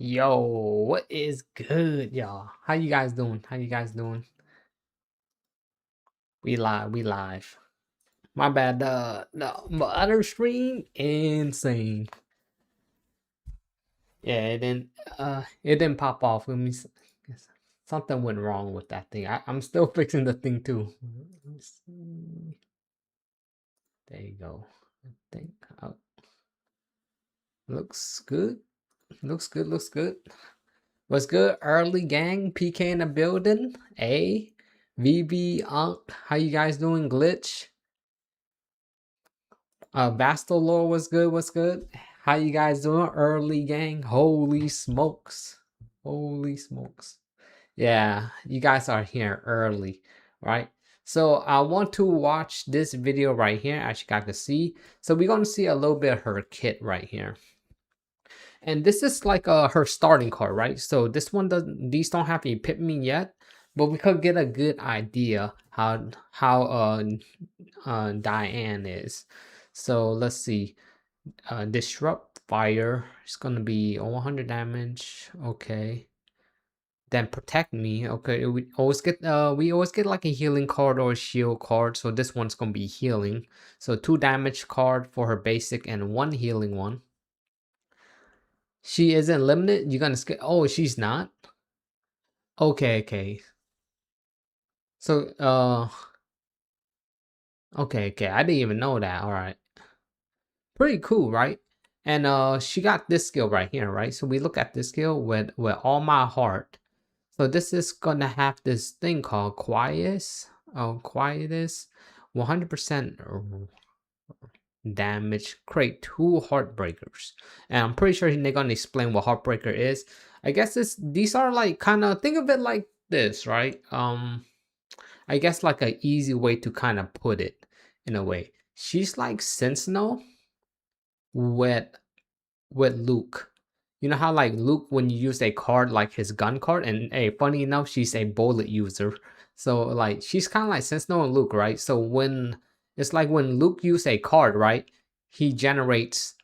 Yo, what is good, y'all? How you guys doing? How you guys doing? We live. My bad. My other stream insane. Yeah, it didn't pop off. Something went wrong with that thing. I'm still fixing the thing too. Let me see. There you go. I think looks good. Looks good. Looks good. What's good? Early gang, PK in the building. A, VB, Unk. How you guys doing? Glitch. Bastolore was good. What's good? How you guys doing? Early gang. Holy smokes. Holy smokes. Yeah, you guys are here early, right? So I want to watch this video right here, as you guys can see. So we're gonna see a little bit of her kit right here. And this is like her starting card, right? So this one doesn't, these don't have epiphany yet, but we could get a good idea how Diane is. So let's see. Disrupt fire. It's gonna be 100 damage. Okay. Then protect me. Okay, we always get like a healing card or a shield card. So this one's gonna be healing. So 2 damage card for her basic and 1 healing one. She isn't limited. You're gonna skip. Oh, she's not. Okay, okay. So, okay, okay. I didn't even know that. All right, pretty cool, right? And she got this skill right here, right? So we look at this skill with all my heart. So this is gonna have this thing called Quietus. Oh, Quietus, 100% damage. Create 2 heartbreakers, and I'm pretty sure they're gonna explain what heartbreaker is. I guess these are like kind of, think of it like this, right? I guess like a easy way to kind of put it in a way. She's like Sentinel with Luke. You know how like Luke, when you use a card like his gun card, and hey, funny enough, she's a bullet user. So like she's kind of like Sentinel and Luke, right? So when it's like when Luke use a card, right? He generates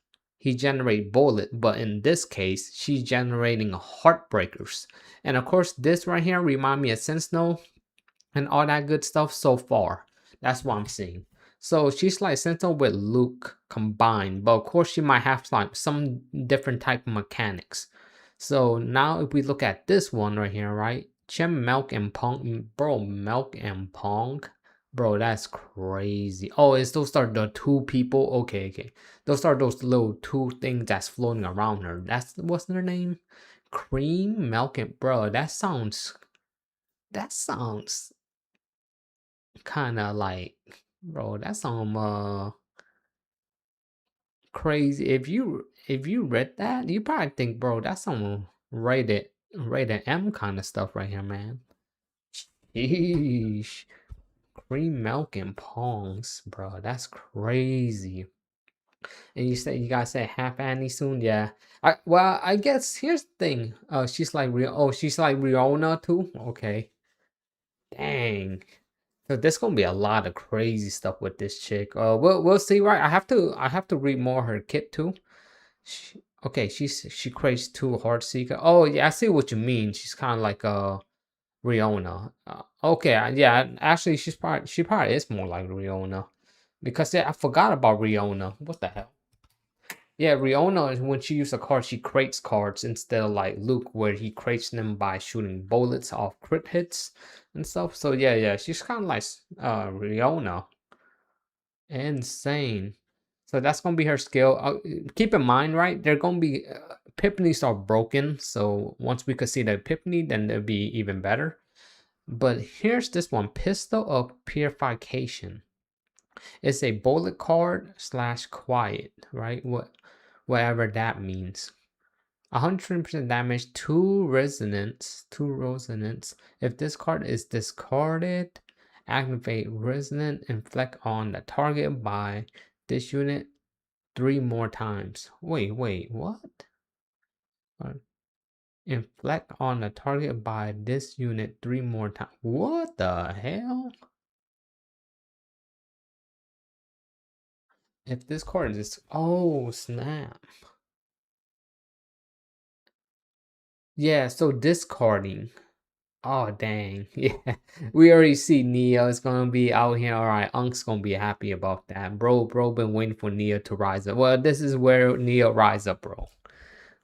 bullet, but in this case, she's generating heartbreakers. And of course, this right here remind me of Sentinel and all that good stuff so far. That's what I'm seeing. So she's like Sentinel with Luke combined, but of course she might have like some different type of mechanics. So now if we look at this one right here, right? Chem, Milk, and Pong. Bro, Milk and Pong. Bro, that's crazy. Oh, is those are the 2 people? Okay, okay. Those are those little 2 things that's floating around her. That's what's their name? Cream, Milk, and bro, that sounds kind of like, bro, that's some crazy. If you read that, you probably think, bro, that's some rated M kind of stuff right here, man. Sheesh. Cream milk and pongs, bro, that's crazy. And you guys say half Annie soon? Yeah. I guess here's the thing. She's like she's like Riona too. Okay. Dang. So there's gonna be a lot of crazy stuff with this chick. We'll see, right? I have to read more her kit too. Okay, she creates 2 heart seeker. Oh yeah, I see what you mean. She's kind of like Riona. Okay, yeah, actually she probably is more like Riona, because yeah, I forgot about Riona. What the hell? Yeah, Riona is when she uses a card, she creates cards instead of like Luke, where he creates them by shooting bullets off crit hits and stuff. So yeah, yeah, she's kind of like Riona. Insane. So that's gonna be her skill. Keep in mind, right? They're gonna be epiphanies are broken. So once we could see the epiphany, then it'll be even better. But here's this one, Pistol of Purification. It's a bullet card slash quiet, right? Whatever that means. 100% damage, 2 resonance. If this card is discarded, activate resonant, inflict on the target by this unit 3 more times. Wait, what? Inflict on the target by this unit 3 more times. What the hell? If this card is, oh snap. Yeah, so discarding. Oh dang. Yeah. We already see Nia is gonna be out here. Alright, Unk's gonna be happy about that. Bro been waiting for Nia to rise up. Well, this is where Nia rise up, bro.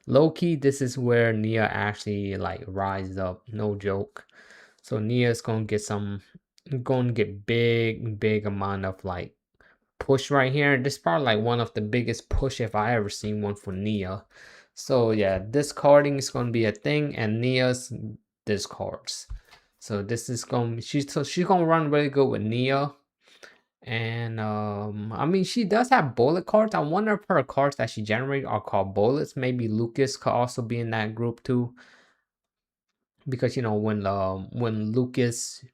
Low key, this is where Nia actually like rise up. No joke. So Nia's gonna get big amount of like push right here. This is probably like one of the biggest push if I ever seen one for Nia. So yeah, discarding is gonna be a thing, and Nia's discards. So this is gonna she's gonna run really good with Nia. And I mean she does have bullet cards. I wonder if her cards that she generated are called bullets. Maybe Lucas could also be in that group too, because you know when Lucas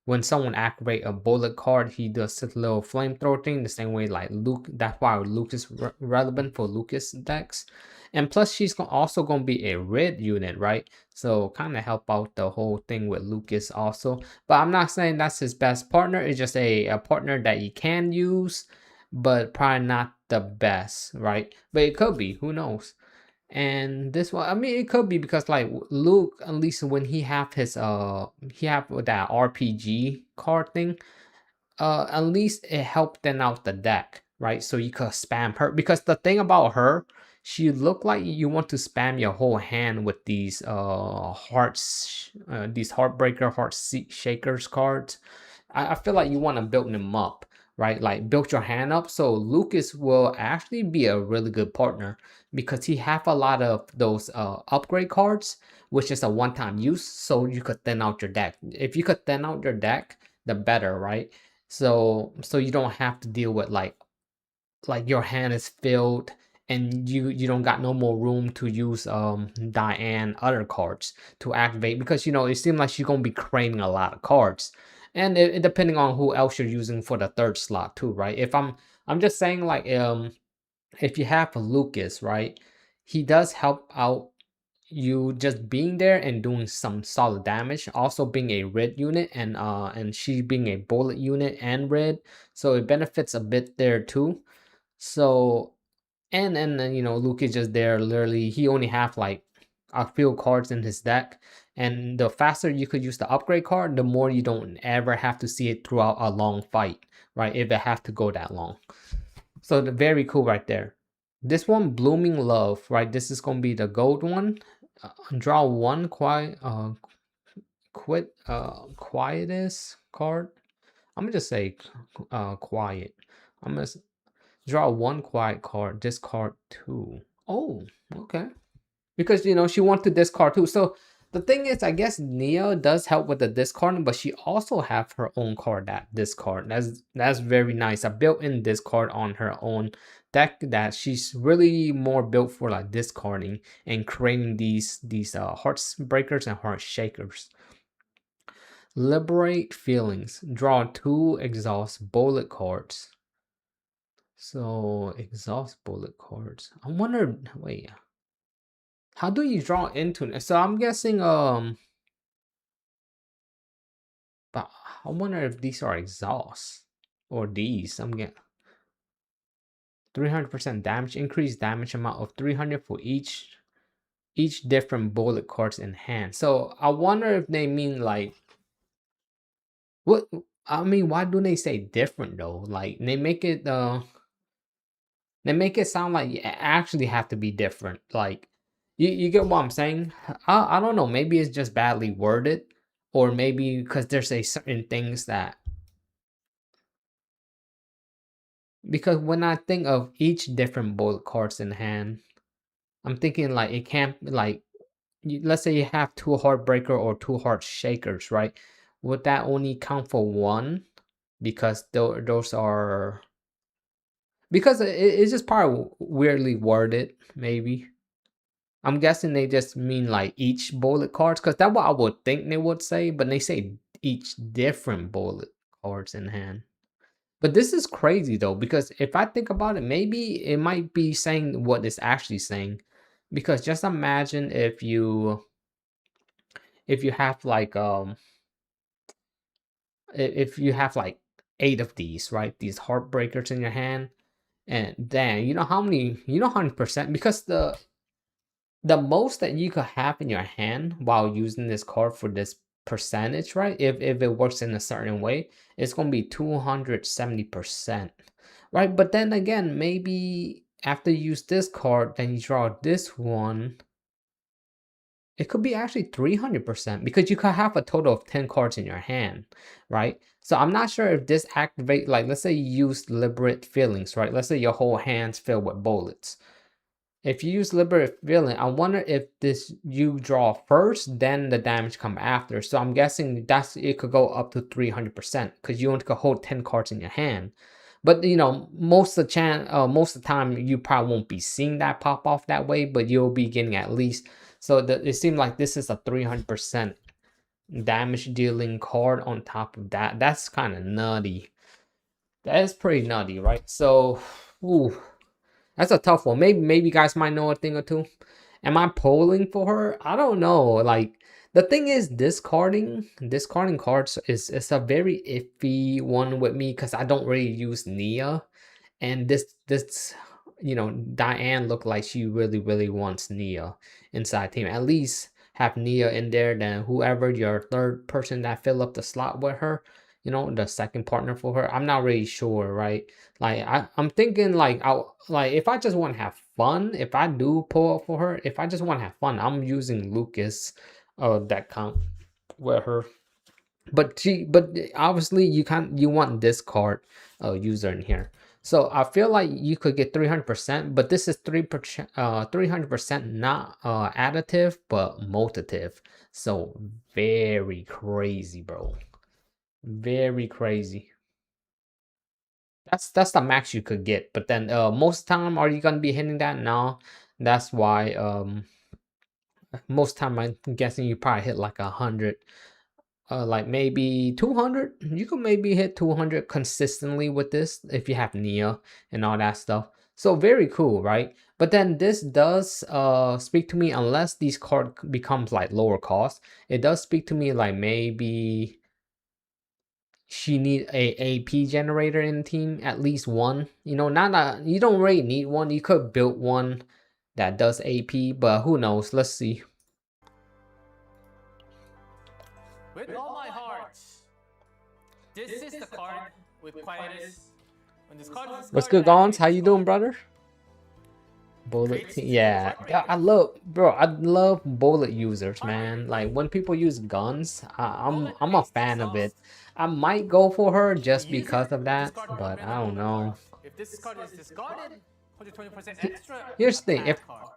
when someone activate a bullet card, he does this little flamethrower thing the same way like Luke. That's why Lucas relevant for Lucas decks. And plus she's also gonna be a red unit, right? So kind of help out the whole thing with Lucas also. But I'm not saying that's his best partner. It's just a partner that you can use, but probably not the best, right? But it could be, who knows. And this one, I mean, it could be because like Luke, at least when he have his he have that RPG card thing, at least it helped them out the deck, right? So you could spam her, because the thing about her, she look like you want to spam your whole hand with these hearts, these heartbreaker, shakers cards. I feel like you want to build them up, right? Like build your hand up. So Lucas will actually be a really good partner because he have a lot of those upgrade cards, which is a one-time use. So you could thin out your deck. If you could thin out your deck, the better, right? So you don't have to deal with like your hand is filled and you don't got no more room to use Diane other cards to activate, because you know it seems like she's gonna be creating a lot of cards, and depending on who else you're using for the third slot too, right? If I'm just saying like if you have Lucas, right, he does help out you just being there and doing some solid damage, also being a red unit, and she being a bullet unit and red, so it benefits a bit there too. So and then you know Luke is just there literally, he only have like a few cards in his deck, and the faster you could use the upgrade card, the more you don't ever have to see it throughout a long fight, right? If it have to go that long. So the very cool right there. This one, Blooming Love, right? This is gonna be the gold one. Draw one quietest card. I'm gonna just say quiet. I'm gonna draw one quiet card, discard two. Oh, okay. Because you know she wants to discard too. So the thing is, I guess Nia does help with the discarding, but she also have her own card that discard. That's very nice. A built-in discard on her own deck that she's really more built for like discarding and creating these hearts breakers and heart shakers. Liberate feelings. Draw two exhaust bullet cards. So exhaust bullet cards. I wonder. Wait, how do you draw into it? So I'm guessing but I wonder if these are exhausts or these. I'm getting 300% damage, increased damage amount of 300 for each different bullet cards in hand. So I wonder if they mean like what, I mean, why do they say different though? Like they make it sound like you actually have to be different. Like you get what I'm saying? I don't know, maybe it's just badly worded, or maybe because there's a certain things that, because when I think of each different bullet cards in hand, I'm thinking like it can't like let's say you have two heartbreaker or two heart shakers, right? Would that only count for one? Because those are, because it's just probably weirdly worded, maybe. I'm guessing they just mean like each bullet cards, because that's what I would think they would say, but they say each different bullet cards in hand. But this is crazy though, because if I think about it, maybe it might be saying what it's actually saying. Because just imagine if you have like if you have like 8 of these, right? These heartbreakers in your hand, and then you know how many percent, because the most that you could have in your hand while using this card for this percentage, right? If it works in a certain way, it's gonna be 270%, right? But then again, maybe after you use this card, then you draw this one. It could be actually 300% because you could have a total of 10 cards in your hand, right? So I'm not sure if this activate, like let's say you use deliberate feelings, right? Let's say your whole hand's filled with bullets. If you use Liberate Feeling, I wonder if this you draw first, then the damage come after. So I'm guessing that's it could go up to 300% because you only could hold 10 cards in your hand. But you know, most of the time you probably won't be seeing that pop off that way, but you'll be getting at least. So it seems like this is a 300% damage dealing card on top of that. That's kind of nutty. That is pretty nutty, right? So, ooh. That's a tough one. Maybe you guys might know a thing or two. Am I polling for her? I don't know. Like the thing is, discarding cards is a very iffy one with me because I don't really use Nia, and this Diane looked like she really wants Nia inside team. At least have Nia in there. Then whoever your third person that fill up the slot with her, the second partner for her. I'm not really sure, right? Like I'm thinking like if I just want to have fun, if I do pull up for her, if I just want to have fun, I'm using Lucas that count with her. But obviously you want this card user in here. So I feel like you could get 300%, but this is 300% not additive but multitive. So very crazy, bro. Very crazy. That's the max you could get. But then most time are you gonna be hitting that? No. That's why most time I'm guessing you probably hit like 100, like maybe 200. You could maybe hit 200 consistently with this if you have Nia and all that stuff. So very cool, right? But then this does speak to me, unless these card becomes like lower cost, it does speak to me like maybe she need a AP generator in the team, at least one. You don't really need one. You could build one that does AP, but who knows? Let's see. With all my heart, this is the card with quietus. When this card is What's good, Gons? How you doing, brother? Bullet team. Yeah, I love bullet users, man. Like when people use guns, I'm a fan of it. I might go for her just because of that, but I don't know. If this card is discarded, 120% extra. Here's the thing: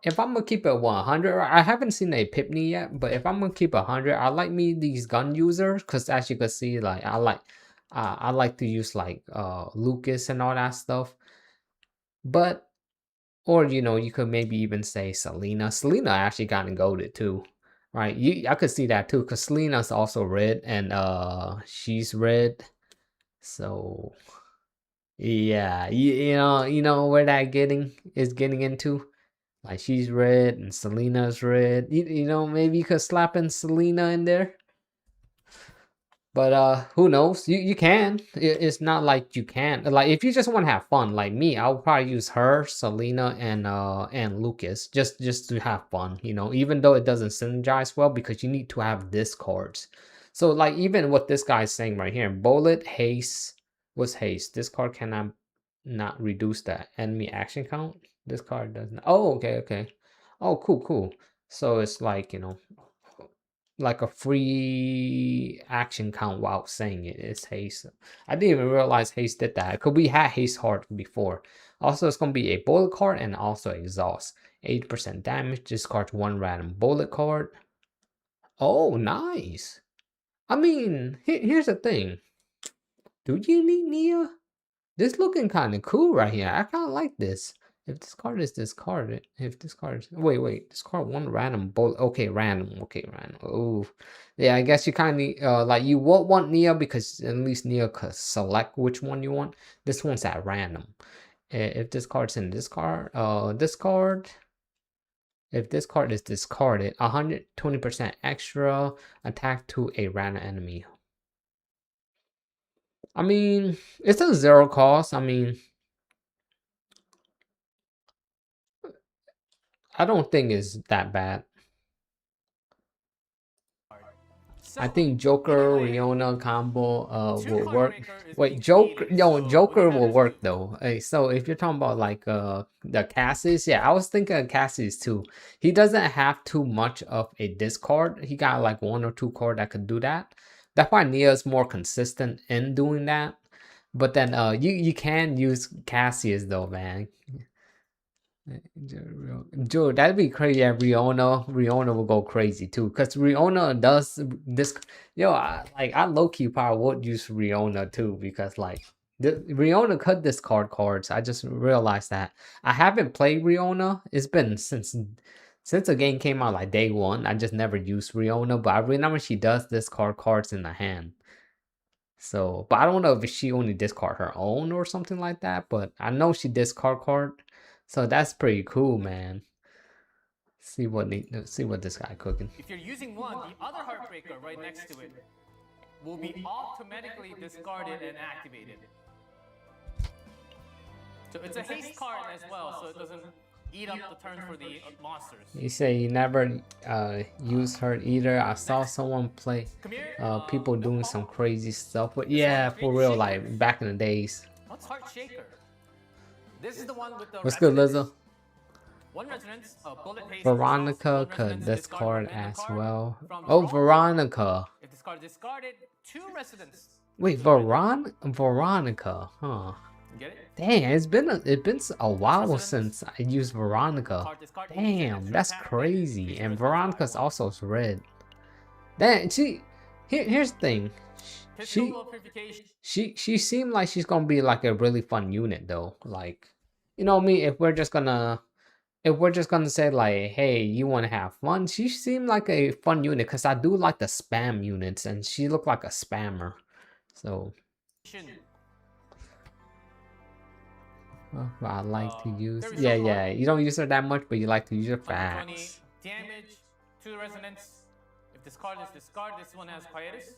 if I'm gonna keep it 100, I haven't seen a Epiphany yet, but if I'm gonna keep 100, I like me these gun users because as you can see, like I like to use like Lucas and all that stuff, but. Or you could maybe even say Selena. Selena actually got goaded too, right? I could see that too, because Selena's also red and she's red. So yeah, you know where that getting into. Like she's red and Selena's red. Maybe you could slap in Selena in there. But who knows? You can. It's not like you can't. Like if you just want to have fun, like me, I'll probably use her, Selena, and Lucas just to have fun. Even though it doesn't synergize well because you need to have discards. So like even what this guy's saying right here, bullet haste. What's haste? This card cannot not reduce the enemy action count. This card doesn't. Oh, okay. Oh, cool. So it's like a free action count while saying it is haste. I didn't even realize haste did that because we had haste hard before. Also, it's going to be a bullet card and also exhaust. 80% damage, discard one random bullet card. Oh, nice. I mean, here's the thing. Do you need Nia? This looking kind of cool right here. I kind of like this. If this card is discarded, wait, discard one random bullet. Okay, random. Oh, yeah. I guess you kind of like you won't want Nia because at least Nia could select which one you want. This one's at random. If this card's in discard. If this card is discarded, 120% extra attack to a random enemy. I mean, it's a zero cost. I mean, I don't think it's that bad. So, I think either Joker way, Riona combo two will work. Heartbreaker is Wait, being Joker, created. no, So what do you Joker have will next work week? though. Hey, so if you're talking about like the Cassis, yeah, I was thinking of Cassis too. He doesn't have too much of a discard. He got like one or two card that could do that. That's why Nia's more consistent in doing that. But then you can use Cassius though, man. Dude, that'd be crazy. Yeah, Riona will go crazy too, cause Riona does this. Yo, I low key probably would use Riona too, because like Riona could discard cards. I just realized that I haven't played Riona. It's been since the game came out like day one. I just never used Riona, but I remember she does discard cards in the hand. So, but I don't know if she only discard her own or something like that. But I know she discard card, so that's pretty cool, man. See what this guy cooking. If you're using one, the other Heartbreaker right next to it will be automatically discarded and activated. So it's a haste card as well, so it doesn't eat up the turn for the monsters. You say you never use her either. I saw someone play people doing some crazy stuff, but yeah, for real, like back in the days. What's Heart Shaker? This is the one with the What's good, Lizzo? One resonance, a bullet haste. Veronica could discard as well. Oh, Veronica. If this card is discarded, 2 resonance. Wait, Veronica, huh? Get it? Dang, it's been a while since I used Veronica. Damn, that's crazy. And Veronica's also red. Damn, here's the thing. She seemed like she's gonna be like a really fun unit though. Like, you know me, if we're just gonna say like, hey, you want to have fun, she seemed like a fun unit because I do like the spam units, and she looked like a spammer. So but I like to use yeah, you don't use her that much, but you like to use her facts. Damage, 2 resonance. If this card is discarded, this one has quietus.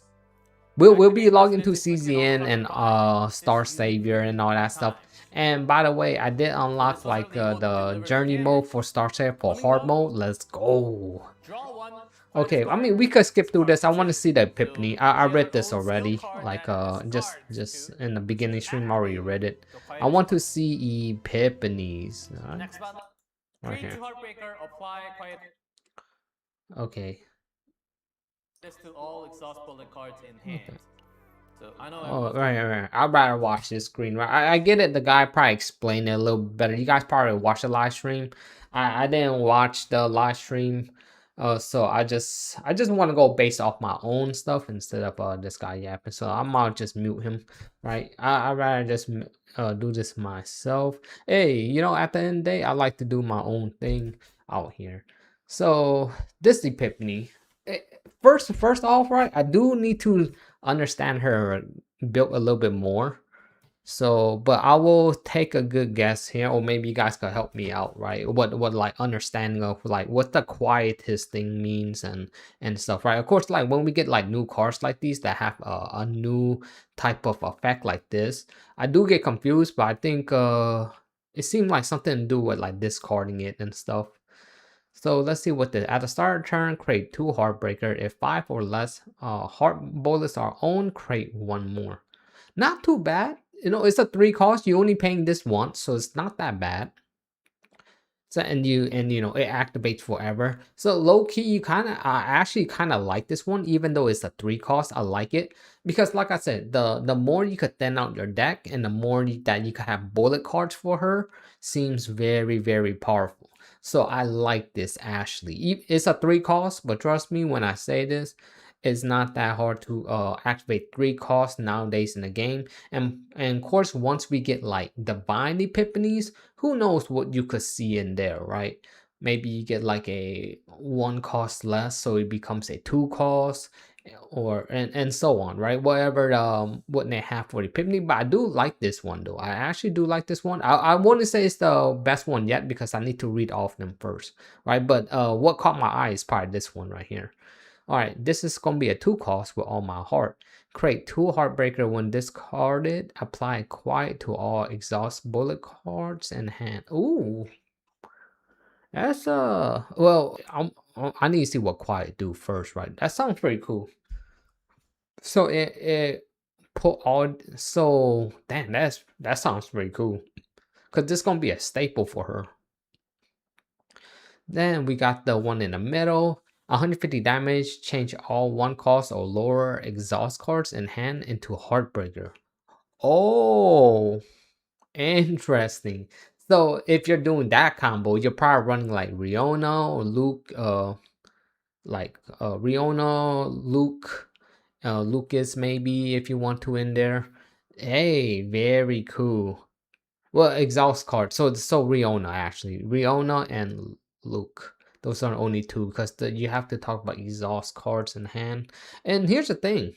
We'll be logging to CZN and Star Savior and all that stuff. And by the way, I did unlock like the journey mode for Star Savior for hard mode. Let's go. Okay, I mean we could skip through this. I want to see the epiphany. I read this already. Like just in the beginning stream I already read it. I want to see epiphanies. Next one. Right here. Heartbreaker, apply quiet. Okay. This to all exhaust bullet cards in hand. Okay. So I know. Oh, right. I'd rather watch this screen. Right, I get it. The guy probably explained it a little better. You guys probably watched the live stream. I didn't watch the live stream. So I just want to go based off my own stuff instead of this guy yapping. So I might just mute him. Right. I'd rather just do this myself. Hey, you know, at the end of the day, I like to do my own thing out here. So this epiphany. First off, right, I do need to understand her build a little bit more. So, but I will take a good guess here, or maybe you guys could help me out, right? What like understanding of like what the quietest thing means and stuff, right? Of course, like when we get like new cards like these that have a new type of effect like this, I do get confused, but I think it seemed like something to do with like discarding it and stuff. So let's see what at the start of turn, create 2 Heartbreaker. If 5 or less heart bullets are owned, create 1 more. Not too bad. You know, it's a 3 cost. You're only paying this once, so it's not that bad. So and you know it activates forever. So low key, you I actually kind of like this one, even though it's a 3 cost. I like it because, like I said, the more you could thin out your deck and the more that you could have bullet cards for her seems very powerful. So I like this Ashley. It's a 3 cost, but trust me when I say this, it's not that hard to activate 3 costs nowadays in the game. And of course, once we get like divine epiphanies, who knows what you could see in there, right? Maybe you get like a 1 cost less, so it becomes a 2 cost, or and so on, right? Whatever what they have for the epiphany. But I do like this one though. I actually do like this one. I wouldn't say it's the best one yet because I need to read all of them first, right? But what caught my eye is probably this one right here. All right, this is going to be a 2 cost with All My Heart. Create 2 Heartbreaker when discarded. Apply Quiet to all exhaust bullet cards in hand. Ooh. That's well, I need to see what quiet do first, right? That sounds pretty cool. So it put all so damn that sounds pretty cool. Cause this gonna be a staple for her. Then we got the one in the middle. 150 damage, change all one cost or lower exhaust cards in hand into Heartbreaker. Oh, interesting. So if you're doing that combo, you're probably running like Riona or Luke, Riona, Luke, Lucas maybe if you want to in there. Hey, very cool. Well, exhaust card. So Riona actually, Riona and Luke. Those are only two because you have to talk about exhaust cards in hand. And here's the thing,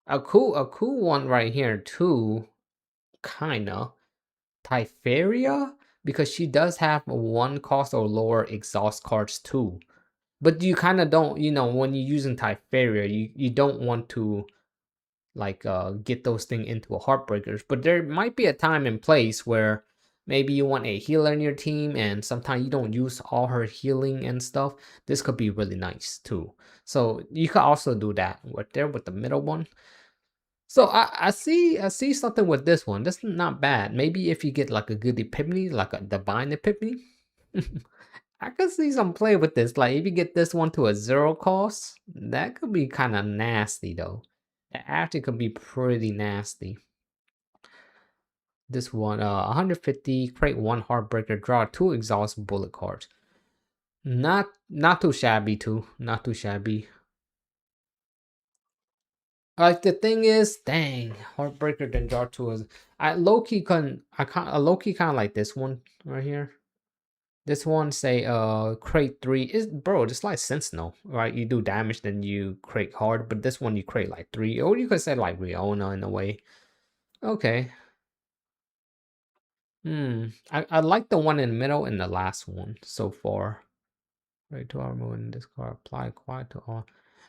a cool one right here too, kinda. Typharia, because she does have a one cost or lower exhaust cards too. But you kind of don't, when you're using Typharia, you don't want to like get those things into a Heartbreakers. But there might be a time and place where maybe you want a healer in your team and sometimes you don't use all her healing and stuff. This could be really nice too. So you could also do that right there with the middle one. So I see something with this one. This is not bad. Maybe if you get like a good epiphany, like a divine epiphany, I could see some play with this. Like if you get this one to a zero cost, that could be kind of nasty though. That actually could be pretty nasty. This one, 150, create one Heartbreaker, draw two exhaust bullet cards. Not too shabby too. Not too shabby. Like the thing is, dang, Heartbreaker then draw two is I low key low key kind of like this one right here. This one say crate three is bro, just like Sentinel, right? You do damage, then you crate hard, but this one you crate like three, or you could say like Riona in a way. Okay. I like the one in the middle and the last one so far. Right to armor and this card apply quiet to all.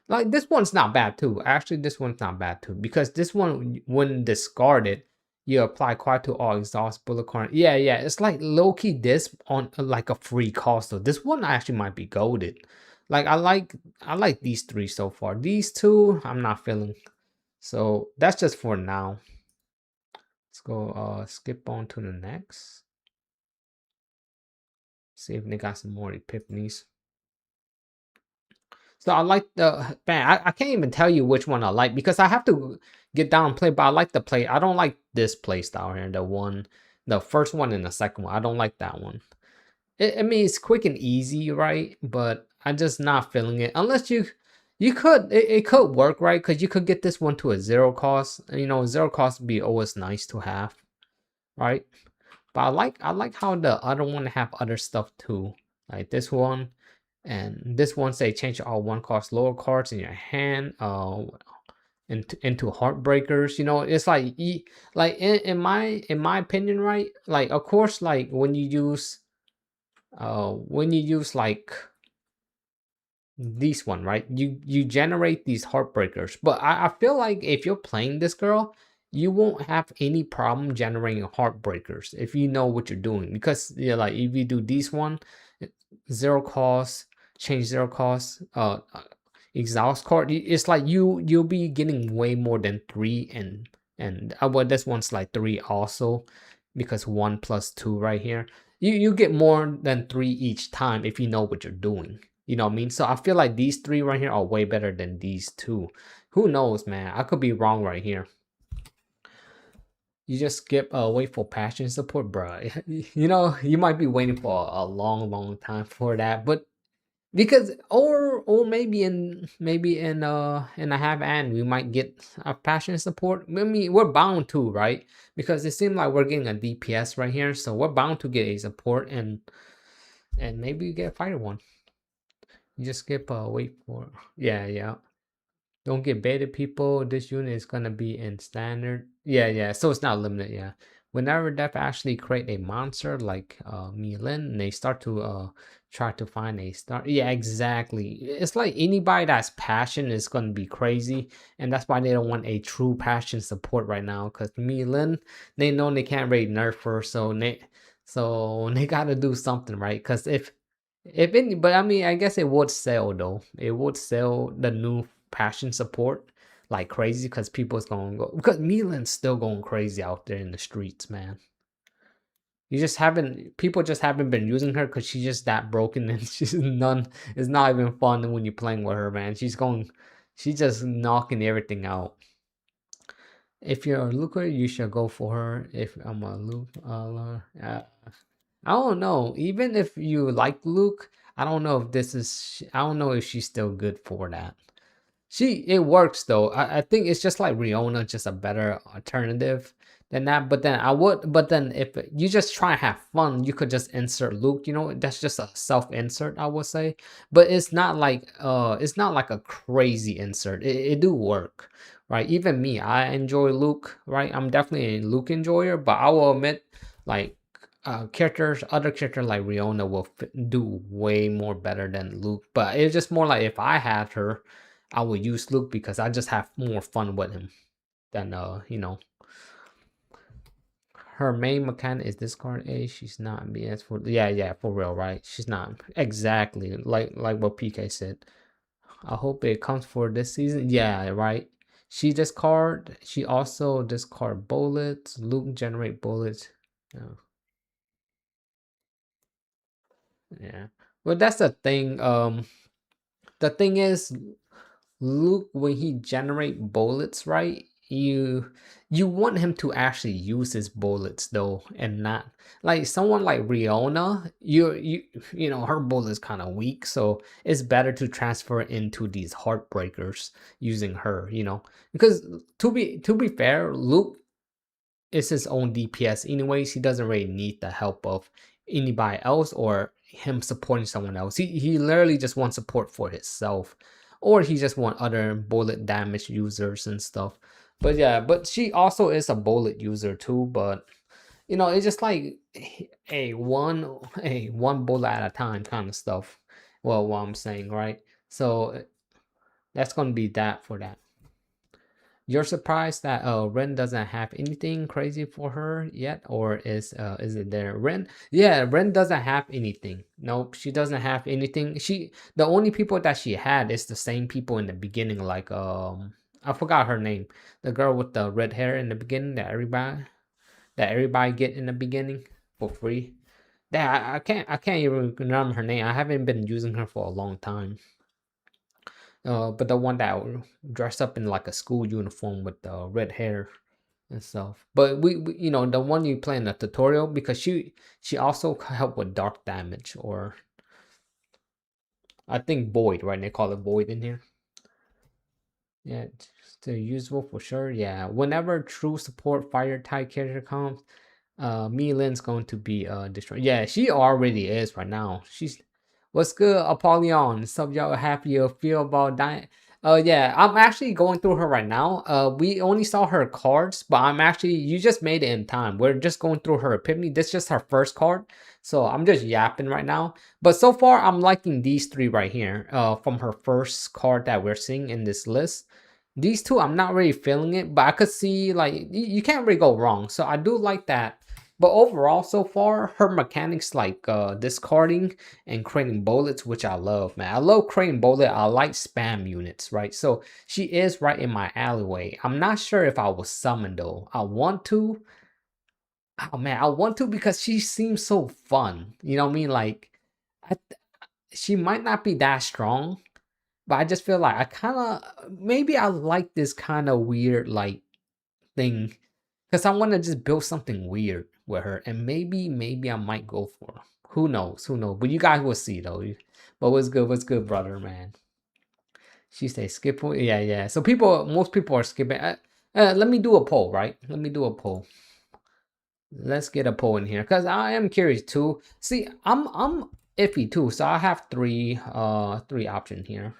Like this one's not bad too. Actually, this one's not bad too because this one, when discarded, you apply quiet to all exhaust bullet card. Yeah, yeah, it's like low key this on like a free cost. So this one actually might be golded. Like I like these three so far. These two I'm not feeling. So that's just for now. Let's go skip on to the next. See if they got some more epiphanies. So I like the man. I can't even tell you which one I like because I have to get down and play. But I like the play. I don't like this play style here. The first one and the second one. I don't like that one. I mean, it's quick and easy, right? But I'm just not feeling it. Unless you could, it could work, right? Because you could get this one to a zero cost. Zero cost would be always nice to have, right? But I like how the other one have other stuff too. Like this one. And this one say change all one cost lower cards in your hand into heartbreakers. It's like like in my opinion, right? Like of course, like when you use like these one, right? You generate these heartbreakers. But I feel like if you're playing this girl, you won't have any problem generating heartbreakers if you know what you're doing. Because like if you do these one, zero cost, change zero cost, exhaust card, it's like you'll be getting way more than three and well this one's like three also because one plus two right here. You get more than three each time if you know what you're doing. You know what I mean? So I feel like these three right here are way better than these two. Who knows, man? I could be wrong right here. You just skip wait for passion support, bro. You might be waiting for a long, long time for that, but because or maybe in a half end we might get a passion support. I mean, we're bound to, right? Because it seems like we're getting a DPS right here, so we're bound to get a support and maybe you get a fighter one. You just skip wait for yeah, yeah. Don't get baited, people. This unit is gonna be in standard. Yeah, yeah. So it's not limited. Yeah. Whenever Def actually create a monster like Milan, they start to try to find a star. Yeah, exactly. It's like anybody that's passion is gonna be crazy, and that's why they don't want a true passion support right now. Cause Milan, they know they can't really nerf her, So they gotta do something, right? Because if any, but I mean, I guess it would sell though. It would sell the new passion support like crazy because people's gonna go because Milan's still going crazy out there in the streets, man. You just haven't people just haven't been using her because she's just that broken and she's none. It's not even fun when you're playing with her, man. She's just knocking everything out. If you're a looker, you should go for her. If I'm a look, I don't know. Even if you like Luke, I don't know if this is. I don't know if she's still good for that. It works though. I think it's just like Riona, just a better alternative than that. But then if you just try and have fun, you could just insert Luke. You know, that's just a self insert, I would say. But it's not like a crazy insert. It do work, right? Even me, I enjoy Luke, right? I'm definitely a Luke enjoyer, but I will admit, like other characters like Riona will do way more better than Luke. But it's just more like if I had her, I would use Luke because I just have more fun with him than her main mechanic is discard A. She's not BS for yeah for real, right? She's not exactly like what PK said. I hope it comes for this season. Yeah, right. She discard. She also discard bullets. Luke generate bullets. Yeah, yeah. Well, that's the thing. The thing is, Luke, when he generate bullets, right? You want him to actually use his bullets though, and not like someone like Riona. You know her bullet is kind of weak, so it's better to transfer into these heartbreakers using her. You know, because to be fair, Luke is his own DPS anyways. He doesn't really need the help of anybody else or him supporting someone else. He literally just wants support for himself. Or he just want other bullet damage users and stuff. But yeah, but she also is a bullet user too, but it's just like a one bullet at a time kind of stuff. Well, what I'm saying, right? So that's gonna be that for that. You're surprised that Ren doesn't have anything crazy for her yet, or is it there? Ren doesn't have anything. Nope, she doesn't have anything. The only people that she had is the same people in the beginning, like I forgot her name. The girl with the red hair in the beginning that everybody get in the beginning for free. That I can't even remember her name. I haven't been using her for a long time. But the one that dressed up in like a school uniform with the red hair and stuff. But the one you play in the tutorial because she also helped with dark damage or I think void, right? They call it void in here. Yeah, still usable for sure. Yeah, whenever true support fire type character comes, Milan's going to be destroyed. Yeah, she already is right now. She's what's good, Apollyon? Some y'all happy you feel about dying? Yeah, I'm actually going through her right now. We only saw her cards, but you just made it in time. We're just going through her epiphany. This is just her first card, so I'm just yapping right now. But so far, I'm liking these three right here. From her first card that we're seeing in this list. These two, I'm not really feeling it, but I could see like you can't really go wrong. So I do like that. But overall, so far, her mechanics like discarding and creating bullets, which I love, man. I love creating bullet. I like spam units, right? So she is right in my alleyway. I'm not sure if I will summon though. I want to. Oh man, I want to because she seems so fun. You know what I mean? Like, I, she might not be that strong, but I just feel like I kind of maybe I like this kind of weird like thing because I want to just build something weird with her, and maybe I might go for her. Who knows? Who knows? But you guys will see though. But what's good? What's good, brother, man? She say skip. Yeah, yeah. So most people are skipping. Let me do a poll, right? Let me do a poll. Let's get a poll in here because I am curious too. See, I'm iffy too, so I have three options here.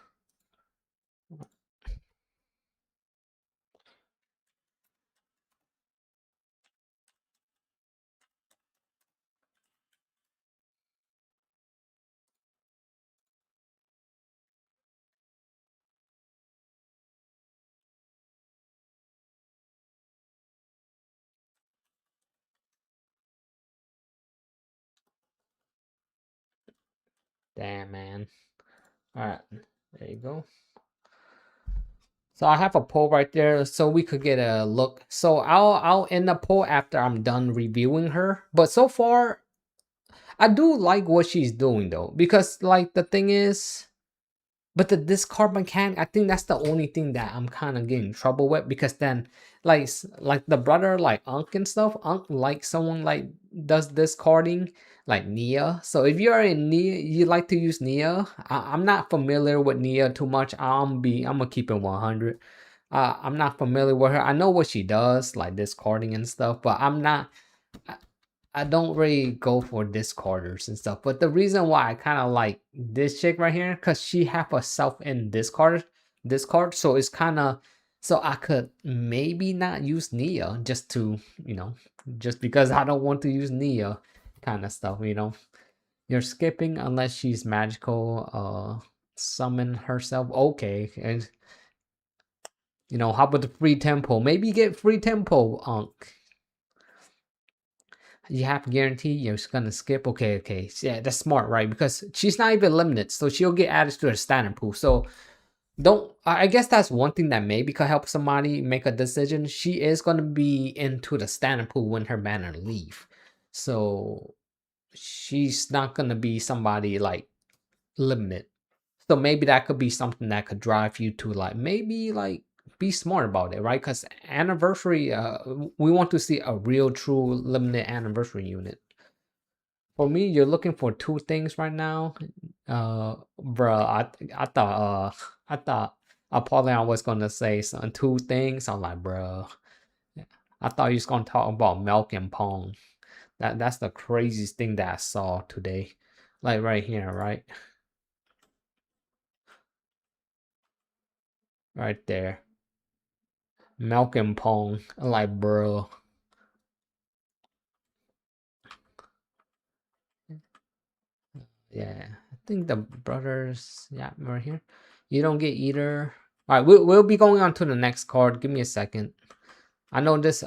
Damn, man. All right, there you go. So I have a poll right there, so we could get a look. So I'll end the poll after I'm done reviewing her. But so far, I do like what she's doing though, because like the thing is, but the discard mechanic, I think that's the only thing that I'm kind of getting in trouble with, because then like the brother like Unk and stuff, Unk like someone like does discarding like Nia. So if you're in Nia, you like to use Nia. I'm not familiar with Nia too much. I'm gonna keep it 100. I'm not familiar with her. I know what she does, like discarding and stuff, but I don't really go for discarders and stuff. But the reason why I kind of like this chick right here, because she have a self-in discard, so it's kind of, so I could maybe not use Nia just to, just because I don't want to use Nia kind of stuff, You're skipping unless she's magical, summon herself. Okay, and how about the free tempo? Maybe get free tempo, Unk. You have to guarantee you're just gonna skip. Okay. Yeah, that's smart, right? Because she's not even limited, so she'll get added to the standard pool. So don't. I guess that's one thing that maybe could help somebody make a decision. She is gonna be into the standard pool when her banner leave, so she's not gonna be somebody like limited. So maybe that could be something that could drive you to like maybe like be smart about it, right? Because anniversary, we want to see a real true limited anniversary unit. For me, you're looking for two things right now. Bruh, I thought I thought Apollyon was gonna say some two things. I'm like, bruh. I thought he was gonna talk about milk and pong. That's the craziest thing that I saw today. Like right here, right? Right there. Milk and pong. I'm like, bro. Yeah. I think the brothers, yeah, right here. You don't get either. Alright, we'll be going on to the next card. Give me a second. I know this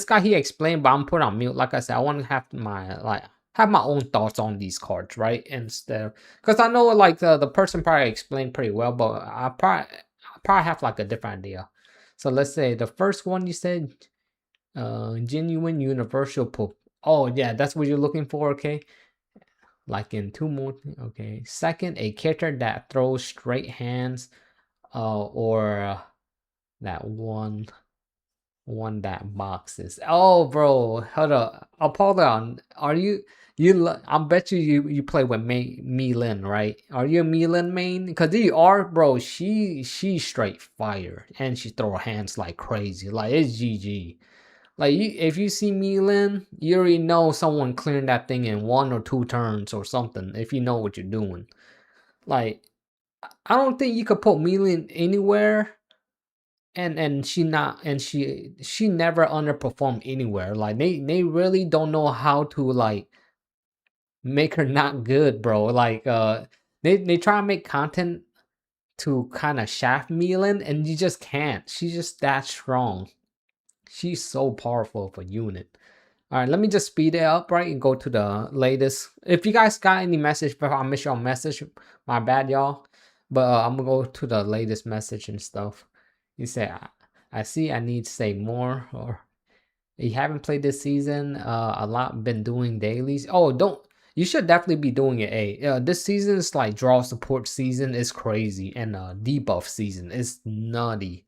guy he explained, but I'm put on mute. Like I said, I want to have my own thoughts on these cards, right? Instead, because I know like the person probably explained pretty well, but I probably have like a different idea. So let's say the first one you said, genuine universal poop. Oh yeah, that's what you're looking for. Okay, like in two more. Okay, second, a character that throws straight hands, or that one that boxes. Oh, bro, hold up. Apollo, are you? I bet you play with Milan, right? Are you a Milan main? Cause you are, bro. She's straight fire, and she throw hands like crazy. Like it's GG. Like if you see Milan, you already know someone clearing that thing in 1 or 2 turns or something. If you know what you're doing, like I don't think you could put Milan anywhere and she never underperformed anywhere. Like they really don't know how to like make her not good, bro. Like they try to make content to kind of shaft Milan, and you just can't. She's just that strong. She's so powerful of a unit. All right, let me just speed it up, right, and go to the latest. If you guys got any message before I miss your message, my bad, y'all. But I'm gonna go to the latest message and stuff. You say, I see I need to say more, or you haven't played this season. A lot been doing dailies. Oh, don't. You should definitely be doing it. This season is like draw support season is crazy, and debuff season is nutty.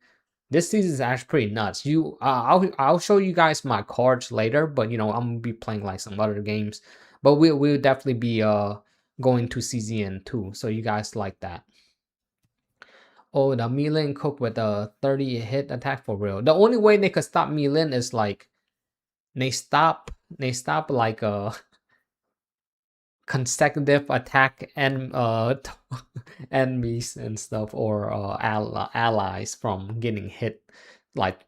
This season is actually pretty nuts. I'll show you guys my cards later, but I'm gonna be playing like some other games. But we'll definitely be going to season 2, so you guys like that. Oh, the Milan cook with a 30 hit attack for real. The only way they could stop Milan is like they stop like consecutive attack and enemies and stuff, or allies from getting hit like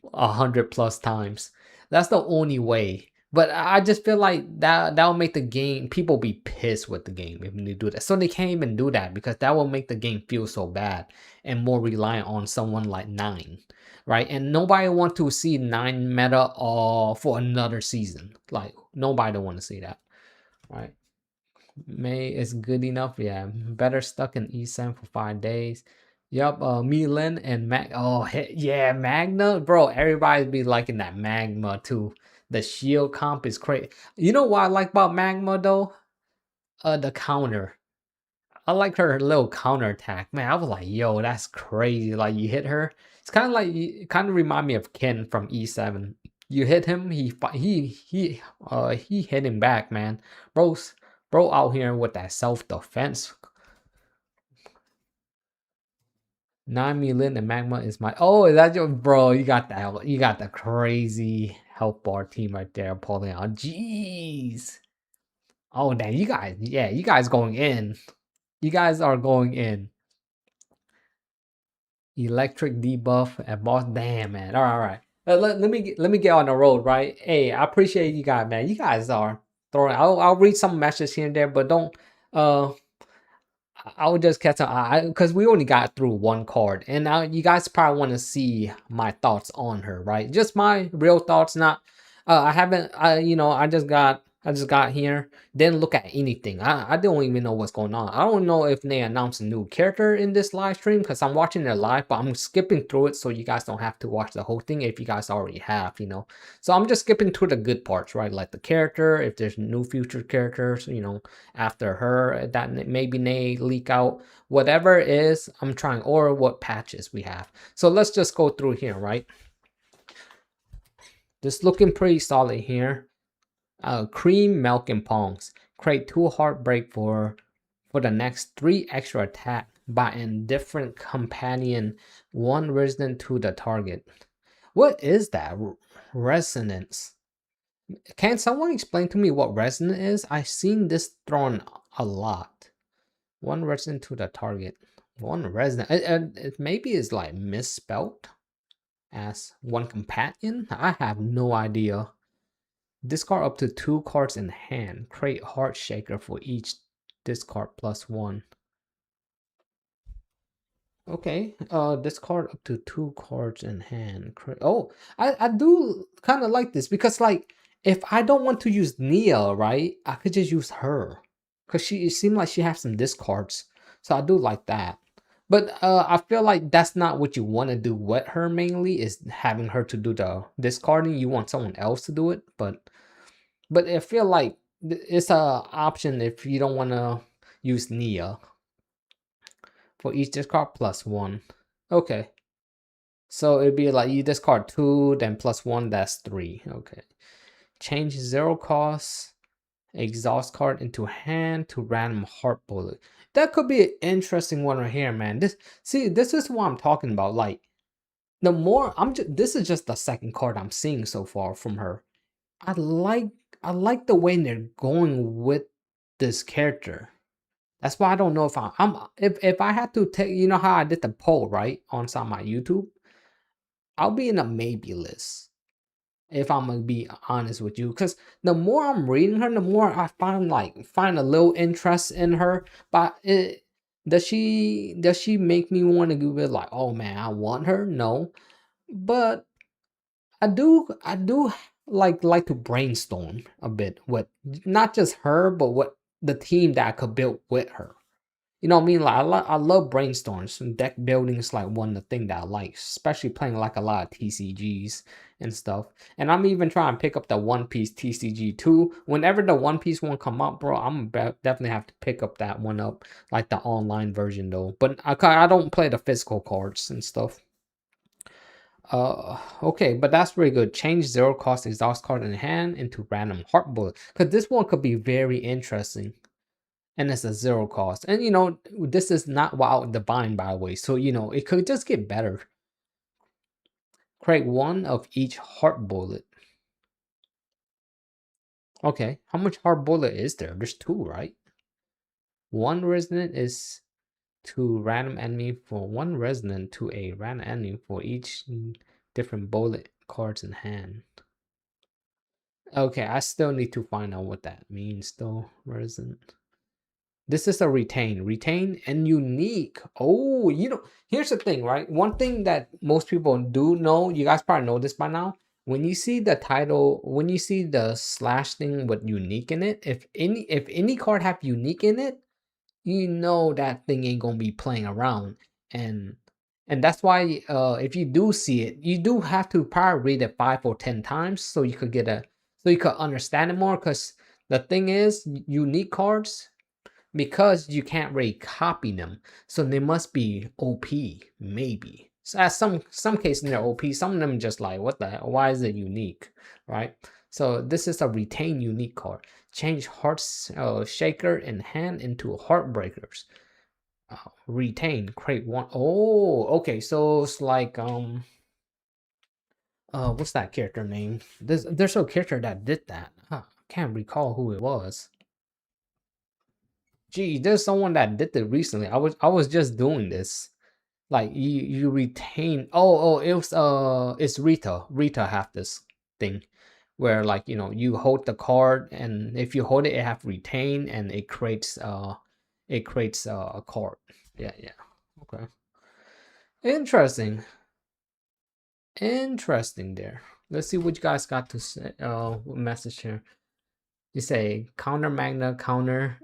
100 plus times. That's the only way. But I just feel like that'll make the game, people be pissed with the game if they do that. So they can't even do that, because that will make the game feel so bad and more reliant on someone like Nine, right? And nobody want to see Nine meta for another season. Like nobody want to see that, right? May is good enough. Yeah, better stuck in E7 for 5 days. Yup, Milan and Mag. Oh, yeah, Magna, bro. Everybody be liking that Magma too. The shield comp is crazy. You know what I like about Magma though? The counter. I like her little counter attack. Man, I was like, yo, that's crazy. Like you hit her. It's kind of like it kind of remind me of Ken from E7. You hit him, he hit him back, man. Bro out here with that self-defense. 9 million and Magma is my is that your bro? You got the crazy health bar team right there pulling out. Jeez. Oh damn, you guys going in. You guys are going in. Electric debuff at boss. Damn, man. All right. Let me get on the road, right? Hey, I appreciate you guys, man. You guys are throwing. I'll read some messages here and there, but don't. Uh, I would just catch up because we only got through one card, and now you guys probably want to see my thoughts on her, right? Just my real thoughts, not. I haven't. I just got here. Didn't look at anything. I don't even know what's going on. I don't know if they announced a new character in this live stream because I'm watching their live, but I'm skipping through it so you guys don't have to watch the whole thing if you guys already have. So I'm just skipping through the good parts, right? Like the character, if there's new future characters, after her that maybe they leak out whatever it is I'm trying, or what patches we have. So let's just go through here, right? Just looking pretty solid here. Cream, Milk, and Pongs create 2 Heartbreak for the next 3 extra attack by a different companion, 1 resonant to the target. What is that? Resonance. Can someone explain to me what resonant is? I've seen this thrown a lot. 1 resonant to the target. 1 resonant. It maybe is like misspelled as 1 companion. I have no idea. Discard up to 2 cards in hand. Create Heart Shaker for each discard plus 1. Okay. Discard up to 2 cards in hand. I do kind of like this because like if I don't want to use Nia, right? I could just use her. Because it seemed like she has some discards. So I do like that. But I feel like that's not what you want to do with her mainly, is having her to do the discarding. You want someone else to do it. But I feel like it's a option if you don't want to use Nia. For each discard plus 1. Okay. So it'd be like you discard 2, then plus 1, that's 3. Okay. Change 0 cost exhaust card into hand to random heart bullet. That could be an interesting one right here, man. This is what I'm talking about. Like the more this is just the second card I'm seeing so far from her. I like the way they're going with this character. That's why I don't know if I had to take, how I did the poll right on some my YouTube, I'll be in a maybe list if I'm gonna be honest with you. Because the more I'm reading her, the more I find a little interest in her. But does she make me want to give it like, oh man, I want her? No, but I do like to brainstorm a bit with not just her, but what the team that I could build with her. You know what I mean? Like I love brainstorms, and deck building is like one of the things that I like, especially playing like a lot of TCGs and stuff. And I'm even trying to pick up the One Piece TCG too. Whenever the One Piece one come up, bro, definitely have to pick up that one up, like the online version though. But I don't play the physical cards and stuff. Okay, but that's really good. Change 0 cost exhaust card in hand into random heart bullet, because this one could be very interesting. And it's a 0 cost. And this is not Wild Divine, by the way. So it could just get better. Create 1 of each heart bullet. Okay, how much heart bullet is there? There's 2, right? 1 resonant is to random enemy for 1 resonant to a random enemy for each different bullet cards in hand. Okay, I still need to find out what that means though. Resonant. This is a retain and unique. Oh, here's the thing, right? One thing that most people do know, you guys probably know this by now. when you see the title, when you see the slash thing with unique in it, if any card have unique in it, you know that thing ain't gonna be playing around. and and that's why if you do see it, you do have to probably read it 5 or 10 times so you could understand it more, because the thing is, unique cards, because you can't really copy them, so they must be OP, maybe. So as some cases they're OP, some of them just like, what the hell? Why is it unique, right? So this is a retain unique card. Change hearts shaker in hand into heartbreakers. Retain, create one. Oh, okay. So it's like what's that character name? There's a character that did that. Can't recall who it was. Gee, there's someone that did it recently. I was just doing this. Like you retain. It was it's Rita. Rita have this thing where, like, you hold the card, and if you hold it, it have retain, and it creates a card. Yeah, yeah. Okay. Interesting. Interesting there. Let's see what you guys got to say. Message here. You say counter magna, counter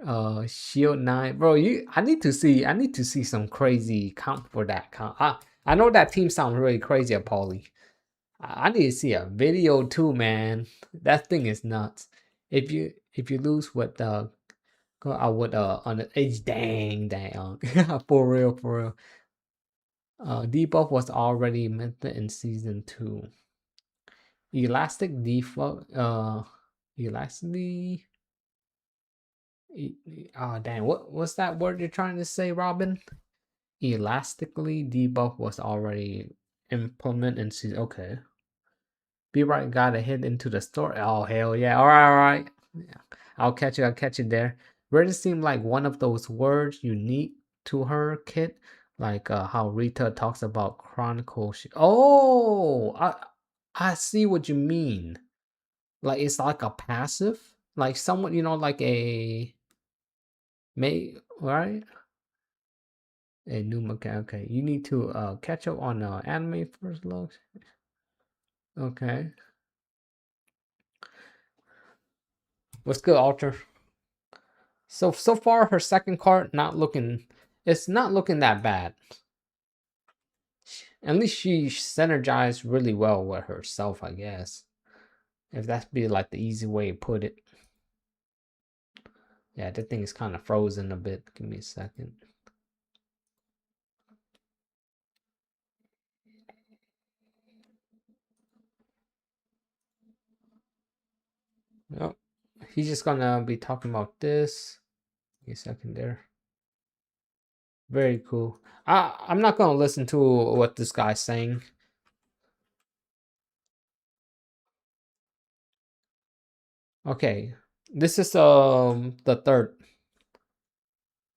shield 9. Bro, I need to see some crazy count for that count. I know that team sounds really crazy at Poly. I need to see a video too, man. That thing is nuts. If you lose with go out with on the edge, dang for real. Debuff was already mentioned in season 2. Elastic default elastically. Oh dang, what's that word you're trying to say, Robin? Elastically debuff was already implemented in season. Okay. Be right, gotta head into the store. Oh hell yeah! All right. Yeah. I'll catch you. I'll catch you there. Really seemed like one of those words unique to her, Kit. Like how Rita talks about chronicle. Oh, I see what you mean. Like it's like a passive, like someone, like a may, right? A new mechanic. Okay, you need to catch up on anime first looks. Okay, what's good, Alter? So far, her second card not looking. It's not looking that bad. At least she synergized really well with herself, I guess. If that's be like the easy way to put it. Yeah, that thing is kind of frozen a bit. Give me a second. Yep. He's just gonna be talking about this. Give me a second there. Very cool. I'm not gonna listen to what this guy's saying. Okay, this is the third.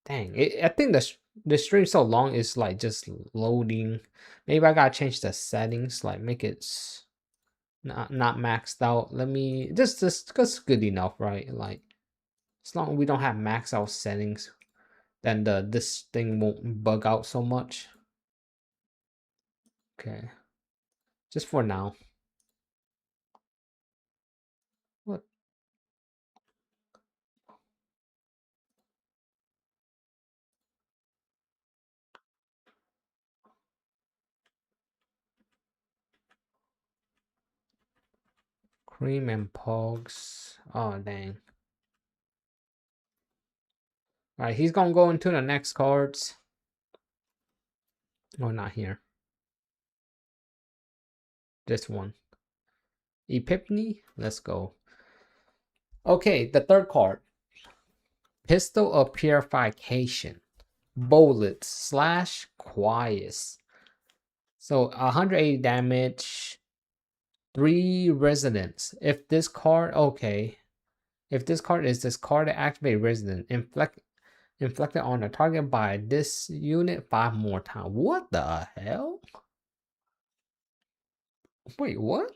Dang, I think the stream so long is like just loading. Maybe I gotta change the settings, like make it not maxed out. Let me just good enough, right? Like as long as we don't have max out settings, then this thing won't bug out so much. Okay, just for now. What? Cream and Pogs. Oh dang. All right, he's gonna go into the next cards. Oh, not here. This one. Epiphany. Let's go. Okay, the third card. Pistol of Purification. Bullet slash Quiet. So 180 damage. 3 resonance. If this card, okay. If this card is discarded, activate resident. Inflicted on the target by this unit 5 more times. What the hell? Wait, what?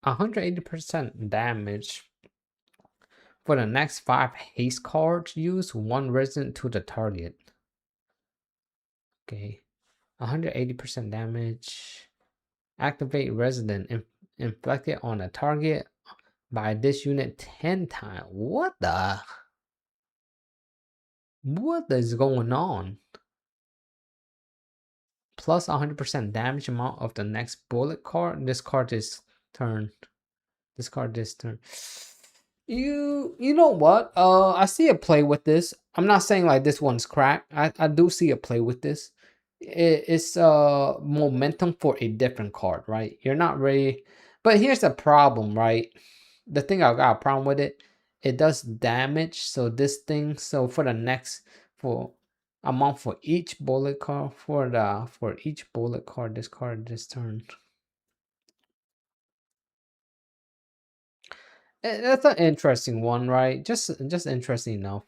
180% damage. For the next 5 haste cards, use 1 resident to the target. Okay. 180% damage. Activate resident inflicted on a target by this unit 10 times. What is going on? Plus 100% damage amount of the next bullet card. Discard this turn. Discard this turn. You know what? I see a play with this. I'm not saying like this one's crack. I do see a play with this. It's momentum for a different card, right? You're not ready. But here's the problem, right? The thing I got a problem with it, it does damage. So this thing, so for the next for amount for each bullet card for each bullet card, discard this turn. That's an interesting one, right? Just interesting enough.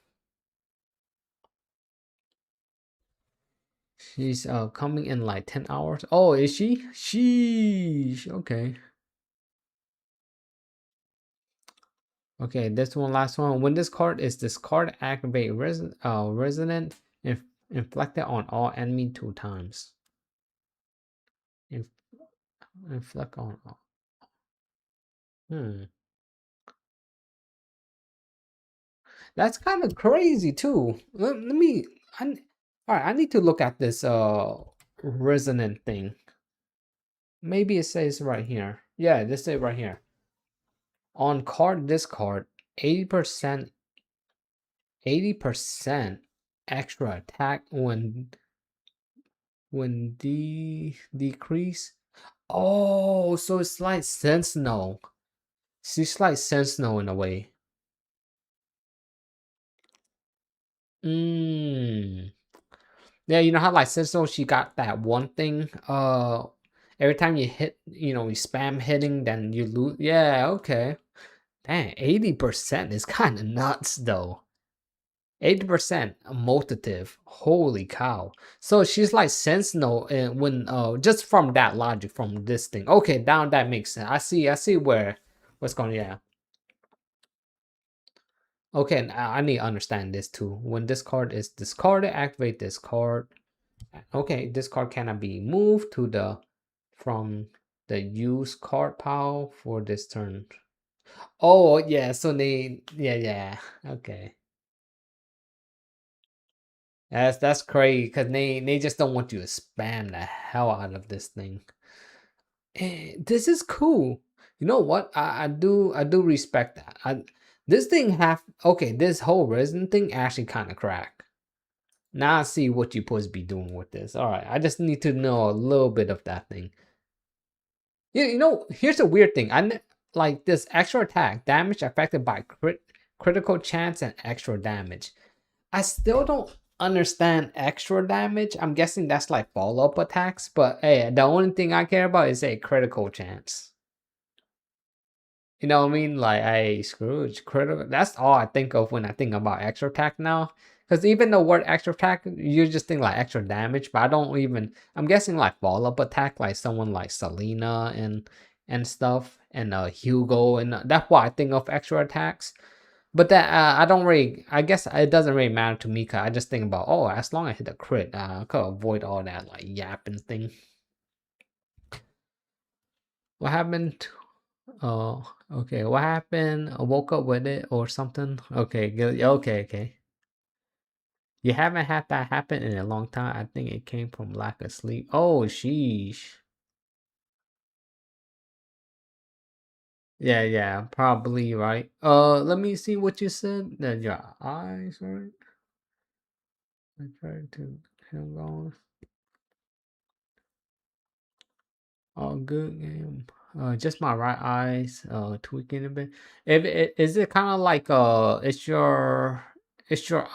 She's coming in like 10 hours. Oh, is she? Sheesh. Okay. Okay, this one, last one. When this card is discarded, activate resident inflicted on all enemy 2 times. Inf inflict on all. Hmm. That's kind of crazy too. Let me all right, I need to look at this resonant thing. Maybe it says right here. Yeah, this say right here. On card discard, 80% extra attack when decrease. Oh, so it's like Sentinel. She's like Sentinel in a way. Mm. Yeah, you know how like Sentinel, she got that one thing. Every time you hit, you spam hitting, then you lose. Yeah, okay. Dang, 80% is kind of nuts though. 80% multitive. Holy cow. So she's like Sentinel and when just from that logic from this thing. Okay, down that makes sense. I see what's going on. Yeah. Okay, I need to understand this too. When this card is discarded, activate this card. Okay, this card cannot be moved to the from the use card pile for this turn. Oh yeah, so they yeah. Okay. That's crazy because they just don't want you to spam the hell out of this thing. This is cool. You know what? I do respect that. This thing have okay. This whole resin thing actually kind of crack. Now I see what you supposed to be doing with this. All right, I just need to know a little bit of that thing. Yeah, here's a weird thing. Like this extra attack damage affected by critical chance and extra damage. I still don't understand extra damage. I'm guessing that's like follow-up attacks, but hey, the only thing I care about is a critical chance. You know what I mean? Like, hey, Scrooge, critical. That's all I think of when I think about extra attack now. Because even the word extra attack, you just think like extra damage, but I don't even. I'm guessing like follow-up attack, like someone like Selena and stuff, and Hugo, and that's why I think of extra attacks. But that I don't really. I guess it doesn't really matter to me. Cause I just think about as long as I hit a crit, I could avoid all that like yapping thing. What happened? Oh, okay. What happened? I woke up with it or something? Okay, good. Okay. You haven't had that happen in a long time. I think it came from lack of sleep. Oh, sheesh. Yeah, probably right. Let me see what you said. That your eyes, right? I tried to hang on. Oh, good game. Just my right eyes, tweaking a bit. If it is it kind of like it's your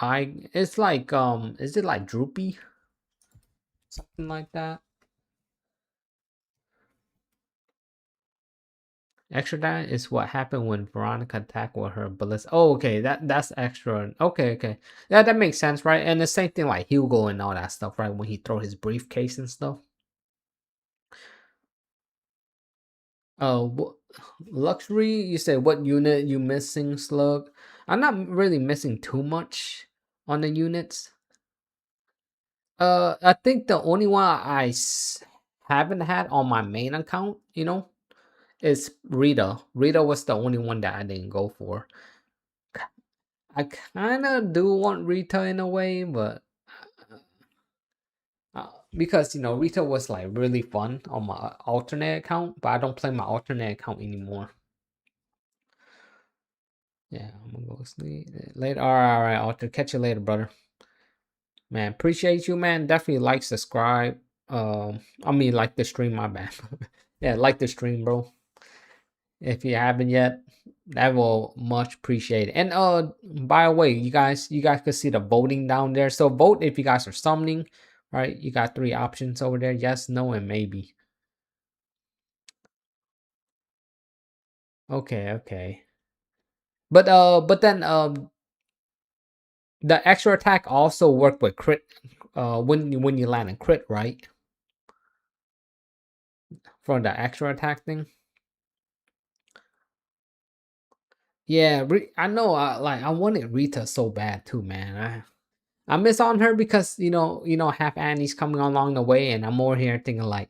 eye. It's like is it like droopy, something like that? Extra that is what happened when Veronica attacked with her bullets. Oh, okay, that's extra. Okay. Yeah, that makes sense, right? And the same thing like Hugo and all that stuff, right? When he throw his briefcase and stuff. What luxury? You said what unit you missing, Slug? I'm not really missing too much on the units. I think the only one haven't had on my main account, is Rita. Rita was the only one that I didn't go for. I kind of do want Rita in a way, but because Rita was like really fun on my alternate account, but I don't play my alternate account anymore. Yeah, I'm gonna go sleep later. All right, Alter. Catch you later, brother. Man, appreciate you, man. Definitely like, subscribe. I mean, like the stream. My bad. Yeah, like the stream, bro. If you haven't yet, that will much appreciate it. And by the way, you guys can see the voting down there. So vote if you guys are summoning. Right, you got 3 options over there: yes, no, and maybe. Okay, okay. But then the extra attack also work with crit. When you land a crit, right? For the extra attack thing. Yeah, I know. I wanted Rita so bad too, man. I miss on her because half Annie's coming along the way, and I'm more here thinking like,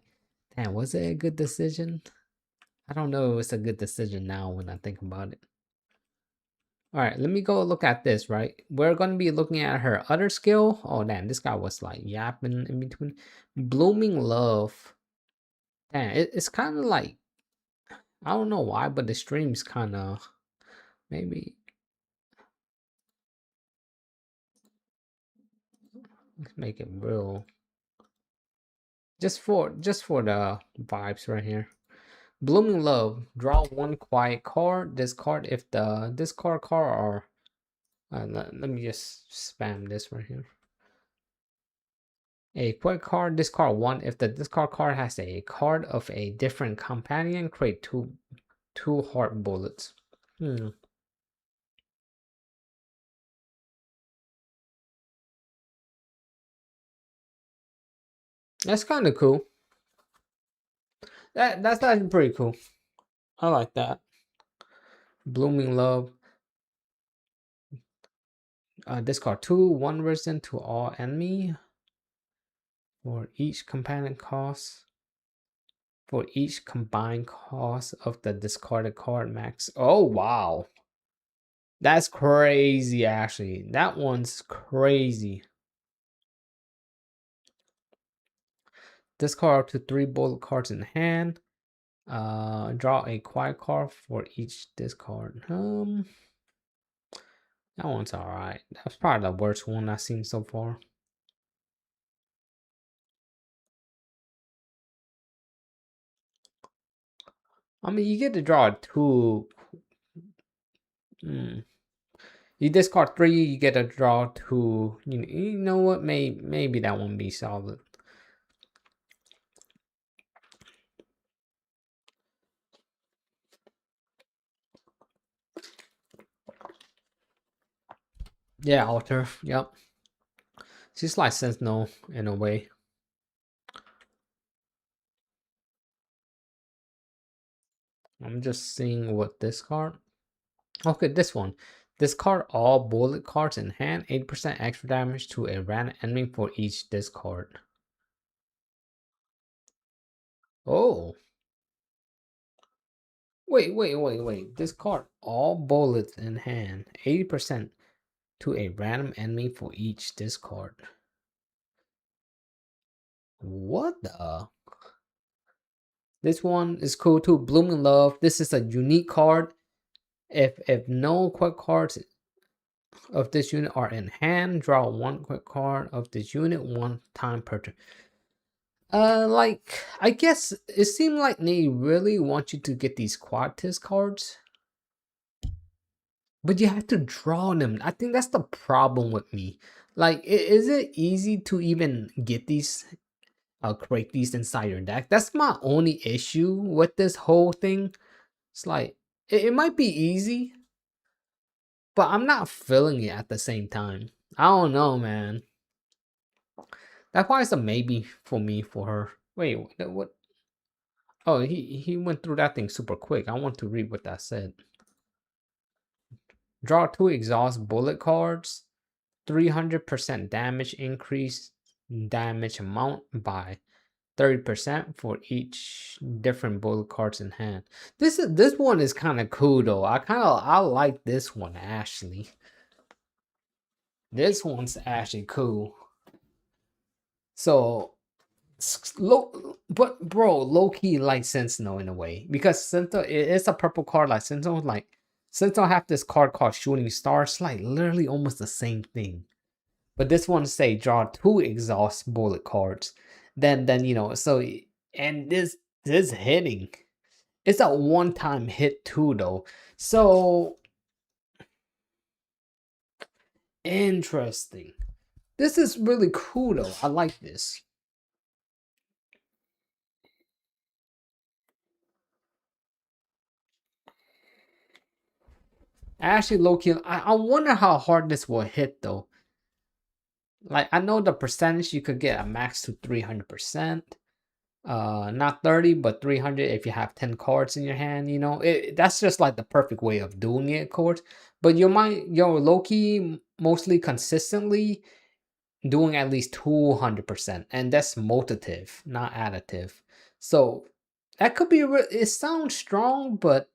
damn, was it a good decision? I don't know if it's a good decision now when I think about it. All right, let me go look at this. Right, we're gonna be looking at her other skill. Oh damn, this guy was like yapping in between. Blooming love. Damn, it's kind of like, I don't know why, but the stream's kind of maybe. Let's make it real. Just for the vibes right here. Blooming Love. Draw 1 quiet card. Discard if the discard card or let me just spam this right here. A quick card. Discard 1 if the discard card has a card of a different companion. Create two heart bullets. That's kind of cool. That's actually pretty cool. I like that. Blooming Love. Discard 2, 1 resin to all enemy. For each companion cost. For each combined cost of the discarded card max. Oh wow. That's crazy actually. That one's crazy. Discard up to 3 bullet cards in hand. Draw a quiet card for each discard. That one's alright. That's probably the worst one I've seen so far. I mean, you get to draw 2. You discard 3, you get to draw 2. You know what? Maybe that one be solid. Yeah, Alter. Yep. She's like Sentinel in a way. I'm just seeing what this card. Okay, this one. Discard all bullet cards in hand. 80% extra damage to a random enemy for each discard. Oh. Wait. Discard all bullets in hand. 80% to a random enemy for each discard. What the? This one is cool too. Blooming Love. This is a unique card. If no quick cards of this unit are in hand, draw 1 quick card of this unit 1 time per turn. Like, I guess it seemed like they really want you to get these Quatis cards, but you have to draw them. I think that's the problem with me. Like, is it easy to even get these, create these inside your deck? That's my only issue with this whole thing. It's like, it might be easy, but I'm not feeling it at the same time. I don't know, man. That's why it's a maybe for me for her. Wait, what? Oh, he went through that thing super quick. I want to read what that said. Draw 2 exhaust bullet cards. 300% damage increase damage amount by 30% for each different bullet cards in hand. This one is kind of cool though. I like this one actually. This one's actually cool. So but bro, low key like Sentinel in a way because Sentinel it's a purple card like Sentinel. Like Sentinel have this card called Shooting Star. It's like literally almost the same thing. But this one say draw 2 exhaust bullet cards. Then so and this hitting. It's a one-time hit too though. So interesting. This is really cool though. I like this. Actually, low key, I wonder how hard this will hit though. Like I know the percentage you could get a max to 300%. Not 30 but 300 if you have 10 cards in your hand, that's just like the perfect way of doing it, of course. But you might low key mostly consistently doing at least 200%, and that's multitive, not additive. So that could be it sounds strong, but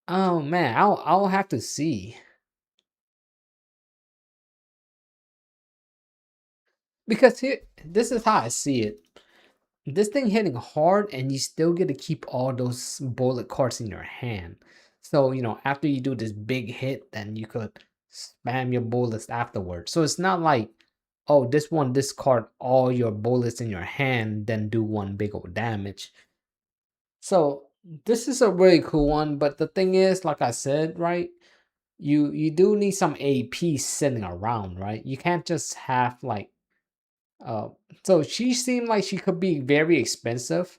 oh man, I'll have to see. Because here, this is how I see it. This thing hitting hard, and you still get to keep all those bullet cards in your hand. So, after you do this big hit, then you could spam your bullets afterwards. So it's not like, oh, this one discard all your bullets in your hand, then do one big old damage. So this is a really cool one, but the thing is, like I said, right? You do need some AP sitting around, right? You can't just have like uh, so she seemed like she could be very expensive,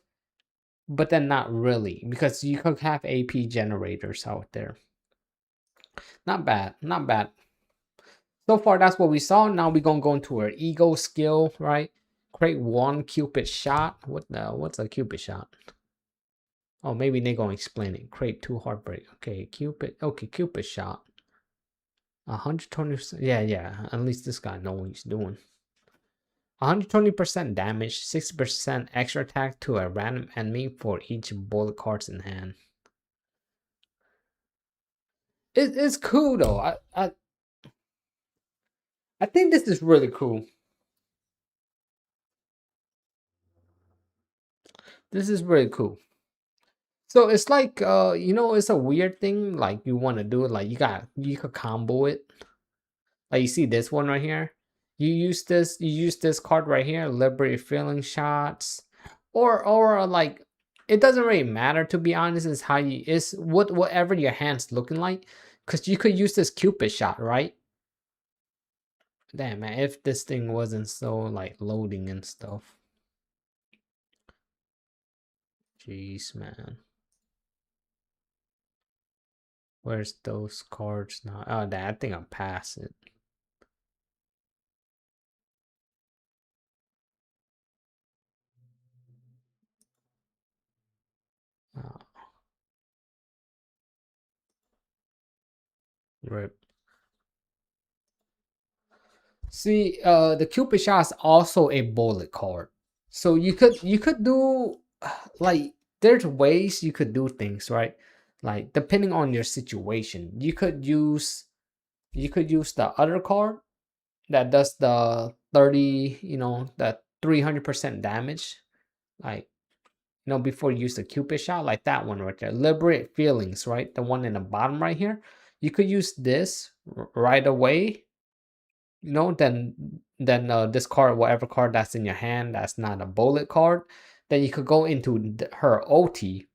but then not really because you could have AP generators out there. Not bad, not bad. So far, that's what we saw. Now we're gonna go into our ego skill, right? Create one Cupid shot. What's a Cupid shot? Oh, maybe they're gonna explain it. Create 2 heartbreak. Okay, Cupid. Okay, Cupid shot. 120%. Yeah. At least this guy knows what he's doing. 120% damage, 60% extra attack to a random enemy for each bullet cards in hand. It's cool though. I think this is really cool. This is really cool. So it's like it's a weird thing. Like you want to do it, like you could combo it. Like you see this one right here. You use this card right here, Liberate Feeling Shots. Or like it doesn't really matter to be honest, is how you is whatever your hand's looking like. Cause you could use this Cupid shot, right? Damn man, if this thing wasn't so like loading and stuff. Jeez man. Where's those cards now? Oh, I think I'll pass it. Oh, rip. See, the Cupid shot is also a bullet card. So you could do like there's ways you could do things, right? Like depending on your situation, you could use the other card that does the 30, that 300% damage. Like, before you use the Cupid shot, like that one right there. Liberate Feelings, right? The one in the bottom right here. You could use this right away, then discard whatever card that's in your hand that's not a bullet card. Then you could go into her OT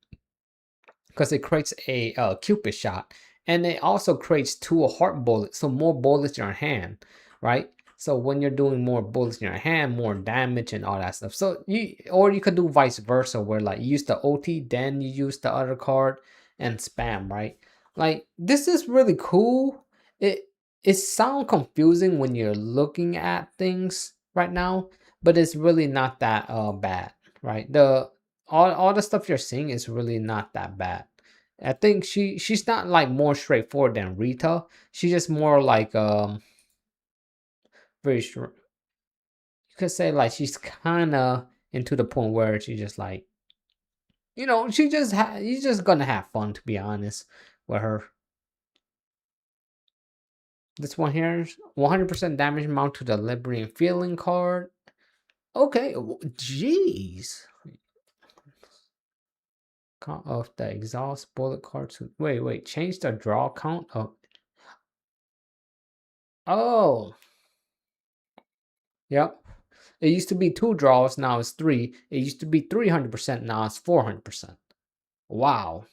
because it creates a Cupid shot, and it also creates 2 heart bullets, so more bullets in your hand, right? So when you're doing more bullets in your hand, more damage and all that stuff. So you could do vice versa, where like you use the OT, then you use the other card and spam, right? Like this is really cool. It sounds confusing when you're looking at things right now, but it's really not that bad, right? All the stuff you're seeing is really not that bad. I think she's not like more straightforward than Rita. She's just more like very short. could say like she's kind of into the point where she just like, she just you just gonna have fun, to be honest with her. This one here, 100% damage amount to the Liberian Feeling card. Okay, jeez. Count of the exhaust bullet card to wait, change the draw count of. Oh, yep. It used to be 2 draws, now it's 3. It used to be 300%, now it's 400%. Wow.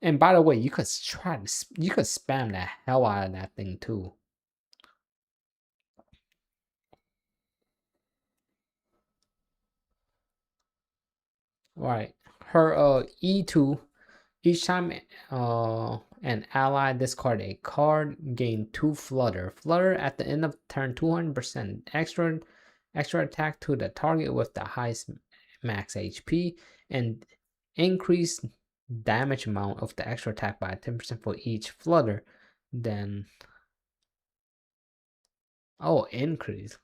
And by the way, you could you could spam the hell out of that thing too. Right. Her E2, each time an ally discard a card, gain 2 flutter. Flutter at the end of turn, 200% extra attack to the target with the highest max HP, and increase damage amount of the extra attack by 10% for each flutter. Then increase.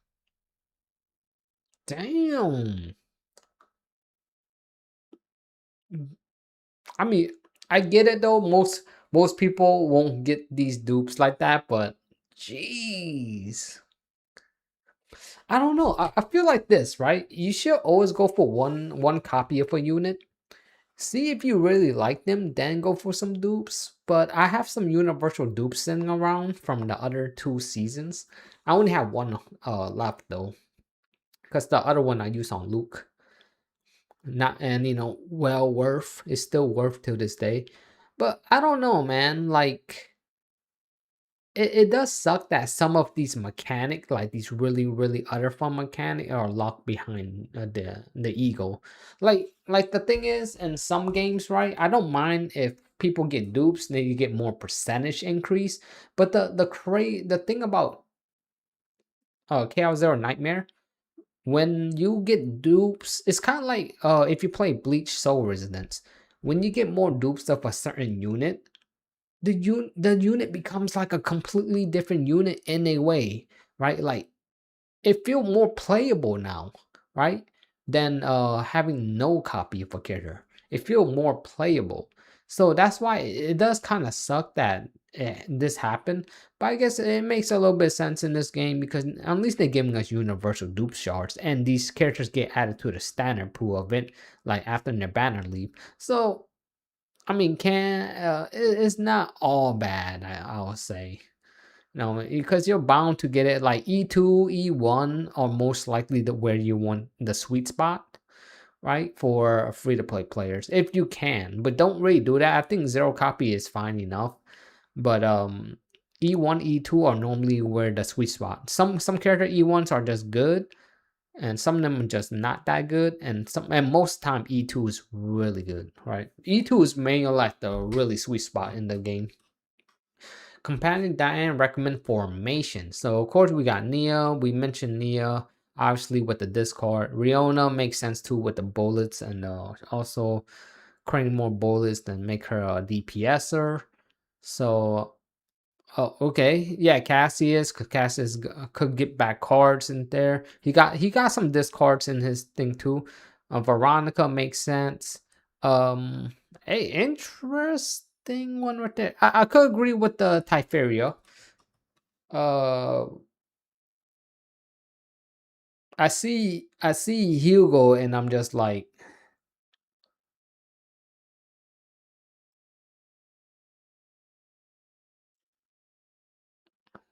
Damn. I mean, I get it though. Most people won't get these dupes like that, but jeez. I don't know. I feel like this, right? You should always go for one copy of a unit. See if you really like them, then go for some dupes. But I have some universal dupes sitting around from the other 2 seasons. I only have one left though, because the other one I use on Luke. Not, and well worth. It's still worth to this day. But I don't know, man. Like it does suck that some of these mechanic, like these really really other fun mechanic, are locked behind the eagle. Like the thing is, in some games, right? I don't mind if people get dupes, then you get more percentage increase. But the thing about Chaos Zero Nightmare, when you get dupes, it's kind of like if you play Bleach Soul Resistance, when you get more dupes of a certain unit, the unit becomes like a completely different unit in a way, right? Like it feels more playable now, right? Than having no copy of a character. It feels more playable. So that's why it does kind of suck that this happened. But I guess it makes a little bit of sense in this game because at least they're giving us universal dupe shards, and these characters get added to the standard pool of it, like after their banner leave. So I mean, it's not all bad, I'll say. No, because you're bound to get it like E2, E1 are most likely where you want the sweet spot, right? For free to play players, if you can. But don't really do that. I think zero copy is fine enough. But E1, E2 are normally where the sweet spot. Some character E1s are just good, and some of them are just not that good, and most time E2 is really good, right? E2 is mainly like the really sweet spot in the game. Companion Diane recommend formation. So of course we got Nia. We mentioned Nia obviously with the discard. Riona makes sense too with the bullets, and also creating more bullets than make her a DPSer. So oh, okay. Yeah, Cassius, because Cassius could get back cards in there. He got some discards in his thing too. Veronica makes sense. A interesting one right there. I could agree with the Typharia. Uh, I see Hugo, and I'm just like,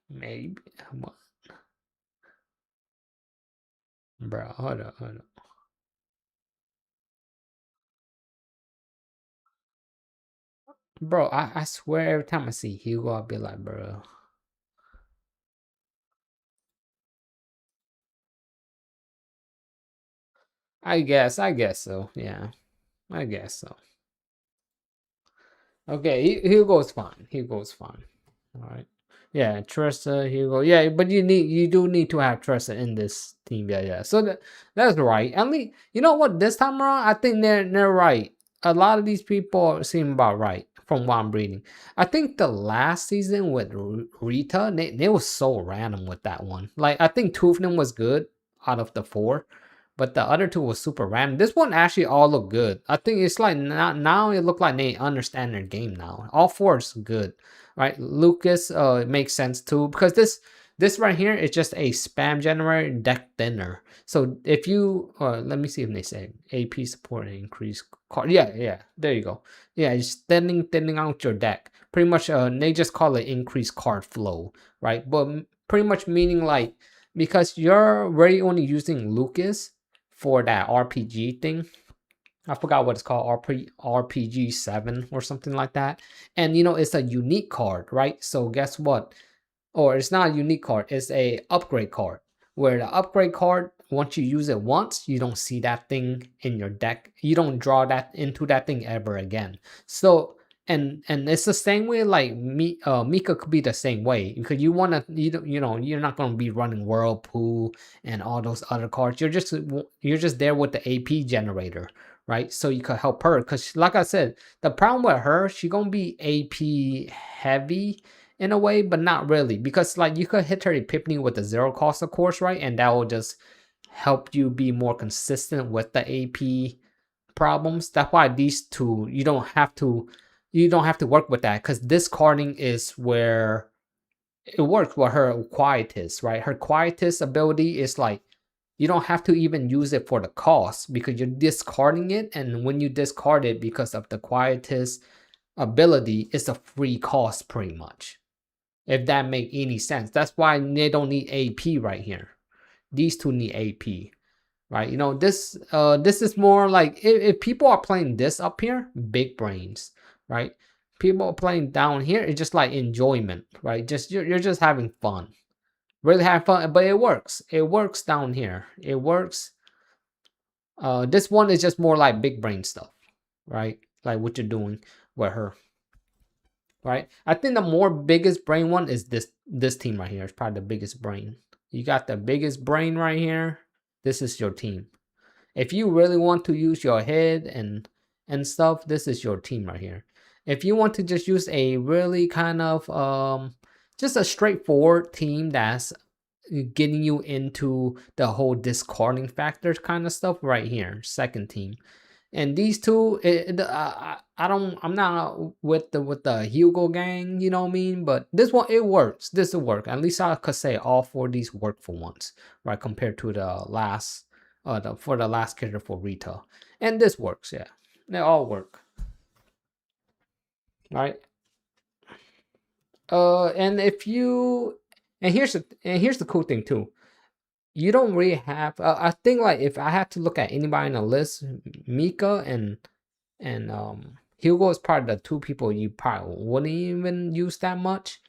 maybe, bro. Hold on. Bro, I swear every time I see Hugo, I'll be like, bro. I guess so. Yeah, I guess so. Okay, Hugo's fine. Hugo's fine. All right. Yeah, Tressa, Hugo. Yeah, but you do need to have Tressa in this team. Yeah. So that's right. I you know what? This time around, I think they're right. A lot of these people seem about right from what I'm reading. I think the last season with Rita, they was so random with that one. Like I think two of them was good out of the four, but the other two was super random. This one actually all look good. I think it's like now it look like they understand their game now. All four is good, right? Lucas it makes sense too because this right here is just a spam generator deck thinner. So if you let me see if they say AP support and increase card. Yeah, there you go. Yeah, it's thinning out your deck. Pretty much they just call it increased card flow, right? But pretty much meaning like because you're really only using Lucas for that RPG thing. I forgot what it's called, RPG 7 or something like that. And it's a unique card, right? So guess what? Or it's not a unique card, it's a upgrade card. Where the upgrade card, once you use it once, you don't see that thing in your deck. You don't draw that into that thing ever again. So and it's the same way like Mika could be the same way because you're not gonna be running Whirlpool and all those other cards. You're just there with the AP generator, right? So you could help her because like I said, the problem with her, she gonna be AP heavy in a way, but not really because like you could hit her epiphany with the zero cost, of course, right? And that will just help you be more consistent with the AP problems. That's why these two you don't have to work with that because discarding is where it works with her Quietus, right? Her Quietus ability is like you don't have to even use it for the cost because you're discarding it, and when you discard it because of the Quietus ability, it's a free cost pretty much. If that make any sense. That's why they don't need AP right here. These two need AP, right? This is more like if people are playing this up here, big brains, right? People are playing down here, it's just like enjoyment, right? Just you're just having fun, really having fun, but it works. It works down here. It works. This one is just more like big brain stuff, right? Like what you're doing with her, right? I think the more biggest brain one is this team right here. It's probably the biggest brain. You got the biggest brain right here. This is your team. If you really want to use your head and stuff, this is your team right here. If you want to just use a really kind of just a straightforward team that's getting you into the whole discarding factors kind of stuff right here, second team. And these two, I'm not with the Hugo gang, you know what I mean? But this one, it works. This will work. At least I could say all four of these work for once, right? Compared to the last, for the last character for Rita, and this works. Yeah, they all work, right? And if you, and here's the cool thing too. You don't really have. I think like if I had to look at anybody in the list, Mika and Hugo is probably the two people you probably wouldn't even use that much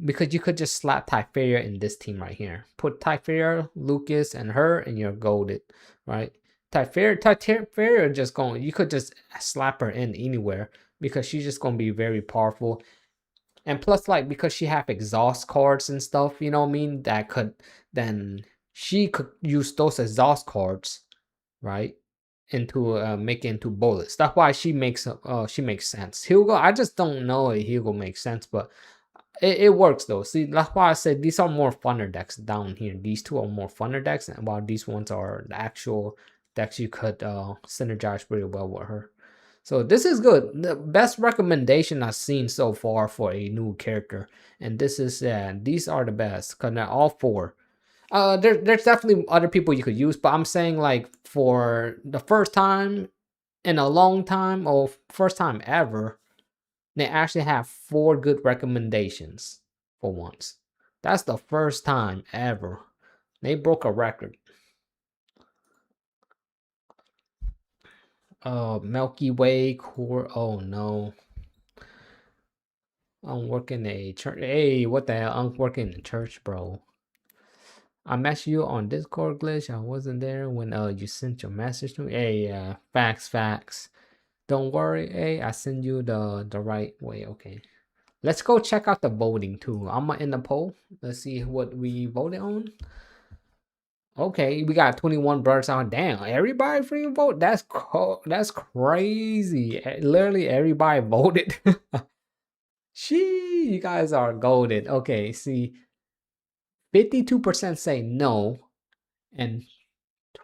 because you could just slap Typharia in this team right here. Put Typharia, Lucas, and her, and you're golded, right? Typharia just going. You could just slap her in anywhere because she's just gonna be very powerful. And plus, like because she have exhaust cards and stuff, you know what I mean? That could then she could use those exhaust cards, right? Into make it into bullets. That's why she makes sense. Hugo, I just don't know if Hugo makes sense, but it works though. See, that's why I said these are more funner decks down here. These two are more funner decks, and while these ones are the actual decks you could synergize really well with her. So this is good. The best recommendation I've seen so far for a new character, and this is these are the best because they're all four. There's definitely other people you could use, but I'm saying like for the first time in a long time or first time ever, they actually have four good recommendations for once. That's the first time ever. They broke a record. Milky Way core. Oh no. I'm working a church. Hey, what the hell? I'm working in church, bro. I messaged you on Discord glitch. I wasn't there when you sent your message to me. Hey, facts. Don't worry. Hey, I send you the right way. Okay. Let's go check out the voting too. I'm in the poll. Let's see what we voted on. Okay, we got 21 birds on. Damn, everybody freaking vote. That's crazy. Literally everybody voted. She, you guys are golden. Okay, see, 52% say no, and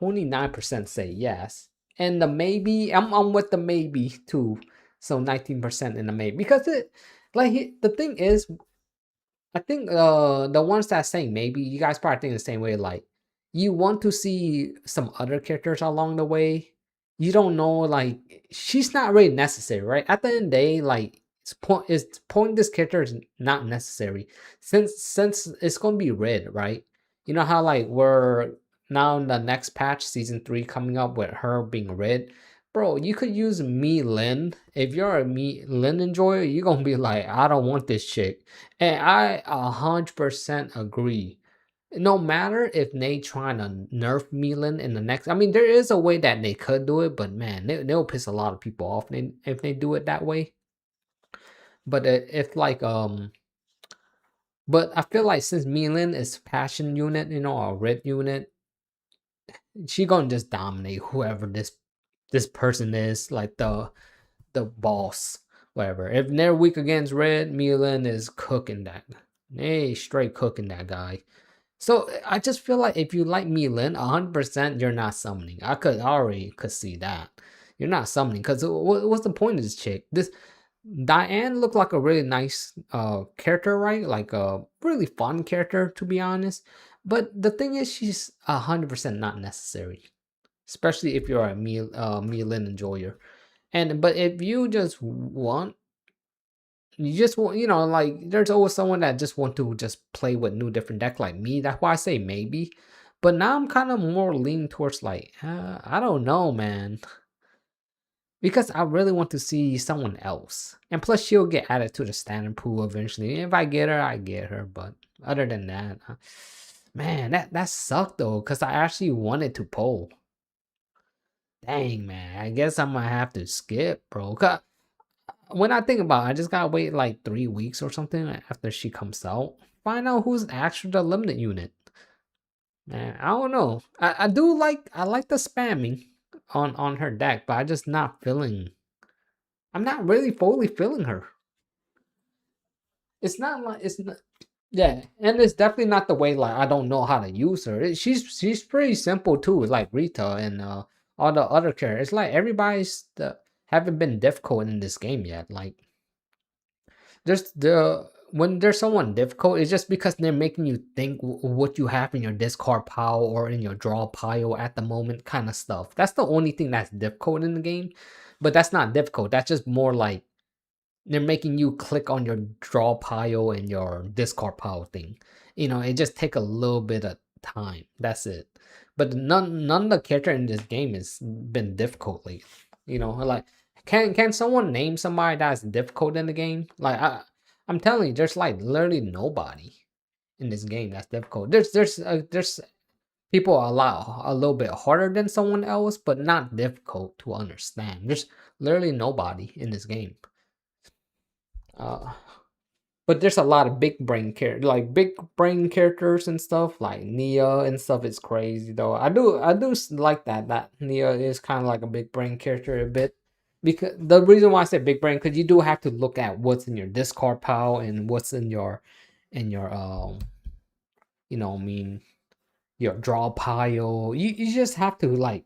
29% say yes. And the maybe, I'm with the maybe too. So 19% in the maybe. Because the thing is, I think the ones that saying maybe, you guys probably think the same way. Like, you want to see some other characters along the way. You don't know, like, she's not really necessary, right? At the end of the day, like, point this character is not necessary. Since it's gonna be red, right? You know how like we're now in the next patch, season 3 coming up with her being red. Bro, you could use Me Lin. If you're a Me Lin enjoyer, you're gonna be like, I don't want this chick. And I 100% agree. No matter if they trying to nerf Milan in the next, I mean, there is a way that they could do it, but man, they'll piss a lot of people off if they do it that way. But if like but I feel like since Milan is passion unit, you know, a red unit, she gonna just dominate whoever this person is, like the boss, whatever. If they're weak against red, Milan is cooking that. Hey, straight cooking that guy. So I just feel like if you like Milan, 100% you're not summoning. I already could see that. You're not summoning because what's the point of this chick? This Diane looked like a really nice character, right? Like a really fun character, to be honest. But the thing is, she's 100% not necessary, especially if you're a Milan enjoyer. But if you just want, you just want, you know, like there's always someone that just want to just play with new different deck like me. That's why I say maybe. But now I'm kind of more leaning towards like, I don't know, man. Because I really want to see someone else. And plus she'll get added to the standard pool eventually. If I get her, I get her. But other than that, man, that sucked though. Because I actually wanted to poll. Dang, man. I guess I might have to skip, bro. 'Cause when I think about it, I just gotta wait like 3 weeks or something after she comes out. Find out who's actually the limited unit. Man, I don't know. I like the spamming on her deck, but I just not feeling. I'm not really fully feeling her. It's not like it's not. Yeah, and it's definitely not the way like I don't know how to use her. She's pretty simple too, like Rita and all the other characters. It's like everybody's haven't been difficult in this game yet. Like there's the when there's someone difficult, it's just because they're making you think what you have in your discard pile or in your draw pile at the moment, kind of stuff. That's the only thing that's difficult in the game, but that's not difficult. That's just more like they're making you click on your draw pile and your discard pile thing. You know, it just take a little bit of time. That's it. But none of the character in this game has been difficult lately. You know, like can someone name somebody that's difficult in the game? Like I'm telling you, there's like literally nobody in this game that's difficult. There's people a little bit harder than someone else, but not difficult to understand. There's literally nobody in this game. Uh, but there's a lot of big brain characters and stuff like Nia and stuff. Is crazy though. I do like that Nia is kind of like a big brain character a bit, because the reason why I say big brain, because you do have to look at what's in your discard pile and what's in your I mean your draw pile. You just have to like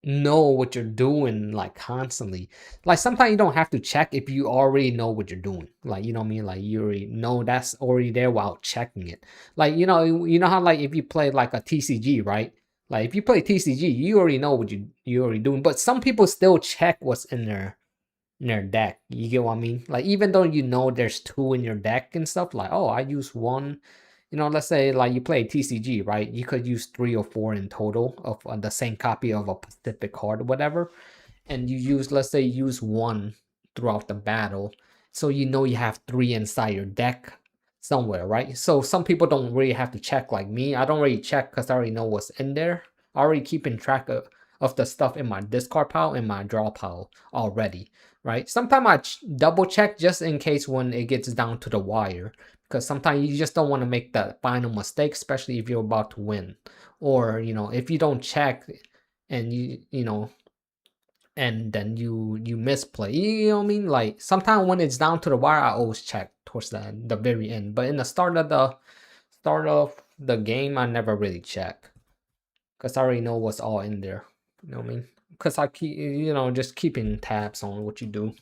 know what you're doing like constantly. Like sometimes you don't have to check if you already know what you're doing. Like you know what I mean? Like you already know that's already there while checking it. Like you know how like if you play like a TCG, right? Like if you play TCG, you already know what you already doing. But some people still check what's in their deck. You get what I mean? Like even though you know there's two in your deck and stuff, like oh I use one. Let's say like you play TCG, right? You could use 3 or 4 in total of the same copy of a specific card or whatever, and let's say use one throughout the battle, so you have 3 inside your deck somewhere, right? So some people don't really have to check like me. I don't really check because I already know what's in there. I already keeping track of the stuff in my discard pile and my draw pile already, right? Sometimes I double check just in case when it gets down to the wire, because sometimes you just don't want to make that final mistake, especially if you're about to win, or if you don't check and and then you misplay. You know what I mean? Like sometimes when it's down to the wire, I always check towards the very end. But in the start of the game, I never really check because I already know what's all in there. You know what I mean? Because I keep just keeping tabs on what you do.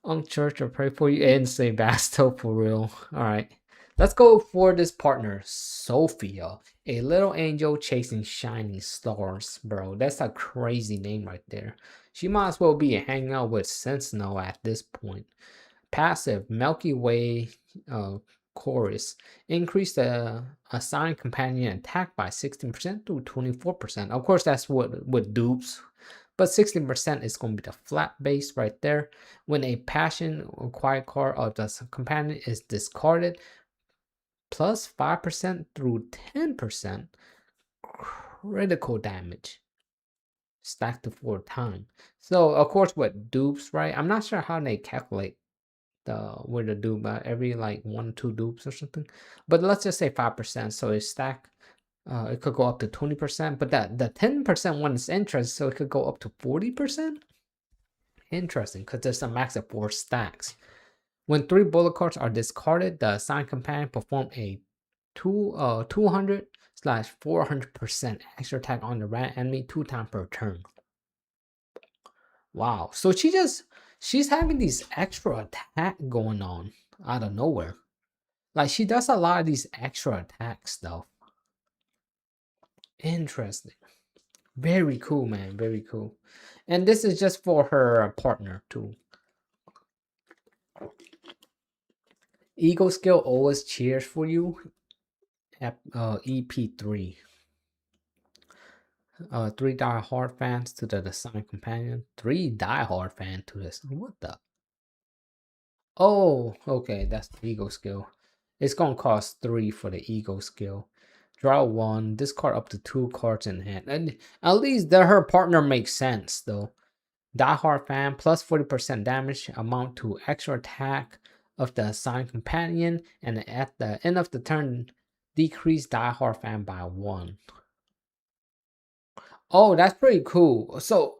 On church or pray for you and say Basto for real. All right. Let's go for this partner, Sophia, a little angel chasing shining stars, bro. That's a crazy name right there. She might as well be hanging out with Sentinel at this point. Passive, Milky Way uh, chorus. Increase the assigned companion attack by 16% to 24%. Of course, that's what with dupes, but 16% is going to be the flat base right there. When a passion or quiet card of the companion is discarded, plus 5% through 10% critical damage stacked to 4 times. So of course with dupes, right? I'm not sure how they calculate the dupe every like 1 2 dupes or something, but let's just say 5%. So it's stack. It could go up to 20%, but the 10% one is interest, so it could go up to 40%. Interesting, because there's a max of 4 stacks. When 3 bullet cards are discarded, the assigned companion perform a 200/400% extra attack on the rat enemy 2 times per turn. Wow. So she's having these extra attack going on out of nowhere. Like she does a lot of these extra attack stuff. Interesting. Very cool, man. Very cool. And this is just for her partner too. Ego skill always cheers for you. EP3. 3 die-hard fans to the assigned companion. 3 die-hard fan to this. What the? Oh, okay, that's the ego skill. It's gonna cost 3 for the ego skill. Draw 1, discard up to 2 cards in hand. And at least her partner makes sense though. Die Hard Fan plus 40% damage amount to extra attack of the assigned companion, and at the end of the turn, decrease Die Hard Fan by 1. Oh, that's pretty cool. So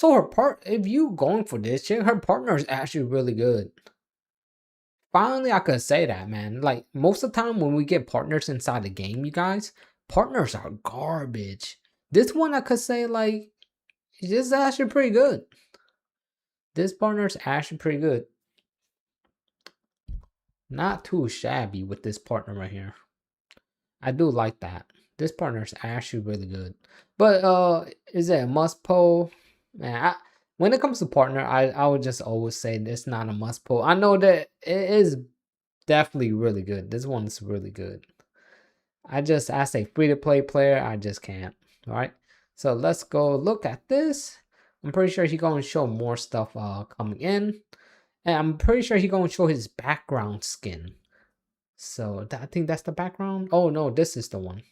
her part, if you going for this chick, her partner is actually really good. Finally, I could say that, man. Like most of the time when we get partners inside the game, you guys, partners are garbage. This one I could say like this is actually pretty good. This partner's actually pretty good. Not too shabby with this partner right here. I do like that. This partner's actually really good. But is it a must pull? Man, when it comes to partner, I would just always say it's not a must pull. I know that it is definitely really good. This one is really good. As a free to play player, I just can't. All right. So let's go look at this. I'm pretty sure he's going to show more stuff coming in. And I'm pretty sure he's going to show his background skin. So I think that's the background. Oh no, this is the one.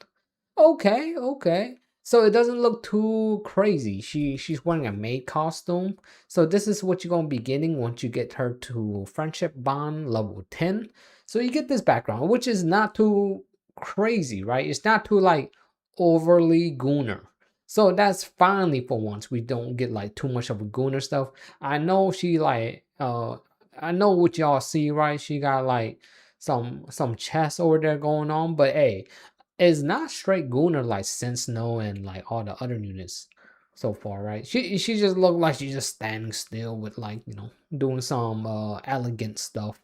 Okay, okay. So it doesn't look too crazy. She's wearing a maid costume. So this is what you're gonna be getting once you get her to friendship bond level 10. So you get this background, which is not too crazy, right? It's not too like overly gooner. So that's finally for once we don't get like too much of a gooner stuff. I know she like I know what y'all see, right? She got like some chest over there going on, but hey, it's not straight Gunner like Snow and like all the other units so far, right? She just looked like she's just standing still with like doing some elegant stuff,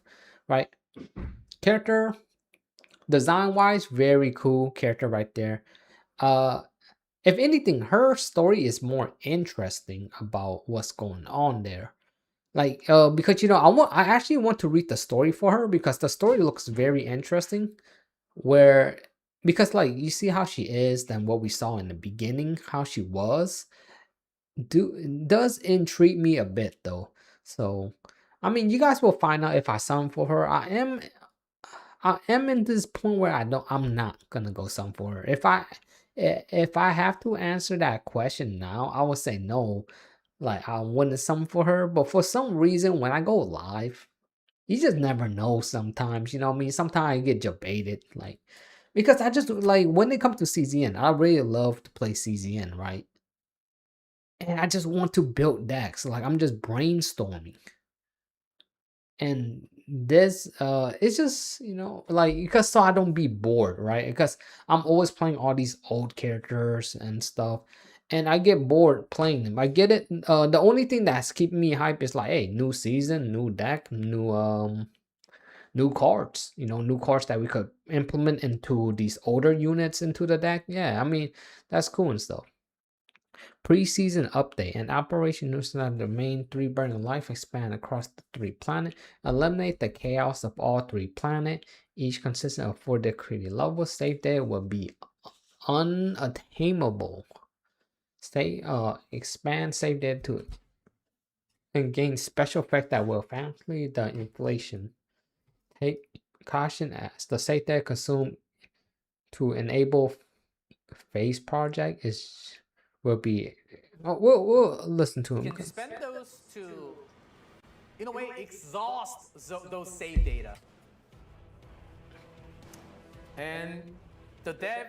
right? Character design wise, very cool character right there. Uh, if anything, her story is more interesting about what's going on there. Like, because I actually want to read the story for her because the story looks very interesting. Where because like you see how she is than what we saw in the beginning, how she was, does intrigue me a bit though. So I mean you guys will find out if I summon for her. I am in this point where I'm not gonna go summon for her. If I have to answer that question now, I would say no. Like I wouldn't summon for her, but for some reason when I go live, you just never know sometimes, you know what I mean? Sometimes I get debated, like because I just like when it comes to CZN, I really love to play CZN, right? And I just want to build decks. Like I'm just brainstorming. And this it's just, like because so I don't be bored, right? Because I'm always playing all these old characters and stuff. And I get bored playing them. I get it. The only thing that's keeping me hype is like, hey, new season, new deck, new cards, new cards that we could implement into these older units into the deck. Yeah, I mean, that's cool and stuff. Preseason update. An operation using the main 3 burning life expand across the 3 planets. Eliminate the chaos of all 3 planets. Each consistent of 4 decreed levels. Save data will be unattainable. Expand save data to and gain special effect that will vastly the inflation. Take caution as the save data consumed to enable phase project will be. We'll listen to him. You can spend those to, in a way, exhaust those save data. And the dev,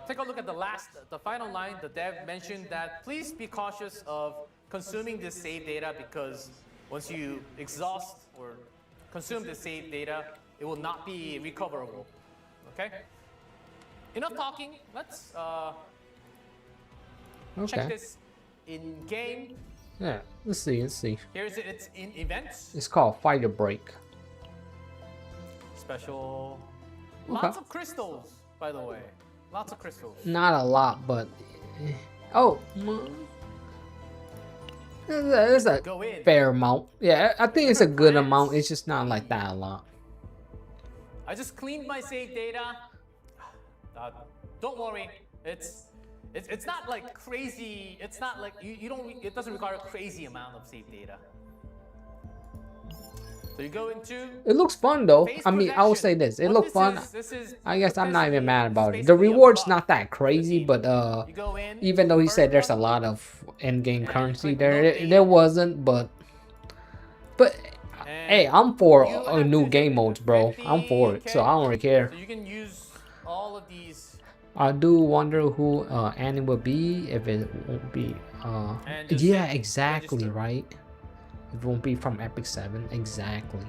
take a look at the final line. The dev mentioned that please be cautious of consuming this save data because once you exhaust or consume the save data, it will not be recoverable. Okay? Enough talking. Let's check this in game. Yeah, let's see. Here's it. It's in events. It's called Fighter Break. Special. Lots of crystals, by the way. Lots of crystals. Not a lot, but oh, it's a fair amount. Yeah, I think it's a good amount. It's just not like that a lot. I just cleaned my save data. Don't worry. It's not like crazy. It's not like you don't. It doesn't require a crazy amount of save data. So you go into. It looks fun though. I mean, I will say this. It looks fun. I guess I'm not even mad about it. The reward's not that crazy, but even though he said there's a lot of in-game currency there wasn't. But hey, I'm for a new game modes, bro. I'm for it, so I don't really care. So you can use all of these. I do wonder who Annie will be if it won't be. Yeah, exactly, right. It won't be from Epic 7, exactly.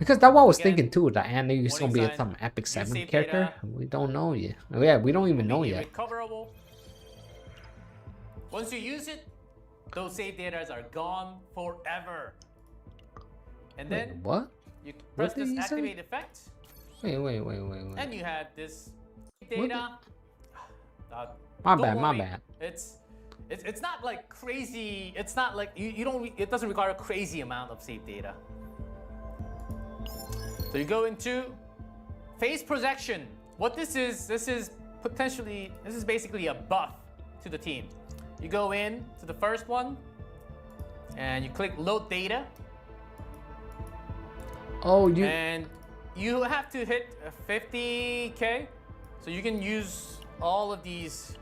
Because that's what I was thinking too. That Annie is gonna be some Epic 7 character. We don't know yet. Oh, yeah, we don't even know yet. Recoverable. Once you use it, those save data are gone forever. And then what? You press this activate effect. Wait. And you had this data. My bad. It's not like crazy. It's not like you don't. It doesn't require a crazy amount of save data. So you go into phase projection. What this is basically a buff to the team. You go in to the first one, and you click load data. And you have to hit 50k, so you can use all of these.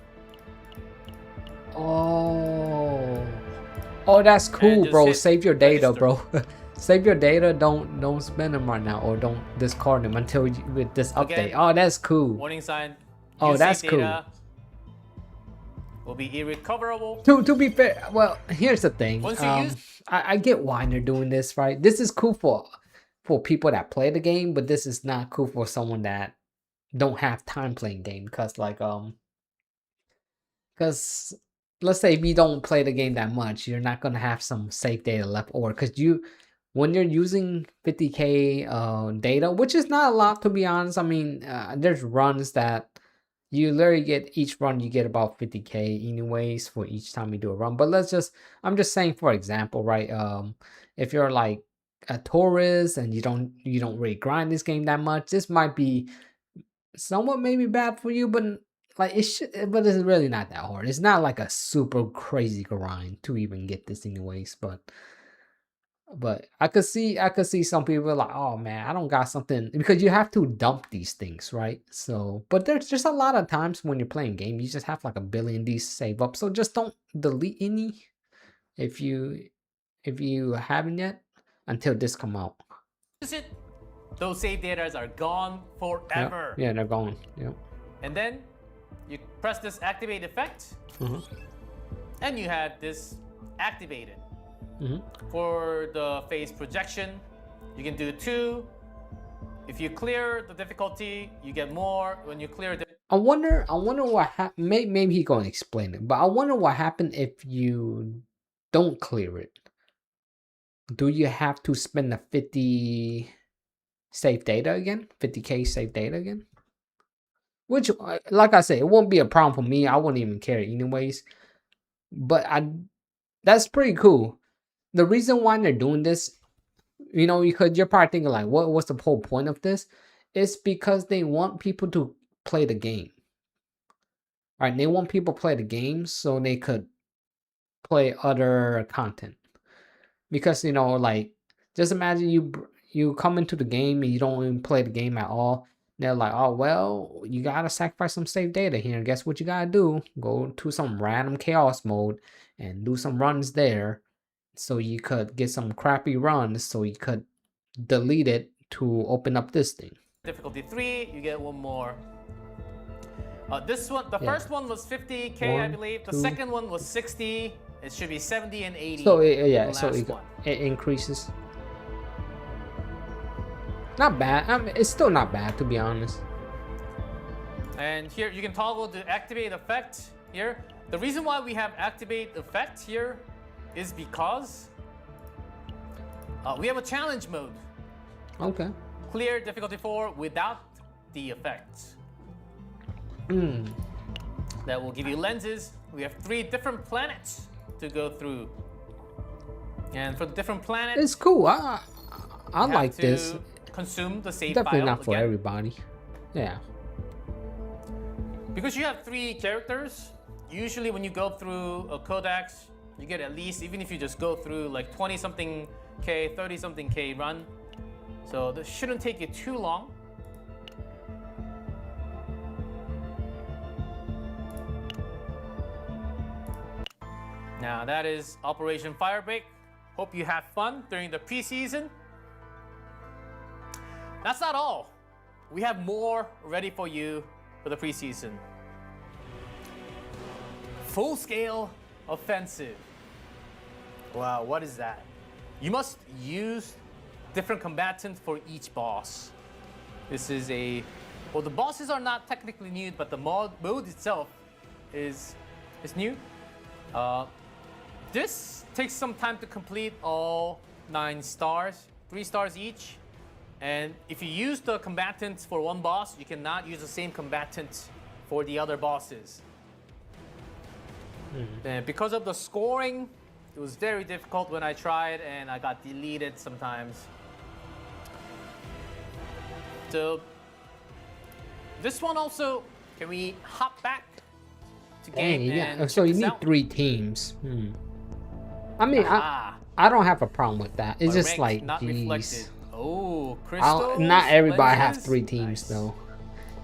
Oh, that's cool, bro. Save your data, bro. Save your data. Don't spend them right now, or don't discard them until with this update. Oh, that's cool. Warning sign. Oh, that's cool. Will be irrecoverable. To be fair, well, here's the thing. I get why they're doing this, right? This is cool for people that play the game, but this is not cool for someone that don't have time playing game because because let's say if you don't play the game that much, you're not gonna have some save data left, or because when you're using 50k data, which is not a lot to be honest. I mean, there's runs that you literally get each run you get about 50k anyways for each time you do a run. But I'm just saying for example, right? If you're like a tourist and you don't really grind this game that much, this might be somewhat maybe bad for you, but like but it's really not that hard. It's not like a super crazy grind to even get this anyways, but I could see some people like, oh man, I don't got something, because you have to dump these things, right? So but there's just a lot of times when you're playing game you just have like a billion these save up, so just don't delete any if you haven't yet. until this come out. Use it, those save data are gone forever. Yeah, they're gone. Yeah. And then you press this activate effect, and you have this activated. For the phase projection, you can do 2. If you clear the difficulty, you get more. When you clear the I wonder what happened. Maybe he gonna explain it, but I wonder what happened if you don't clear it. Do you have to spend the 50 save data again? 50k save data again? Which, like I said, it won't be a problem for me. I wouldn't even care anyways. But that's pretty cool. The reason why they're doing this, you know, because you're probably thinking like, what's the whole point of this? It's because they want people to play the game. All right, they want people to play the game so they could play other content. Because, you know, like, just imagine you come into the game and you don't even play the game at all. They're like, oh, well, you gotta sacrifice some save data here. Guess what you gotta do? Go to some random chaos mode and do some runs there, so you could get some crappy runs, so you could delete it to open up this thing. difficulty 3, you get 1 more. This one, the first one was 50k, I believe. The second one was 60. It should be 70 and 80. So it increases. Not bad. I mean, it's still not bad, to be honest. And here you can toggle the activate effect here. The reason why we have activate effect here is because we have a challenge mode. Okay. Clear difficulty 4 without the effect. That will give you lenses. We have 3 different planets to go through. And for the different planets, it's cool. I like this. Consume the save Definitely file not for again. everybody. Yeah. Because you have 3 characters, usually when you go through a codex, you get at least, even if you just go through like 20 something K, 30 something K run. So this shouldn't take you too long. Now that is Operation Firebreak. Hope you had fun during the preseason. That's not all. We have more ready for you for the preseason. Full-scale offensive. Wow, what is that? You must use different combatants for each boss. This is well, the bosses are not technically new, but the mode itself is new. This takes some time to complete all 9 stars, 3 stars each. And if you use the combatants for one boss, you cannot use the same combatants for the other bosses. And because of the scoring, it was very difficult when I tried, and I got deleted sometimes. So this one also, can we hop back to game? Yeah. So you need 3 teams. I mean, I don't have a problem with that. It's just like, geez. Oh, crystals, not everybody lenses? have 3 teams though.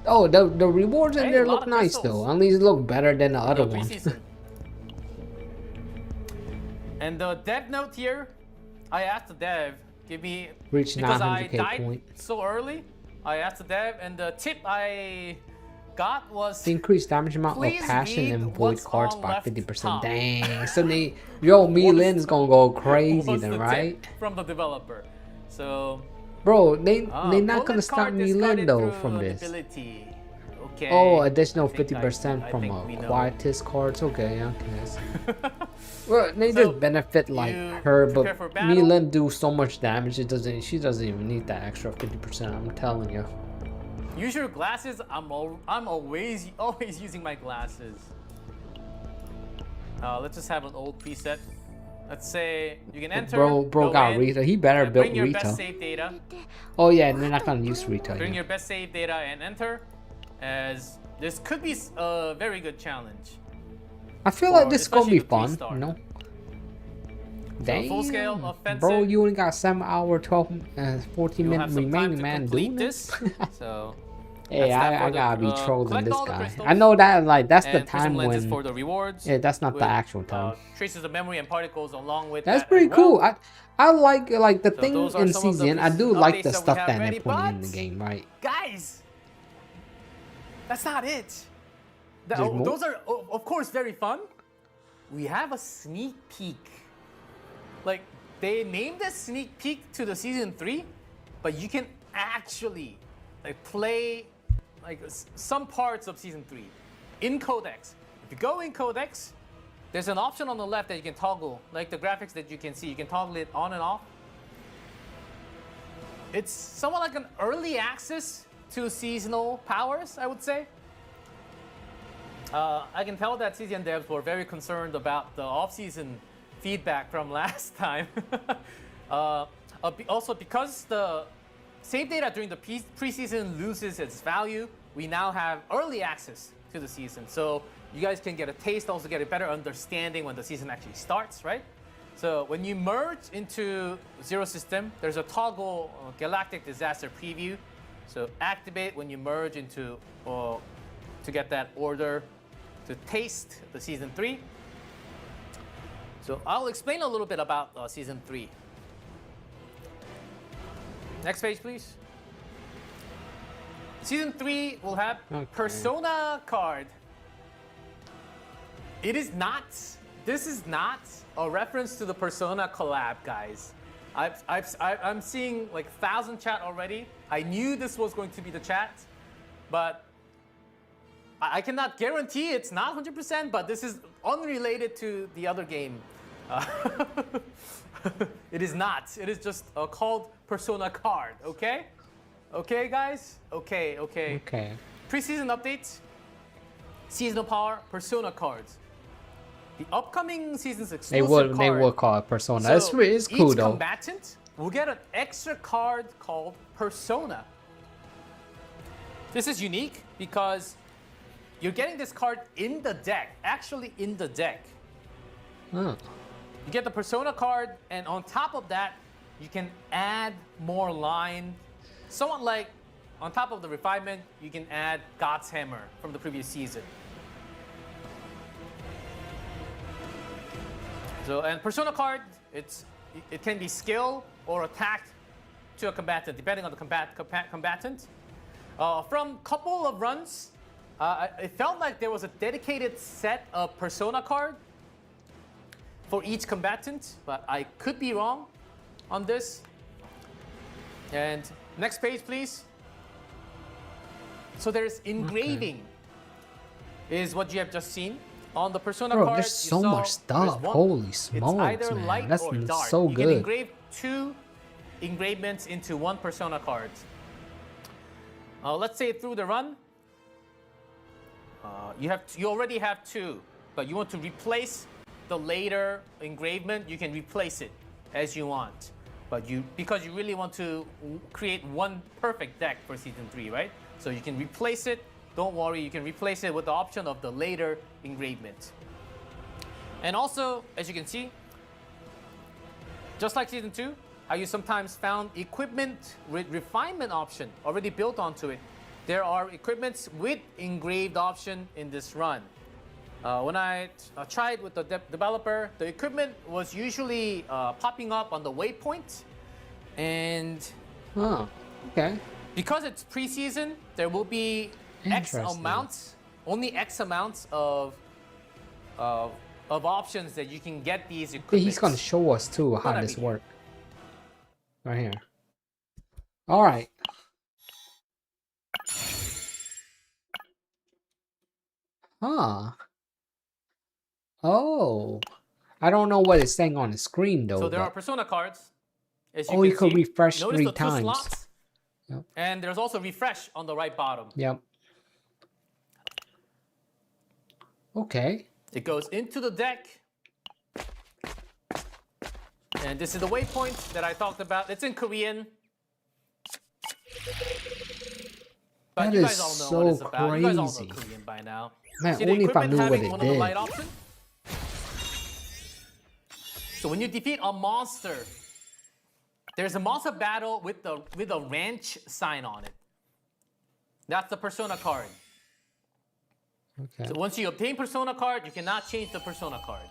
Oh, the rewards in there look nice though. At least look better than the other one. And the dev note here, I asked the dev, give me, Reach because I 900k died point. so early, I asked the dev, and the tip I got was increase damage amount of please passion read and void what's cards on by left 50%. top. Dang. So yo, Milin's gonna go crazy was then, the right? tip from the developer. So Bro, they're not gonna stop card Milin though through from this. ability. Okay. Oh, additional I think 50% I from think we know. Quietus cards. Okay, okay. Well, they So, just benefit like you her, but prepare for battle. Milin do so much damage. She doesn't even need that extra 50%. I'm telling you. Use your glasses. I'm always using my glasses. Let's just have an old preset. Let's say you can enter. Bro got Rita. He better build bring your Rita. best save data. Oh yeah, they're not gonna use Rita. Bring Yeah. your best save data and enter. As this could be a very good challenge. I feel like Or this is gonna be especially the fun. 3-star. You know. So Damn, full-scale offensive. bro, you only got 7 hour, 12, 14 You'll minute have some time remaining, to man. complete Doing this. this. So Hey, That's that I for the gotta be trolling collect this all the guy. crystals. I know that like that's the And prism time lenses when. for the rewards. Yeah, that's not the with, actual time. Traces of memory and particles along with That's that as pretty well. cool. I like the So thing those are in some of the season. I do preseason like updates the that we stuff have that ready, they're putting in but the game, right? guys, that's not it. There's more? Those are of course very fun. We have a sneak peek. Like they named a sneak peek to the season 3, but you can actually like play like some parts of season 3 in Codex. If you go in Codex, there's an option on the left that you can toggle, like the graphics that you can see. You can toggle it on and off. It's somewhat like an early access to seasonal powers, I would say. I can tell that CCN devs were very concerned about the off-season feedback from last time. Also, because the save data during the preseason loses its value, we now have early access to the season. So you guys can get a taste, also get a better understanding when the season actually starts, right? So when you merge into Zero System, there's a toggle Galactic Disaster Preview. So activate when you merge into to get that order to taste the season 3. So I'll explain a little bit about season 3. Next page, please. Season 3 will have Persona card. This is not a reference to the Persona collab, guys. I'm seeing like 1,000 chat already. I knew this was going to be the chat, but I cannot guarantee it's not 100%, but this is unrelated to the other game. It is not. It is just called Persona card, okay? Okay, guys? Okay. Preseason updates, seasonal power, Persona cards. The upcoming season's exclusive card. They will call it Persona. So It's cool each though. combatant will get an extra card called Persona. This is unique because you're getting this card in the deck, actually in the deck. Huh. You get the Persona card, and on top of that, you can add more line. Somewhat like, on top of the refinement, you can add God's Hammer from the previous season. So, and Persona card, it can be skill or attack to a combatant, depending on the combatant. From couple of runs, it felt like there was a dedicated set of Persona card for each combatant, but I could be wrong on this. And next page, please. So there's engraving, is what you have just seen. On the Persona Bro, card, there's so much stuff. there's one. Holy smokes, It's either man. light That's or dark. so You good. can engrave 2 engravements into 1 Persona card. Let's say through the run, you already have 2, but you want to replace the later engravement. You can replace it as you want, but because you really want to create one perfect deck for season 3, right? So you can replace it. Don't worry, you can replace it with the option of the later engravement. And also, as you can see, just like season 2, how you sometimes found equipment with refinement option already built onto it. There are equipments with engraved option in this run. When I tried with the developer, the equipment was usually popping up on the waypoint. And Okay. because it's preseason, there will be only X amounts of options that you can get these equipments. He's gonna show us too how this works. Right here. All right. Huh. Oh. I don't know what it's saying on the screen though. So there are Persona cards. As you you can could see. refresh Notice 3 the 2 times. slots. Yep. And there's also refresh on the right bottom. Yep. Okay. It goes into the deck. And this is the waypoint that I talked about. It's in Korean. But That you is guys all know so what it's about. You guys all know crazy. Korean by now. Man, See the only if I equipment knew what having it one of the did. light option? So when you defeat a monster, there's a monster battle with a ranch sign on it. That's the persona card. Okay. So once you obtain persona card, you cannot change the persona card.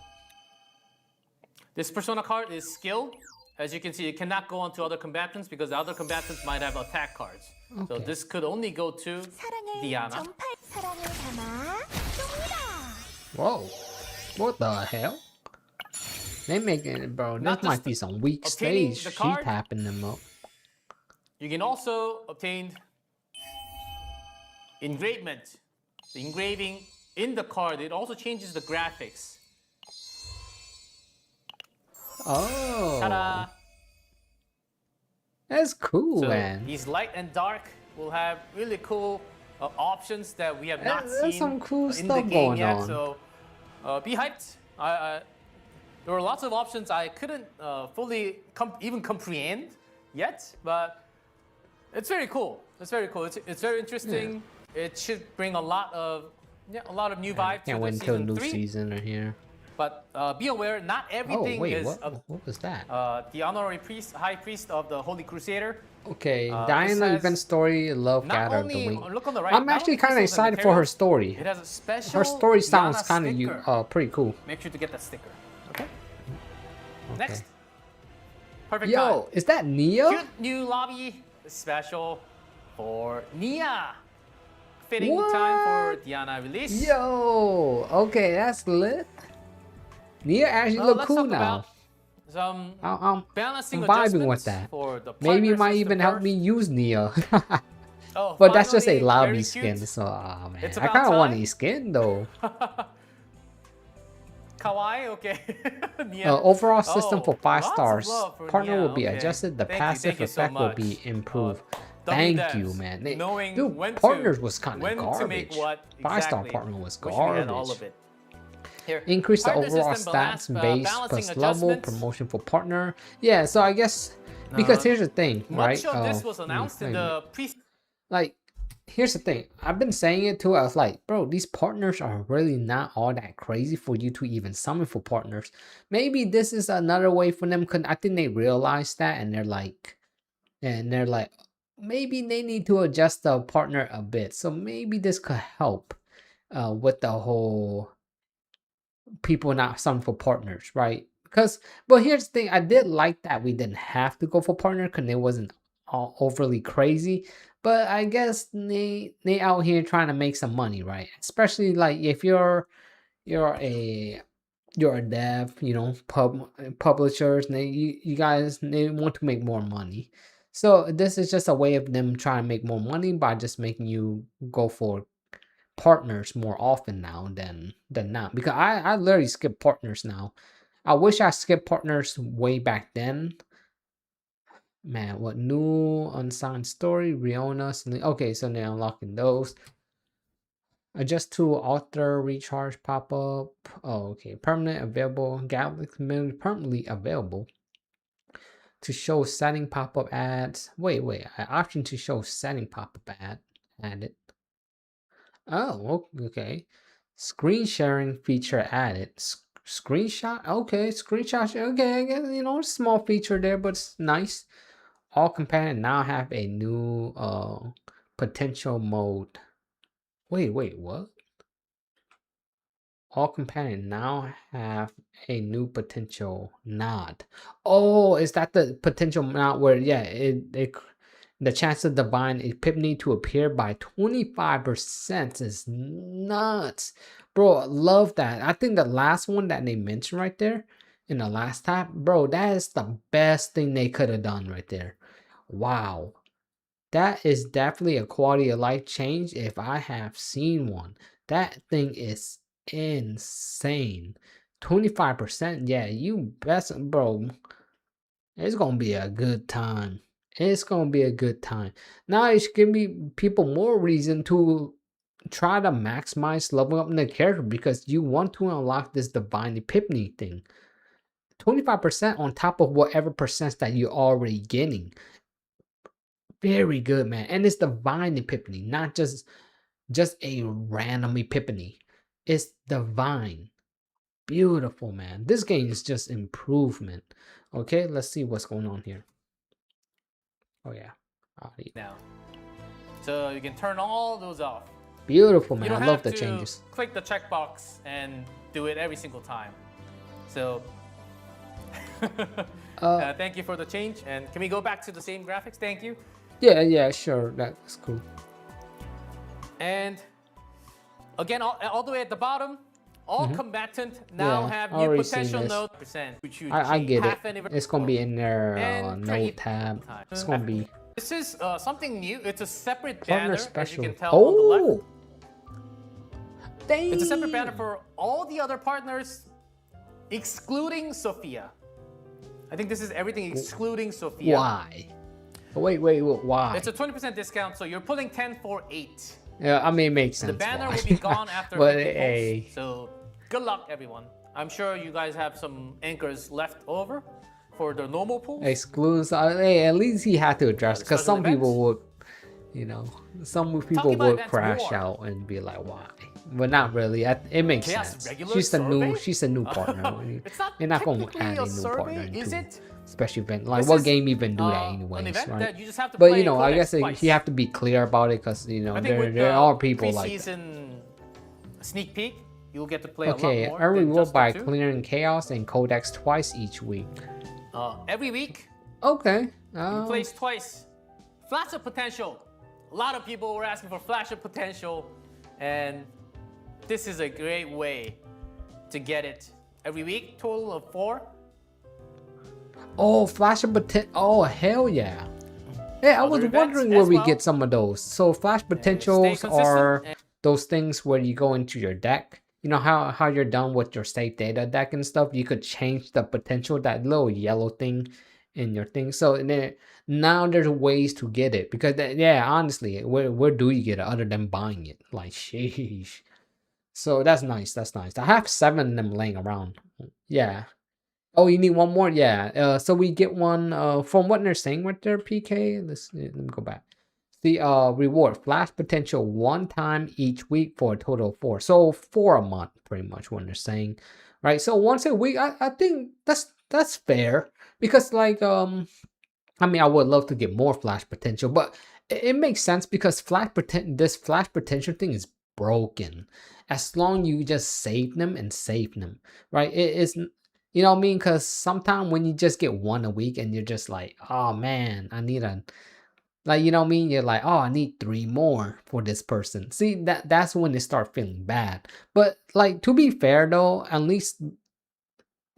This persona card is skill. As you can see, it cannot go on to other combatants because the other combatants might have attack cards. So Okay. this could only go to Diana. 사랑을 담아 쏩니다. Whoa. What the hell? They making it, bro. This Not might just be some weak obtaining stage. the She card. tapping them up. You can also obtain engravement. The engraving in the card, it also changes the graphics. Oh. Ta-da! That's cool, So man. these light and dark will have really cool options that we have not There's seen some cool in stuff the game going yet. on. So be hyped. There were lots of options I couldn't fully even comprehend yet, but it's very cool. It's very cool. It's very interesting. It should bring a lot of new vibes to Can't the wait until season new 3. season are here. But be aware, not Oh everything wait, is what was that? the honorary priest, high priest of the Holy Crusader. Okay, this Diana has event story, love Not gather of the only week. look on the right. I'm not actually only kind of crystals and excited for her materials, story. It has a special. Her story sounds Diana kind sticker. of pretty cool. Make sure to get that sticker. Okay. Okay. Next. Perfect Yo, time. is that Nia? Cute new lobby special for Nia. Fitting What? time for Diana release. Yo, okay, that's lit. Nia actually Well, look let's cool talk now. about some I'm balancing vibing with adjustments that. for the Maybe it partner might system even help first. me use Nia. Oh, But that's just a finally, lobby very skin, cute. so oh, man, It's I about kind of want time. a skin though. Kawaii, okay. Nia. Overall system Oh, for 5 lots of stars. love for Partner Nia, will be okay. adjusted. The Thank passive you so effect will much. be improved. W Thank you, devs, man. knowing Dude, when partners to, was kind of when garbage. to make what 5-star exactly. partner was Wish we had all garbage. of it. Here, Increase the partner overall system stats base balancing plus level adjustments. promotion for partner. Yeah, so I guess because here's the thing, right? Much of this was announced in the pre. Like, here's the thing. I've been saying it too. I was like, bro, these partners are really not all that crazy for you to even summon for partners. Maybe this is another way for them. Cause I think they realized that, and they're like, maybe they need to adjust the partner a bit. So maybe this could help with the whole people not summon for partners, right? Because, but here's the thing, I did like that we didn't have to go for partner because it wasn't all overly crazy. But I guess they out here trying to make some money, right? Especially like if you're a you're a dev, you know, publishers, and you guys they want to make more money. So this is just a way of them trying to make more money by just making you go for partners more often now than not, because I literally skip partners now. I wish I skipped partners way back then. Man, what new unsigned story? Riona. Okay, so they're unlocking those. Adjust to author recharge pop up. Oh, okay. Permanent available. Galaxy Menu permanently available. To show setting pop up ads. Wait. Option to show setting pop up ad added. Oh, okay. Screen sharing feature added. Screenshot? Okay, screenshot. Okay, I guess, you know, small feature there, but it's nice. All companion now have a new potential mode. Wait, what? All companion now have a new potential nod. Oh, is that the potential nod where, yeah, the chance of divine epiphany to appear by 25% is nuts. Bro, I love that. I think the last one that they mentioned right there in the last tab, bro, that is the best thing they could have done right there. Wow. That is definitely a quality of life change if I have seen one. That thing is insane. 25%. Yeah, you best, bro. It's gonna be a good time. It's gonna be a good time. Now it's giving me people more reason to try to maximize leveling up in the character because you want to unlock this divine epiphany thing. 25% on top of whatever percent that you're already getting. Very good, man. And it's divine epiphany, not just a random epiphany. It's divine. Beautiful, man. This game is just improvement. Okay, let's see what's going on here. Oh yeah. Now, So you can turn all those off. Beautiful, You man. don't I love have the to changes. click the checkbox and do it every single time. So thank you for the change. And can we go back to the same graphics? Thank you. Yeah, sure. That's cool. And again, all the way at the bottom, all combatant now Yeah, have I new already seen potential this. node percent, which you I get it. half anniversary It's gonna be in their and node create tab. time. It's gonna be This is something new. It's a separate partner banner, as you special. can tell on the left. Oh, dang. It's a separate banner for all the other partners, excluding Sophia. I think this is everything excluding Sophia. Why? Wait, why? It's a 20% discount, so you're pulling 10 for 8. Yeah, I mean, it makes sense. The banner why. will be gone after But 50 hey, posts. So good luck, everyone. I'm sure you guys have some anchors left over for the normal pools. exclusive. Hey, at least he had to address because special some people events? would, some people about would events crash more. out and be like, why? But not really. It makes Chaos sense. regular She's survey? a new partner. It's not You're not going to technically add a a new survey, partner is into it? special event. Like This what is, game even do that an anyways, event right? that you just have to But play I Codex guess twice. you have to be clear about it because I think there with there the are people like that. preseason sneak peak, you'll get to play Okay, a lot more early than reward just the by two. clearing chaos and codex twice each week. Every week, Okay. you place twice. Flash of potential. A lot of people were asking for flash of potential, and this is a great way to get it every week. Total of 4. Oh, flash of potential. Oh, hell yeah. Yeah, I was Other events wondering where as we well. get some of those. So flash potentials consistent are and- those things where you go into your deck. You know how you're done with your save data deck and stuff. You could change the potential, that little yellow thing in your thing. So now there's ways to get it because yeah, honestly, where do you get it other than buying it? Like sheesh. So that's nice. That's nice. I have 7 of them laying around. Yeah. Oh, you need one more? Yeah. So we get one from what they're saying with their PK. Let me go back. The reward flash potential 1 time each week for a total of 4. So 4 a month, pretty much what they're saying. Right. So once a week, I think that's fair. Because like I mean I would love to get more flash potential, but it makes sense because this flash potential thing is broken. As long you just save them, right? It is, you know what I mean? Because sometimes when you just get 1 a week and you're just like, oh man, I need a, like, you know what I mean? You're like, oh, I need 3 more for this person. See, that's when they start feeling bad. But like, to be fair though, at least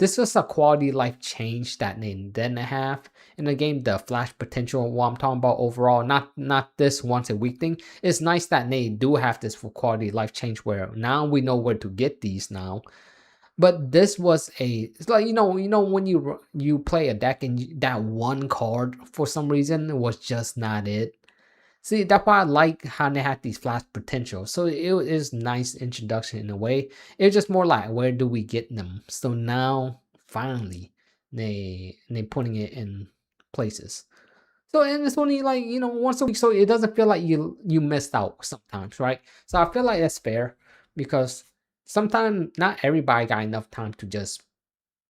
this was a quality life change that they didn't have in the game. The flash potential, what I'm talking about overall, not this once a week thing. It's nice that they do have this for quality life change where now we know where to get these now. But this was it's like when you play a deck and that one card for some reason was just not it. See, that's why I like how they had these flash potential. So it is nice introduction in a way. It's just more like where do we get them? So now finally they putting it in places. So and it's only like once a week, so it doesn't feel like you missed out sometimes, right? So I feel like that's fair because sometimes not everybody got enough time to just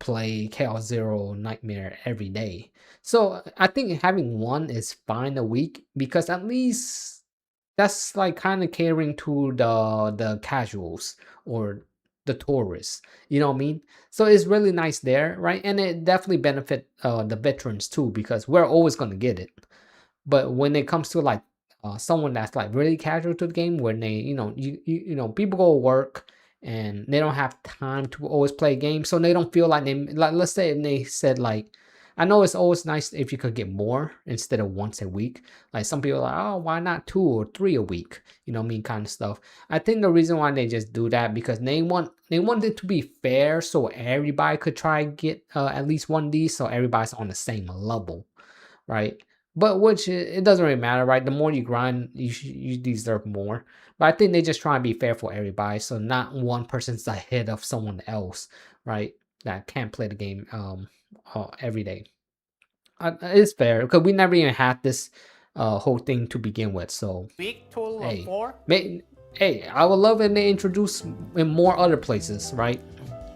play Chaos Zero Nightmare every day. So I think having 1 is fine a week because at least that's like kind of catering to the casuals or the tourists. You know what I mean? So it's really nice there, right? And it definitely benefit the veterans too because we're always gonna get it. But when it comes to like someone that's like really casual to the game, when they people go to work and they don't have time to always play games, so they don't feel like let's say if they said like, I know it's always nice if you could get more instead of once a week. Like some people are like, oh, why not 2 or 3 a week? You know what I mean, kind of stuff. I think the reason why they just do that because they want it to be fair, so everybody could try get at least one of these, so everybody's on the same level, right? But which it doesn't really matter, right? The more you grind, you deserve more. But I think they just try and be fair for everybody, so not one person's ahead of someone else, right? That can't play the game every day. It's fair because we never even had this whole thing to begin with. So Week total of hey, 4. hey, I would love if they introduce in more other places, right?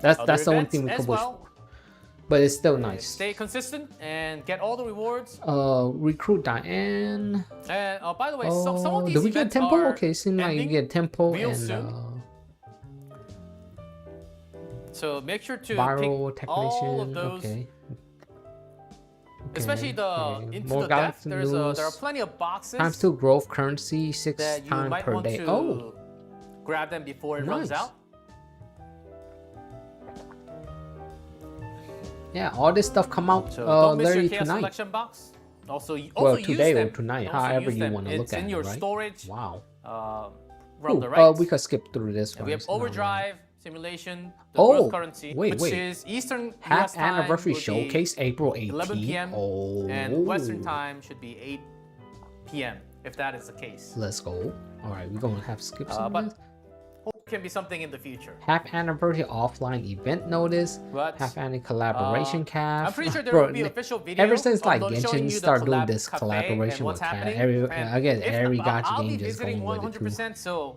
That's the only thing we could wish for. but it's still nice. Stay consistent and get all the rewards. Recruit Diane. And by the way, some of these do we get events tempo? are Okay, seems like you ending get tempo real and soon. So make sure to viral pick all of technician. those. Okay. Especially into More the depth, there are news. plenty of boxes Times 2 growth currency 6 that you times might per want day. to grab them before it runs Nice. out. Yeah, all this stuff come out So don't miss your literally chaos tonight. selection box. Also Well, use today or them. tonight, Also however use you them. want to look It's at in it, your right? storage. Wow. From Ooh, the right. we could skip through this And one. we have It's not overdrive simulation, the Oh, growth currency, wait. which is Eastern Half US time anniversary would be showcase April 18th. 11 p.m. Oh, and Western time should be 8 p.m. if that is the case. Let's go. All right, we're gonna have skips. But hope can be something in the future. Half anniversary offline event notice. But Half anniversary collaboration cast. I'm pretty sure there Bro, will be official video. ever since like showing Genshin you the start doing collab this cafe collaboration and what's with happening. Cat, And I guess if every not, gacha I'll game be just visiting going with it too. 100%. So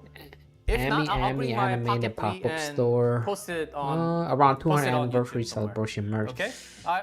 if Ami not, I'll bring my animated Pocket pop-up and store. post it on Around post 200 it on anniversary YouTube somewhere. celebration merch. Okay.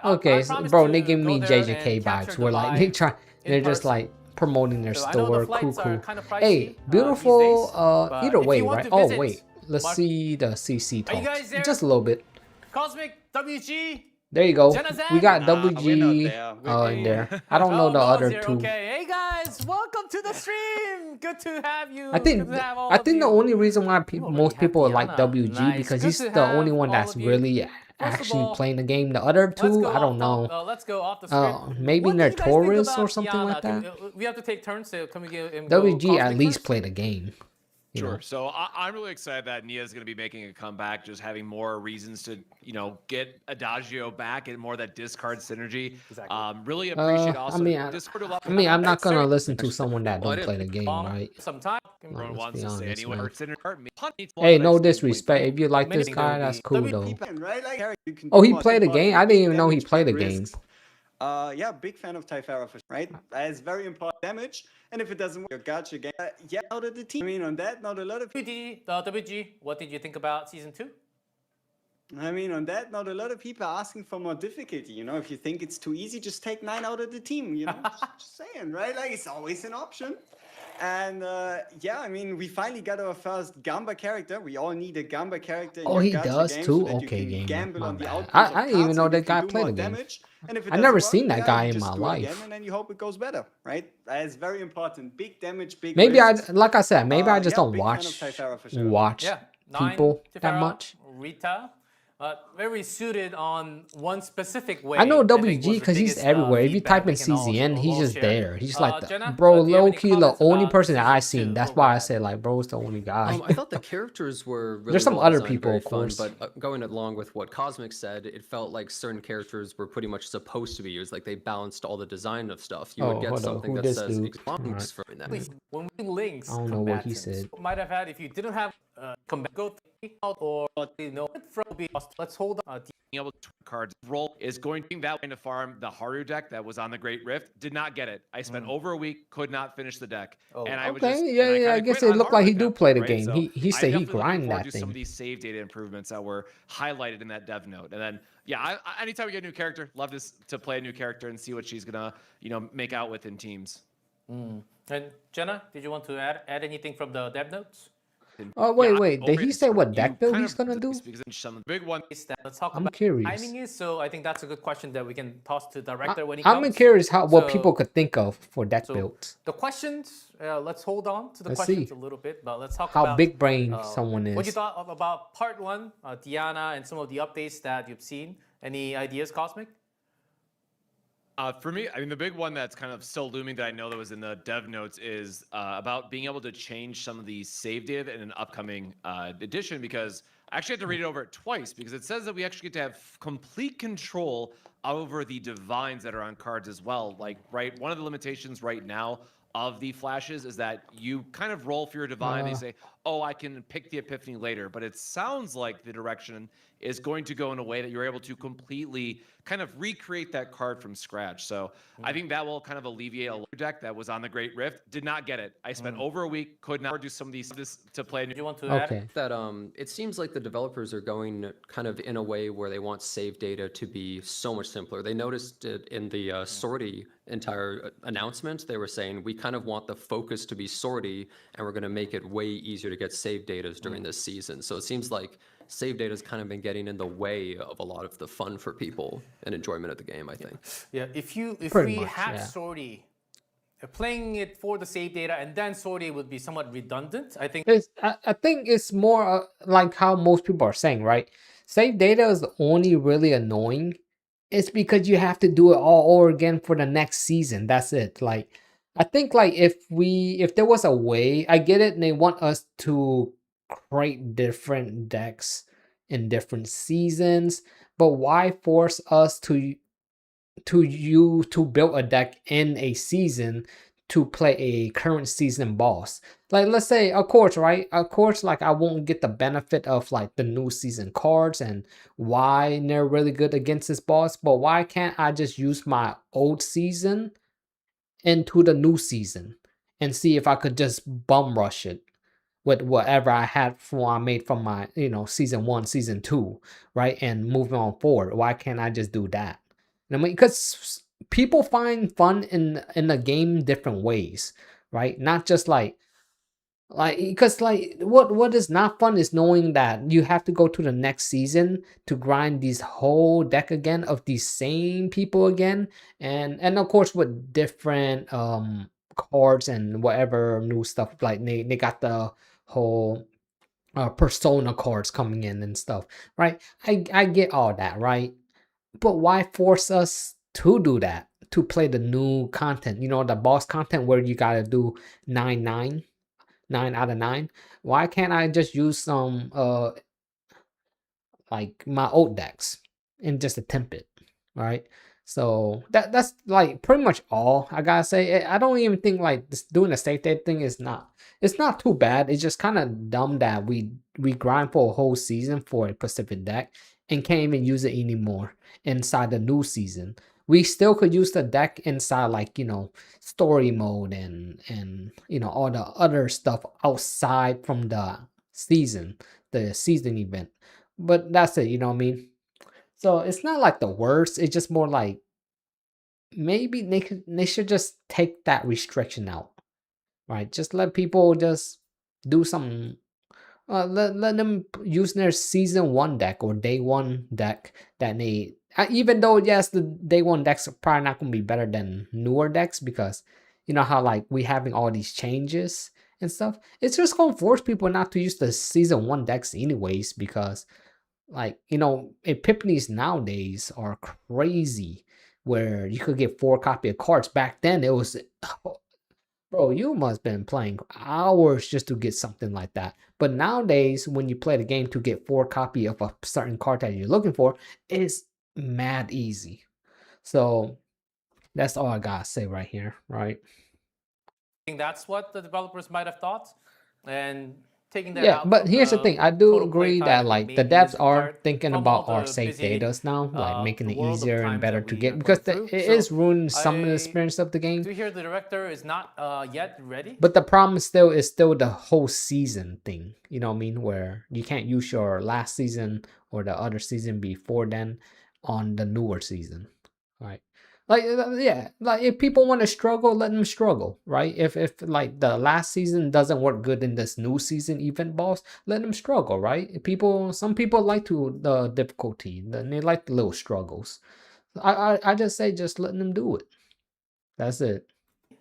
Okay, I promise bro, to they give me go there JJK and capture vibes. the We're like vibe they're in just person. like promoting their So I know the store. flights Cool. are kind of pricey, Hey, beautiful. these days, but Either if way, you want right? to Oh visit wait, let's Mark- see the CC Are you talk. guys there? Just a little bit. Cosmic WG. There you go. Jenna's We got Nah, we're WG not there. in there. I don't know Oh, the no one's other here. two. Okay, hey guys, welcome to the stream. Good to have you. I think Good to have all I of think you. the only reason why You already most have people like Diana. WG Nice. because Good he's to the only have one all that's of you. really First of actually all, playing the game. The other Let's two, go I don't know. let's go off the script. Maybe What do they're you guys think tourists or about something Diana? like that. We have to take turns to come and go WG at Cosmic least first? play the game. You Sure. know? So I'm really excited that Nia's going to be making a comeback, just having more reasons to, get Adagio back and more of that discard synergy. Exactly. Really appreciate also Discord. I'm not gonna Sorry. listen to someone that Well, I don't play the game, right? Some time. Everyone Let's wants be to say honest, anyway. man. Or synergy. Hey, no disrespect. If you like Many this think there guy, would that's be cool WP though. Right? Like, you can Oh, do he more played the important game. I didn't even know he damage, played the big game. risks. Yeah, big fan of Typhara for sure, right? It's very important damage, and if it doesn't work, your gacha game, out of the team. I mean, on that, not a lot of WG, what did you think about season 2? not a lot of people are asking for more difficulty. If you think it's too easy, just take 9 out of the team. Just saying, right? Like, it's always an option. And we finally got our first Gamba character. We all need a Gamba character. In Oh, your he gacha does game too? So that Okay, you can gamer. gamble My on the bad. outcomes I of didn't even cards know so that you can guy do played more the game. damage. And if it I never doesn't seen work, that guy you in just my do it life. again, and then you hope it goes better, right? It's very important. Big damage, big Maybe risks. like I said, maybe I just don't big fan of watch Typhara for sure. Yeah, 9 people that Tifera, much. Rita, very suited on one specific way. I know think was WG the because he's biggest, everywhere. If you feedback type in we can all- CZN, he's all just share. there. He's like, Jenna, bro, do you have low any key, the comments only about person that I season seen. two? That's What why we I had? said like, bro's the only guy. I thought the characters were really There's some well other designed, people, very of fun, course. but going along with what Cosmic said, it felt like certain characters were pretty much supposed to be used. Like they balanced all the design of stuff. You Oh, would get hold on. something Who that this says dude? expunks from that. Please, when we links I don't know what he combatants, said. might have had if you didn't have go out or from let's hold on. Being able to turn cards roll is going to that way to farm the Haru deck that was on the Great Rift. Did not get it. I spent over a week, could not finish the deck. Oh. And I was Okay, just, yeah, and yeah, I kinda guess quit it on looked Haru like he at do that play the point, right? game. So He I'm said he definitely looking grind forward that to some thing. of these save data improvements that were highlighted in that dev note. And then, yeah, anytime we get a new character, love to play a new character and see what she's gonna, make out with in teams. And Jenna, did you want to add anything from the dev notes? Oh wait, Yeah, wait. Did over he in say what Discord, deck you build kind he's of- gonna do? Because some of the big one. Let's talk I'm about curious. timing is. So I think that's a good question that we can toss to director when he comes. I'm curious what So- people could think of for deck So builds. the questions, let's hold on to the Let's questions see. a little bit, but let's talk How about big brain someone what you is. thought about part 1, Diana, and some of the updates that you've seen. Any ideas, Cosmic? For me, the big one that's kind of still looming that I know that was in the dev notes is about being able to change some of the save data in an upcoming edition, because I actually had to read it over it twice because it says that we actually get to have complete control over the divines that are on cards as well. Like, right, one of the limitations right now of the flashes is that you kind of roll for your divine and you say, oh, I can pick the epiphany later. But it sounds like the direction is going to go in a way that you're able to completely kind of recreate that card from scratch. So I think that will kind of alleviate a deck that was on the Great Rift. Did not get it. I spent over a week, could not do some of these to play. Do you want to add? Okay. That it seems like the developers are going kind of in a way where they want save data to be so much simpler. They noticed it in the sortie entire announcement. They were saying we kind of want the focus to be sortie, and we're going to make it way easier to get save data during this season. So it seems like save data has kind of been getting in the way of a lot of the fun for people and enjoyment of the game, I think. Yeah, if Pretty we much, had yeah. sortie, playing it for the save data and then sortie would be somewhat redundant. I think I think it's more like how most people are saying, right? Save data is only really annoying. It's because you have to do it all over again for the next season. That's it. Like, I think like if there was a way, I get it, and they want us to create different decks in different seasons, but why force us to build a deck in a season to play a current season boss? Like, let's say, of course, right? Of course, like I won't get the benefit of like the new season cards and why they're really good against this boss, but why can't I just use my old season into the new season and see if I could just bum rush it with whatever I had from I made from my, season 1, season 2, right? And moving on forward. Why can't I just do that? I mean, because people find fun in the game different ways, right? Not just like because like what is not fun is knowing that you have to go to the next season to grind these whole deck again of these same people again, and of course with different cards and whatever new stuff. Like they got the whole persona cards coming in and stuff, right? I get all that, right? But why force us to do that, to play the new content, the boss content where you gotta do 9 out of 9? Why can't I just use some like my old decks and just attempt it, right? So that's like pretty much all I gotta say. I don't even think like doing the save data thing is not, it's not too bad. It's just kind of dumb that we grind for a whole season for a specific deck and can't even use it anymore inside the new season. We still could use the deck inside like story mode and all the other stuff outside from the season event. But that's it, you know what I mean? So it's not like the worst. It's just more like maybe they should just take that restriction out, right? Just let people just do some. Let them use their season 1 deck or day 1 deck that they. Even though yes, the day 1 decks are probably not gonna be better than newer decks because you know how like we having all these changes and stuff. It's just gonna force people not to use the season 1 decks anyways because like epiphanies nowadays are crazy where you could get 4 copy of cards. Back then it was bro, you must have been playing hours just to get something like that. But nowadays when you play the game to get 4 copy of a certain card that you're looking for, it's mad easy. So that's all I gotta say right here, right? that's what the developers might have thought, and taking that Yeah, out but from here's the the thing. I do total agree playtime that and like the maybe devs using are card thinking from all about our the safe busy, datas now, like making the it world of easier and times better that to we get are because going through. it So is ruining some of the I experience of the game. do hear the director is not yet ready. But the problem is still the whole season thing. You know what I mean? Where you can't use your last season or the other season before then on the newer season, right? Like yeah, like if people want to struggle, let them struggle, right? If like the last season doesn't work good in this new season event boss, let them struggle, right? Some people like the difficulty, they like the little struggles. I just say just let them do it. That's it.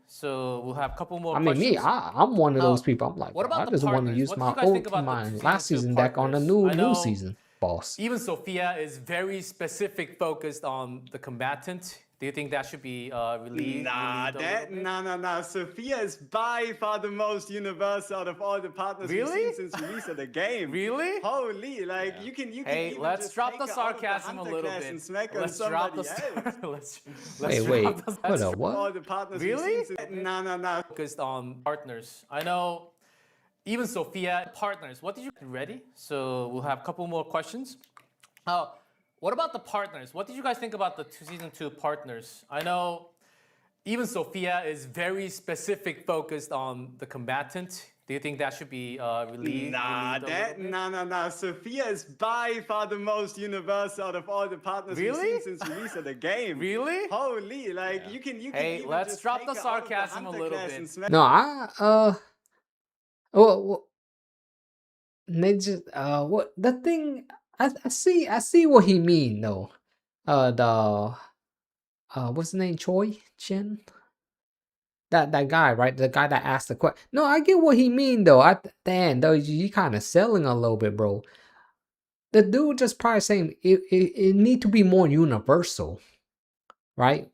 So we'll have a couple more I mean, me, questions. I'm one of those people. I'm like, What bro, I about the just want to partners? use What did you guys think about my the last season 2 season deck on the partners? I new know season boss. even Sophia is very specific focused on the combatant. Do you think that should be relieved? Nah, relieved a little bit? nah. Sophia is by far the most universal out of all the partners we've Really? seen since release of the game. Really? Holy, like you can Hey, even let's just drop take the her out of the sarcasm a hunter little class bit. and smack on Let's drop somebody the else. let's Wait, drop the hold up, All what? the partners Really? we've seen since. Nah. focused on partners. I know even Sophia partners. What did you ready? So we'll have a couple more questions. What about the partners? What did you guys think about the season 2 partners? I know even Sophia is very specific focused on the combatant. Do you think that should be released? Nah. Sophia is by far the most universal out of all the partners we've Really? seen since release of the game. Really? Holy, like you can Hey, even let's just drop take the her out of sarcasm a Hunter little class bit. and smash No, well, they just what the thing I see what he mean though. The what's his name? Choi Chen? That guy, right? The guy that asked the question. No, I get what he mean though. Damn, though you kind of selling a little bit, bro. The dude just probably saying it need to be more universal, right?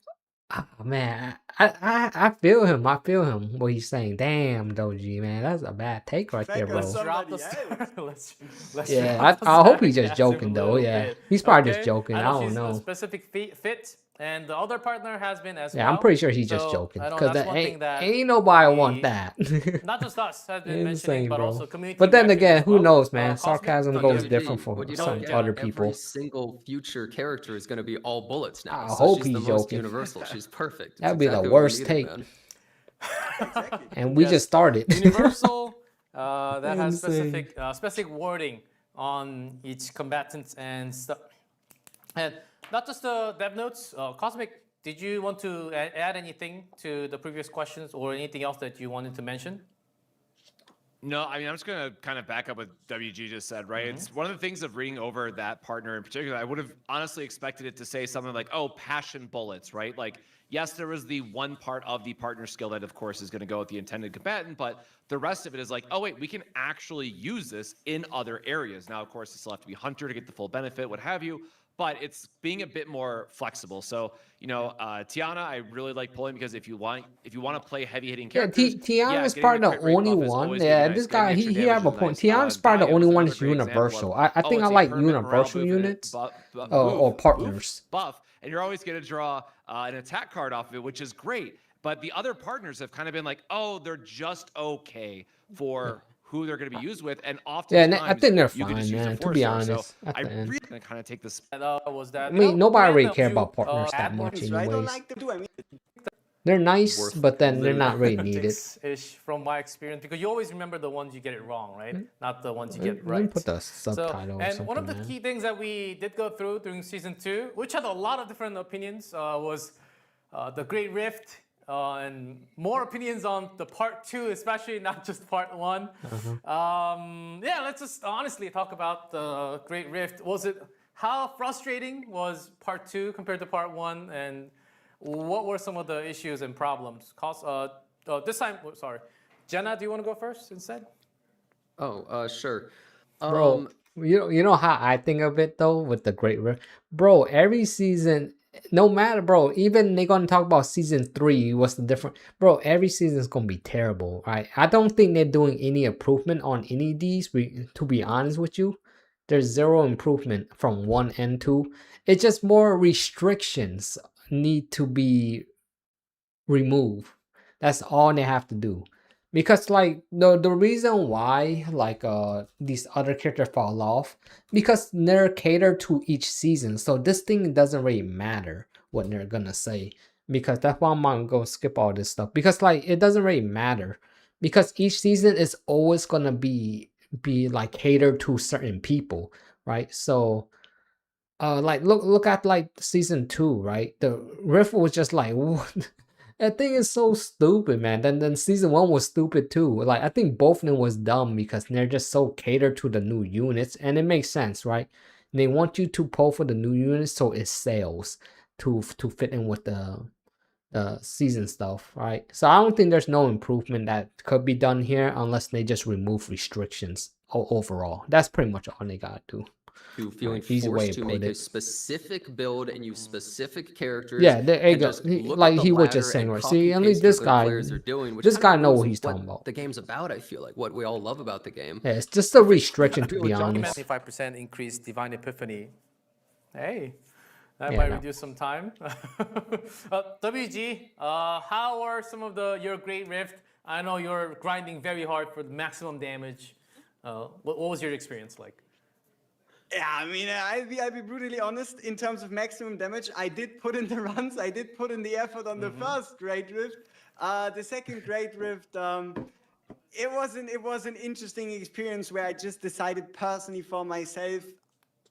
Ah, man, I feel him. I feel him. What he's saying. Damn, Doji, man, that's a bad take right there, back on bro. Drop the somebody else. let's Yeah, drop the I hope he's just sarcasm joking a though. little Yeah, bit. he's probably just Okay? joking. I I know don't she's a know. specific fit, and the other partner has been as Yeah, well. I'm pretty sure he's just So, joking I know because that's one thing that ain't nobody we- want that. not just us has been mentioning, Insane, but bro. also community. But then reaction again, as who well. knows, man? Cosmic? Sarcasm No, goes WG. different for What you some don't get, other every people. single future character is going to be all bullets now. I so hope she's he's the most joking. universal. She's perfect. It's That'd be the exactly what we worst needed, take. man. Exactly. And we Yes. just started. Universal that has Insane. specific wording on each combatant and stuff. And not just the dev notes. Cosmic, did you want to add anything to the previous questions or anything else that you wanted to mention? No, I mean, I'm just going to kind of back up what WG just said, right? It's one of the things of reading over that partner in particular. I would have honestly expected it to say something like, oh, passion bullets, right? Like, yes, there was the one part of the partner skill that, of course, is going to go with the intended combatant, but the rest of it is like, oh, wait, we can actually use this in other areas. Now, of course, you still have to be Hunter to get the full benefit, what have you. But it's being a bit more flexible. So, Tiana, I really like pulling because if you want to play heavy hitting Yeah, characters, Tiana's getting probably the the crit rate only buff is one. always gonna be Yeah, nice. this Getting guy, extra he damage have a is point. nice. Tiana's probably the Dio only is one another that's great example universal. of, I oh, think I it's a like permanent morale universal boost and it units or boof, partners. buff, and you're always going to draw an attack card off of it, which is great. But the other partners have kind of been like, oh, they're just okay for who they're going to be used with, and Yeah, oftentimes I think they're you could just fine, use a man. To force be there. So honest, at I the end. really going to kind of take this. Was that? I mean, nobody really Random, care you, about partners that add much, Right? I don't anyways. like them too. I mean, They're nice, Worth but then they're literally not really needed. Ish from my experience, because you always remember the ones you get it wrong, right? Not the ones you get Let me right. put the subtitle or and something, one of the man. key things that we did go through during season 2, which had a lot of different opinions, was the Great Rift, and more opinions on the part 2, especially not just part 1. Yeah, let's just honestly talk about the Great Rift. How frustrating was part 2 compared to part 1, and what were some of the issues and problems? This time, sorry, Jenna, do you want to go first instead? Oh, sure. Bro, you know how I think of it though with the Great Rift? Bro, every season, no matter, bro, even they're gonna talk about season 3, what's the difference? Bro, every season is gonna be terrible, right? I don't think they're doing any improvement on any of these, to be honest with you. There's zero improvement from 1 and 2. It's just more restrictions need to be removed. That's all they have to do. Because like the reason why like these other characters fall off, because they're catered to each season. So this thing doesn't really matter what they're gonna say. Because that's why I'm gonna skip all this stuff. Because like it doesn't really matter. Because each season is always gonna be like catered to certain people, right? So like look at like season 2, right? The riff was just like what? That thing is so stupid, man. Then season 1 was stupid too. Like I think both of them was dumb because they're just so catered to the new units, and it makes sense, right? They want you to pull for the new units so it sells to fit in with the season stuff, right? So I don't think there's no improvement that could be done here unless they just remove restrictions overall. That's pretty much all they gotta do. To feeling Easy way forced to to put make a it. specific build and use specific characters. Yeah, there you and go. just He- look like at the he was just ladder saying, and right? See, at copy-paste least this what the guy- players are doing, which this kinda guy know removes what he's talking about. The game's about, I feel like, what we all love about the game. Yeah, it's just a restriction to agree be with John. honest. 25% increase Divine Epiphany. Hey, that Yeah, might no. reduce some time. WG, how are some of your Great Rift I know you're grinding very hard for the maximum damage. What was your experience like? Yeah, I mean, I'll be brutally honest. In terms of maximum damage, I did put in the runs. I did put in the effort on the first Great Rift. The second Great Rift, it was an interesting experience where I just decided personally for myself,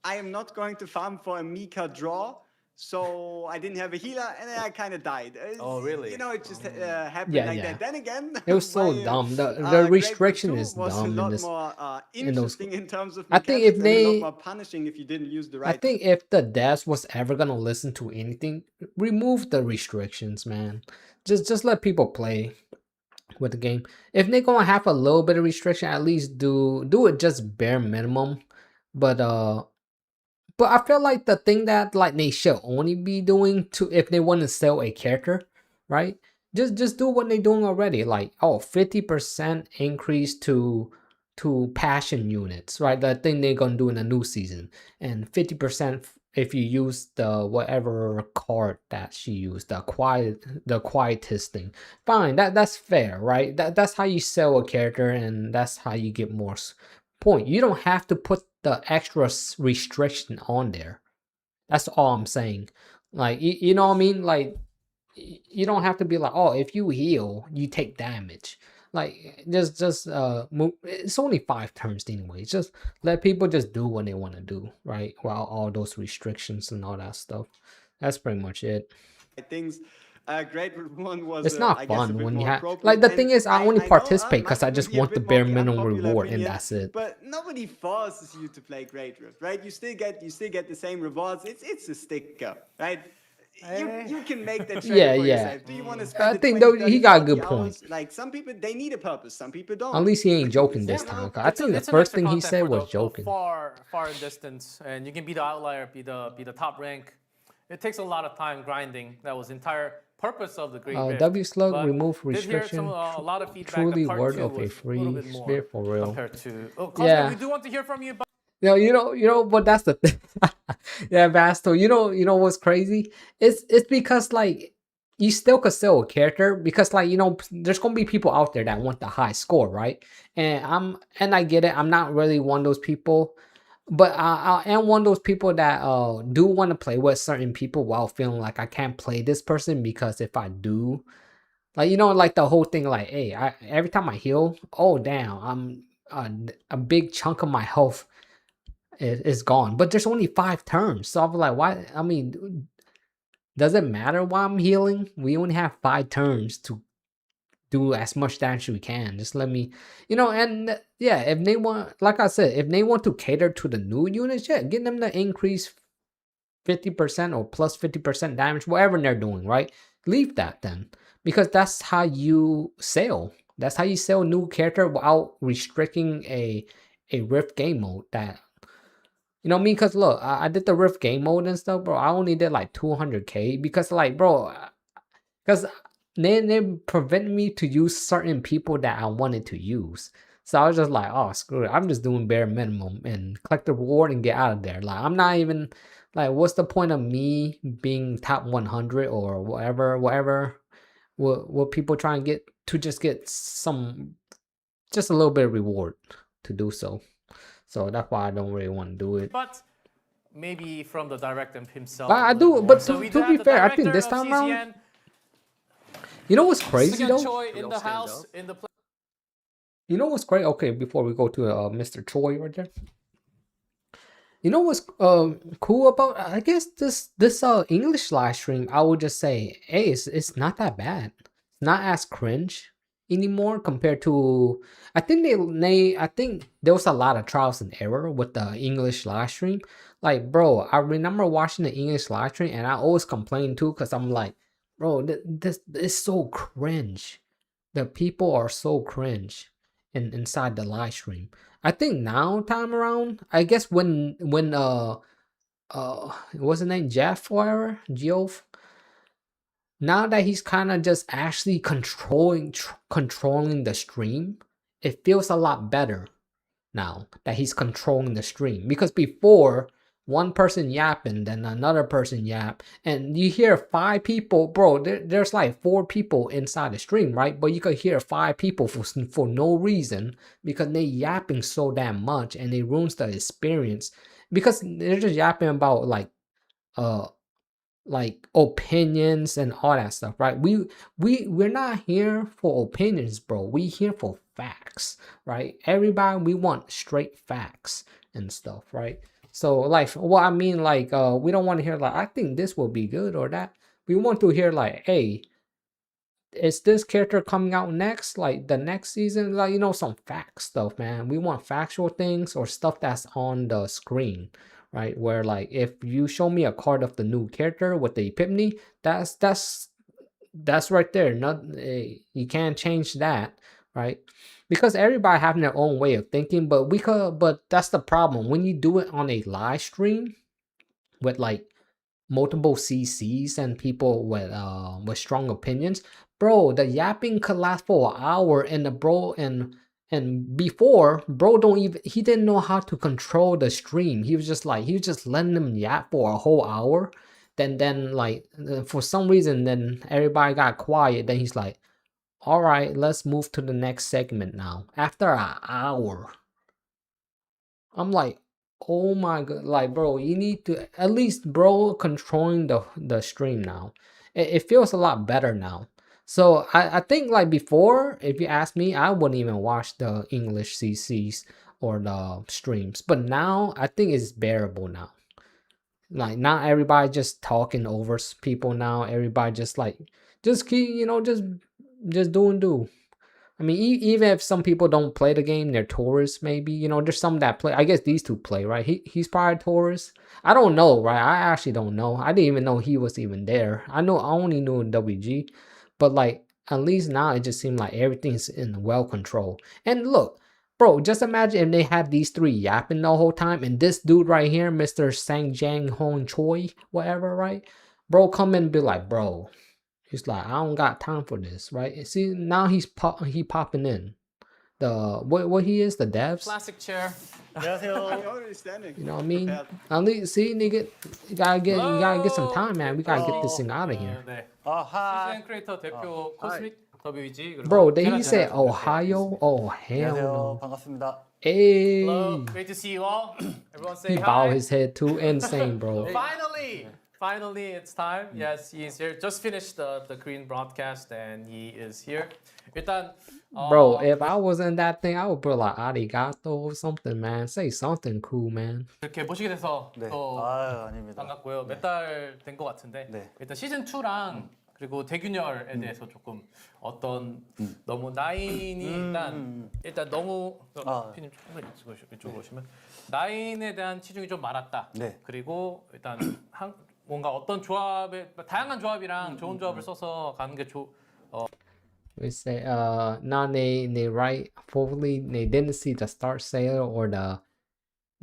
I am not going to farm for a Mika draw. So I didn't have a healer, and then I kind of died. Oh, really? You know, it just happened Yeah, like yeah. that. Then again, It was so my, dumb. The Great Rift restriction 2 is was a dumb in lot this. more in those- interesting in terms of I think if mechanics and a lot they- more punishing if you didn't use the I right. think if the devs was ever gonna listen to anything, remove the restrictions, man. Just let people play with the game. If they gonna have a little bit of restriction, at least do it just bare minimum. But I feel like the thing that like they should only be doing to if they want to sell a character, right? Just do what they're doing already. Like 50% increase to passion units, right? The thing they're gonna do in the new season, and 50% if you use the whatever card that she used, the quietest thing. Fine, that's fair, right? That's how you sell a character, and that's how you get more point. You don't have to put the extra restriction on there. That's all I'm saying. Like you know what I mean? Like you don't have to be like, oh, if you heal, you take damage. Like just move. It's only 5 turns anyway. Just let people just do what they want to do, right? While all those restrictions and all that stuff. That's pretty much it. Things. Great Rift 1 was It's I not guess, a fun bit when you more have appropriate. like the And thing is I only know, participate because I might just be a want the bit bare more the minimum unpopular reward and opinion, that's it. But nobody forces you to play Great Rift, right? You still get the same rewards. It's a sticker, right? You can make that choice Yeah, for yeah. yourself. Do you want to spend I the think 20, though 30, he got a 40 good point. hours? Like some people, they need a purpose. Some people don't. At least he ain't joking this You know, time. 'Cause I think the It's an first extra thing he content said for was the joking. far distance, and you can be the outlier, be the top rank. It takes a lot of time grinding. That was the entire purpose of the Great Rift. W Slug But remove did hear restriction. a lot of feedback Truly that part word 2 of a was a free little bit more spirit for real. compared to. Oh, Cosmo, Yeah. we do want to hear from you. But No, you know, but that's the thing. Yeah, Basto. You know what's crazy? It's because like you still could sell a character because like there's gonna be people out there that want the high score, right? And I get it. I'm not really one of those people, but I am one of those people that do want to play with certain people while feeling like I can't play this person because if I do, like like the whole thing, like hey, every time I heal, oh damn, I'm a big chunk of my health is gone. But there's only 5 turns, so I'm like, why? I mean, does it matter why I'm healing? We only have 5 turns to do as much damage as we can. Just let me, and yeah, if they want, like I said, if they want to cater to the new units, yeah, get them to increase 50% or plus 50% damage, whatever they're doing, right? Leave that then, because that's how you sell. That's how you sell new character without restricting a Rift game mode. That you know what I mean? Because look, I did the Rift game mode and stuff, bro. I only did like 200k because, like, bro, because they prevent me to use certain people that I wanted to use. So I was just like, oh, screw it. I'm just doing bare minimum and collect the reward and get out of there. Like, I'm not even, like, what's the point of me being top 100 or whatever? What people try and get to just get just a little bit of reward to do so. So that's why I don't really want to do it. But maybe from the director himself. But I do. But to be fair, I think this time around, you know what's crazy though? Choi in the house in the. You know what's crazy? Okay, before we go to Mr. Choi right there. You know what's cool about? I guess this English live stream. I would just say, hey, it's not that bad. It's not as cringe anymore compared to. I think I think there was a lot of trials and error with the English live stream. Like, bro, I remember watching the English live stream and I always complain too because I'm like, bro, this is so cringe. The people are so cringe inside the live stream. I think now time around, I guess when what's his name, Jeff or whatever, Geoff. Now that he's kind of just actually controlling the stream, it feels a lot better now that he's controlling the stream. Because before, one person yapping, then another person yap, and you hear 5 people, bro. There's like 4 people inside the stream, right? But you could hear 5 people for no reason because they yapping so damn much, and it ruins the experience because they're just yapping about uh like opinions and all that stuff, right? We're not here for opinions, bro. We here for facts, right? Everybody, we want straight facts and stuff, right? So like, well, I mean, like, we don't want to hear like, I think this will be good or that. We want to hear like, hey, is this character coming out next, like the next season? Like, some fact stuff, man. We want factual things or stuff that's on the screen, right? Where like if you show me a card of the new character with the epiphany, that's right there. Not you can't change that, right? Because everybody having their own way of thinking, but that's the problem when you do it on a live stream with like multiple CCs and people with strong opinions, bro. The yapping could last for an hour, and the bro and before bro don't even he didn't know how to control the stream. He was just letting them yap for a whole hour. Then like for some reason, then everybody got quiet. Then he's like, "All right, let's move to the next segment now." After an hour, I'm like, oh my god, like bro, you need to at least bro controlling the stream now. It feels a lot better now. So I think like before, if you ask me, I wouldn't even watch the English CCs or the streams. But now I think it's bearable now. Like not everybody just talking over people now. Everybody just keep just do. I mean, even if some people don't play the game, they're tourists. Maybe there's some that play. I guess these two play, right? He's probably a tourist. I don't know, right? I actually don't know. I didn't even know he was even there. I only knew WG, but like at least now it just seemed like everything's in well control. And look, bro, just imagine if they had these 3 yapping the whole time, and this dude right here, Mr. Sang Jang Hong Choi, whatever, right? Bro, come in and be like, bro. He's like, I don't got time for this, right? See, now he popping in. The what he is, the devs. Plastic chair. I'm already standing. You know what I mean? Prepared. At least see, nigga, you gotta get some time, man. We gotta get this thing out of here. 네. 아하. 시즌 크리에이터 대표 코스믹 WG 그리고 Bro, did he 캐나다 say 대표 Ohio? Oh hell 안녕하세요. no. 반갑습니다. Hey, Hello, great to see you all. Everyone say he hi. bowed his head too. Insane, bro. Finally, it's time. Yes, he is here. Just finished the Korean broadcast, and he is here. 일단, Bro, if I was in that thing, I would put like arigato or something, man. Say something cool, man. 이렇게 모시게 돼서 네. 또 아유, 아닙니다. 반갑고요. 몇 달 된 것 같은데 네. 일단 시즌 2랑 그리고 대균열에 대해서 조금 어떤 너무 나인이 일단 너무 피님 조금만 이쪽으로 오시면 나인에 대한 치중이 좀 많았다. 네. 그리고 일단 뭔가 어떤 조합에 다양한 조합이랑 좋은 조합을 써서 가는 게 We say now they write hopefully they didn't see the start sale or the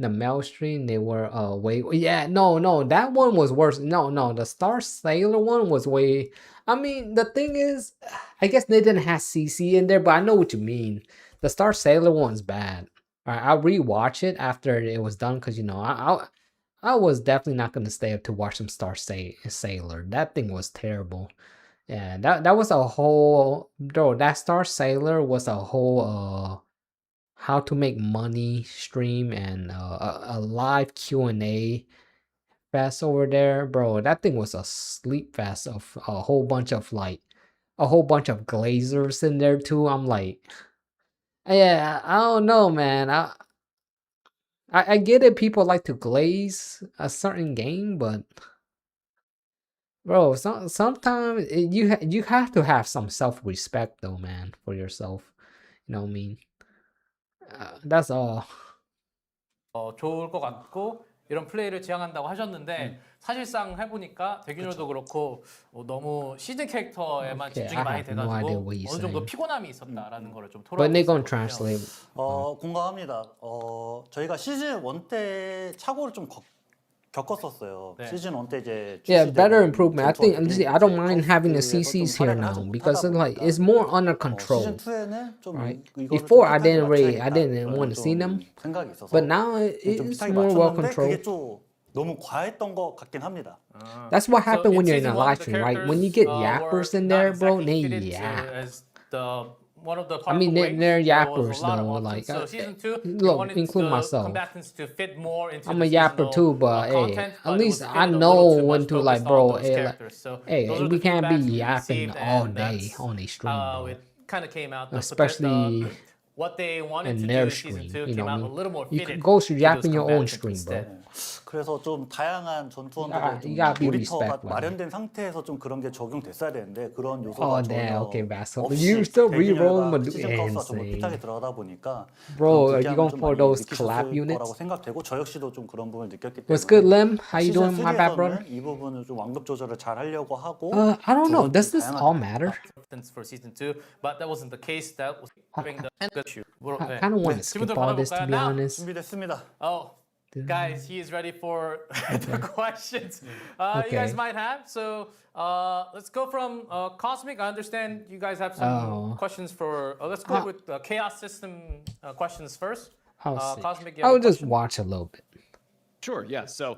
mail stream. They were way no that one was worse. No the Star Sailor one was way. I mean the thing is, I guess they didn't have CC in there, but I know what you mean. The Star Sailor one's bad. Alright, I'll rewatch it after it was done because I was definitely not gonna stay up to watch some Star Sailor. That thing was terrible. Yeah, that was a whole bro. That Star Sailor was a whole how to make money stream and a live Q&A fest over there, bro. That thing was a sleep fest of a whole bunch of glazers in there too. I'm like, yeah, I don't know, man. I get it. People like to glaze a certain game, but bro, sometimes you have to have some self-respect though, man, for yourself. You know what I mean? That's all. 좋을 것 같고 이런 플레이를 지향한다고 하셨는데 사실상 해보니까 대균열도 그렇고 너무 시즌 캐릭터에만 Okay, 집중이 I 많이 have no idea 돼가지고 what he's 어느 정도 saying. 피곤함이 있었다라는 거를 좀 But they're gonna 토로하고 translate. 공감합니다. 저희가 시즌 1 때 착오를 좀 겪었었어요. 네. 시즌 1 때 이제 Yeah, better 출시되는 improvement. I think I don't mind having the CCs here now because it's more under control. 시즌 2에는 좀 Right. 이거를 Before 좀 I didn't 맞춰야겠다. want to 그런 see them, 좀 생각이 있어서 but now 좀 it's 비슷하게 more well 맞췄는데 controlled. 그게 좀 너무 과했던 것 같긴 합니다. That's what So happened in when you're in season a one, live the stream, right? When you characters get were yappers in not there, bro, exactly they fitted yap. as the one of the I mean, powerful waves. they're There was a yappers lot of though. options. Like, So season two, we look, wanted include the myself. combatants to fit more into I'm the a yapper seasonal too, but hey, content, at but it least was I fitted a know little too when much to like, focused on bro. those Hey, characters. So hey, those are we the can't be feedbacks we yapping received, all and day that's on a stream, how bro. it kind of came out. Especially What they wanted in to their do in season stream, two you know came what I out a mean? little more You fitted could go to to yap those in your own combatants stream, bro. instead. 그래서 좀 다양한 전투원들의 You 좀 gotta be 놀이터가 respect, buddy. 마련된 상태에서 좀 그런 게 적용됐어야 되는데 그런 Oh 요소가 damn, 전혀 okay, Vassal. 없이 You still 대기 re-rolling, 결과 but 시즌 카우스가 전부 insane. 핏하게 들어가다 보니까 Bro, 그런 are you 불쾌함을 going 좀 for 많이 those 느끼셨을 collab 거라고 units? 생각되고 저 역시도 좀 그런 부분을 느꼈기 What's good, 때문에 Lim? How you 시즌 doing, my bad brother? 3에서는 이 부분을 좀 완급 조절을 잘 하려고 하고 I don't know. 좀 Does this 다양한 all matter? For season two, but that wasn't the case. That was having the good shoot. I kind of want to skip all this, to be honest. 준비됐습니다. Oh, guys, he is ready for the questions you guys Okay. might have. So let's go from Cosmic. I understand you guys have some questions for. Let's go with Chaos System questions first. I'll see. Cosmic, you have I'll a just question? watch a little bit. Sure, yeah. So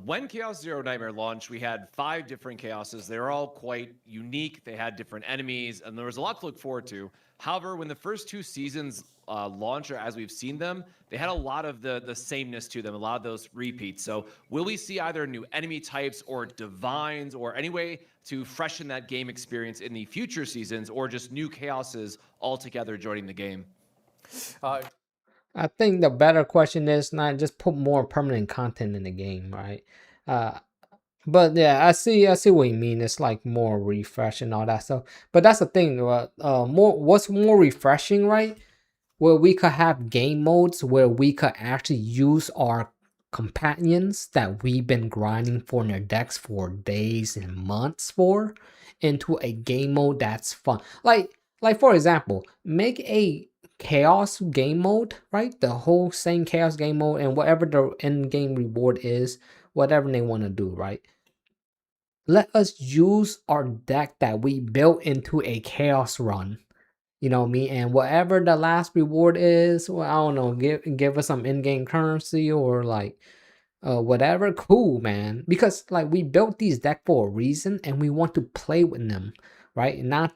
when Chaos Zero Nightmare launched, we had 5 different Chaoses. They were all quite unique. They had different enemies, and there was a lot to look forward to. However, when the first 2 seasons launched, or as we've seen them, they had a lot of the sameness to them, a lot of those repeats. So will we see either new enemy types or divines or any way to freshen that game experience in the future seasons, or just new Chaoses altogether joining the game? I think the better question is not just put more permanent content in the game, right? But yeah, I see what you mean. It's like more refresh and all that stuff. But that's the thing. What's more refreshing, right? Where we could have game modes where we could actually use our companions that we've been grinding for in their decks for days and months for into a game mode that's fun. Like for example, make a chaos game mode, right? The whole same chaos game mode and whatever the end game reward is, whatever they want to do, right? Let us use our deck that we built into a chaos run. You know me, and whatever the last reward is, well, I don't know, give us some in-game currency or like whatever. Cool, man. Because like we built these deck for a reason and we want to play with them, right? Not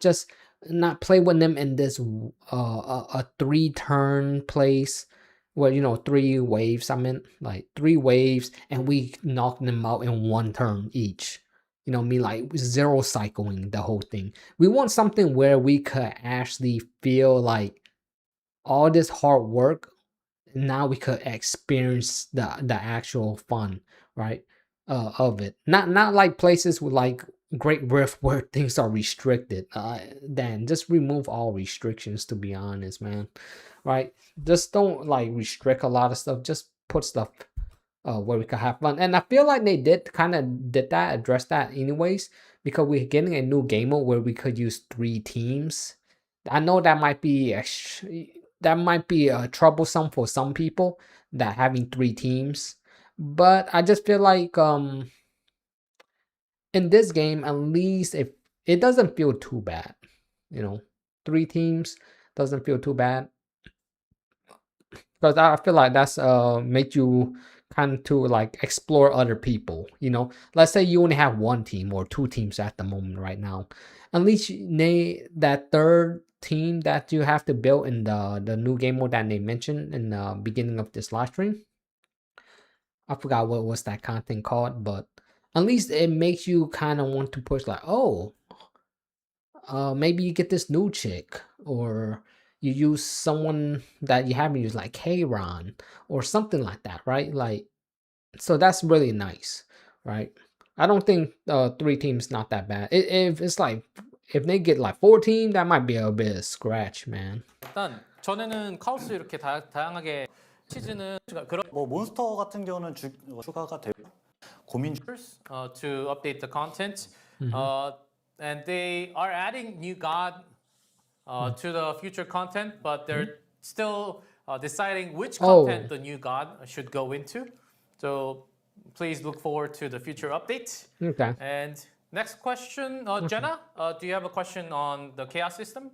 play with them in this a 3-turn place where 3 waves. I mean like 3 waves and we knock them out in 1 turn each. You know me, like 0 cycling the whole thing. We want something where we could actually feel like all this hard work, now we could experience the actual fun, right? Of it. Not like places with like Great Rift where things are restricted. Then just remove all restrictions, to be honest, man. Right? Just don't like restrict a lot of stuff. Just put stuff where we could have fun. And I feel like they did address that anyways, because we're getting a new game mode where we could use 3 teams. I know that might be troublesome for some people, that having 3 teams, but I just feel like in this game, at least if it doesn't feel too bad, 3 teams doesn't feel too bad. Because I feel like that's make you kind of to like explore other people. Let's say you only have 1 team or 2 teams at the moment right now. At least that 3rd team that you have to build in the new game mode that they mentioned in the beginning of this live stream. I forgot what was that content called, but at least it makes you kind of want to push like, oh, maybe you get this new chick, or you use someone that you haven't used, like K-Ron or something like that, right? Like, so that's really nice, right? I don't think 3 teams not that bad. If it's like if they get like 4 teams, that might be a bit of scratch, man. 일단 전에는 카오스 이렇게 다양하게 시즌은 그런 뭐 몬스터 같은 경우는 추가가 되고 고민 to update the content, and they are adding new god to the future content, but they're still deciding which content the new god should go into. So please look forward to the future update. Okay. And next question, Jenna, do you have a question on the chaos system?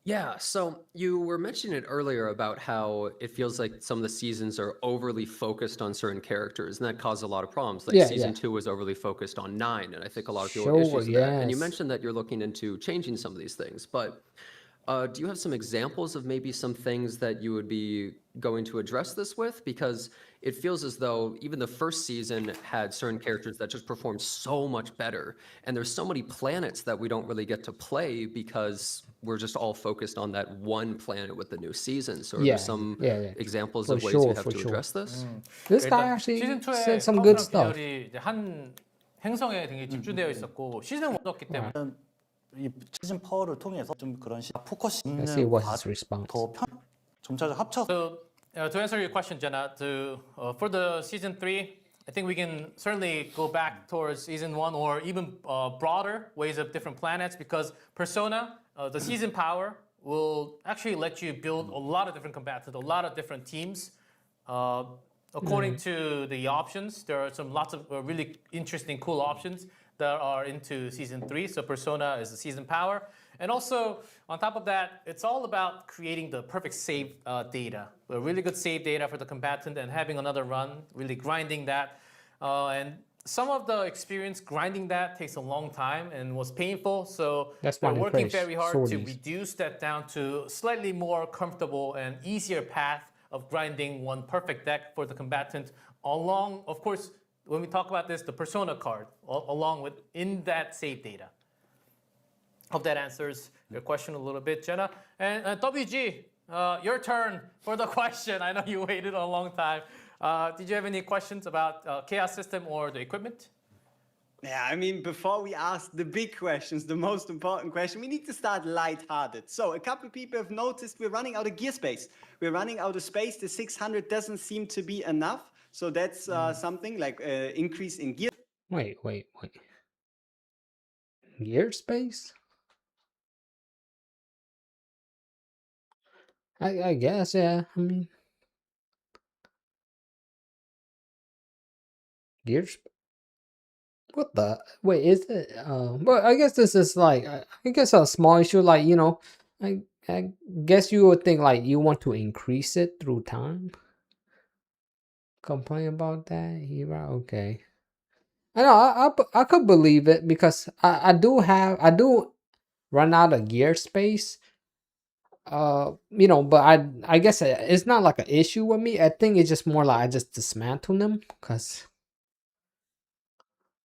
Yeah, so you were mentioning it earlier about how it feels like some of the seasons are overly focused on certain characters, and that caused a lot of problems. Like Yeah, season yeah. 2 was overly focused on 9, and I think a lot of people have Sure, issues with that. And you yes. mentioned that you're looking into changing some of these things, but do you have some examples of maybe some things that you would be going to address this with? Because it feels as though even the first season had certain characters that just performed so much better. And there's so many planets that we don't really get to play because we're just all focused on that one planet with the new season. So are there Yeah, some yeah. examples For of ways you sure, have for to sure. address this? This guy 일단 actually 시즌 said 2에 some good 카운트랑 stuff. 기절이 이제 한 행성에 되게 집중되어 있었고 시즌 1었기 때문에 이 시즌 파워를 통해서 좀 그런 포커스 Let's see 있는 what his response. 더 점차적 합쳐서 So to answer your question, Jenna, for the season 3, I think we can certainly go back towards season 1 or even broader ways of different planets because Persona, the season power, will actually let you build a lot of different combatants, a lot of different teams. According to the options, there are lots of really interesting, cool options that are into season 3. So Persona is the season power. And also, on top of that, it's all about creating the perfect save data. A really good save data for the combatant and having another run, really grinding that. And some of the experience grinding that takes a long time and was painful. So That's they're why they working praise very hard to sorties. reduce that down to slightly more comfortable and easier path of grinding one perfect deck for the combatant. Along, of course, when we talk about this, the Persona card, along with in that save data. Hope that answers your question a little bit, Jenna. And WG, your turn for the question. I know you waited a long time. Did you have any questions about Chaos System or the equipment? Yeah, I mean, before we ask the big questions, the most important question, we need to start lighthearted. So a couple of people have noticed we're running out of gear space. We're running out of space. The 600 doesn't seem to be enough. So that's something like increase in gear Wait. Gear space? I guess, yeah. I mean, gears. What the? Wait, is it? Well, I guess this is like, I guess a small issue. Like, I guess you would think like you want to increase it through time. Complain about that, Hira? Okay. I know. I could believe it because I do run out of gear space. But I guess it's not like an issue with me. I think it's just more like I just dismantle them,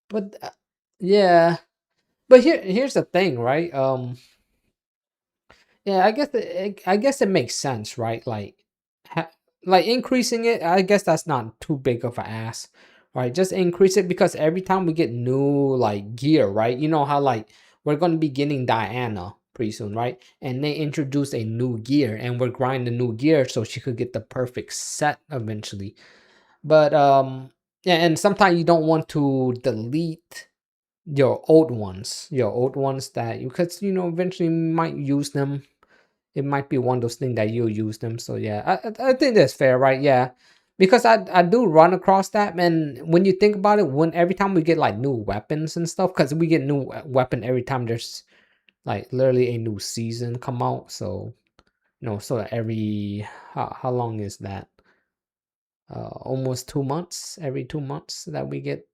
but yeah. But here's the thing, right? Yeah, I guess it makes sense, right? Like increasing it, I guess that's not too big of an ask, right? Just increase it because every time we get new like gear, right? You know how like we're gonna be getting Diana pretty soon, right? And they introduce a new gear, and we're grinding the new gear so she could get the perfect set eventually. But yeah, and sometimes you don't want to delete your old ones that because eventually you might use them. It might be one of those things that you'll use them. So yeah, I think that's fair, right? Yeah, because I do run across that, man. When you think about it, when every time we get like new weapons and stuff, because we get new weapon every time there's like literally a new season come out. So so that every how long is that? Almost 2 months. Every 2 months that we get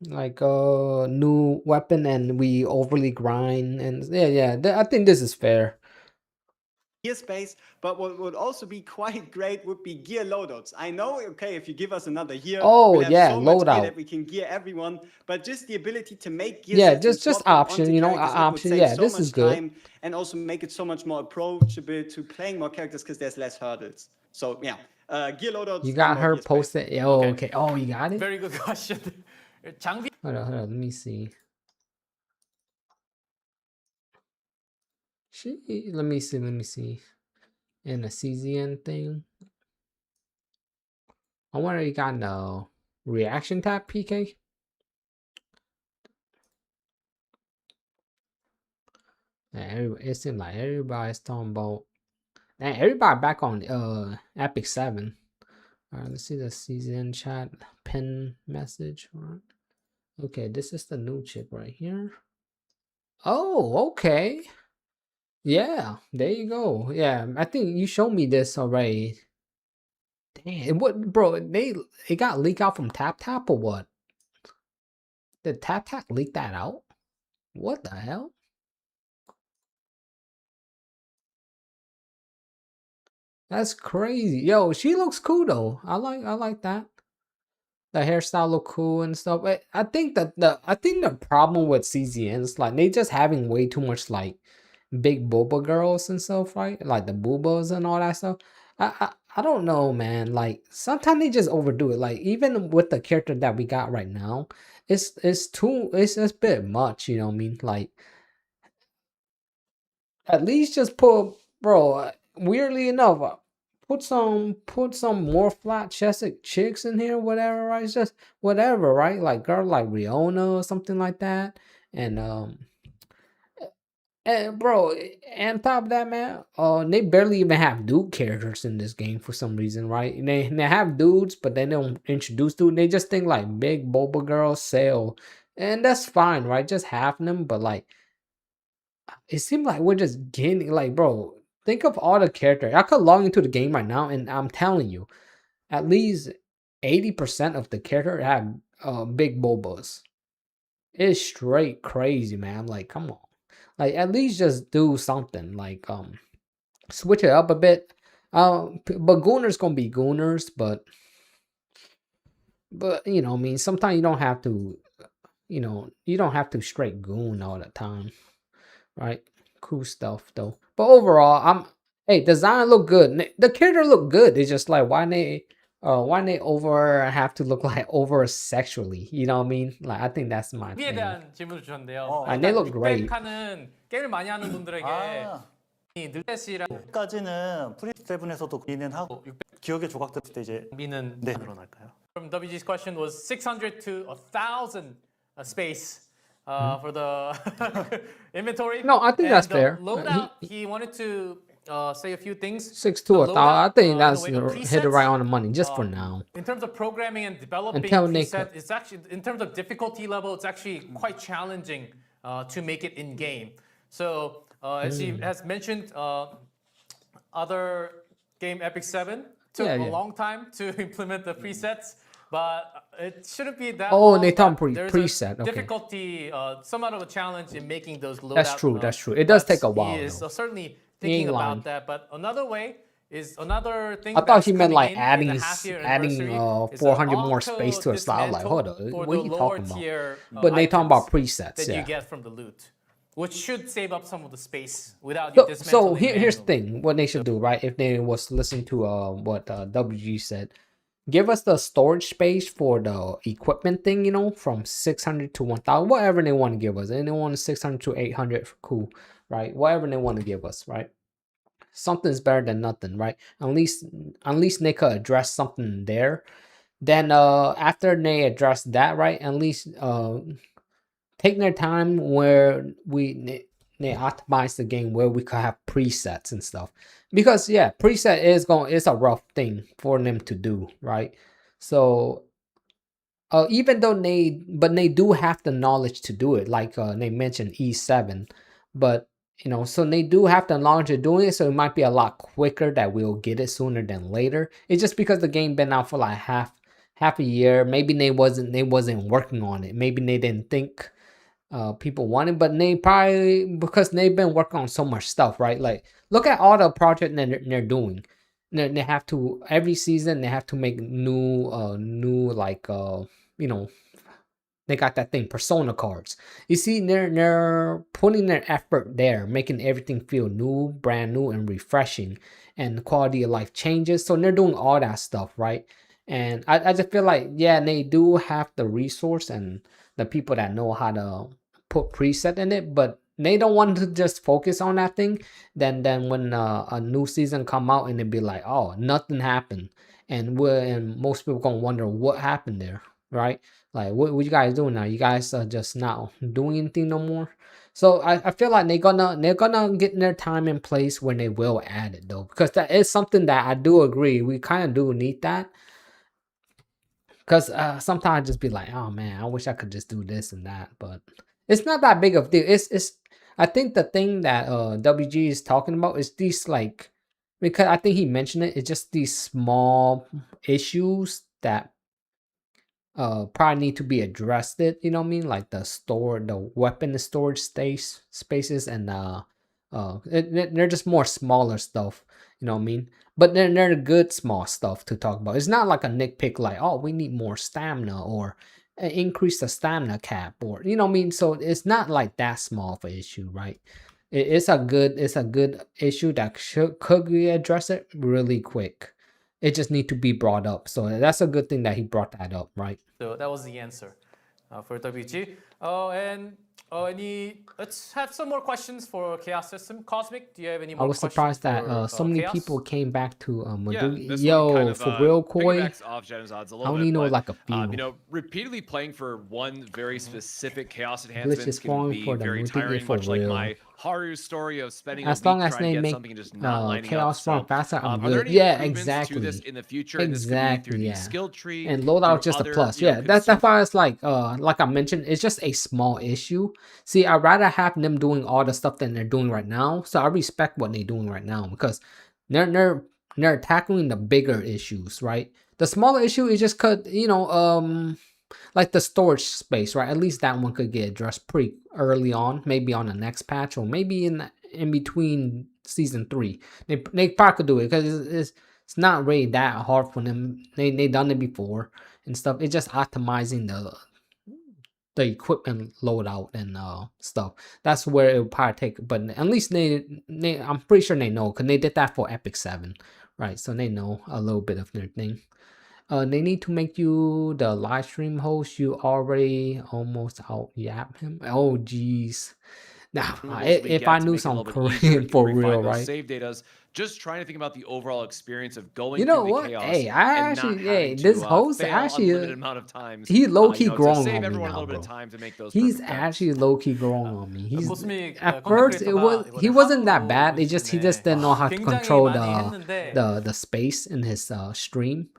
like a new weapon, and we overly grind, and yeah. I think this is fair. gear space, but what would also be quite great would be gear loadouts. I know, okay, if you give us another year, Oh we'll have yeah, so much gear loadout. that we can gear everyone, but just the ability to make gear Yeah, sets and just swap them option, onto characters, it would option. save Yeah, so this much is good. time and also make it so much more approachable to playing more characters because there's less hurdles. So yeah, gear loadouts. You and got more her gear space. posted. Yeah, oh, okay. Oh, you got it. Very good question. 장비 Hold on. Let me see. Let me see. In the CZN thing. I wonder you got no reaction tab, PK. Yeah, it seems like everybody's talking about. And everybody back on Epic 7. Alright, let's see the CZN chat pin message. All right. Okay, this is the new chick right here. Oh, okay. Yeah, there you go. Yeah, I think you showed me this already. Damn, what, bro? It got leaked out from Tap or what? Did Tap leak that out? What the hell? That's crazy. Yo, she looks cool though. I like that. The hairstyle look cool and stuff. But I think that the problem with CZN is like they just having way too much like big boba girls and stuff, right? Like the boobas and all that stuff. I don't know, man. Like sometimes they just overdo it. Like even with the character that we got right now, it's a bit much. You know what I mean? Like at least just put, bro. Weirdly enough, put some more flat chested chicks in here, whatever, right? It's just whatever, right? Like girl like Riona or something like that, and and bro, and top of that, man, they barely even have dude characters in this game for some reason, right? They have dudes, but they don't introduce dude. They just think like big boba girls sell, and that's fine, right? Just have them, but like it seems like we're just getting like, bro. Think of all the characters. I could log into the game right now, and I'm telling you, at least 80% of the character have big bobas. It's straight crazy, man. Like, come on. Like, at least just do something. Like, switch it up a bit. But Gooners gonna be Gooners, but you know, I mean, sometimes you don't have to, you don't have to straight Goon all the time, right? Cool stuff though. But overall, hey, design look good. The character look good. It's just like why they over have to look like over sexually. You know what I mean? Like I think that's my 에 thing. 대한 질문을 주셨는데요. And they look great. 하는 게임을 많이 하는 분들에게 이 늘렛이랑 까지는 프리7에서도 그리는 하고 기억의 조각들 때 이제 미는 네. 늘어날까요? From WG's question was 600 to 1,000 space for the inventory. No, I think And that's the fair. Loadout, he wanted to say a few things. 6 to 1,000. I think in that's a way, the hit it right presets, on the money just for now. In terms of programming and developing Until they preset, it's actually in terms of difficulty level, it's actually quite challenging to make it in game. So as he has mentioned, other game Epic 7 took a long time to implement the presets, but it shouldn't be that long. Oh, they talking There's preset. a Okay. difficulty, somewhat of a challenge in making those loadout. That's true. That's true. It does but take a while, He is though. certainly He ain't thinking lying. about that. But another way is another thing. I thought that's he meant coming like in adding the half-year 400 more space to a slot. Like, hold on, for what the are you lower talking about? tier, But they talking about items presets, that yeah. you get from the loot, which should save up some of the space without So, you dismantling here's the manually. thing: what they should do, right? If they was listening to what WG said, give us the storage space for the equipment thing, you know, from 600 to 1,000, whatever they want to give us. And they want 600 to 800, cool, right? Whatever they want to give us, right? Something's better than nothing, right? At least they could address something there. Then after they address that, right? At least take their time where they optimize the game where we could have presets and stuff, because yeah, preset is a rough thing for them to do, right? So even though they do have the knowledge to do it, like they mentioned E7, but you know, so they do have the knowledge of doing it, so it might be a lot quicker that we'll get it sooner than later. It's just because the game been out for like half a year. Maybe they wasn't working on it. Maybe they didn't think people wanted, but they probably, because they've been working on so much stuff, right? Like look at all the projects that they're doing. They have to, every season they have to make new like you know, they got that thing, persona cards. You see, they're putting their effort there, making everything feel new, brand new, and refreshing, and the quality of life changes. So they're doing all that stuff, right? And I just feel like, yeah, they do have the resource and the people that know how to put preset in it, but they don't want to just focus on that thing. Then when a new season come out and they be like, oh, nothing happened, and most people gonna wonder what happened there, right? Like, what you guys doing now? You guys are just not doing anything no more. So I feel like they're gonna get their time in place when they will add it though, because that is something that I do agree we kind of do need that. Because sometimes I just be like, oh man, I wish I could just do this and that, but It's not that big of a deal. It's I think the thing that WG is talking about is these like, because I think he mentioned it, it's just these small issues that probably need to be addressed, it, you know what I mean, like the weapon storage spaces, and they're just more smaller stuff, you know what I mean, but they're good small stuff to talk about. It's not like a nitpick like, oh, we need more stamina, or increase the stamina cap, or you know what I mean. So it's not like that small of an issue, right? It's a good issue that could be addressed it really quick. It just need to be brought up. So that's a good thing that he brought that up, right? So that was the answer for WG. Let's have some more questions for Chaos System. Cosmic, do you have any I more was questions surprised for, that so many Chaos? people came back to Yeah, Madougi. this one kind Yo, of for real, Koi. piggybacks off Genozod's a I little only bit, know but like a few. you know, repeatedly playing for one very specific chaos Glitch enhancement is can falling be for the very Mutige tiring, for much like real. my Haru story of spending As a long week as trying to they get make something and just not lining chaos up. farm So, faster, I'm are there good. any Yeah, improvements to this exactly. in the future? And this could be through the skill tree And loadout through just a other, plus. you know, Yeah, that's why it's like I mentioned, it's just a small issue. See, I'd rather have them doing all the stuff that they're doing right now. So I respect what they're doing right now, because they're tackling the bigger issues, right? The smaller issue is just like the storage space, right? At least that one could get addressed pretty early on, maybe on the next patch, or maybe in between season 3. They probably could do it, because it's not really that hard for them. They done it before and stuff. It's just optimizing the equipment loadout and stuff. That's where it would probably take. But at least I'm pretty sure they know, because they did that for Epic 7, right? So they know a little bit of their thing. They need to make you the live stream host. You already almost out yap him. Oh jeez. Now, if I knew some Korean for real, right? Save datas, just trying to think about the overall experience of going You know through the what? chaos Hey, I and not actually, having this to host fail actually, unlimited amount of times. he low key You know, to growing save on me everyone a now, little bit bro. of time to make those He's perfect bets. actually low key growing on me. He's 코스믹 at 컨텐츠 first 크리에이터가 he 이번에 wasn't that 하루로 bad. He just didn't know how to 굉장히 control 많이 했는데 the space in his stream.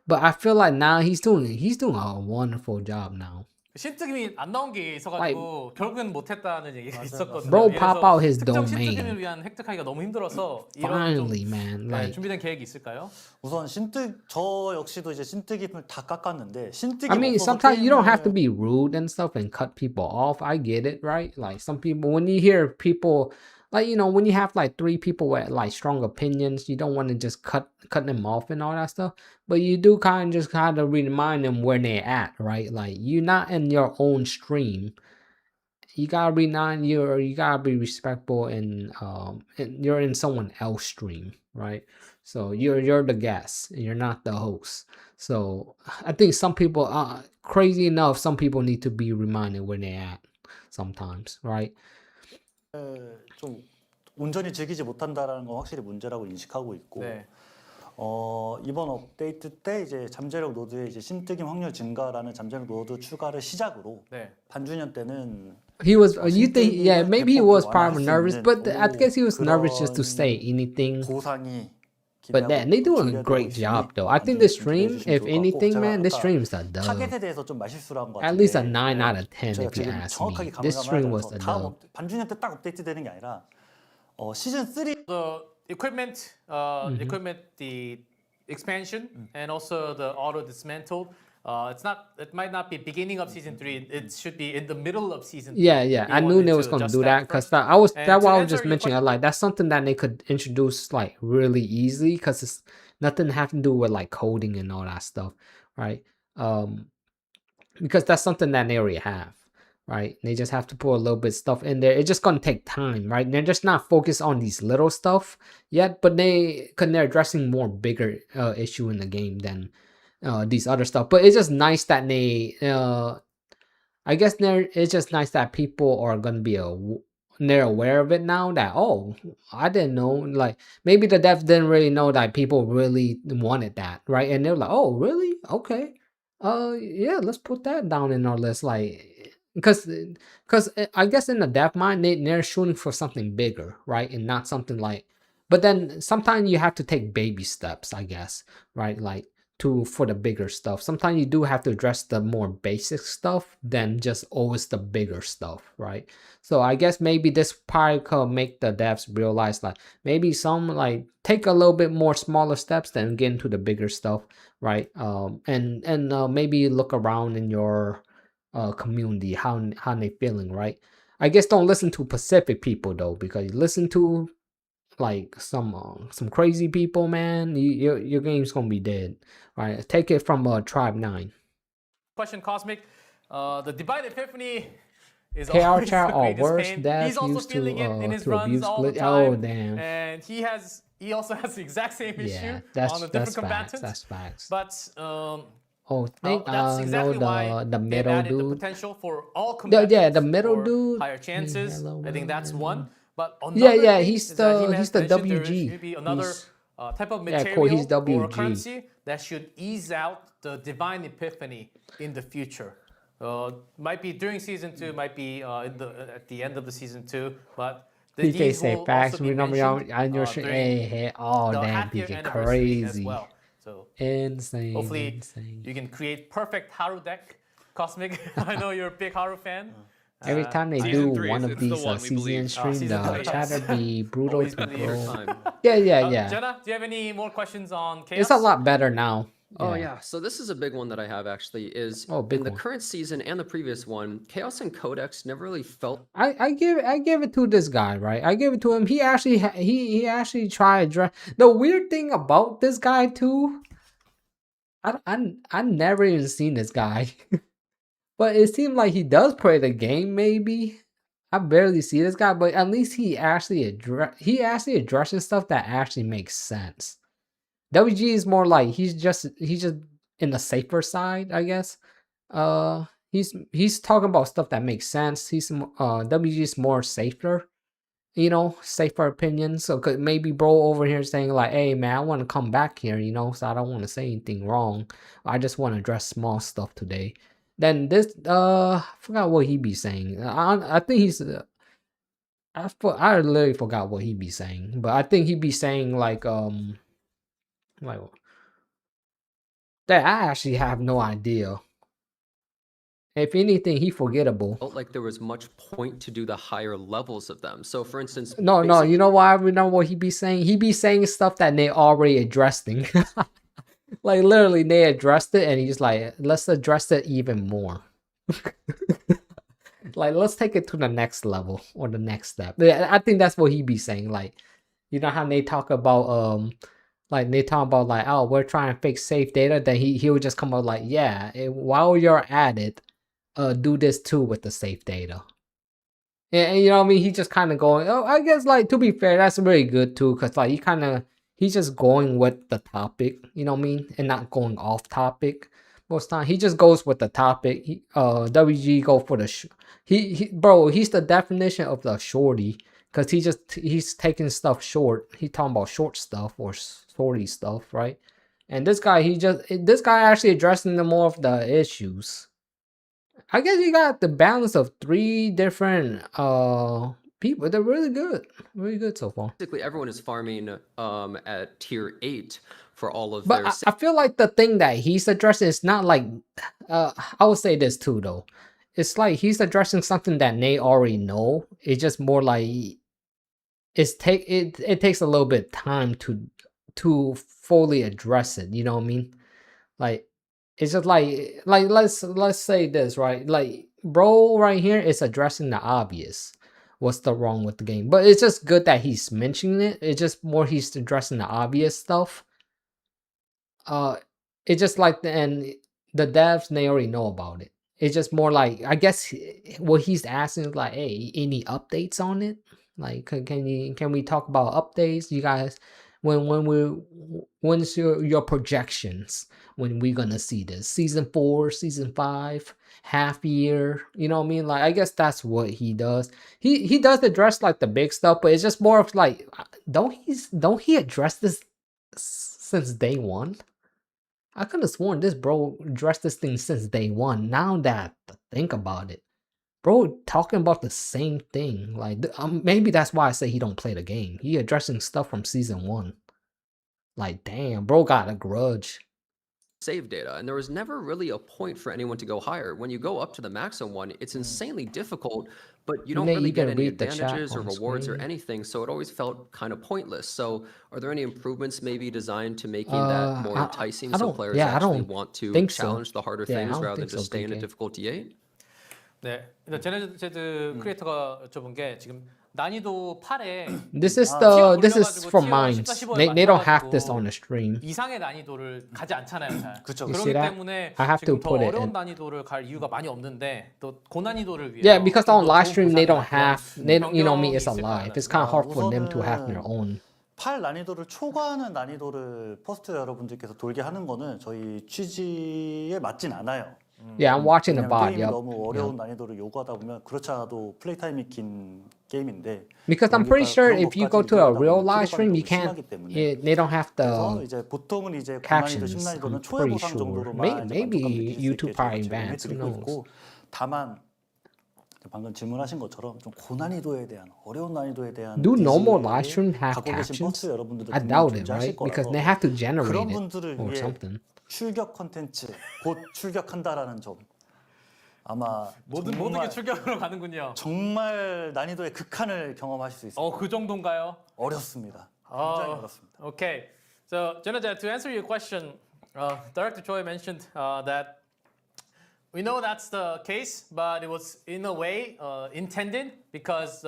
But I feel like now he's doing a wonderful job now. 신특임이 안 나온 게 있어가지고 결국엔 못했다는 얘기가 있었거든요. Bro, pop out his 특정 domain. 신특임을 위한 획득하기가 너무 힘들어서 이런 Finally, 좀 man. 네, Like, 준비된 계획이 있을까요? 우선 저 역시도 이제 신뜨기을 다 깎았는데 신뜨기 I mean, 없어서 sometimes you don't have to 게임을 be rude and stuff and cut people off. I get it, right? Like some people, when you hear people, like, you know, when you have like 3 people with like strong opinions, you don't want to just cut them off and all that stuff. But you do kind of remind them where they're at, right? Like, you're not in your own stream. You gotta you gotta be respectful, and you're in someone else's stream, right? So you're the guest, and you're not the host. So I think some people, crazy enough, some people need to be reminded where they're at sometimes, right? 좀 온전히 즐기지 못한다라는 건 확실히 문제라고 인식하고 있고 네. 이번 업데이트 때 이제 잠재력 노드에 이제 신뜨김 확률 증가라는 잠재력 노드 추가를 시작으로 네. 반주년 때는 He was, you think, yeah, maybe he was probably nervous, 있는 but I guess he was nervous just to 그런 say anything. 보상이 But then they doing a great job though. I think this stream, if anything, man, this stream's a dub. 타겟에 대해서 좀 말실수를 한것 같은데 At least a 9 out of 10 제가 if you 지금 ask 정확하게 me. 감을 This stream was a 다음 dub. 반주년 때 딱 업데이트 되는 게 아니라 시즌 3 The equipment, the expansion, and also the auto dismantled. It might not be beginning of season 3. It should be in the middle of season 3. Yeah. I knew they was gonna do that, because that's why I was just mentioning. Like, that's something that they could introduce like really easily, because it's nothing have to do with like coding and all that stuff, right? Because that's something that they already have, right? They just have to put a little bit of stuff in there. It's just gonna take time, right? They're just not focused on these little stuff yet, but they're addressing more bigger issue in the game than these other stuff. But it's just nice that they I guess it's just nice that people are gonna be they're aware of it now, that, oh, I didn't know, like, maybe the devs didn't really know that people really wanted that, right? And they're like, oh, really? Okay. Yeah, let's put that down in our list, like, because I guess in the dev mind, they're shooting for something bigger, right? And not something like, but then sometimes you have to take baby steps, I guess, right? Like, for the bigger stuff. Sometimes you do have to address the more basic stuff than just always the bigger stuff, right? So I guess maybe this probably could make the devs realize like maybe some like take a little bit more smaller steps than get into the bigger stuff, right? And maybe look around in your community, how they feeling, right? I guess don't listen to Pacific people though, because you listen to like some crazy people, man, your game's gonna be dead. Right? Take it from Tribe 9. Question, Cosmic. The Divine Epiphany is KR always chat the or greatest worse, pain. devs He's also used feeling it in his to runs abuse all the glitch. time. Oh damn. And he also has the exact same issue Yeah, on that's a different facts. combatant. That's facts. But Oh, think that's exactly no why the they've middle added the dude. potential for all Yeah, combatants the middle for dude. higher chances. Hello, I think that's one. But Yeah, another thing he's is that he the mentioned there WG. should be another He's type of yeah, material cool. He's or WG. currency that should ease out the Divine Epiphany in the future. Might be during season 2, might be at the end of the season 2, but PK these say will facts. also be Remember mentioned on your stream. during Hey, oh the damn, half-year PK anniversary as crazy. well. So Insane. hopefully Insane. you can create perfect Haru deck, Cosmic. I know you're a big Haru fan. Every time they Season do 3 one is- of it's the these one, we season believe. stream, Season the 3, chatter yes. be brutal Always to believe. bro. Time. Yeah. Jenna, do you have any more questions on Chaos? It's a lot better now. Oh yeah, so this is a big one that I have actually is Oh, big in the one. current season and the previous one, Chaos and Codex never really felt I give it to this guy, right? I give it to him. He actually he actually tried to address the weird thing about this guy too. I never even seen this guy, but it seemed like he does play the game. Maybe I barely see this guy, but at least he actually addressing stuff that actually makes sense. WG is more like he's just in the safer side, I guess. He's talking about stuff that makes sense. WG is more safer, safer opinion. So could maybe bro over here saying like, hey man, I want to come back here, so I don't want to say anything wrong. I just want to address small stuff today. Then this I forgot what he be saying. I think he's I literally forgot what he be saying, but I think he be saying like that I actually have no idea. If anything, he forgettable. like there was much point to do the higher levels of them. So for instance, No, you know why I remember what he be saying? He be saying stuff that they already addressing. Like literally they addressed it and he's like, let's address it even more. Like let's take it to the next level or the next step. Yeah, I think that's what he be saying. Like, you know how they talk about like they talk about like, oh, we're trying to fix safe data, then he would just come out like, yeah, while you're at it, do this too with the safe data. And you know what I mean? He just kind of going, oh, I guess like to be fair, that's really good too, because like he's just going with the topic, you know what I mean, and not going off topic most time. He just goes with the topic. WG go for the he's the definition of the shorty, because he's taking stuff short. He talking about short stuff or shorty stuff, right? And this guy actually addressing the more of the issues. I guess you got the balance of 3 different people. They're really good so far. basically everyone is farming at tier 8 for all of But their I feel like the thing that he's addressing is not like I would say this too though. It's like he's addressing something that they already know. It's just more like it takes a little bit of time to fully address it. You know what I mean? Like it's just like let's say this, right? Like bro right here is addressing the obvious. What's the wrong with the game? But it's just good that he's mentioning it. It's just more he's addressing the obvious stuff. It's just like and the devs they already know about it. It's just more like I guess what he's asking is like, hey, any updates on it? Like, can we talk about updates? You guys, when's your projections? When we gonna see this? Season 4, season 5, half year? You know what I mean? Like, I guess that's what he does. He does address like the big stuff, but it's just more of like, don't he address this since day one? I could have sworn this bro addressed this thing since day one. Now that I think about it, bro, talking about the same thing. Like maybe that's why I say he don't play the game. He addressing stuff from season 1. Like damn, bro got a grudge. save data, and there was never really a point for anyone to go higher. When you go up to the maximum one, it's insanely difficult, but you don't May really get even any read the chat advantages or on rewards or screen. anything, so it always felt kind of pointless. So are there any improvements maybe designed to making that more enticing I so don't. players Yeah, I actually don't want to think so. challenge the harder Yeah, I things don't rather than think so, just stay in a DK. difficulty 8? 네, 일단 제네제드 크리에이터가 여쭤본 게 지금 난이도 8에 This is 티어 this is 돌려가지고 from 티어 14, mines. 15에 They don't have this 맞춰가지고 on the stream. 이상의 난이도를 가지 않잖아요, 잘. 그쵸, You 그쵸. see 그렇기 that? 때문에 I have to 지금 더 put it 어려운 in. 난이도를 갈 이유가 많이 없는데 또 고난이도를 위해서 Yeah, because 좀 on 더 live 좋은 stream they 보상이나 don't 그런 have. They don't, you know me, 변경이 it's a 있을까요, live. It's 나는? kind of hard for them to have their 우선은 own. 8 난이도를 초과하는 난이도를 퍼스트 여러분들께서 돌게 하는 거는 저희 취지에 맞진 않아요. Yeah, I'm watching the 왜냐면 bot. 게임이 Yep. 너무 어려운 난이도를 요구하다 보면 그렇지 않아도 플레이 타임이 긴 게임인데 Because I'm pretty sure if you go to a real live stream, you can't. 심하기 때문에 They don't have 그래서 the. 이제 보통은 이제 고난이도, captions, 10난이도는 I'm 초회 pretty 보상 sure. 정도로만 이제 Maybe 만족감 느낄 수 YouTube 있게 저희가 Prime 제공해 Advance, who 드리고 knows? 있고 다만 방금 질문하신 것처럼 좀 고난이도에 대한 어려운 난이도에 대한 Do normal 니즈를 live stream have 갖고 계신 captions? 버스 여러분들도 I 분명히 doubt it, 존재하실 right? Because 거라서 they have to generate 그런 it 분들을 or 위해 something. 출격 컨텐츠 곧 출격한다라는 점 아마 모든 게 출격으로 가는군요. 정말 난이도의 극한을 경험하실 수 있습니다. 그 정도인가요? 어렵습니다. 굉장히 어렵습니다. Okay. So, Jenna, to answer your question, Director Choi mentioned that we know that's the case, but it was in a way intended because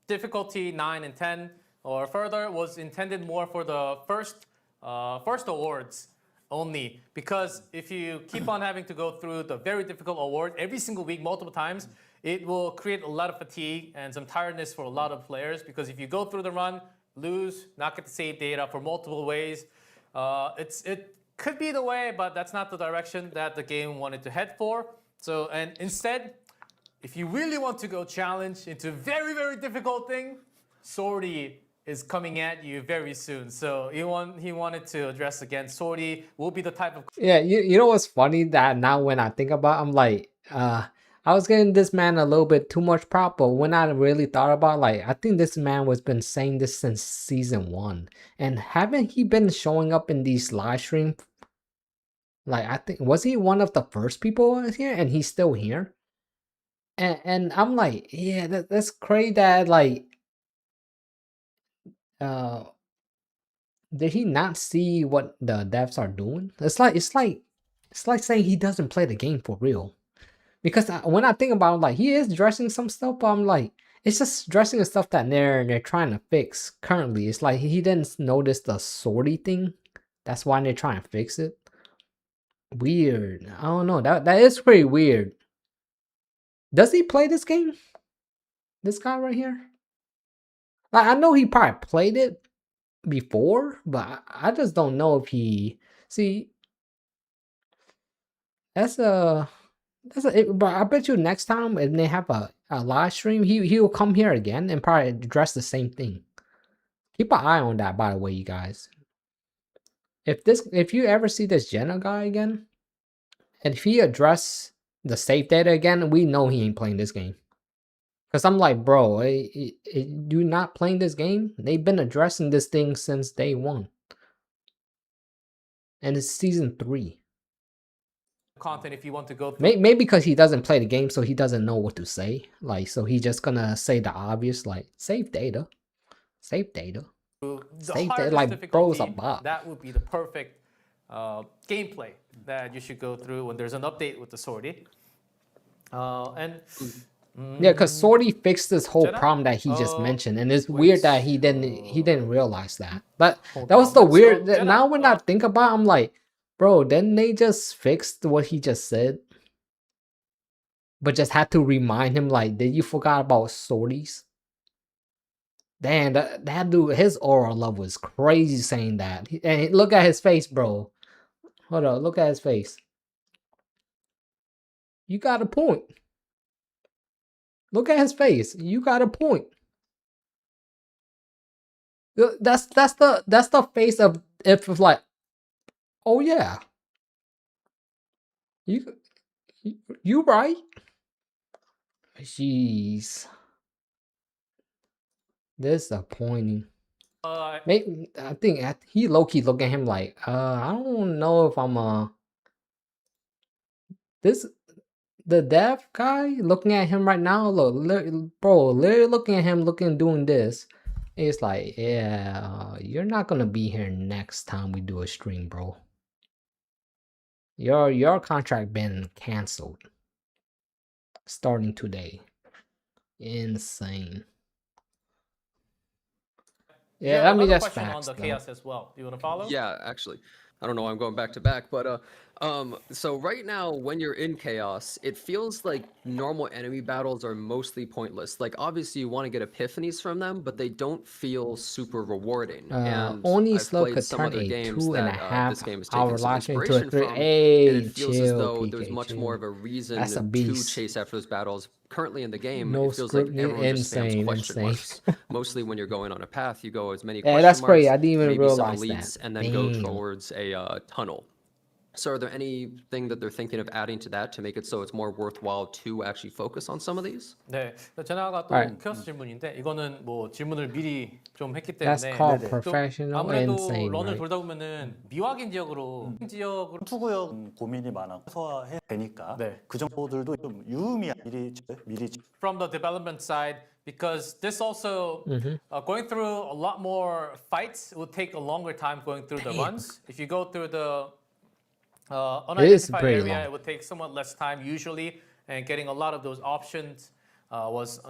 difficulty 9 and 10 or further was intended more for the first awards only. Because if you keep on having to go through the very difficult award every single week, multiple times, it will create a lot of fatigue and some tiredness for a lot of players. Because if you go through the run, lose, not get the save data for multiple ways, it could be the way, but that's not the direction that the game wanted to head for. So, and instead, if you really want to go challenge into very, very difficult thing, Sortie is coming at you very soon. So he wanted to address again, Sortie will be the type of... Yeah, you know what's funny that now when I think about it, I'm like, I was giving this man a little bit too much prop, but when I really thought about it, like, I think this man was been saying this since season 1. And haven't he been showing up in these live streams? Like, I think, was he one of the first people here and he's still here? And I'm like, yeah, that's crazy that, like, did he not see what the devs are doing? It's like saying he doesn't play the game for real. Because when I think about it, like, he is addressing some stuff, but I'm like, it's just addressing the stuff that they're trying to fix currently. It's like he didn't notice the sortie thing. That's why they're trying to fix it. Weird. I don't know. That is pretty weird. Does he play this game? This guy right here? Like, I know he probably played it before, but I just don't know if he... See, but I bet you next time when they have a live stream, he will come here again and probably address the same thing. Keep an eye on that, by the way, you guys. If you ever see this Jenna guy again, and if he address the save data again, we know he ain't playing this game. Because I'm like, bro, you not playing this game? They've been addressing this thing since day 1. And it's season 3. content if you want to go through. Maybe because he doesn't play the game, so he doesn't know what to say. Like, so he's just gonna say the obvious, like, save data. Save data. The Save hardest data, like, bro's a difficulty, bot. that would be the perfect gameplay that you should go through when there's an update with the Sortie. Yeah, because Sortie fixed this whole Jenna? problem that he just mentioned, and it's wait, weird that he didn't realize that. But Hold that was on. the So, weird. Jenna, Now when I think about it, I'm like, bro, didn't they just fix what he just said? But just had to remind him, like, did you forgot about sorties? Damn, that dude, his aura level is crazy saying that. And look at his face, bro. Hold on, look at his face. You got a point. Look at his face. You got a point. That's the face of if like, oh yeah, you right. Jeez, disappointing. Maybe I think he low key look at him like, I don't know if I'm this the dev guy looking at him right now. Look, bro, literally looking at him, doing this. It's like, yeah, you're not gonna be here next time we do a stream, bro. Your contract been canceled starting today. Insane. You Yeah, have I mean another that's question on facts the though. chaos as well. Do you want to follow? Yeah, actually. I don't know why I'm going back to back, but so right now when you're in chaos, it feels like normal enemy battles are mostly pointless. Like obviously you want to get epiphanies from them, but they don't feel super rewarding. And Only I've slow played could some turn other a games two and a that half this game has hour taken some launch into a inspiration three. from, and Hey, it feels as chill, though PK, there's much chill. more of a That's a reason to beast. chase after those battles. Currently in the game, No it feels like script, everyone just spams insane, question insane. marks. Mostly when you're going on a path, you go as many Yeah, question that's crazy. marks, I didn't even maybe some realize that. elites, and then go Damn. towards a tunnel. So are there anything that they're thinking of adding to that to make it so it's more worthwhile to actually focus on some of these? 네, 제나가 또 Alright. 키오스 질문인데 이거는 뭐 질문을 미리 좀 했기 That's 때문에 called 네네. 또 professional 아무래도 insane, 런을 right? 돌다 보면은 미확인 지역으로 지역으로 투구역 고민이 많아 최소화해 되니까 네. 그 정보들도 좀 유의미한 미리 from the development side because this also going through a lot more fights will take a longer time going through the runs. If you go through the unidentified pretty area, long. it would take somewhat less time usually, and getting a lot of those options was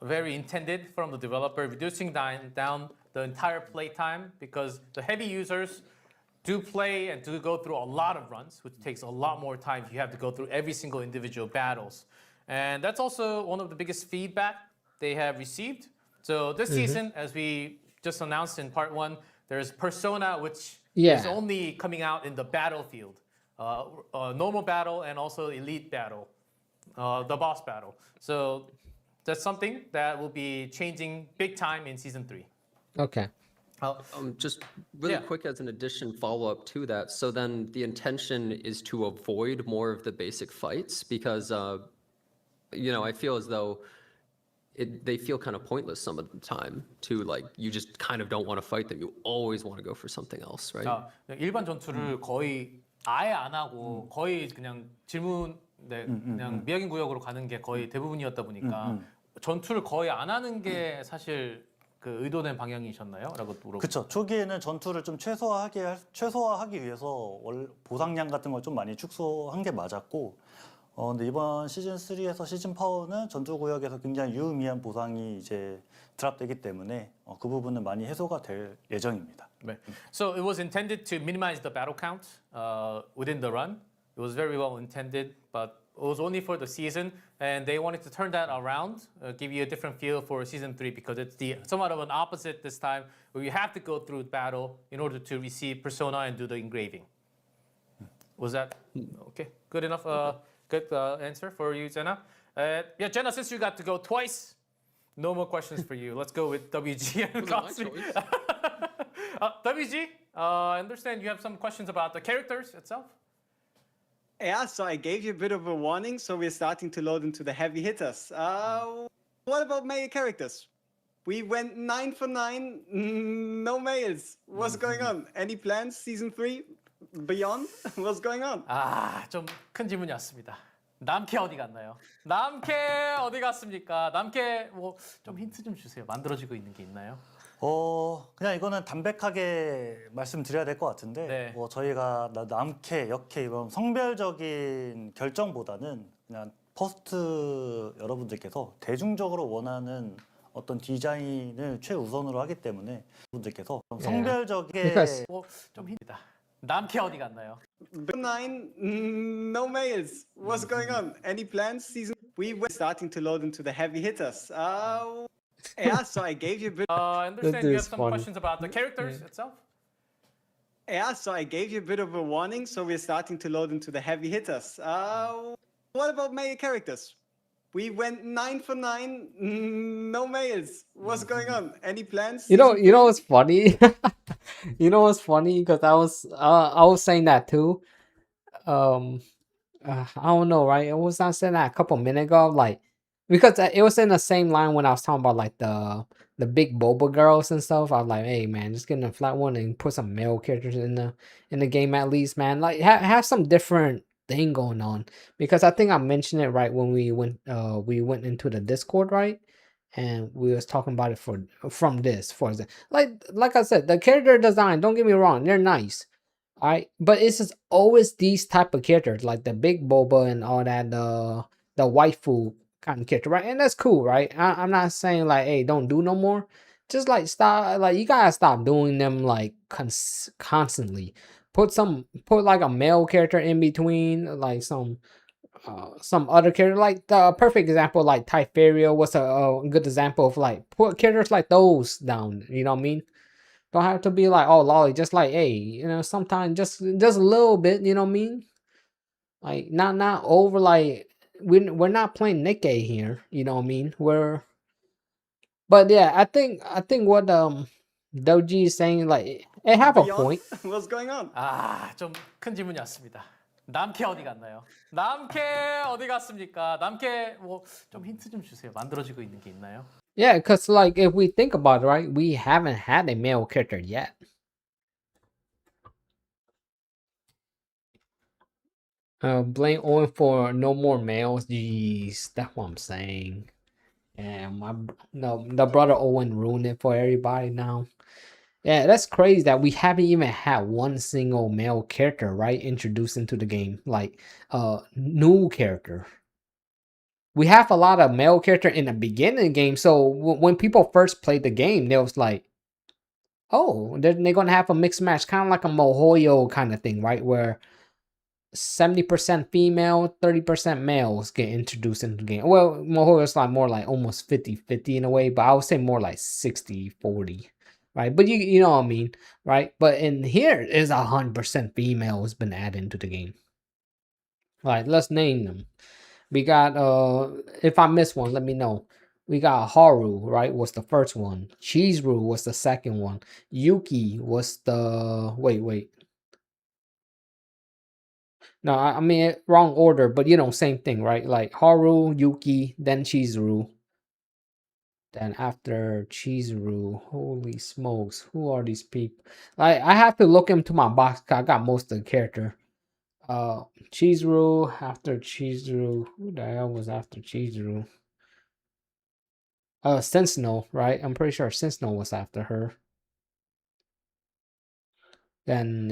very intended from the developer, reducing down the entire play time because the heavy users do play and do go through a lot of runs, which takes a lot more time. You have to go through every single individual battles. And that's also one of the biggest feedback they have received. So this season, as we just announced in part 1, there's Persona, which is Yeah. only coming out in the battlefield. Normal battle and also elite battle, the boss battle. So that's something that will be changing big time in season 3. Okay. Just really Yeah. quick as an addition follow-up to that. So then the intention is to avoid more of the basic fights because, I feel as though they feel kind of pointless some of the time to like, you just kind of don't want to fight them. You always want to go for something else, right? 일반 전투를 거의 아예 안 하고 거의 그냥 그냥 미확인 구역으로 가는 게 거의 대부분이었다 보니까 전투를 거의 안 하는 게 사실 그 의도된 방향이셨나요? 라고 물어보고. 그렇죠. 초기에는 전투를 좀 최소화하기 위해서 보상량 같은 걸 좀 많이 축소한 게 맞았고, 근데 이번 시즌 3에서 시즌 4는 전투 구역에서 굉장히 유의미한 보상이 이제 드랍되기 때문에 그 부분은 많이 해소가 될 예정입니다. 네. So it was intended to minimize the battle count within the run. It was very well intended, but it was only for the season, and they wanted to turn that around, give you a different feel for season 3 because it's somewhat of an opposite this time, where you have to go through battle in order to receive persona and do the engraving. Was that okay? Good enough. Good answer for you, Jenna. Yeah, Jenna, since you got to go twice, no more questions for you. Let's go with WG and Cosby. WG, I understand you have some questions about the characters itself. Yeah, so I gave you a bit of a warning, so we're starting to load into the heavy hitters. What about male characters? We went 9 for 9, no males. What's going on? Any plans, season 3? Beyond? What's going on? 좀 큰 질문이었습니다. 남캐 어디 갔나요? 남캐 어디 갔습니까? 남캐 뭐 좀 힌트 좀 주세요. 만들어지고 있는 게 있나요? 그냥 이거는 담백하게 말씀드려야 될 것 같은데, 네. 저희가 남캐, 역캐 이런 성별적인 결정보다는 그냥 퍼스트 여러분들께서 대중적으로 원하는 어떤 디자인을 최우선으로 하기 때문에 여러분들께서 성별적인 Because 좀 힌트다. 남캐 어디 갔나요? 9, no males. What's going on? Any plans, season? We were starting to load into the heavy hitters. Yeah, so I gave you a bit. I understand That you have is some funny. questions about the characters itself. Yeah, so I gave you a bit of a warning, so we're starting to load into the heavy hitters. What about male characters? We went 9 for 9, no males. What's going on? Any plans? you know what's funny? You know what's funny? Because I was saying that too. I don't know, right? I was not saying that a couple minutes ago. Like, because it was in the same line when I was talking about like the big boba girls and stuff. I was like, hey man, just get a flat one and put some male characters in the game at least, man. Like have some different thing going on, because I think I mentioned it right when we went into the Discord, right? And we was talking about it from this, for example. Like I said, the character design, don't get me wrong, they're nice. All right, but it's just always these type of characters, like the big boba and all that, the waifu kind of character, right? And that's cool, right? I'm not saying like, hey, don't do no more. Just like stop, like you gotta stop doing them like constantly. Put like a male character in between, like some other character. Like the perfect example, like Typharia was a good example of like put characters like those down. You know what I mean? Don't have to be like, oh lolly, just like, hey, sometimes just a little bit, you know what I mean? Like not over, like we're not playing Nikkei here, you know what I mean? But yeah, I think what Doji is saying, like it have a Beyond, point. what's going on? 좀 큰 질문이 왔습니다. 남캐 어디 갔나요? 남캐 어디 갔습니까? 남캐 뭐 좀 힌트 좀 주세요. 만들어지고 있는 게 있나요? Yeah, because like if we think about it, right, we haven't had a male character yet. Blame Owen for no more males. Jeez, that's what I'm saying. Yeah, no, the brother Owen ruined it for everybody now. Yeah, that's crazy that we haven't even had one single male character, right, introduced into the game. Like, new character. We have a lot of male character in the beginning of the game, so when people first played the game, they was like, oh, they're gonna have a mixed match, kind of like a Mohoyo kind of thing, right, where 70% female, 30% males get introduced into the game. Well, Mohoyo is like more like almost 50-50 in a way, but I would say more like 60-40, right? But you know what I mean, right? But in here is 100% female has been added into the game. All right, let's name them. We got if I miss one, let me know. We got Haru, right? Was the first one. Chizuru was the second one. Yuki was the wait. No, I mean wrong order, but same thing, right? Like Haru, Yuki, then Chizuru. Then after Chizuru, holy smokes, who are these people? Like I have to look into my box 'cause I got most of the character. Chizuru, after Chizuru, who the hell was after Chizuru? Sentinel, right? I'm pretty sure Sentinel was after her. Then,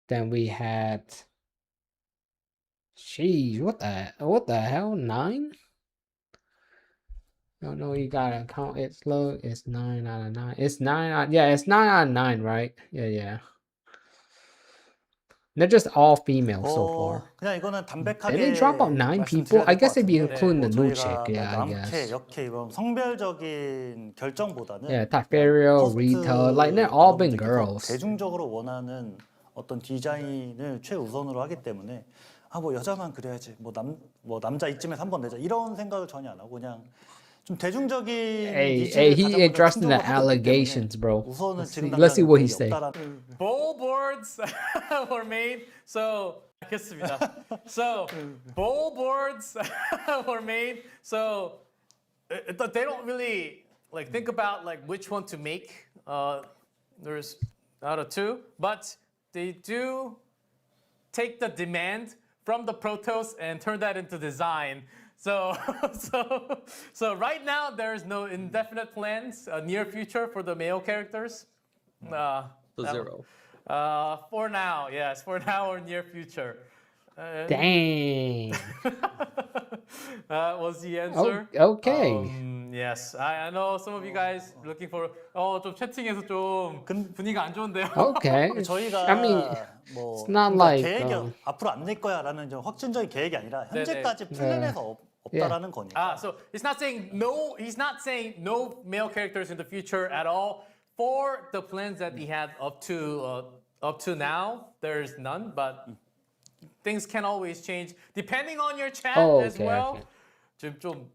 then we had, jeez, what the hell? 9? No, you gotta count it slow. It's 9 out of 9. It's 9 out, yeah, it's 9 out of 9, right? Yeah. They're just all female so far. 그냥 이거는 Did 담백하게 they drop out 9 people? 말씀드려야 I 될것 guess if you 같은데, include the new 저희가 chick, yeah, I 남캐, guess. 역캐 이런 성별적인 결정보다는 Yeah, Typharia, Rita, like they're all been girls. 대중적으로 원하는 어떤 디자인을 최우선으로 하기 때문에 뭐 여자만 그래야지, 뭐 남자 이쯤에서 한번 내자 이런 생각을 전혀 안 하고 그냥 좀 대중적인 Hey, he addressed the allegations, bro. Let's see what he say. Bowl boards were made, so 알겠습니다. So bowl boards were made, so they don't really like think about like which one to make. There's out of 2, but they do take the demand from the Protoss and turn that into design. So right now there's no indefinite plans, near future for the male characters. Zero. For now, yes, for now or near future. Dang. Was the answer? Okay. Yes, I know some of you guys looking for. 좀 채팅에서 좀 분위기가 안 좋은데요. Okay. 저희가 I mean, 뭐 it's not 뭔가 like, 계획이 앞으로 안 낼 거야라는 좀 확진적인 계획이 아니라 현재까지 플랜에서 없다라는 거니까. So it's not saying no. He's not saying no male characters in the future at all. For the plans that he had up to now, there's none. But things can always change depending on your chat as well. 지금 좀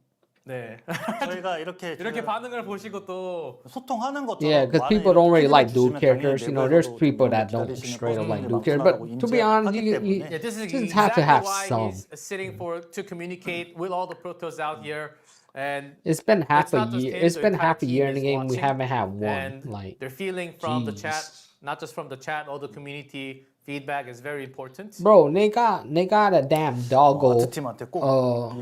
네. 저희가 이렇게 이렇게 지금 반응을 보시고 또 소통하는 Yeah, 것처럼 because 많은 people 이렇게 don't really 피드백 like dual 주시면 당연히 characters. You know, there's 내부에서도 좀 people 이런 거 that don't 기다리시는 straight up like 커스텀들이 dual characters. 많구나라고 But to be honest, 인지하기 때문에 Yeah, this is just have to exactly have why some. he's sitting to communicate with all the Protoss out here. And It's been half it's a not just year. him, It's the been entire half a year team in the is game. We watching, haven't had one. and Like, they're feeling from the chat, jeez. not just from the chat, all the community feedback is very important. Bro, they got a damn doggo. 아트팀한테 꼭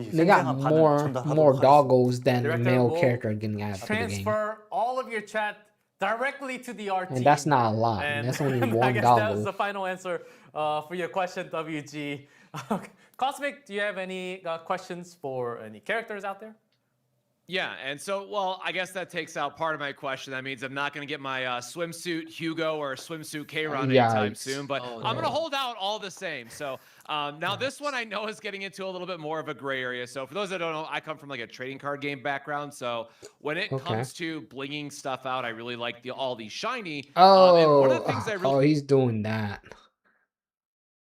이 They got 생생한 반응 more 전달하도록 하겠습니다. doggos than the Director male will character getting added to the game. Transfer all of your chat directly to the art team. And that's not a lot. And That's only I one guess that's doggo. the final answer for your question, WG. Cosmic, do you have any questions for any characters out there? Yeah, and so, well, I guess that takes out part of my question. That means I'm not going to get my swimsuit Hugo or swimsuit K-Ron anytime Yikes. soon, but I'm going to hold out all the same. So now this one I know is getting into a little bit more of a gray area. So for those that don't know, I come from like a trading card game background. So when it comes to blinging stuff out, I really like all the shiny. And one of the things I really he's doing that.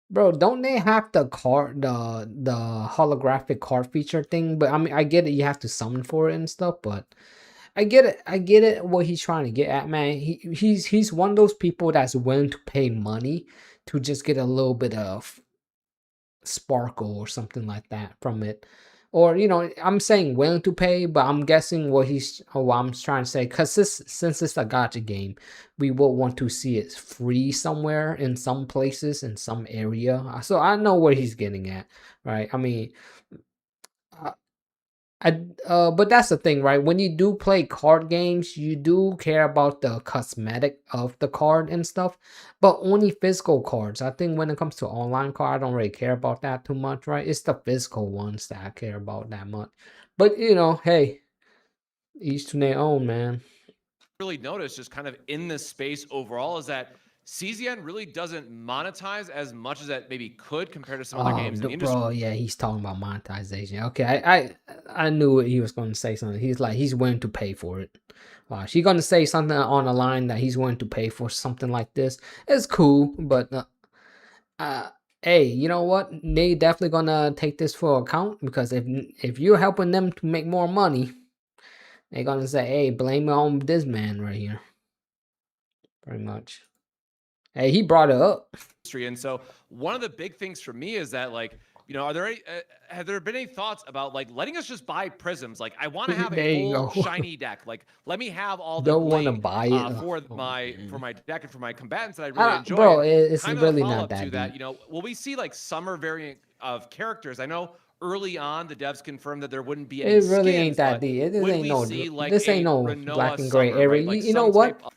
Bro, don't they have the holographic card feature thing? But I mean, I get it, you have to summon for it and stuff, but I get it what he's trying to get at, man. He's one of those people that's willing to pay money to just get a little bit of sparkle or something like that from it. Or, you know, I'm saying willing to pay, but I'm guessing what I'm trying to say, because since it's a gacha game, we will want to see it free somewhere in some places, in some area. So I know where he's getting at, right? I mean, but that's the thing, right? When you do play card games, you do care about the cosmetic of the card and stuff, but only physical cards. I think when it comes to online card, I don't really care about that too much, right? It's the physical ones that I care about that much. But you know, hey, each to their own, man. really noticed just kind of in this space overall is that CZN really doesn't monetize as much as that maybe could compared to some other games in the industry. Bro, yeah, he's talking about monetization. Okay, I knew what he was going to say something. He's willing to pay for it. She's going to say something on the line that he's willing to pay for something like this. It's cool, but hey, you know what? They definitely gonna take this for account, because if you're helping them to make more money, they're gonna say, hey, blame it on this man right here. Pretty much. Hey, he brought it up. And so one of the big things for me is that, like, you know, have there been any thoughts about like letting us just buy prisms? Like, I want to have There a you full go. shiny deck. Like, let me have all the Don't want to bling, buy it for Oh, my man. for my deck and for my combatants that I really enjoy. Bro, And it's kind of a really not follow-up that to deep. that. You know, will we see like summer variant of characters? I know early on the devs confirmed that there wouldn't be any It really skins, ain't that but deep. This would ain't we no see like this ain't a no Renoa black and gray summer, area. right? Like You know some what? type of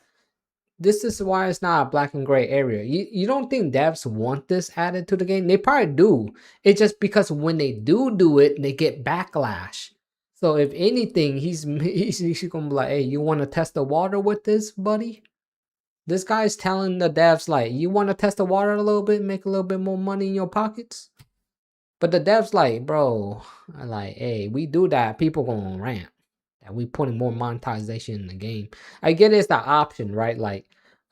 This is why it's not a black and gray area. You don't think devs want this added to the game? They probably do. It's just because when they do it, they get backlash. So if anything, he's gonna be like, hey, you want to test the water with this, buddy? This guy's telling the devs, like, you want to test the water a little bit, make a little bit more money in your pockets? But the devs like, bro, like, hey, we do that, people gonna rant. And we putting more monetization in the game. I get it's the option, right? Like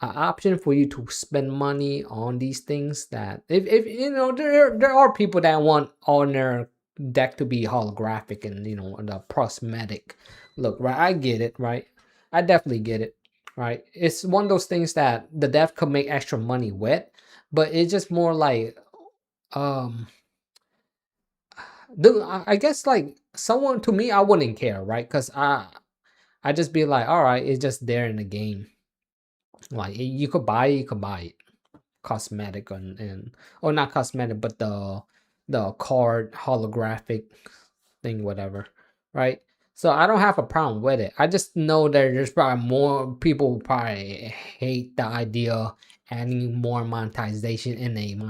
an option for you to spend money on these things. That if you know, there are people that want on their deck to be holographic and, you know, the prosthetic look, right? I get it, right? I definitely get it, right? It's one of those things that the dev could make extra money with, but it's just more like I guess like someone, to me, I wouldn't care, right? Because I just be like, all right, it's just there in the game. Like you could buy it, cosmetic and or not cosmetic, but the card holographic thing, whatever, right? So I don't have a problem with it. I just know that there's probably more people who probably hate the idea adding more monetization in a in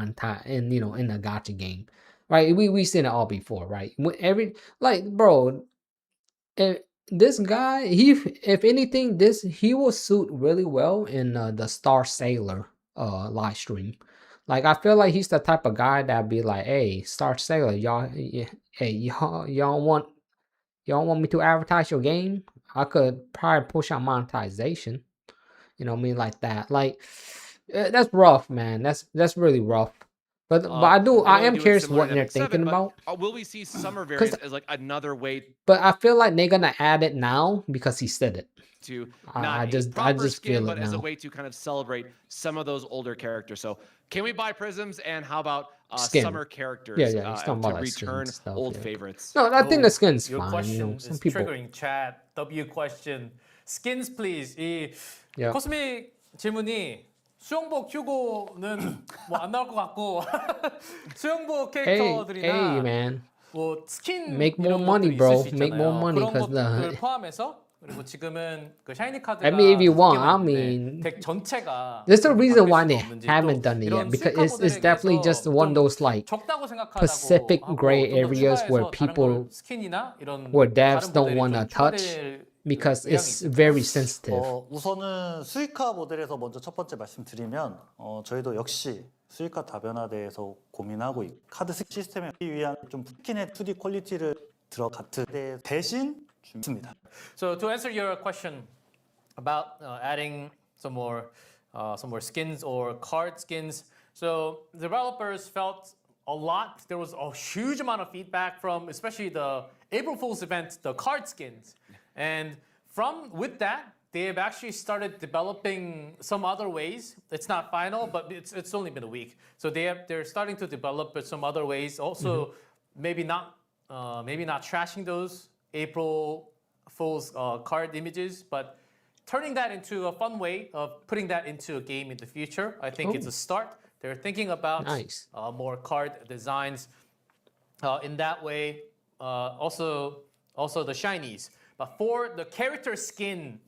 a gacha game, right? We seen it all before, right? Bro, this guy, if anything, he will suit really well in the Star Sailor live stream. Like, I feel like he's the type of guy that be like, hey, Star Sailor, hey, y'all want me to advertise your game? I could probably push out monetization. You know what I mean? Like that. Like, that's rough, man. That's really rough. But I know am they do it curious similar what in they're Epic 7, thinking but, about. will we see summer variants as like another way But I feel like they're gonna add it now because he said it. to I not a just proper just skin, feel but it as a now. way to kind of celebrate some of those older characters? So can we buy prisms, and how about Skin. summer characters Yeah, he's talking to about like return skins stuff. old Yeah. favorites? No, I think the skin's Your fine. question You know, some is people. triggering chat. W question. Skins please. 이 Yeah. 코스믹 질문이 수영복 휴고는 뭐 안 나올 것 같고 수영복 Hey, 캐릭터들이나 man. 뭐 스킨 Make more 이런 money, 것들이 있을 bro. 수 Make more 있잖아요. money, 그런 'cause 것들 the- 포함해서 그리고 지금은 그 샤이니 카드가 I mean, if you want, 5개만 I 있는데 mean, 덱 전체가 there's a 그렇게 reason 바뀔 why 수도 they 없는지 haven't 또 done it 이런 yet, because 수익화 it's definitely just 모델에서 one of 좀 those like 적다고 생각하다고 Pacific 하고 gray 좀더 areas where 추가해서 다른 people 걸 스킨이나 이런 where devs 다른 don't 모델이 want 좀 to touch 추가될 because 의향이 it's 있을까요? very sensitive. 우선은 수익화 모델에서 먼저 첫 번째 말씀드리면 저희도 역시 수익화 다변화대에서 고민하고 있고 카드 시스템에 위한 좀 스킨의 2D 퀄리티를 들어갔을 때 대신 준비입니다. So to answer your question about adding some more skins or card skins, so developers felt a lot. There was a huge amount of feedback from, especially the April Fool's event, the card skins, and with that, they have actually started developing some other ways. It's not final, but it's only been a week, so they're starting to develop some other ways. Also, maybe not trashing those April Fool's card images, but turning that into a fun way of putting that into a game in the future. I think it's a start. They're thinking about Nice. more card designs in that way. Also the shinies. But for the character skin,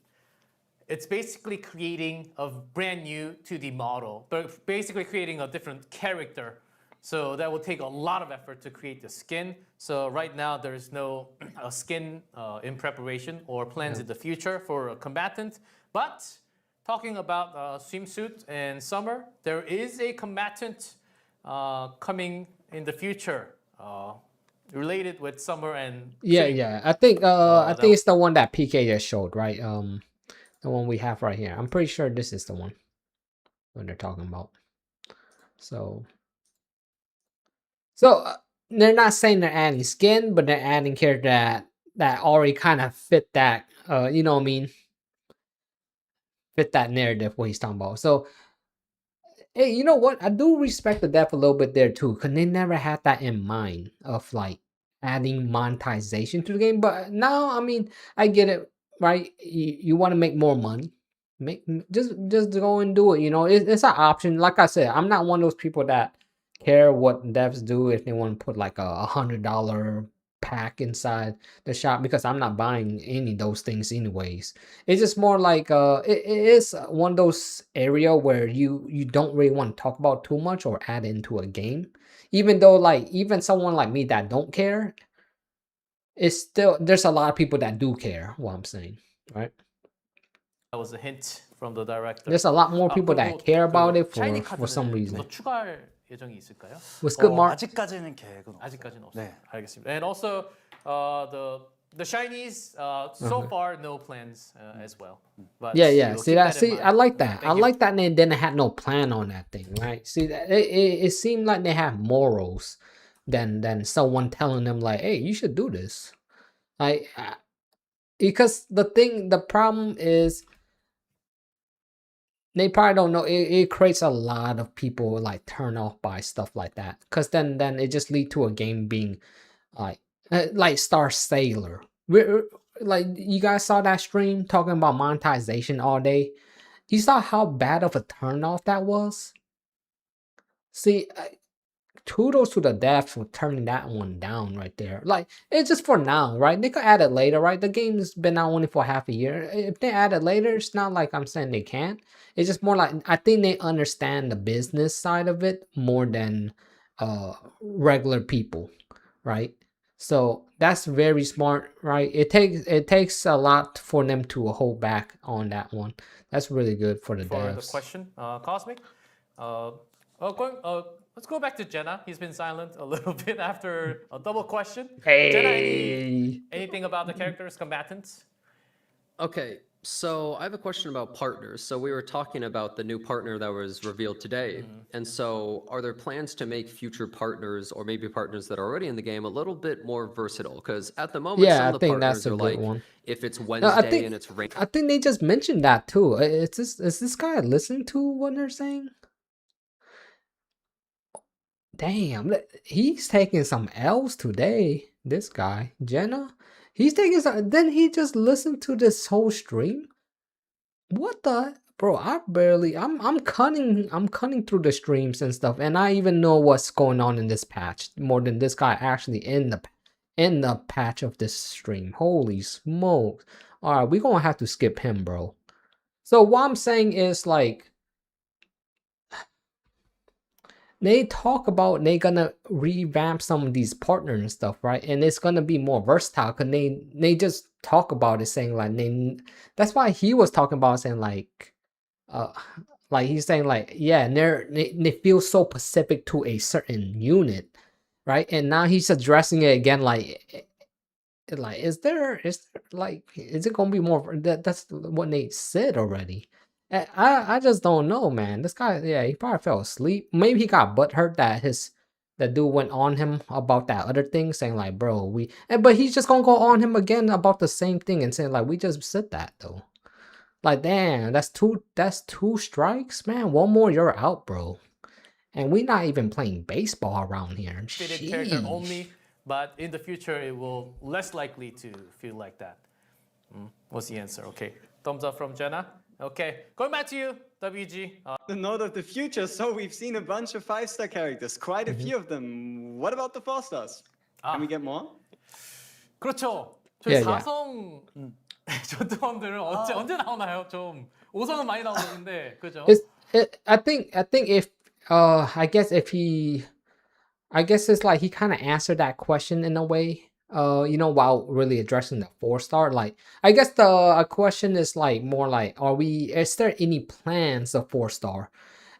it's basically creating a brand new 2D model, but basically creating a different character. So that will take a lot of effort to create the skin. So right now there's no skin in preparation or plans in the future for a combatant. But talking about swimsuit and summer, there is a combatant coming in the future related with summer and swim. Yeah. I think it's the one that PK just showed, right? The one we have right here. I'm pretty sure this is the one when they're talking about. So they're not saying they're adding skin, but they're adding character that already kind of fit that. You know what I mean? Fit that narrative what he's talking about. So, hey, you know what? I do respect the dev a little bit there too, because they never had that in mind of like adding monetization to the game. But now, I mean, I get it, right? You want to make more money, just go and do it. You know, it's an option. Like I said, I'm not one of those people that care what devs do if they want to put like a $100 pack inside the shop, because I'm not buying any of those things anyways. It's just more like it is one of those area where you don't really want to talk about too much or add into a game, even though like even someone like me that don't care, it's still there's a lot of people that do care what I'm saying, right? That was a hint from the director. There's a lot more people that care about it 샤이니 for some 카드는 reason. 더 추가할 예정이 있을까요? What's good, Mark? 아직까지는 계획은 없어요. 아직까지는 없어요. 네. 알겠습니다. And also the shinies so far no plans as well. But Yeah. we'll See keep that? in See, mind. I like that. Thank I you. like that they didn't have no plan on that thing, right? See that it seemed like they have morals than someone telling them like, hey, you should do this. Like because the problem is they probably don't know it creates a lot of people like turn off by stuff like that, because then it just lead to a game being like Star Sailor. Like you guys saw that stream talking about monetization all day. You saw how bad of a turnoff that was. See, kudos to the devs for turning that one down right there. Like it's just for now, right? They could add it later, right? The game's been out only for half a year. If they add it later, it's not like I'm saying they can't. It's just more like I think they understand the business side of it more than regular people, right? So that's very smart, right? It takes a lot for them to hold back on that one. That's really good for the For devs. the question, Cosmic. Let's go back to Jenna. He's been silent a little bit after a double question. Jenna, Hey. anything about the characters, combatants? Okay, So I have a question about partners. So we were talking about the new partner that was revealed today. And so are there plans to make future partners or maybe partners that are already in the game a little bit more versatile? Because at the moment, some Yeah, I of the think that's partners a are good like, one. if it's No, Wednesday and it's rain. I think they just mentioned that too. Is this guy listening to what they're saying? Damn, he's taking some L's today. This guy, Jenna, he's taking some. Then he just listened to this whole stream. What the bro? I'm cutting through the streams and stuff, and I even know what's going on in this patch more than this guy actually in the patch of this stream. Holy smokes! All right, we're gonna have to skip him, bro. So what I'm saying is like they talk about they gonna revamp some of these partners and stuff, right? And it's gonna be more versatile because they just talk about it saying like that's why he was talking about saying uh like he's saying like yeah, and they feel so specific to a certain unit, right? And now he's addressing it again like is there like is it gonna be more that's what Nate said already. I just don't know, man. This guy, yeah, he probably fell asleep. Maybe he got butthurt that dude went on him about that other thing, saying like, bro, but he's just gonna go on him again about the same thing and saying like, we just said that though. Like, damn, that's two strikes, man. One more, you're out, bro. And we not even playing baseball around here. Fitted character Sheesh. only, but in the future it will less likely to feel like that. What's the answer? Okay, thumbs up from Jenna. Okay, going back to you, WG. The note of the future. So we've seen a bunch of 5-star characters, quite a few of them. What about the 4-stars? Can we get more? 그렇죠. 저희 Yeah, yeah. 4성 전투원들은 언제 나오나요? 좀 5성은 많이 나오는데 그죠? I think if I guess it's like he kind of answered that question in a way, while really addressing the 4-star. Like, I guess the question is like more like, is there any plans of 4-star?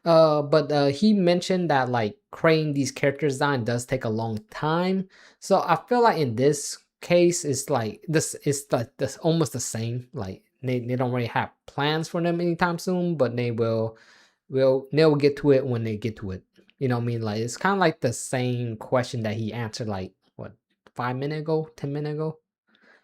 But he mentioned that like creating these character design does take a long time. So I feel like in this case, it's like this is this almost the same. Like they don't really have plans for them anytime soon, but they'll get to it when they get to it. You know what I mean? Like it's kind of like the same question that he answered like what 5 minutes ago, 10 minutes ago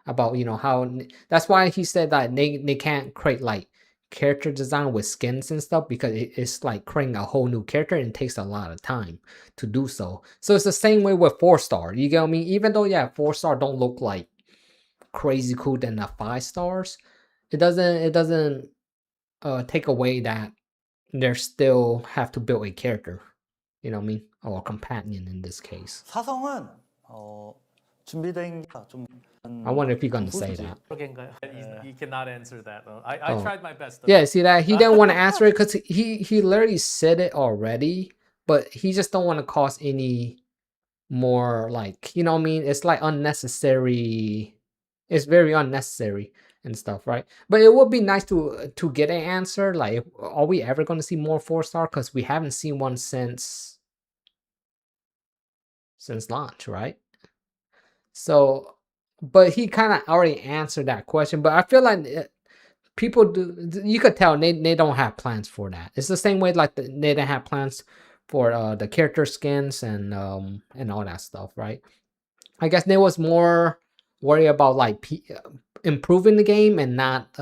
about how that's why he said that they can't create like character design with skins and stuff because it's like creating a whole new character and it takes a lot of time to do so. So it's the same way with 4-star. You get what I mean? Even though 4-star don't look like crazy cool than the 5-stars, it doesn't take away that they still have to build a character. You know what I mean? Or a companion in this case. 사성은 준비된 게좀 I wonder if you're gonna say that. 그러게인가요? You cannot answer that. I Oh. tried my best. Yeah, see that he didn't want to answer it because he literally said it already, but he just don't want to cause any more like you know what I mean. It's like unnecessary. It's very unnecessary and stuff, right? But it would be nice to get an answer. Like, are we ever going to see more 4-star? Because we haven't seen one since launch, right? So, but he kind of already answered that question. But I feel like people do. You could tell they don't have plans for that. It's the same way like they didn't have plans for the character skins and all that stuff, right? I guess they was more worried about like improving the game and not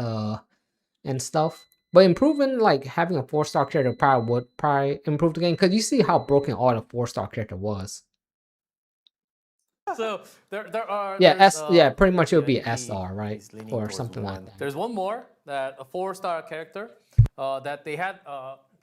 and stuff. But improving like having a 4-star character would improve the game because you see how broken all the 4-star character was. So there are pretty much it would be he- SR, right? he's leaning Or towards something like one. that. There's one more that a 4-star character that they had.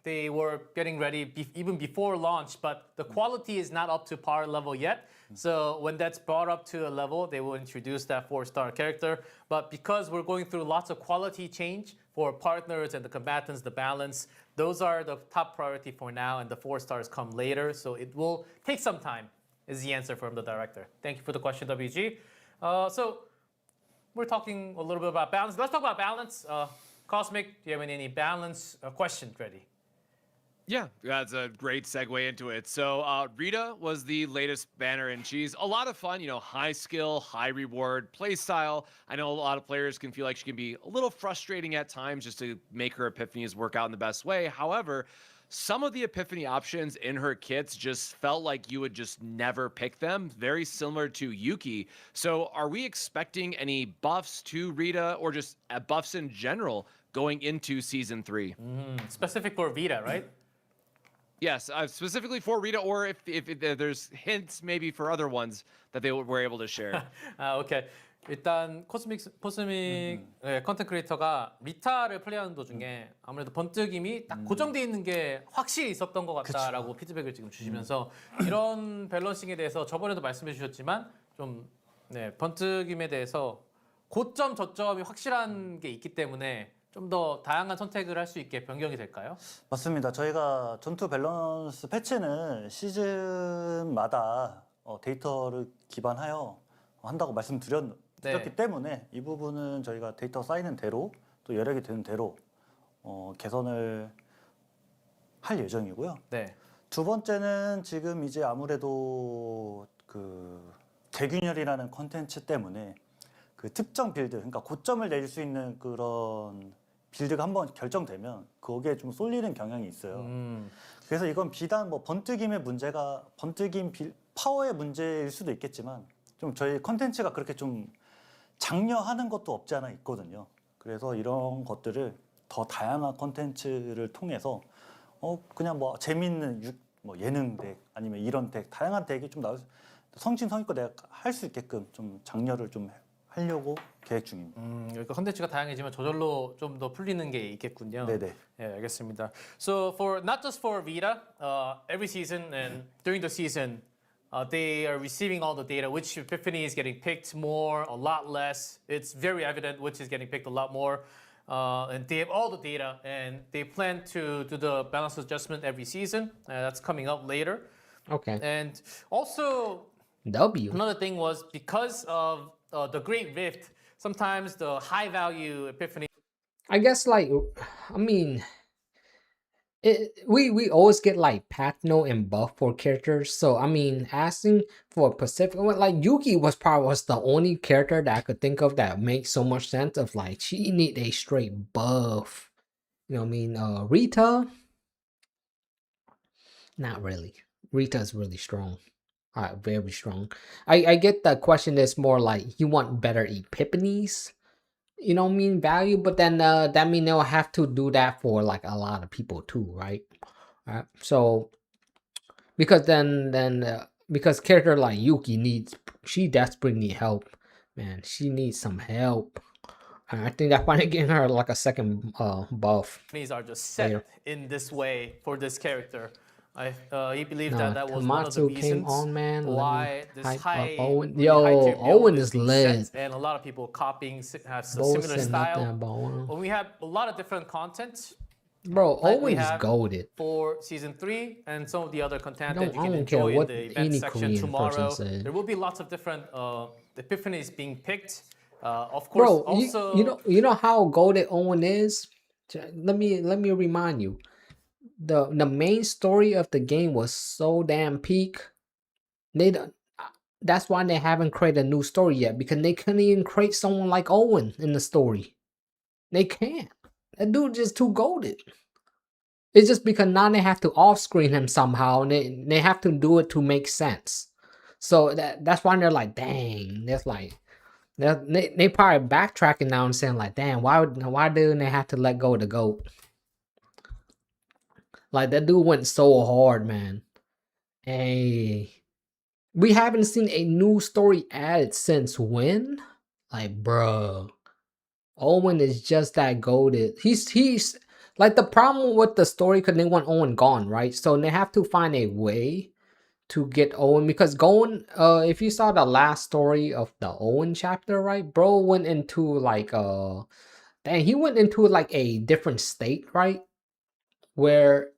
They were getting ready even before launch, but the quality is not up to par level yet. So when that's brought up to a level, they will introduce that 4-star character. But because we're going through lots of quality change for partners and the combatants, the balance, those are the top priority for now, and the 4-stars come later. So it will take some time, is the answer from the director. Thank you for the question, WG. So we're talking a little bit about balance. Let's talk about balance. Cosmic, do you have any balance questions ready? Yeah, that's a great segue into it. So, Rita was the latest banner, and she's a lot of fun. High skill, high reward play style. I know a lot of players can feel like she can be a little frustrating at times just to make her epiphanies work out in the best way. However, some of the epiphany options in her kits just felt like you would just never pick them, very similar to Yuki. So, are we expecting any buffs to Rita or just buffs in general going into season 3? Specific for Vita, right? Yes, specifically for Rita, or if there's hints maybe for other ones that they were able to share. 아, 오케이. 일단 코스믹 컨텐츠 크리에이터가 리타를 플레이하는 도중에 아무래도 번뜩임이 딱 고정되어 있는 게 확실히 있었던 것 같다라고 피드백을 지금 주시면서 이런 밸런싱에 대해서 저번에도 말씀해 주셨지만 좀 번뜩임에 대해서 고점 저점이 확실한 게 있기 때문에 좀 더 다양한 선택을 할 수 있게 변경이 될까요? 맞습니다. 저희가 전투 밸런스 패치는 시즌마다 데이터를 기반하여 한다고 말씀드렸기 네. 때문에 이 부분은 저희가 데이터 쌓이는 대로 또 여력이 되는 대로 개선을 할 예정이고요. 네. 두 번째는 지금 이제 아무래도 그 대균열이라는 컨텐츠 때문에 그 특정 빌드, 그러니까 고점을 내릴 수 있는 그런 빌드가 한번 결정되면 거기에 좀 쏠리는 경향이 있어요. 그래서 이건 비단 뭐 번뜩임의 문제가 파워의 문제일 수도 있겠지만 좀 저희 컨텐츠가 그렇게 좀 장려하는 것도 없지 않아 있거든요. 그래서 이런 것들을 더 다양한 컨텐츠를 통해서 그냥 뭐 재밌는 뭐 예능 덱 아니면 이런 덱 다양한 덱이 좀 나올 성심성의껏 내가 할 수 있게끔 좀 장려를 좀 하려고 계획 중입니다. 여기가 컨텐츠가 다양해지면 저절로 좀 더 풀리는 게 있겠군요. 네네. 예, 알겠습니다. So for not just for Vita, every season and during the season, they are receiving all the data. Which epiphany is getting picked more, a lot less. It's very evident which is getting picked a lot more. And they have all the data, and they plan to do the balance adjustment every season. That's coming up later. Okay. And also, W. another thing was because of the Great Rift, sometimes the high value epiphany I guess I mean, we always get like Patno and buff for characters. So I mean, asking for Pacific, like Yuki was the only character that I could think of that makes so much sense. Of like she need a straight buff. You know what I mean? Rita, not really. Rita's really strong. Very strong. I get the question is more like you want better epiphanies. You know what I mean, value, but then that mean they'll have to do that for like a lot of people too, right? So because because character like Yuki she desperately need help, man. She needs some help. And I think that finally getting her like a second buff. are just set Later. in this way for this character. He believed Nah, that was one of the Tomatsu came reasons on, man. Let me why this hype up high, Owen. really Yo, high tier build Owen is being lit. set, and a lot of people copying have a Bo similar said nothing style. about Owen. When we have a lot of different content Bro, like we Owen is have goaded. for season 3 and some of the other content I that you can don't care enjoy in what the event any section Korean tomorrow. person said. There will be lots of different epiphanies being picked. Of course, Bro, also you know how goaded Owen is? Let me remind you. The main story of the game was so damn peak. That's why they haven't created a new story yet, because they couldn't even create someone like Owen in the story. They can't. That dude just too goaded. It's just because now they have to off-screen him somehow, and they have to do it to make sense. So that's why they're like, dang. That's like they probably backtracking now and saying like, damn, why didn't they have to let go of the GOAT? Like that dude went so hard, man. Hey, we haven't seen a new story added since when? Like, bro, Owen is just that goated. He's like the problem with the story because they want Owen gone, right? So they have to find a way to get Owen, because going if you saw the last story of the Owen chapter, right? Bro went into like he went into like a different state, right? Where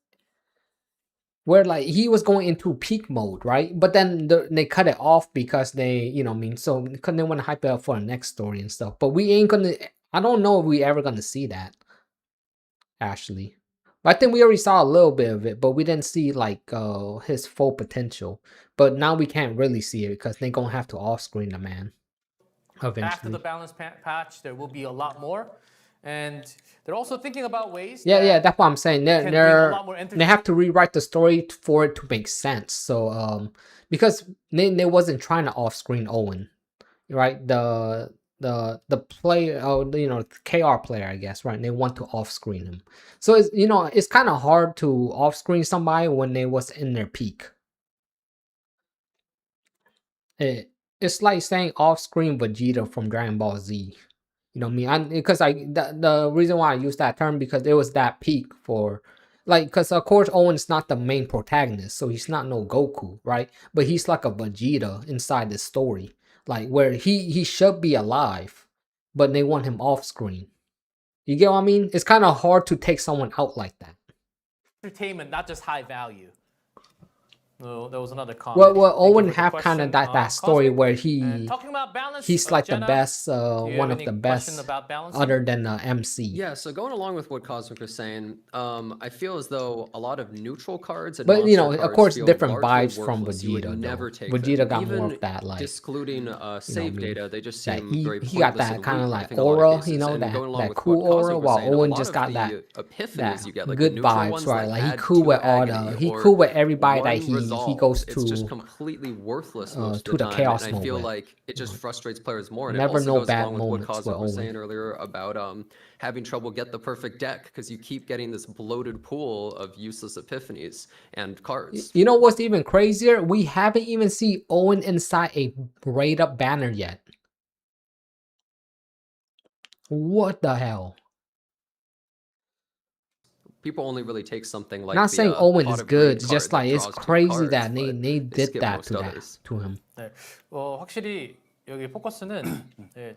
like he was going into peak mode, right? But then they cut it off because they, you know what I mean? So because they want to hype it up for the next story and stuff. But we ain't gonna, I don't know if we ever gonna see that, actually. I think we already saw a little bit of it, but we didn't see like his full potential. But now we can't really see it because they're gonna have to off-screen the man After eventually. the balance patch, there will be a lot more, and they're also thinking about ways. Yeah, that's what I'm saying. can bring a lot more They have to rewrite the story for it to make sense. So because they wasn't trying to off-screen Owen, right? The player, you know, KR player, I guess, right? They want to off-screen him. So it's, you know, it's kind of hard to off-screen somebody when they was in their peak. It's like saying off-screen Vegeta from Dragon Ball Z. You know what I mean? Because the reason why I use that term because it was that peak for, like, because of course Owen's not the main protagonist, so he's not no Goku, right? But he's like a Vegeta inside the story, like where he should be alive, but they want him off screen. You get what I mean? It's kind of hard to take someone out like that. Entertainment, not just high value. No, there was another comment. Well, Thank you Owen for the have kind question, of that story Cosmic. where And talking about balance, he's like the Jenna, best, do you have one of any the question best, about balancing? other than MC. Yeah, so going along with what Cosmic was saying, I feel as though a lot of neutral cards and But you know, monster of cards course, feel different largely vibes from worthless. You would Vegeta. never Though. take Vegeta them. got Even more of that, like, excluding you know what I save mean? data, they just That seem very he got pointless that and kind of weak, I like think, a lot of aura, cases. you know, And going along that with cool what Cosmic aura. was While saying, a Owen lot just of got the that epiphanies you get, like the good neutral vibes, ones right? that Like he add cool to with all agony, he or cool with everybody that one he resolve. goes It's just to completely worthless most of to the the time, chaos and I mode feel with. like it just frustrates players more. And it Never also no goes bad along with what moments with Cosmic was Owen. saying earlier about having trouble get the perfect deck because you keep getting this bloated pool of useless epiphanies and cards. You know what's even crazier? We haven't even seen Owen inside a raid up banner yet. What the hell? People only really take something like Not the saying Owen Pot is of Greed good, card just that like it's draws 2 crazy cards, that but they they did skip that most to that others. to him. 네, 확실히 여기 포커스는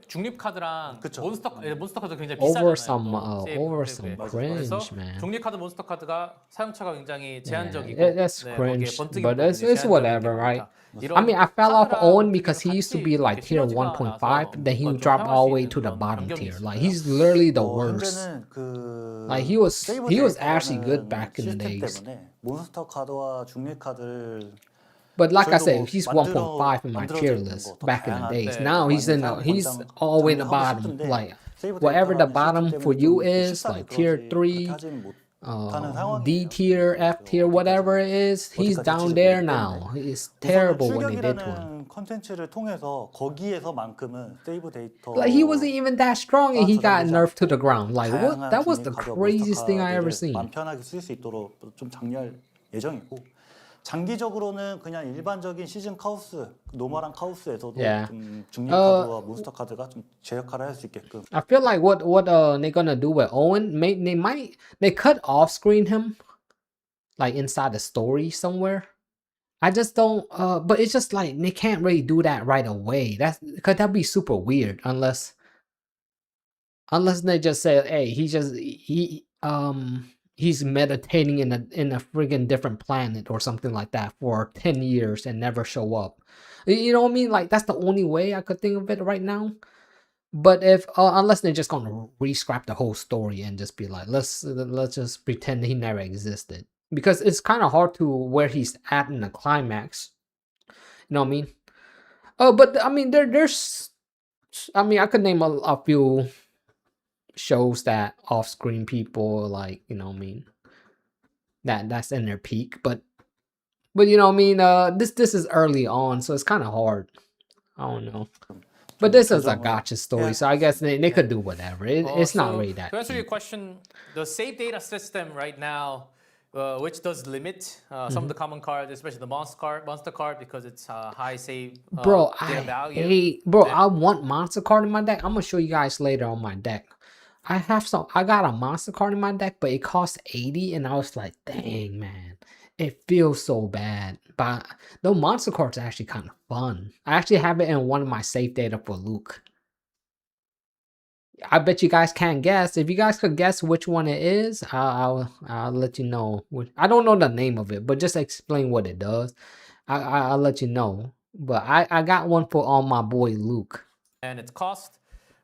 중립 카드랑 그쵸. 몬스터 카드 굉장히 Over 비싸잖아요. some 또 세이브 over 세이브에. some 그래서 cringe, man. 중립 카드 몬스터 카드가 사용처가 굉장히 제한적이고, That's 거기에 cringe, 번뜩이는 but it's 부분이 제한적인 whatever, 게 right? 많다. I mean, I fell off 카드랑 Owen 어떻게 because he used to 같이 be like 이렇게 tier 시너지가 1.5, 나서 then he 뭔가 would 좀 drop 사용할 all 수 the way 있는 to the 그런 bottom 반경이 tier. Like 있을까요? he's literally the worst. 현재는 그 Like he was 세이브 actually good 데이터라는 back in the 시스템 days. 때문에 몬스터 카드와 중립 카드를 But like I 저희도 said, 뭐 he's 만들어- 1.5 in my 만들어져 tier 있는 list 거더 back in the 다양한 days. 네, Now he's in 많은 he's 사용 all the way in the 장려하고 bottom. 싶은데 Like 세이브 whatever the 데이터라는 bottom 시스템 for 때문에 you 좀 is, 쉽사리 like tier 그렇게 3, 하지는 못하는 D 상황이에요. tier, F tier, whatever it is, he's 어디까지 down 될지도 there 모르기 now. 때문에. It's 우선은 terrible what they did to him. 출격이라는 컨텐츠를 통해서 거기에서만큼은 세이브 데이터 Like he wasn't even that strong and he got 저장되지 nerfed to 않고 the ground. Like what? 다양한 That was the 중립 카드와 craziest 몬스터 thing I ever 카드를 seen. 마음 편하게 쓸 수 있도록 좀 장려할 예정이고, 장기적으로는 그냥 일반적인 시즌 카오스, 노멀한 카오스에서도 Yeah. 좀 중립 카드와 몬스터 카드가 좀 제 역할을 할 수 있게끔. I feel like what they're gonna do with Owen, they could off screen him, like inside the story somewhere. I just don't. But it's just like they can't really do that right away. That's because that'd be super weird unless they just say, hey, he's meditating in a friggin' different planet or something like that for 10 years and never show up. You know what I mean? Like that's the only way I could think of it right now. But if unless they're just gonna re-scrap the whole story and just be like, let's just pretend he never existed, because it's kind of hard to where he's at in the climax. You know what I mean? But I mean there's I mean I could name a few shows that off-screen people, like, you know what I mean, that's in their peak, but you know what I mean, this is early on, so it's kind of hard. I don't know. But this is a gotcha story, so I guess they could do whatever. It's not So, really that to answer your deep. question, the save data system right now, which does limit some of the common cards, especially the monster card, because it's high save Bro, data I value. hate, bro, I want monster card in my deck. I'm gonna show you guys later on my deck. I got a monster card in my deck, but it costs 80, and I was like, dang, man, it feels so bad. But the monster cards are actually kind of fun. I actually have it in one of my save data for Luke. I bet you guys can't guess. If you guys could guess which one it is, I'll let you know. I don't know the name of it, but just explain what it does. I'll let you know. But I got one for all my boy Luke. And its cost.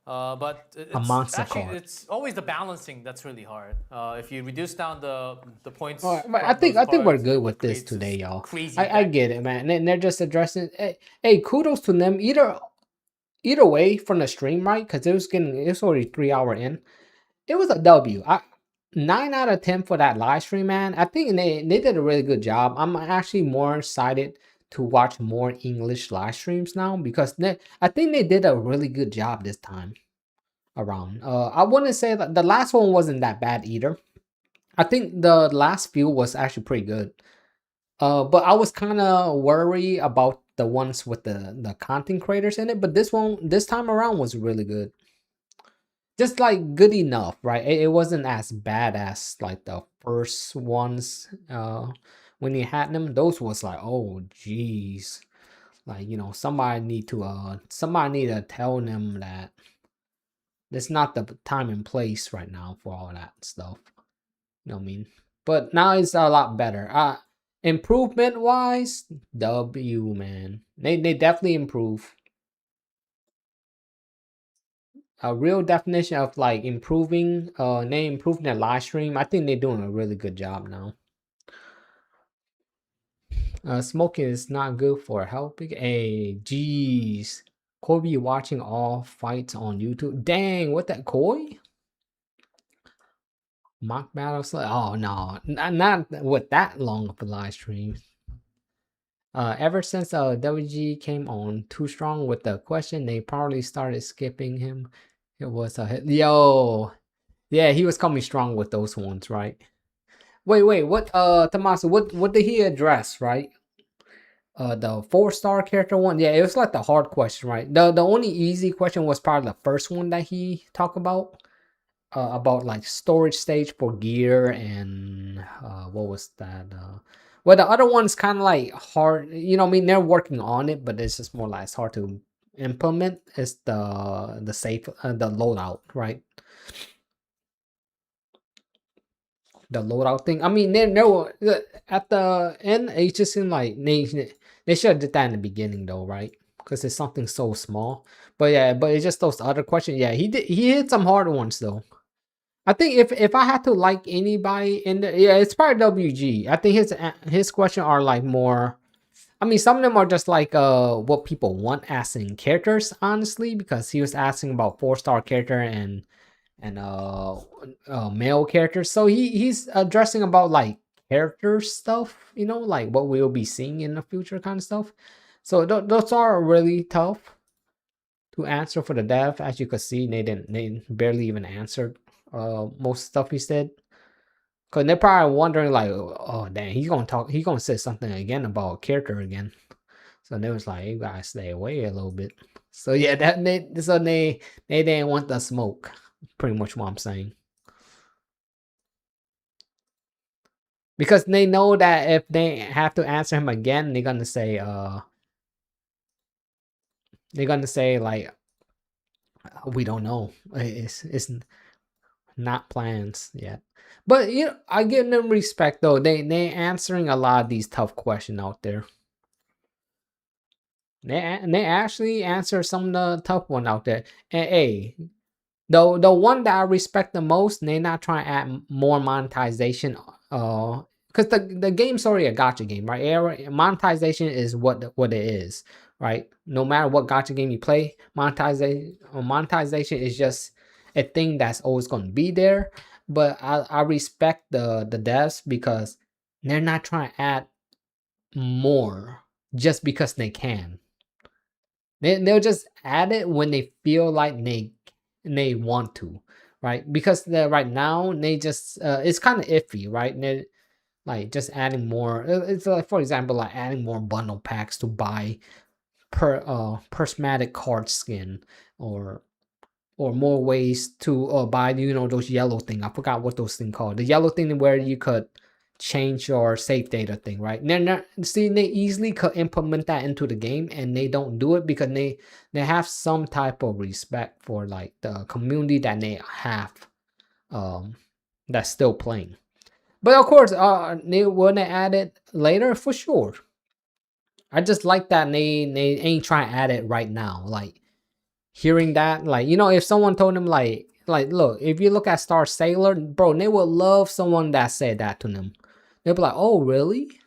But A it's monster actually card. it's always the balancing that's really hard. If you reduce down the points, All right, but from those I think we're cards, good it with this creates today, y'all. crazy I deck. get it, man. And they're just addressing. Hey, kudos to them. Either way from the stream, right? Because it's already 3 hour in. It was a W. 9 out of 10 for that live stream, man. I think they did a really good job. I'm actually more excited to watch more English live streams now because I think they did a really good job this time around. I wouldn't say that the last one wasn't that bad either. I think the last few was actually pretty good. But I was kind of worried about the ones with the content creators in it. But this time around was really good. Just like good enough, right? It wasn't as bad as like the first ones. When you had them, those was like, oh geez, like somebody need to tell them that it's not the time and place right now for all that stuff. You know what I mean? But now it's a lot better. Improvement wise, W, man. They definitely improve. A real definition of like improving, they improving their live stream. I think they're doing a really good job now. Smoking is not good for helping. Hey, jeez. Kobe watching all fights on YouTube. Dang, what that Koi? Mock battles? Oh no, not with that long of a live stream. Ever since WG came on too strong with the question, they probably started skipping him. It was a hit. Yo, yeah, he was coming strong with those ones, right? Wait, what? Tommaso, what did he address, right? The 4-star character one. Yeah, it was like the hard question, right? The only easy question was probably the first one that he talked about like storage stage for gear and what was that? Well, the other one's kind of like hard. I mean, they're working on it, but it's just more like it's hard to implement. It's the safe the loadout, right? The loadout thing. I mean, at the end. It just seemed like they should have did that in the beginning, though, right? Because it's something so small. But yeah, but it's just those other questions. Yeah, he hit some hard ones though. I think if I had to like anybody in the it's probably WG. I think his question are like more. I mean, some of them are just like what people want asking characters, honestly, because he was asking about 4-star character and male characters. So he's addressing about like character stuff, like what we'll be seeing in the future kind of stuff. So those are really tough to answer for the dev. As you could see, they barely even answered most stuff he said. Cause they're probably wondering like, oh dang, he's gonna say something again about character again. So they was like, you guys stay away a little bit. So yeah, they didn't want the smoke. Pretty much what I'm saying. Because they know that if they have to answer him again, they're gonna say like, we don't know. It's not plans yet. But I give them respect though. They answering a lot of these tough questions out there. They actually answer some of the tough one out there. And hey, the one that I respect the most, they're not trying to add more monetization. Because the game's already a gacha game, right? Monetization is what it is, right? No matter what gacha game you play, monetization is just a thing that's always going to be there. But I respect the devs because they're not trying to add more just because they can. They'll just add it when they feel like they want to, right? Because right now they just it's kind of iffy, right? They like just adding more. It's like, for example, like adding more bundle packs to buy prismatic card skin or more ways to buy those yellow thing. I forgot what those thing called. The yellow thing where you could change your save data thing, right? They easily could implement that into the game and they don't do it because they have some type of respect for like the community that they have that's still playing. But of course, they want to add it later for sure. I just like that they ain't trying to add it right now. Like hearing that, like, you know, if someone told them like look, if you look at Star Sailor, bro, they would love someone that said that to them. They'll be like, oh really,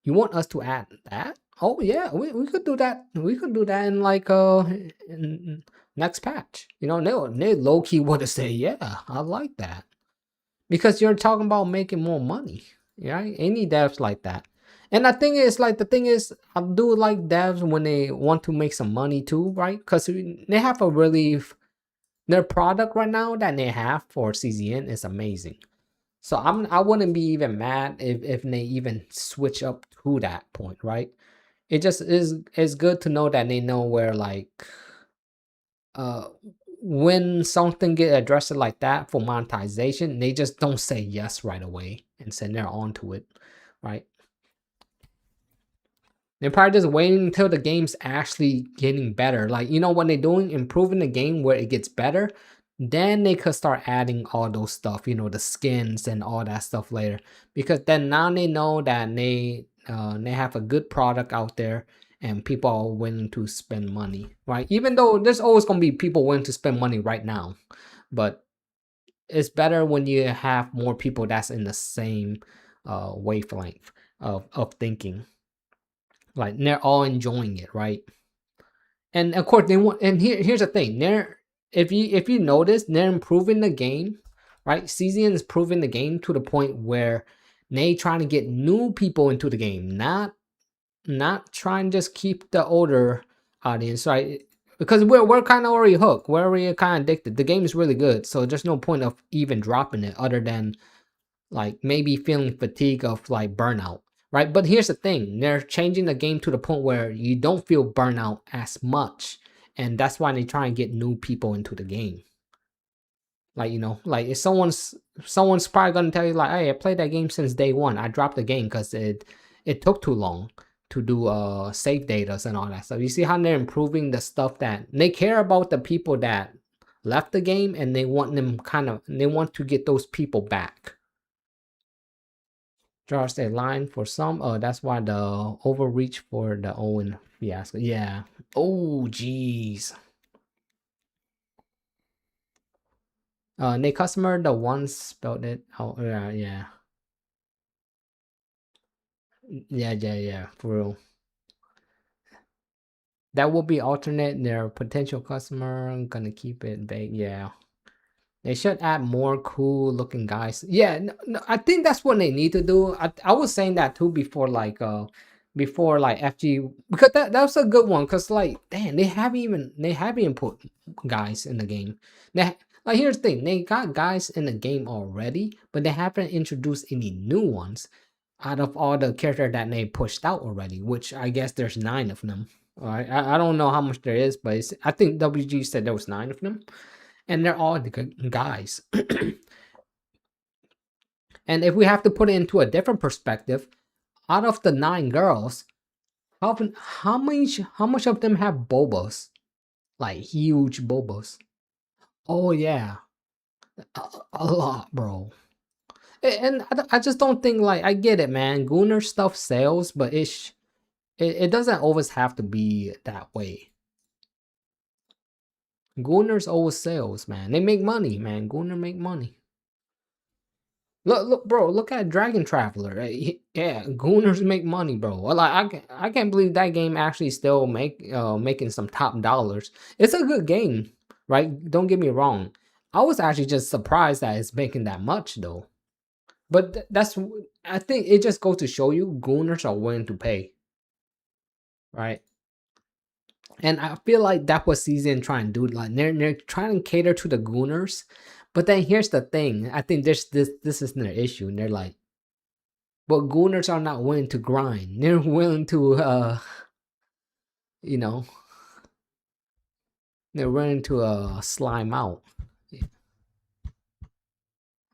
you want us to add that? Oh yeah, we could do that. We could do that in like in next patch. You know, they low key would have said, yeah, I like that, because you're talking about making more money, right? Any devs like that. And the thing is, I do like devs when they want to make some money too, right? Because they have a really, their product right now that they have for CZN is amazing. So I wouldn't be even mad if they even switch up to that point, right? It just is, it's good to know that they know where, like, when something get addressed like that for monetization, they just don't say yes right away and say they're on to it, right? They're probably just waiting until the game's actually getting better. Like, you know, when they're doing improving the game where it gets better, then they could start adding all those stuff, you know, the skins and all that stuff later. Because then now they know that they have a good product out there and people are willing to spend money, right? Even though there's always gonna be people willing to spend money right now, but it's better when you have more people that's in the same wavelength of thinking. Like they're all enjoying it, right? And of course they want, and here's the thing, they're, if you notice, they're improving the game, right? CZN is improving the game to the point where they trying to get new people into the game, not trying to just keep the older audience, right? Because we're kind of already hooked, we're already kind of addicted. The game is really good, so there's no point of even dropping it other than like maybe feeling fatigue of like burnout, right? But here's the thing, they're changing the game to the point where you don't feel burnout as much, and that's why they try and get new people into the game. Like, you know, like if someone's probably gonna tell you like, hey, I played that game since day one, I dropped the game because it took too long to do save data and all that stuff. You see how they're improving the stuff, that they care about the people that left the game, and they want them they want to get those people back. Draws a line for some. Oh, that's why the overreach for the Owen fiasco. Yeah. Oh, jeez. Nick customer, the one spelled it. Oh, yeah. Yeah. For real. That will be alternate. Their potential customer. I'm gonna keep it vague. Yeah. They should add more cool looking guys. Yeah, no, I think that's what they need to do. I was saying that too before, like FG, because that was a good one. Cause like, damn, they haven't even put guys in the game. Like, here's the thing, they got guys in the game already, but they haven't introduced any new ones out of all the characters that they pushed out already. Which I guess there's 9 of them. All right, I don't know how much there is, but I think WG said there was 9 of them. And they're all the guys. And if we have to put it into a different perspective, out of the 9 girls, how much of them have bobas? Like huge bobas. Oh yeah, a lot, bro. And I just don't think, like, I get it, man. Gunner stuff sells, but it doesn't always have to be that way. Gunners always sales, man. They make money, man. Gunner make money. Look, bro. Look at Dragon Traveler. Yeah, Gunners make money, bro. Like, I can't believe that game actually still making some top dollars. It's a good game, right? Don't get me wrong. I was actually just surprised that it's making that much though. But that's, I think it just goes to show you Gunners are willing to pay, right? And I feel like that was CZN trying to do. Like they're trying to cater to the Gunners, but then here's the thing. I think this is their issue, and they're like, but Gunners are not willing to grind. They're willing to you know, they're willing to slime out.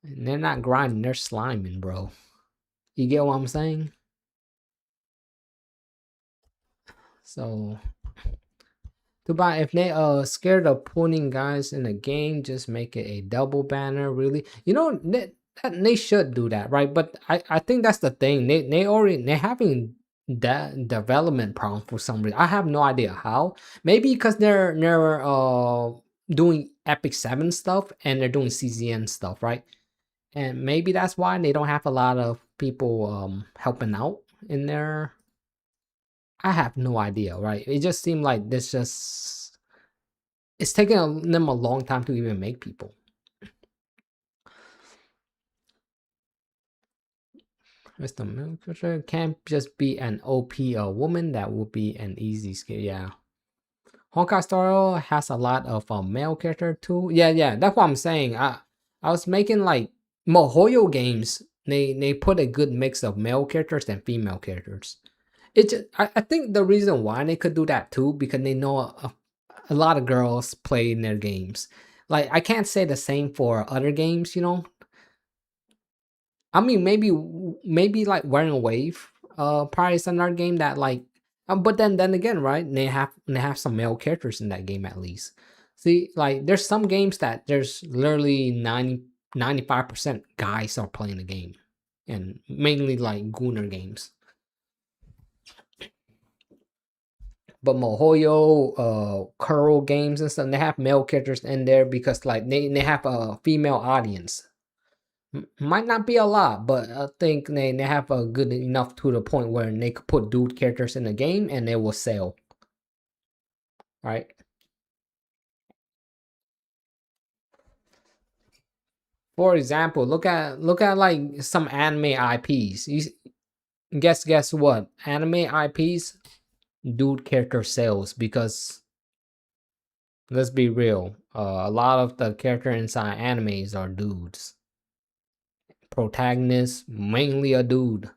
And they're not grinding, they're sliming, bro. You get what I'm saying? So too bad if they scared of putting guys in the game, just make it a double banner, really. You know, they should do that, right? But I think that's the thing. They having that development problem for some reason. I have no idea how. Maybe because they're doing Epic 7 stuff and they're doing CZN stuff, right? And maybe that's why they don't have a lot of people helping out in there. I have no idea, right? It just seemed like this just it's taking them a long time to even make people. Mr. Milkfisher can't just be an OP woman. That would be an easy skill. Yeah. Honkai Star has a lot of male character too. Yeah, that's what I'm saying. I was making like MiHoYo games. They put a good mix of male characters and female characters. I think the reason why they could do that too because they know a lot of girls play in their games. Like I can't say the same for other games, you know. I mean, maybe like Wearing a Wave, probably is another game that like, but then again, right? They have some male characters in that game at least. See, like there's some games that there's literally 95% guys are playing the game, and mainly like Gunner games. But MiHoYo, Curl games and stuff, they have male characters in there because like they have a female audience. Might not be a lot, but I think they have a good enough to the point where they could put dude characters in the game and they will sell. Right? For example, look at like some anime IPs. Guess what? Anime IPs, dude character sales because let's be real, a lot of the character inside animes are dudes. Protagonist, mainly a dude.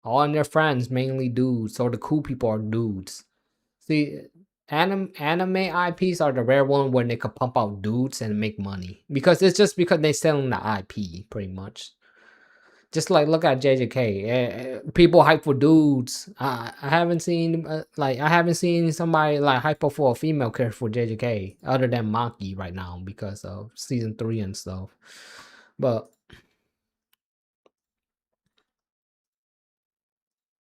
All their friends, mainly dudes. So the cool people are dudes. See, anime IPs are the rare one where they could pump out dudes and make money. Because it's just because they're selling the IP, pretty much. Just like look at JJK, people hype for dudes. I haven't seen I haven't seen somebody like hype up for a female character for JJK other than Maki right now because of season 3 and stuff. But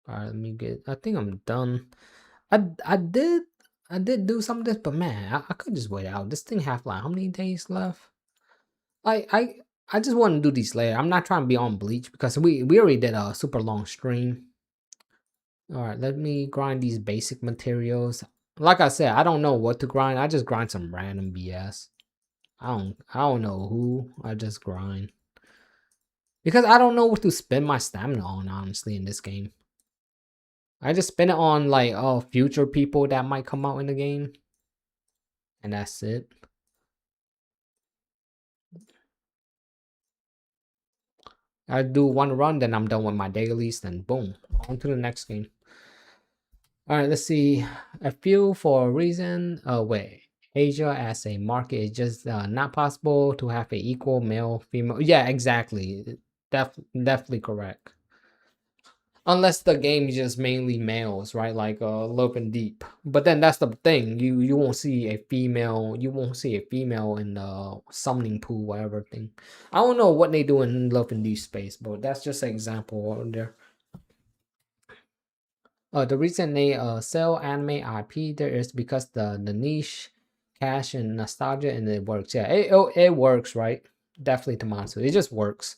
alright, let me get. I think I'm done. I did do some of this, but man, I could just wait out. This thing have like how many days left? I just want to do these later. I'm not trying to be on Bleach because we already did a super long stream. All right, let me grind these basic materials. Like I said, I don't know what to grind. I just grind some random BS. I don't know who. I just grind because I don't know what to spend my stamina on. Honestly, in this game, I just spend it on like future people that might come out in the game, and that's it. I do one run, then I'm done with my dailies, then boom, on to the next game. All right, let's see. I feel for a reason, wait, Asia as a market is just not possible to have a equal male female. Yeah, exactly. Definitely correct. Unless the game is just mainly males, right? Like Love and Deep. But then that's the thing. You won't see a female. You won't see a female in the summoning pool, whatever thing. I don't know what they do in Love and Deep space, but that's just an example out there. The reason they sell anime IP there is because the niche, cash, and nostalgia, and it works. Yeah, it works, right? Definitely, Tomato. It just works.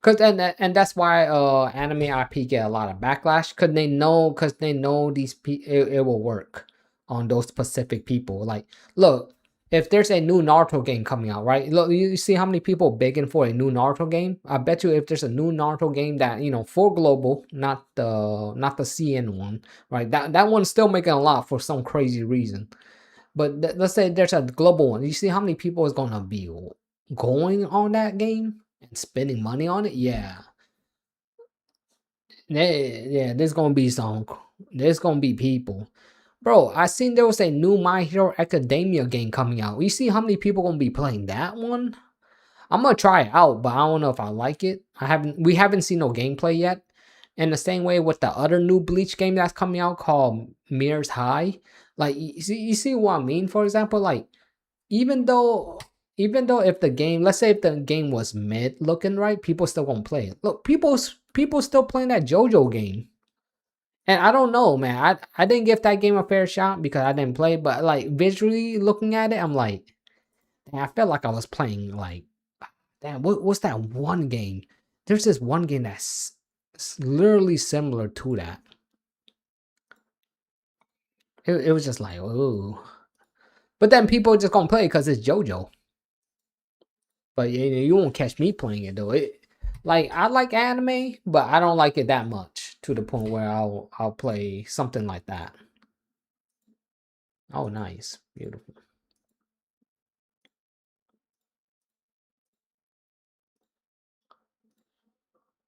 Cause and that's why anime IP get a lot of backlash because they know these it will work on those specific people. Like, look, if there's a new Naruto game coming out, right? Look, you see how many people begging for a new Naruto game. I bet you if there's a new Naruto game that for global, not the CN one, right? That one's still making a lot for some crazy reason. But let's say there's a global one. You see how many people is gonna be going on that game and spending money on it? Yeah. There's gonna be there's gonna be people. Bro, I seen there was a new My Hero Academia game coming out. You see how many people gonna be playing that one? I'm gonna try it out, but I don't know if I like it. We haven't seen no gameplay yet. And the same way with the other new Bleach game that's coming out called Mirror's High. Like you see what I mean? For example, like even though even though if the game, let's say if the game was mid looking right, people still won't play it. Look, people still playing that JoJo game. And I don't know, man. I didn't give that game a fair shot because I didn't play, but like visually looking at it, I'm like, damn, I felt like I was playing like, damn, what's that one game? There's this one game that's literally similar to that. It was just like, ooh. But then people just gonna play it because it's JoJo. But you won't catch me playing it though. Like I like anime, but I don't like it that much to the point where I'll play something like that. Oh, nice, beautiful,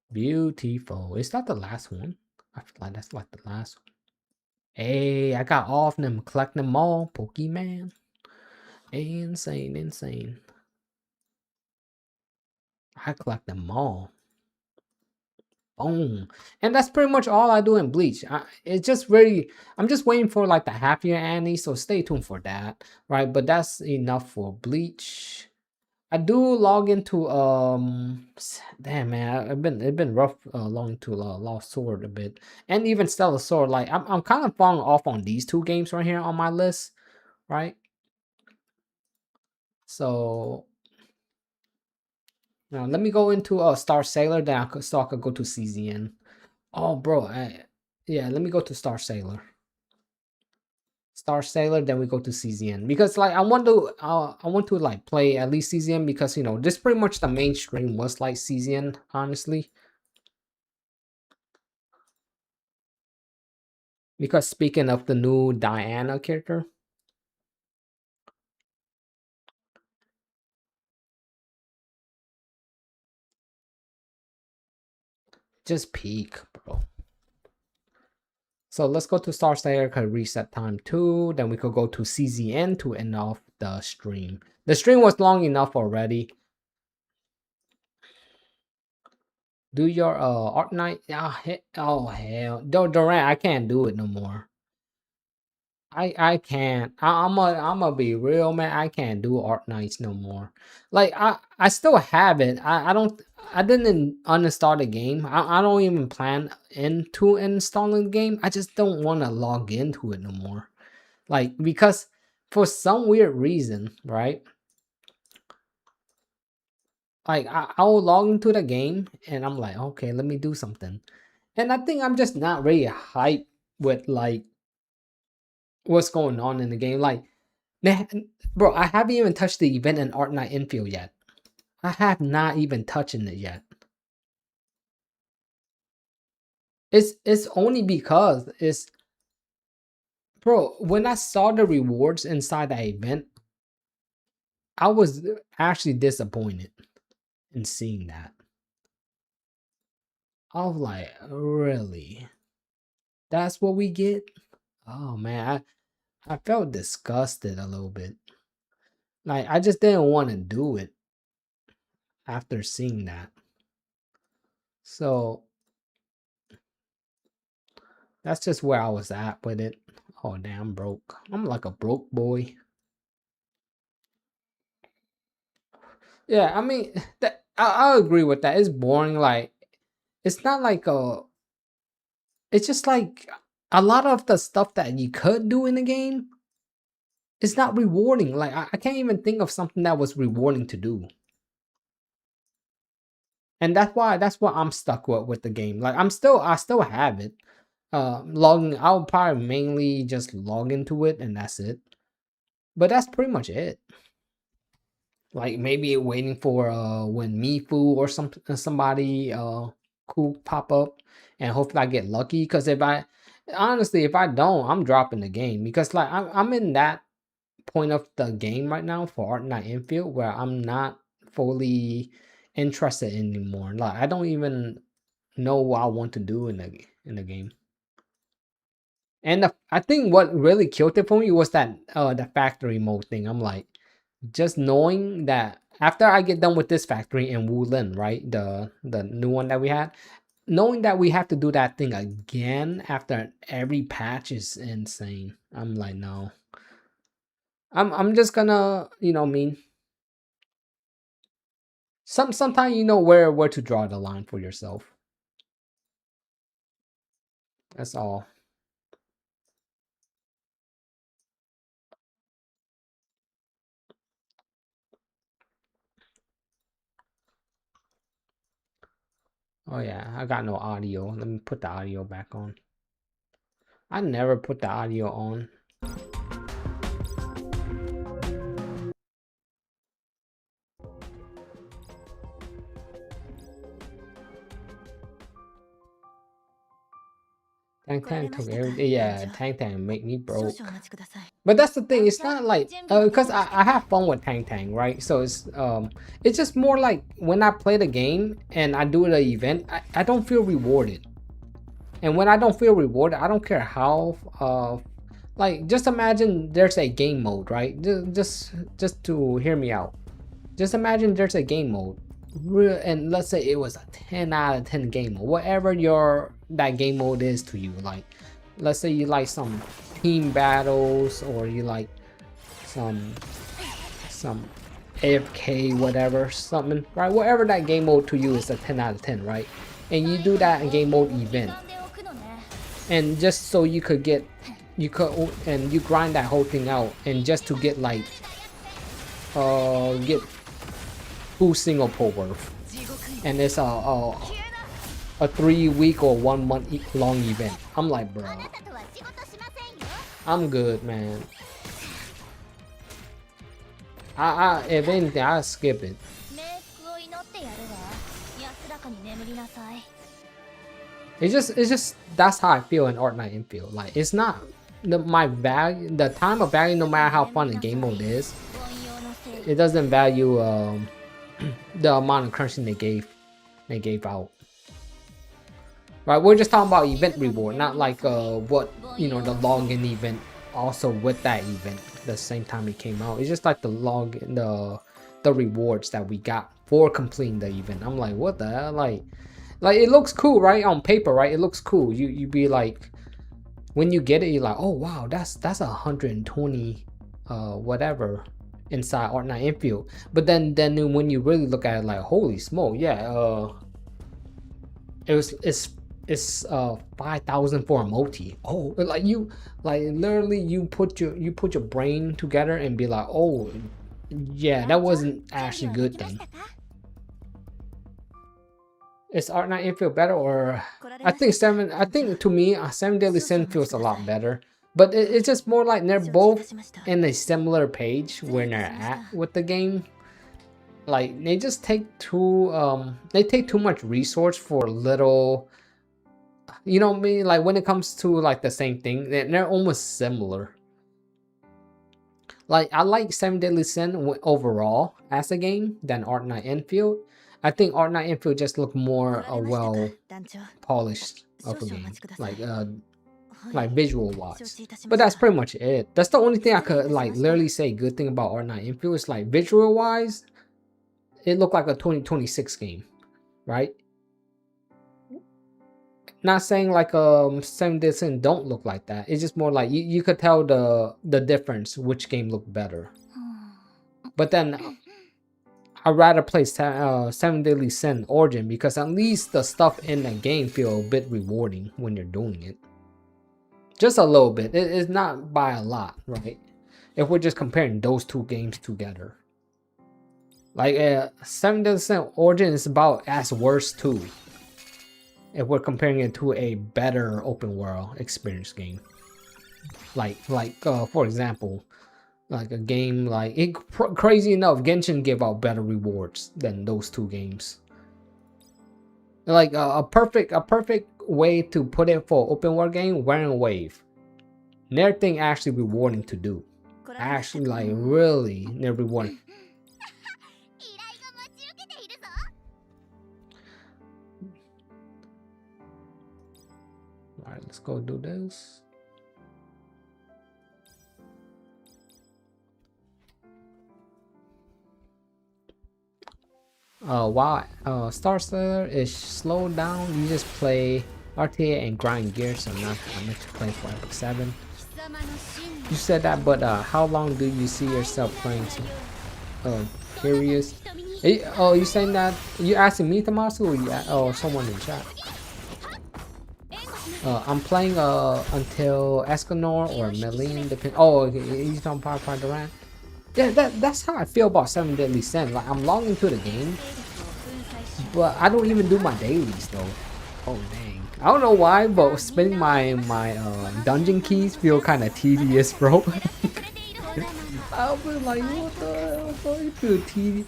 beautiful. Is that the last one? I feel like that's like the last one. Hey, I got all of them, collecting them all, Pokemon. Hey, insane, insane. I collect them all. Boom. And that's pretty much all I do in Bleach. It's just really, I'm just waiting for like the happier Annie, so stay tuned for that, right? But that's enough for Bleach. I do log into damn man, it's been rough logging to Lost Sword a bit, and even Stellar Sword. Like I'm kind of falling off on these two games right here on my list, right? So now let me go into Star Sailor, then I could go to CZN. Oh, bro, yeah, let me go to Star Sailor. Star Sailor, then we go to CZN because like I want to like play at least CZN because this pretty much the mainstream was like CZN, honestly. Because speaking of the new Diana character, just peak, bro. So let's go to Star Sailor, could reset time 2. Then we could go to CZN to end off the stream. The stream was long enough already. Do your art night. Oh hell, Durant, I can't do it no more. I can't. I'm gonna be real, man. I can't do art nights no more. Like I still have it. I didn't uninstall the game. I don't even plan into installing the game. I just don't want to log into it no more. Like because for some weird reason, right? Like I'll log into the game and I'm like, okay, let me do something. And I think I'm just not really hyped with like what's going on in the game. Like, man, bro, I haven't even touched the event in Art Night Infield yet. I have not even touching it yet. It's only because bro, when I saw the rewards inside that event, I was actually disappointed in seeing that. I was like, really? That's what we get? Oh man, I felt disgusted a little bit. Like I just didn't want to do it after seeing that. So that's just where I was at with it. Oh damn, I'm broke. I'm like a broke boy. Yeah, I mean that I agree with that. It's boring. Like it's not like it's just like a lot of the stuff that you could do in the game. It's not rewarding. Like I can't even think of something that was rewarding to do. And that's what I'm stuck with the game. Like I still have it. Logging, I'll probably mainly just log into it and that's it. But that's pretty much it. Like maybe waiting for when Mifu or somebody cool pop up and hopefully I get lucky. Because if I don't, I'm dropping the game because like I'm in that point of the game right now for Art Night Infield where I'm not fully interested anymore. Like I don't even know what I want to do in the game. And I think what really killed it for me was that the factory mode thing. I'm like, just knowing that after I get done with this factory in Wulin, right, the new one that we had, knowing that we have to do that thing again after every patch is insane. I'm like, no. I'm just gonna, Sometimes you know where to draw the line for yourself. That's all. Oh yeah, I got no audio. Let me put the audio back on. I never put the audio on. Tang took everything. Yeah, Tang make me broke. But that's the thing. It's not like because I have fun with Tang, right? So it's just more like when I play the game and I do the event, I don't feel rewarded. And when I don't feel rewarded, I don't care how like just imagine there's a game mode, right? Just to hear me out. Just imagine there's a game mode, and let's say it was a 10 out of 10 game mode, whatever that game mode is to you. Like, let's say you like some team battles, or you like some AFK, whatever, something, right? Whatever that game mode to you is a 10 out of 10, right? And you do that in game mode event, and just so you could get, you grind that whole thing out, and just to get like get full single pull worth, and it's a 3-week or 1 month long event. I'm like, bro, I'm good, man. If anything, I skip it. It's just that's how I feel in Art Night Infield. Like, it's not the time of value, no matter how fun the game mode is. It doesn't value the amount of crunching they gave out. Right, we're just talking about event reward, not like what, you know, the login event also with that event the same time it came out. It's just like the rewards that we got for completing the event. I'm like, what the hell? Like it looks cool, right? On paper, right? It looks cool. You be like, when you get it, you're like, oh wow, that's 120 whatever inside Art Night Infield. But then when you really look at it, like, holy smoke, yeah, it's 5,000 for a multi. Oh, like literally you put your brain together and be like, oh yeah, that wasn't actually a good thing. Is Art Night Infield better, or I think to me 7 Deadly Sin feels a lot better. But it's just more like they're both in a similar page where they're at with the game. Like, they just take too much resource for little, you know what I mean? Like, when it comes to like the same thing, they're almost similar. Like, I like 7 Deadly Sin overall as a game than Art Night Infield. I think Art Night Infield just look more well polished of a game, like visual wise. But that's pretty much it. That's the only thing I could like literally say good thing about Art Night Infield. Is like visual wise, it looked like a 2026 game, right? Not saying like 7 Deadly Sin don't look like that. It's just more like you could tell the difference, which game looked better. But then I'd rather play 7 Deadly Sin Origin, because at least the stuff in the game feel a bit rewarding when you're doing it. Just a little bit. It's not by a lot, right? If we're just comparing those two games together. Like 7 Deadly Sin Origin is about as worse too, if we're comparing it to a better open world experience game. Like for example, like a game like crazy enough, Genshin give out better rewards than those two games. Like a perfect way to put it for open world game, Wearing Wave. Their thing actually rewarding to do. Actually, like, really, they're rewarding. Alright, let's go do this. While Star Sailor is slowed down, you just play RTA and grind gear, so not meant to play for Epic 7. You said that, but how long do you see yourself playing curious. Oh, you saying that? You asking me, Tomasu, or or someone in chat? I'm playing until Escanor or Meline, depend. Oh, okay, he's on Power Durant. Yeah, that's how I feel about Seven Deadly Sins. Like I'm logged into the game, but I don't even do my dailies though. Oh dang! I don't know why, but spending my dungeon keys feel kind of tedious, bro. I'll be like, what the hell? Bro? It feel tedious.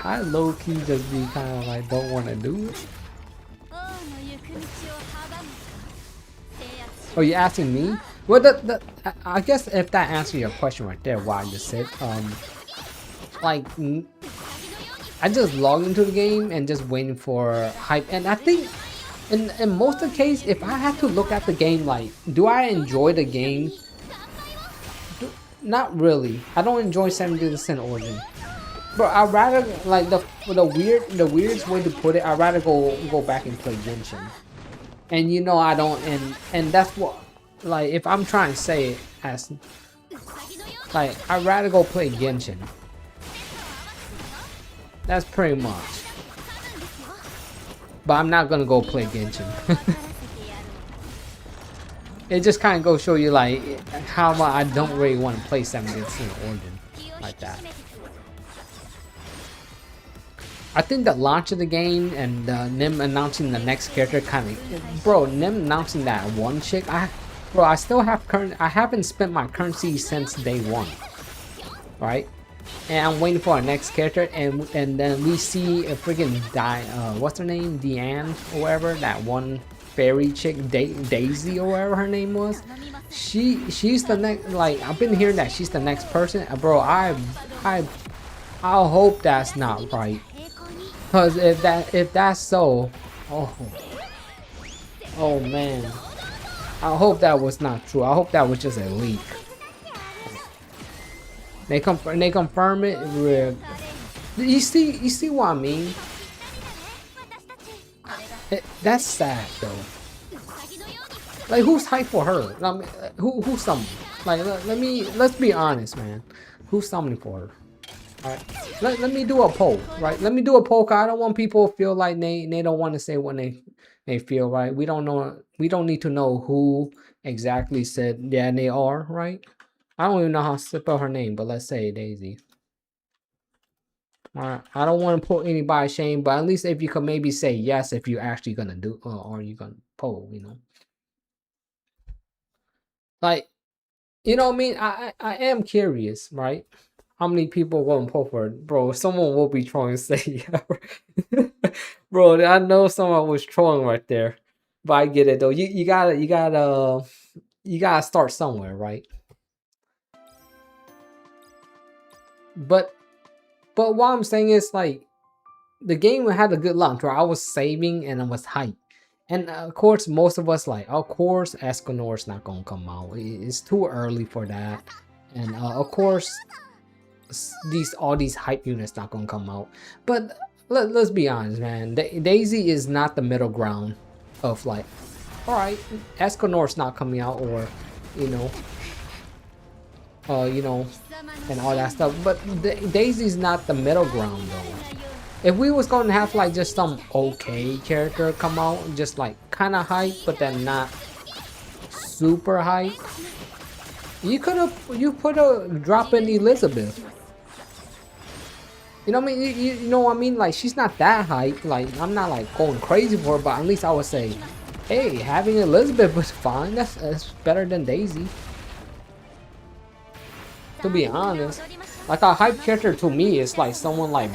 I low key just be kind of like don't want to do it. Oh, you asking me? Well, I guess if that answers your question right there, why I just said, like, I just log into the game and just waiting for hype. And I think, in most of the case, if I had to look at the game, like, do I enjoy the game? Not really. I don't enjoy 70% Origin. But I'd rather, like, the weirdest way to put it, I'd rather go back and play Genshin. And you know I don't, and that's what, like, if I'm trying to say it as, like, I'd rather go play Genshin. That's pretty much. But I'm not gonna go play Genshin. It just kind of goes show you, like, how much I don't really want to play 70th Origin like that. I think the launch of the game and Nim announcing the next character kind of, bro, Nim announcing that one chick, bro, I still have I haven't spent my currency since day one, right? And I'm waiting for our next character, and then we see a freaking what's her name, Deanne or whatever, that one fairy chick, Daisy or whatever her name was. She's the next, like, I've been hearing that she's the next person, bro. I hope that's not right. Cause if that's so, oh man, I hope that was not true. I hope that was just a leak. They confirm it. You see what I mean? That's sad though. Like, who's hyped for her? I mean, who's summoning? Like, let's be honest, man. Who's summoning for her? Alright, let me do a poll, right? Let me do a poll, cause I don't want people to feel like they don't want to say what they feel, right? We don't need to know who exactly said yeah they are, right? I don't even know how to spell her name, but let's say Daisy. Alright, I don't want to put anybody shame, but at least if you could maybe say yes if you're actually gonna do, or you gonna poll, you know? Like, you know what I mean? I am curious, right? How many people won't poll for it? Bro, someone will be trolling, say yeah. Bro, I know someone was trolling right there. But I get it though. You gotta start somewhere, right? But what I'm saying is, like, the game had a good launch where I was saving and I was hyped. And of course, most of us like, of course, Escanor's not gonna come out. It's too early for that. And of course, all these hype units not gonna come out. But let's be honest, man. Daisy is not the middle ground of, like, all right, Escanor's not coming out, or you know, and all that stuff. But Daisy's not the middle ground though. If we was gonna have like just some okay character come out, just like kind of hype, but then not super hype, you put a drop in Elizabeth. You know what I mean? You know what I mean? Like, she's not that hype. Like, I'm not like going crazy for her, but at least I would say, hey, having Elizabeth was fine. That's better than Daisy. To be honest, like, a hype character to me is like someone like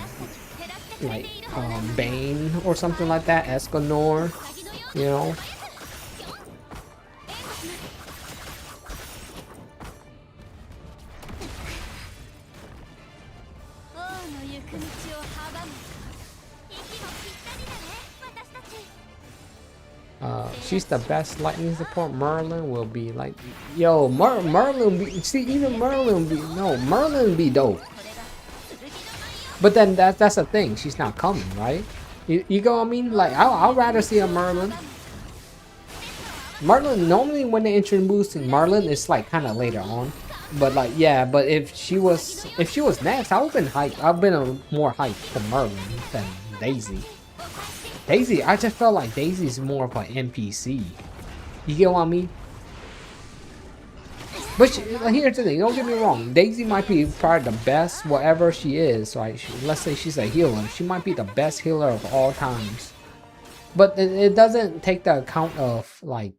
Bane or something like that, Escanor, you know. She's the best lightning support. Merlin will be like, yo, Merlin be, see, even Merlin be, no, Merlin be dope. But then that's the thing, she's not coming, right? You go, I mean, like, I'll rather see a Merlin. Merlin, normally when they introduce Merlin, it's like kind of later on. But like, yeah, but if she was next, I would have been hyped. I've been more hyped for Merlin than Daisy. Daisy, I just felt like Daisy's more of an NPC. You get what I mean? But here's the thing, don't get me wrong. Daisy might be probably the best, whatever she is, right? Let's say she's a healer. She might be the best healer of all times. But it doesn't take the account of like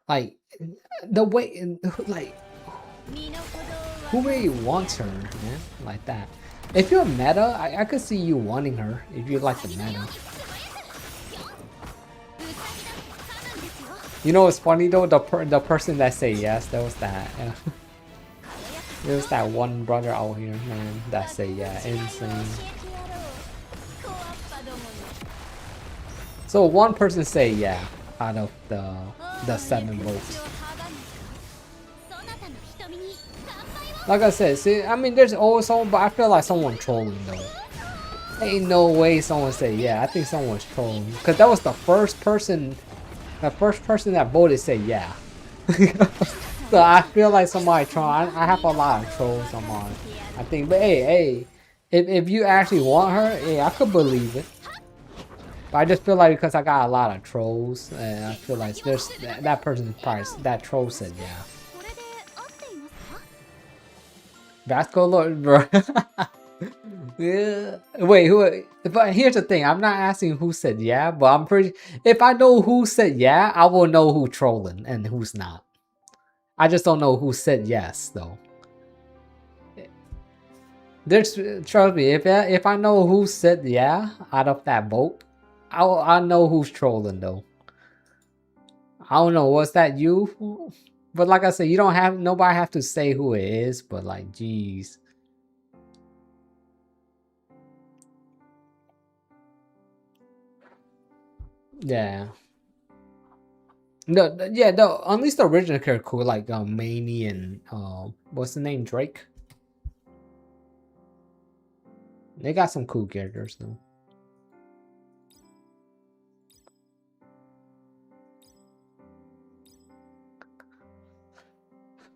the way, like, who really wants her, man? Like that. If you're meta, I could see you wanting her if you like the meta. You know what's funny though? The person that say yes, there was that. There was that one brother out here, man, that say yeah, insane. So one person say yeah out of the 7 votes. Like I said, see, I mean, there's always someone, but I feel like someone trolling though. Ain't no way someone say yeah. I think someone's trolling because that was the first person. The first person that voted said yeah. So I feel like somebody trolling. I have a lot of trolls on mine. I think, but hey, if you actually want her, yeah, I could believe it. But I just feel like because I got a lot of trolls, I feel like there's that person's probably that troll said yeah. Vasco Lord, bro. Yeah. Wait, who? But here's the thing. I'm not asking who said yeah, but I'm pretty. If I know who said yeah, I will know who trolling and who's not. I just don't know who said yes though. There's trust me. If I know who said yeah out of that vote, I know who's trolling though. I don't know. Was that you? But like I said, you don't have nobody have to say who it is. But like, geez. Yeah. No, yeah, no, at least the original character cool, like Maney and what's the name? Drake. They got some cool characters though.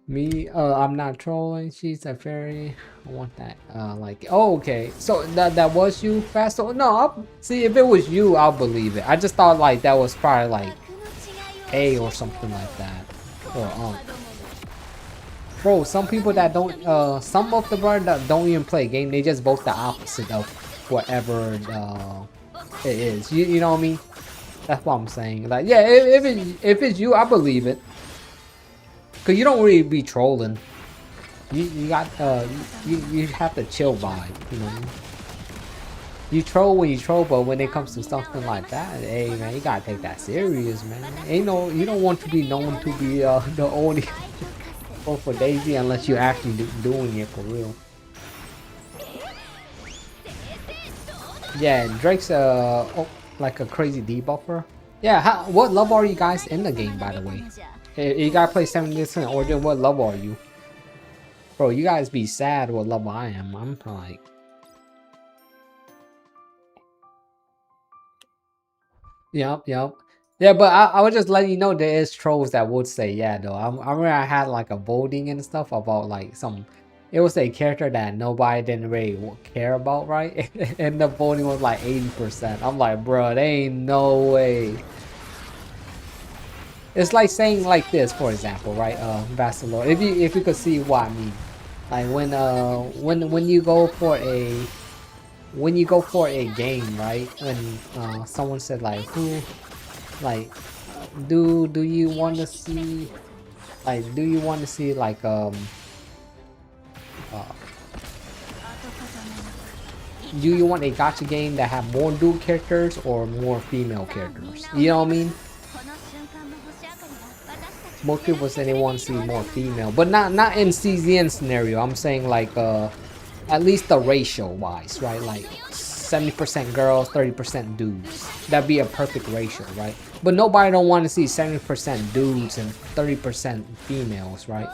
Me, I'm not trolling. She's a fairy. I want that. Like, oh, okay. So that was you, Fasto? No, see if it was you, I'll believe it. I just thought like that was probably like A or something like that, or bro. Some people that don't, some of the brothers that don't even play a game, they just vote the opposite of whatever it is. You know what I mean? That's what I'm saying. Like, yeah, if it's you, I believe it. Cause you don't really be trolling. You got you have to chill vibe, you know. You troll when you troll, but when it comes to something like that, hey man, you gotta take that serious, man. Ain't no, you don't want to be known to be the only vote for Daisy unless you're actually doing it for real. Yeah, Drake's like a crazy debuffer. Yeah, what level are you guys in the game, by the way? You gotta play 70% order. What level are you? Bro, you guys be sad what level I am. I'm like... Yep. Yeah, but I was just letting you know there is trolls that would say yeah, though. I remember I had like a voting and stuff about like some... It was a character that nobody didn't really care about, right? And the voting was like 80%. I'm like, bro, there ain't no way. It's like saying like this, for example, right? Vassalor. If you could see what I mean, like when you go for a game, right? When someone said like who, like do you want to see, like do you want to see like do you want a gacha game that have more dual characters or more female characters? You know what I mean? Most people say they want to see more female, but not in CZN scenario. I'm saying like at least the ratio wise, right? Like 70% girls, 30% dudes. That'd be a perfect ratio, right? But nobody don't want to see 70% dudes and 30% females, right?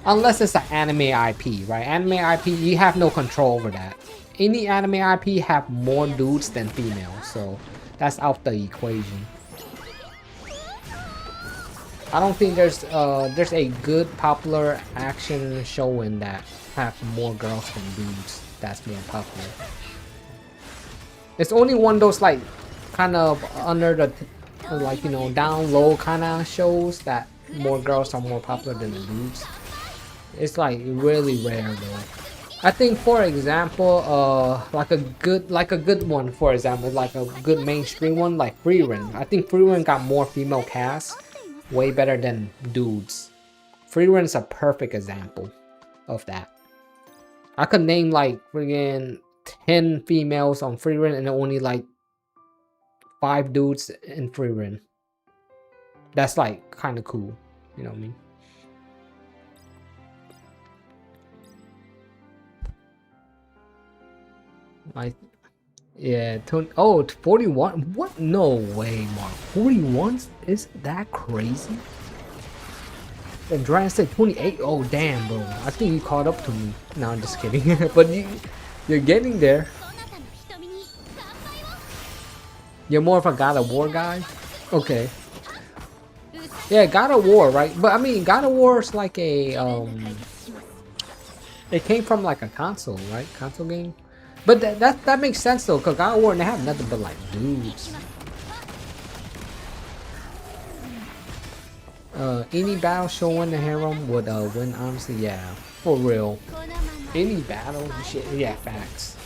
Unless it's an anime IP, right? Anime IP, you have no control over that. Any anime IP have more dudes than females, so that's out the equation. I don't think there's a good popular action show in that have more girls than dudes that's more popular. It's only one of those like kind of under the like, you know, down low kind of shows that more girls are more popular than the dudes. It's like really rare though. I think, for example, like a good one, for example, like a good mainstream one, like Freerun. I think Freerun got more female casts, way better than dudes. Freerun is a perfect example of that. I could name like friggin' 10 females on Freerun and only like 5 dudes in Freerun. That's like kind of cool, you know what I mean? Yeah, 41. What? No way, Mark. 41? Is that crazy? And Dragon said 28. Oh damn, bro. I think you caught up to me. No, I'm just kidding. But you're getting there. You're more of a God of War guy? Okay. Yeah, God of War, right? But I mean, God of War is like a it came from like a console, right? Console game. But that makes sense though, cause God of War, they have nothing but like dudes. Any battle showing the harem would win, honestly. Yeah, for real. Any battle, shit. Yeah, facts.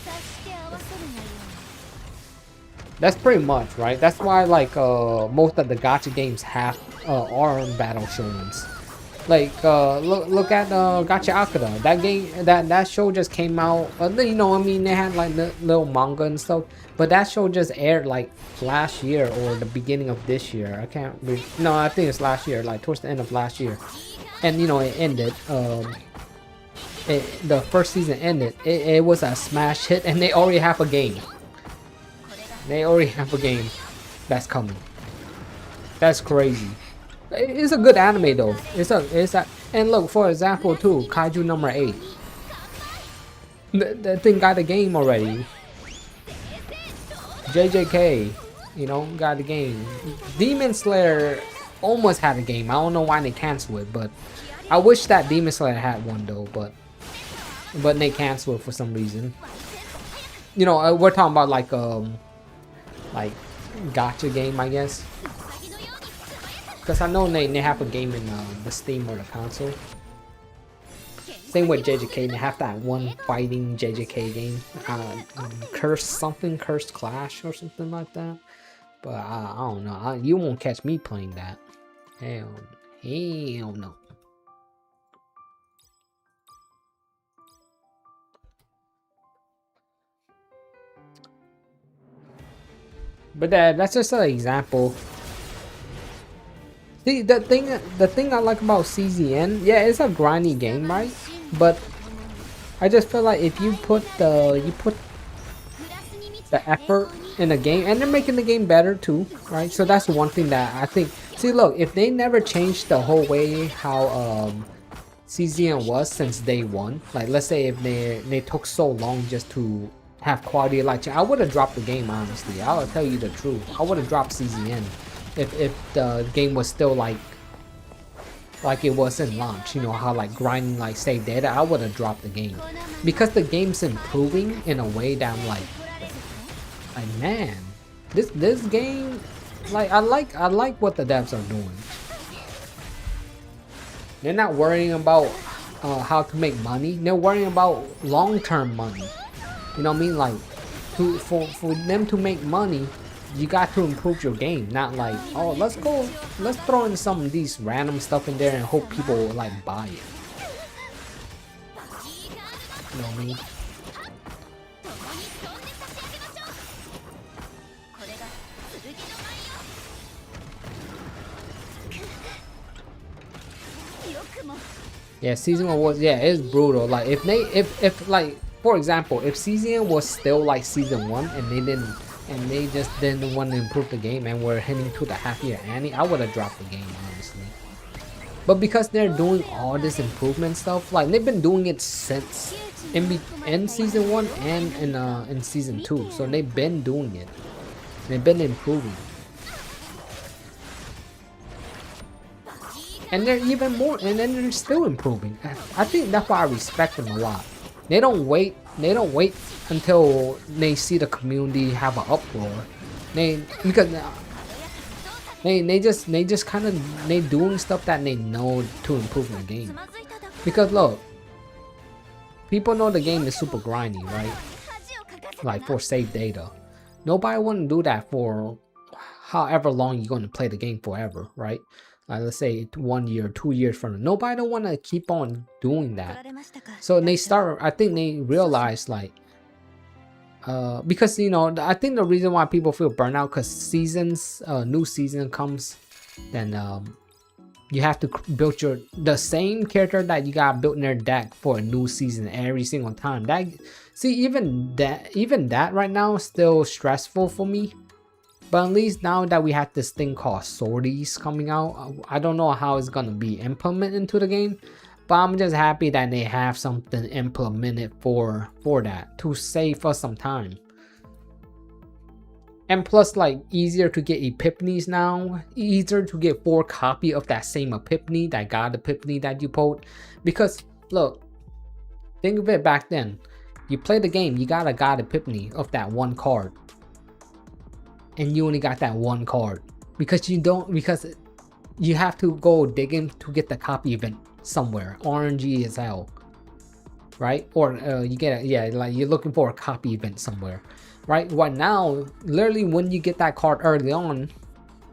That's pretty much right. That's why like most of the gacha games have are battle showings. Like look at Gacha Akira. That game, that show just came out. You know, I mean, they had like little manga and stuff, but that show just aired like last year or the beginning of this year. I can't. No, I think it's last year, like towards the end of last year. And you know, it ended. The first season ended. It was a smash hit, and they already have a game. They already have a game that's coming. That's crazy. It's a good anime though. It's a and look, for example too, Kaiju number 8. The thing got a game already. JJK, you know, got the game. Demon Slayer almost had a game. I don't know why they canceled it, but I wish that Demon Slayer had one though, but they canceled it for some reason. You know, we're talking about like gacha game, I guess. Because I know they have a game in the Steam or the console. Same with JJK, they have that one fighting JJK game. Cursed Clash or something like that. But I don't know. You won't catch me playing that. Hell no. But that's just an example. See, the thing I like about CZN, yeah, it's a grindy game, right? But I just feel like if you put the effort in the game, and they're making the game better too, right? So that's one thing that I think. See, look, if they never changed the whole way how CZN was since day one, like let's say if they took so long just to have quality of life, I would have dropped the game, honestly. I'll tell you the truth. I would have dropped CZN. If the game was still like it was in launch, you know, how like grinding like save data, I would have dropped the game. Because the game's improving in a way that I'm like man, this game, like I like what the devs are doing. They're not worrying about how to make money. They're worrying about long-term money. You know what I mean? Like for them to make money, you got to improve your game, not like, oh, let's throw in some of these random stuff in there and hope people will like buy it. You know what I mean? Yeah, season 1 was, yeah, it's brutal. Like if like, for example, if season was still like season 1 and they just didn't want to improve the game and we're heading to the half-year Annie, I would have dropped the game, honestly. But because they're doing all this improvement stuff, like they've been doing it since in season 1 and in season 2, so they've been doing it. They've been improving. and they're even more, and then they're still improving. I think that's why I respect them a lot. They don't wait until they see the community have an uproar. Because they just kind of doing stuff that they know to improve the game. Because look, people know the game is super grindy, right? Like for save data. Nobody want to do that for however long you're going to play the game forever, right? Like let's say 1 year, 2 years from now. Nobody don't want to keep on doing that. So they start, I think they realize like, because you know, I think the reason why people feel burnout because seasons, new season comes, then you have to build the same character that you got built in their deck for a new season every single time. Even that right now is still stressful for me. But at least now that we have this thing called sorties coming out, I don't know how it's gonna be implemented into the game. But I'm just happy that they have something implemented for that to save us some time. And plus, like, easier to get epiphanies now. Easier to get 4 copies of that same epiphany, that god epiphany that you pulled. Because, look, think of it back then. You play the game, you got a god epiphany of that one card. And you only got that one card. Because you have to go digging to get the copy event somewhere. RNG as hell. Right? Or you get like you're looking for a copy event somewhere. Right now, literally when you get that card early on,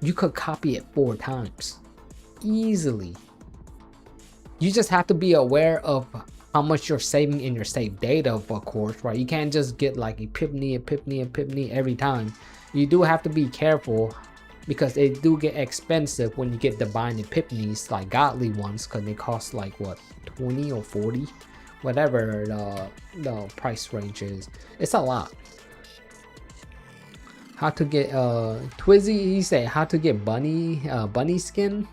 you could copy it 4 times easily. You just have to be aware of how much you're saving in your save data, of course, right? You can't just get like epiphany every time. You do have to be careful because they do get expensive when you get divine epiphanies, like godly ones, because they cost like what, 20 or 40, whatever the price range is. It's a lot. How to get Twizzy, he said how to get bunny skin.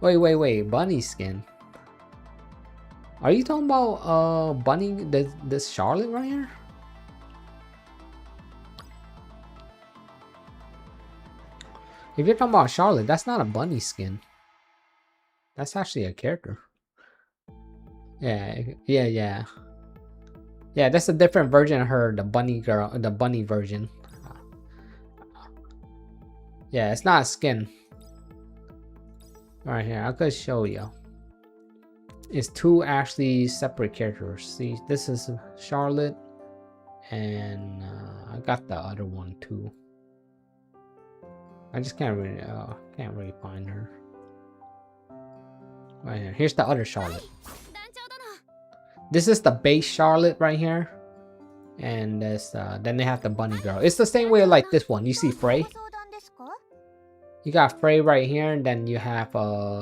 Wait, bunny skin. Are you talking about bunny, this Charlotte right here? If you're talking about Charlotte, that's not a bunny skin. That's actually a character. Yeah, that's a different version of her, the bunny girl, the bunny version. Yeah, it's not a skin. Right here, I could show you. It's 2 actually separate characters. See, this is Charlotte, and I got the other one too. I just can't really find her. Right here. Here's the other Charlotte. This is the base Charlotte right here, and this then they have the bunny girl. It's the same way like this one. You see Frey. You got Frey right here, and then you have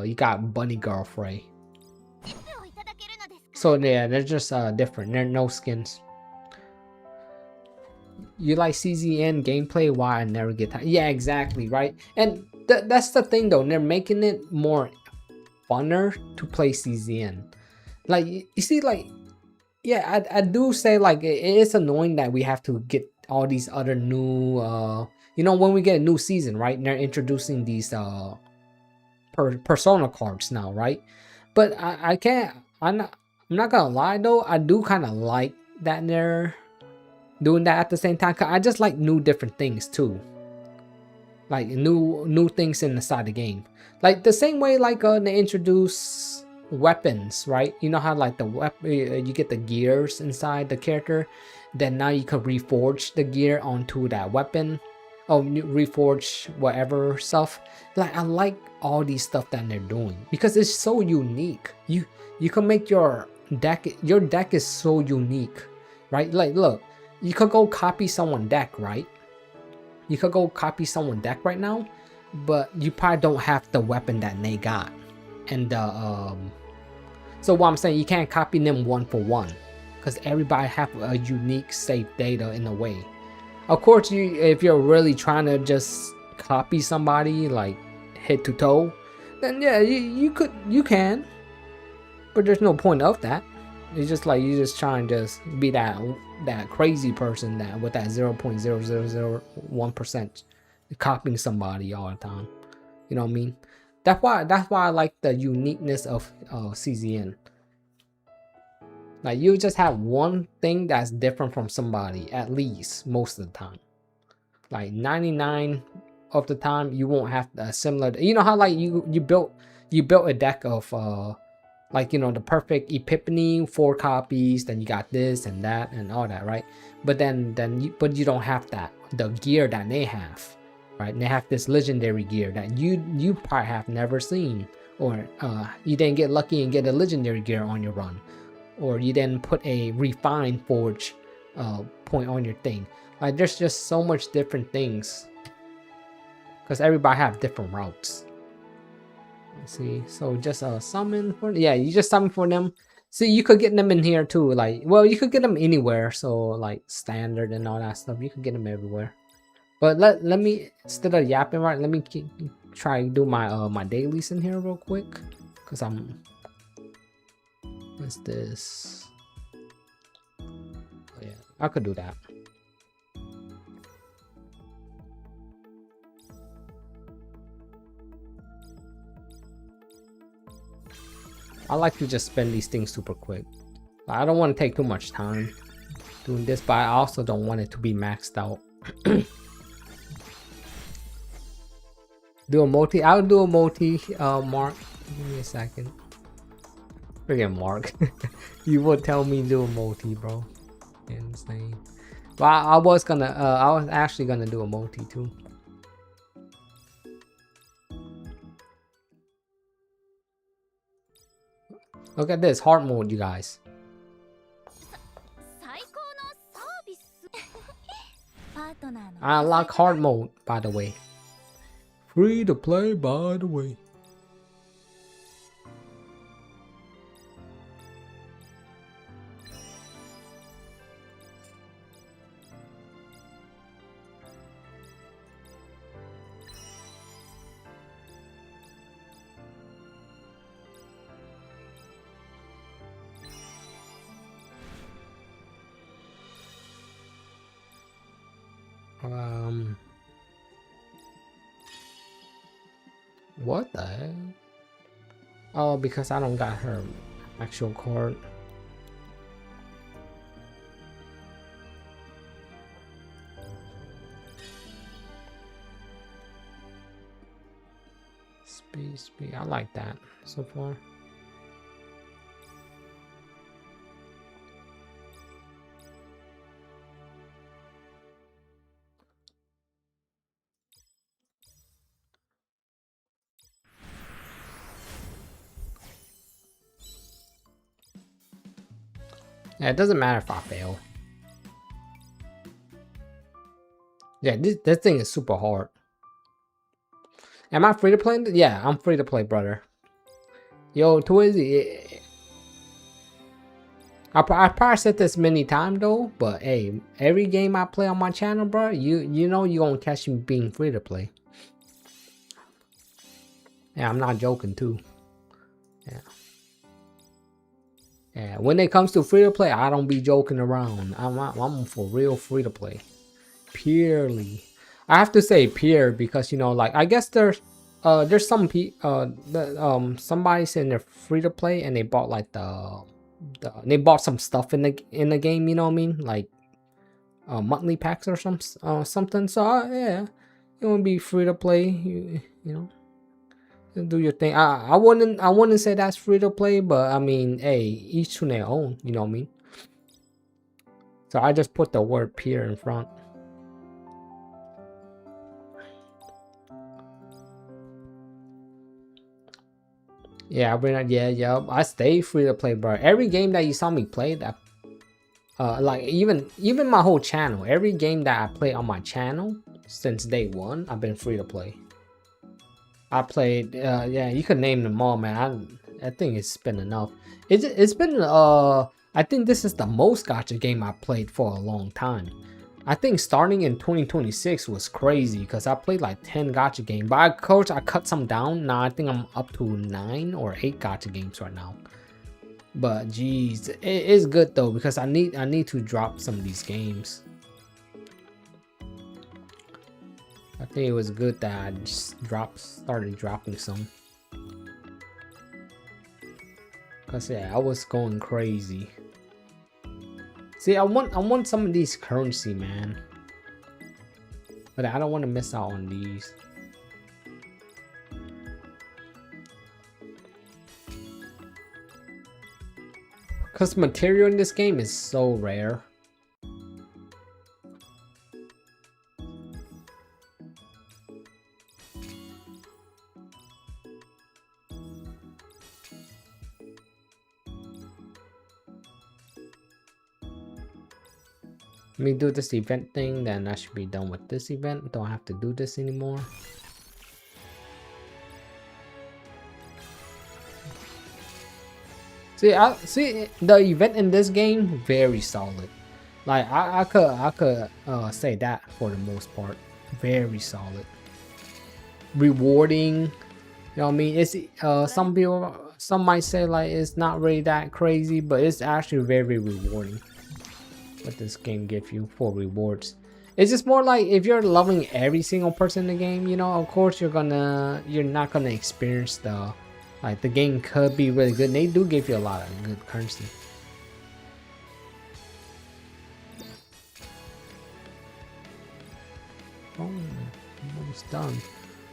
you got bunny girl Frey. So yeah, they're just different. They're no skins. You like CZN gameplay? Why I never get that? Yeah, exactly, right. And that's the thing though. They're making it more funner to play CZN. Like you see, like yeah, I do say like it is annoying that we have to get all these other new you know, when we get a new season, right? And they're introducing these persona cards now, right? But I'm not gonna lie though, I do kind of like that they're doing that at the same time. Cause I just like new different things too, like new things inside the game. Like the same way like they introduce weapons, right? You know how like the weapon you get the gears inside the character, then now you can reforge the gear onto that weapon. Oh, reforge whatever stuff. Like I like all these stuff that they're doing because it's so unique. You can make your deck is so unique, right? Like look, you could go copy someone's deck, right? You could go copy someone's deck right now, but you probably don't have the weapon that they got. And so what I'm saying, you can't copy them 1 for 1 because everybody have a unique save data in a way. Of course, if you're really trying to just copy somebody like head to toe, then yeah, you can, but there's no point of that. It's just like you just try and just be that crazy person that with that 0.0001% copying somebody all the time. You know what I mean? That's why I like the uniqueness of CZN. Like, you just have one thing that's different from somebody, at least most of the time. Like 99 of the time, you won't have a similar. You know how like you built a deck of like, you know, the perfect Epiphany, 4 copies, then you got this and that and all that, right? But but you don't have that, the gear that they have, right? And they have this legendary gear that you probably have never seen, or you didn't get lucky and get a legendary gear on your run, or you didn't put a refined forge point on your thing. Like, there's just so much different things because everybody have different routes. Let's see, so just summon for, yeah, you just summon for them. See, you could get them in here too. Like, well, you could get them anywhere. So like standard and all that stuff, you could get them everywhere. But let me, instead of yapping, right, let me try to do my my dailies in here real quick, because what's this? Oh yeah, I could do that. I like to just spend these things super quick. I don't want to take too much time doing this, but I also don't want it to be maxed out. Do a multi. I'll do a multi. Mark, give me a second. Forget Mark. You would tell me do a multi, bro. Insane. But I was actually gonna do a multi too. Look at this hard mode, you guys. I like hard mode, by the way. Free to play, by the way. What the heck? Oh, because I don't got her actual card. Speed. I like that so far. Yeah, it doesn't matter if I fail. Yeah, this thing is super hard. Am I free to play? Yeah, I'm free to play, brother. Yo, Twizzy. I probably said this many times though, but hey, every game I play on my channel, bro, you know you gonna catch me being free to play. Yeah, I'm not joking too. Yeah. Yeah, when it comes to free to play, I don't be joking around. I'm for real free to play. Purely. I have to say pure because, you know, like, I guess there's some somebody saying they're free to play and they bought like they bought some stuff in the game, you know what I mean? Like monthly packs or something. So yeah, you want to be free to play, you know. Do your thing. I wouldn't say that's free to play, but I mean, hey, each to their own, you know what I mean? So I just put the word pure in front. Yeah, I stay free to play, bro. Every game that you saw me play, that like even my whole channel, every game that I play on my channel since day one, I've been free to play. I played, yeah, you could name them all, man. I think it's been enough. It's been, I think this is the most gacha game I played for a long time. I think starting in 2026 was crazy because I played like 10 gacha games. But of course, I cut some down. Now I think I'm up to 9 or 8 gacha games right now. But geez, it's good though because I need to drop some of these games. I think it was good that I just started dropping some. Cause yeah, I was going crazy. See, I want some of these currency, man. But I don't want to miss out on these. Cause material in this game is so rare. Let me do this event thing, then I should be done with this event. Don't have to do this anymore. See the event in this game very solid. Like I could say that for the most part, very solid, rewarding. You know what I mean? It's some might say like it's not really that crazy, but it's actually very rewarding. What this game gives you for rewards. It's just more like if you're loving every single person in the game, you know, of course you're not gonna experience the like the game could be really good. They do give you a lot of good currency. Oh, I'm almost done.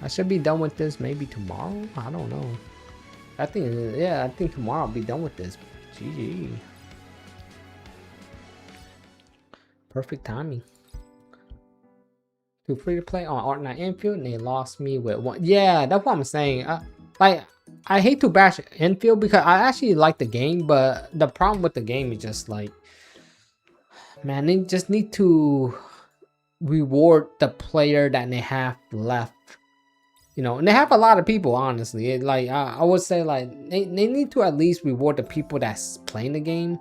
I should be done with this maybe tomorrow. I don't know. I think tomorrow I'll be done with this. GG. Perfect timing. Too free to play on Art Night Infield, and they lost me with one. Yeah, that's what I'm saying. Like, I hate to bash Infield because I actually like the game, but the problem with the game is just like, man, they just need to reward the player that they have left. You know, and they have a lot of people, honestly. Like, I would say, like, they need to at least reward the people that's playing the game,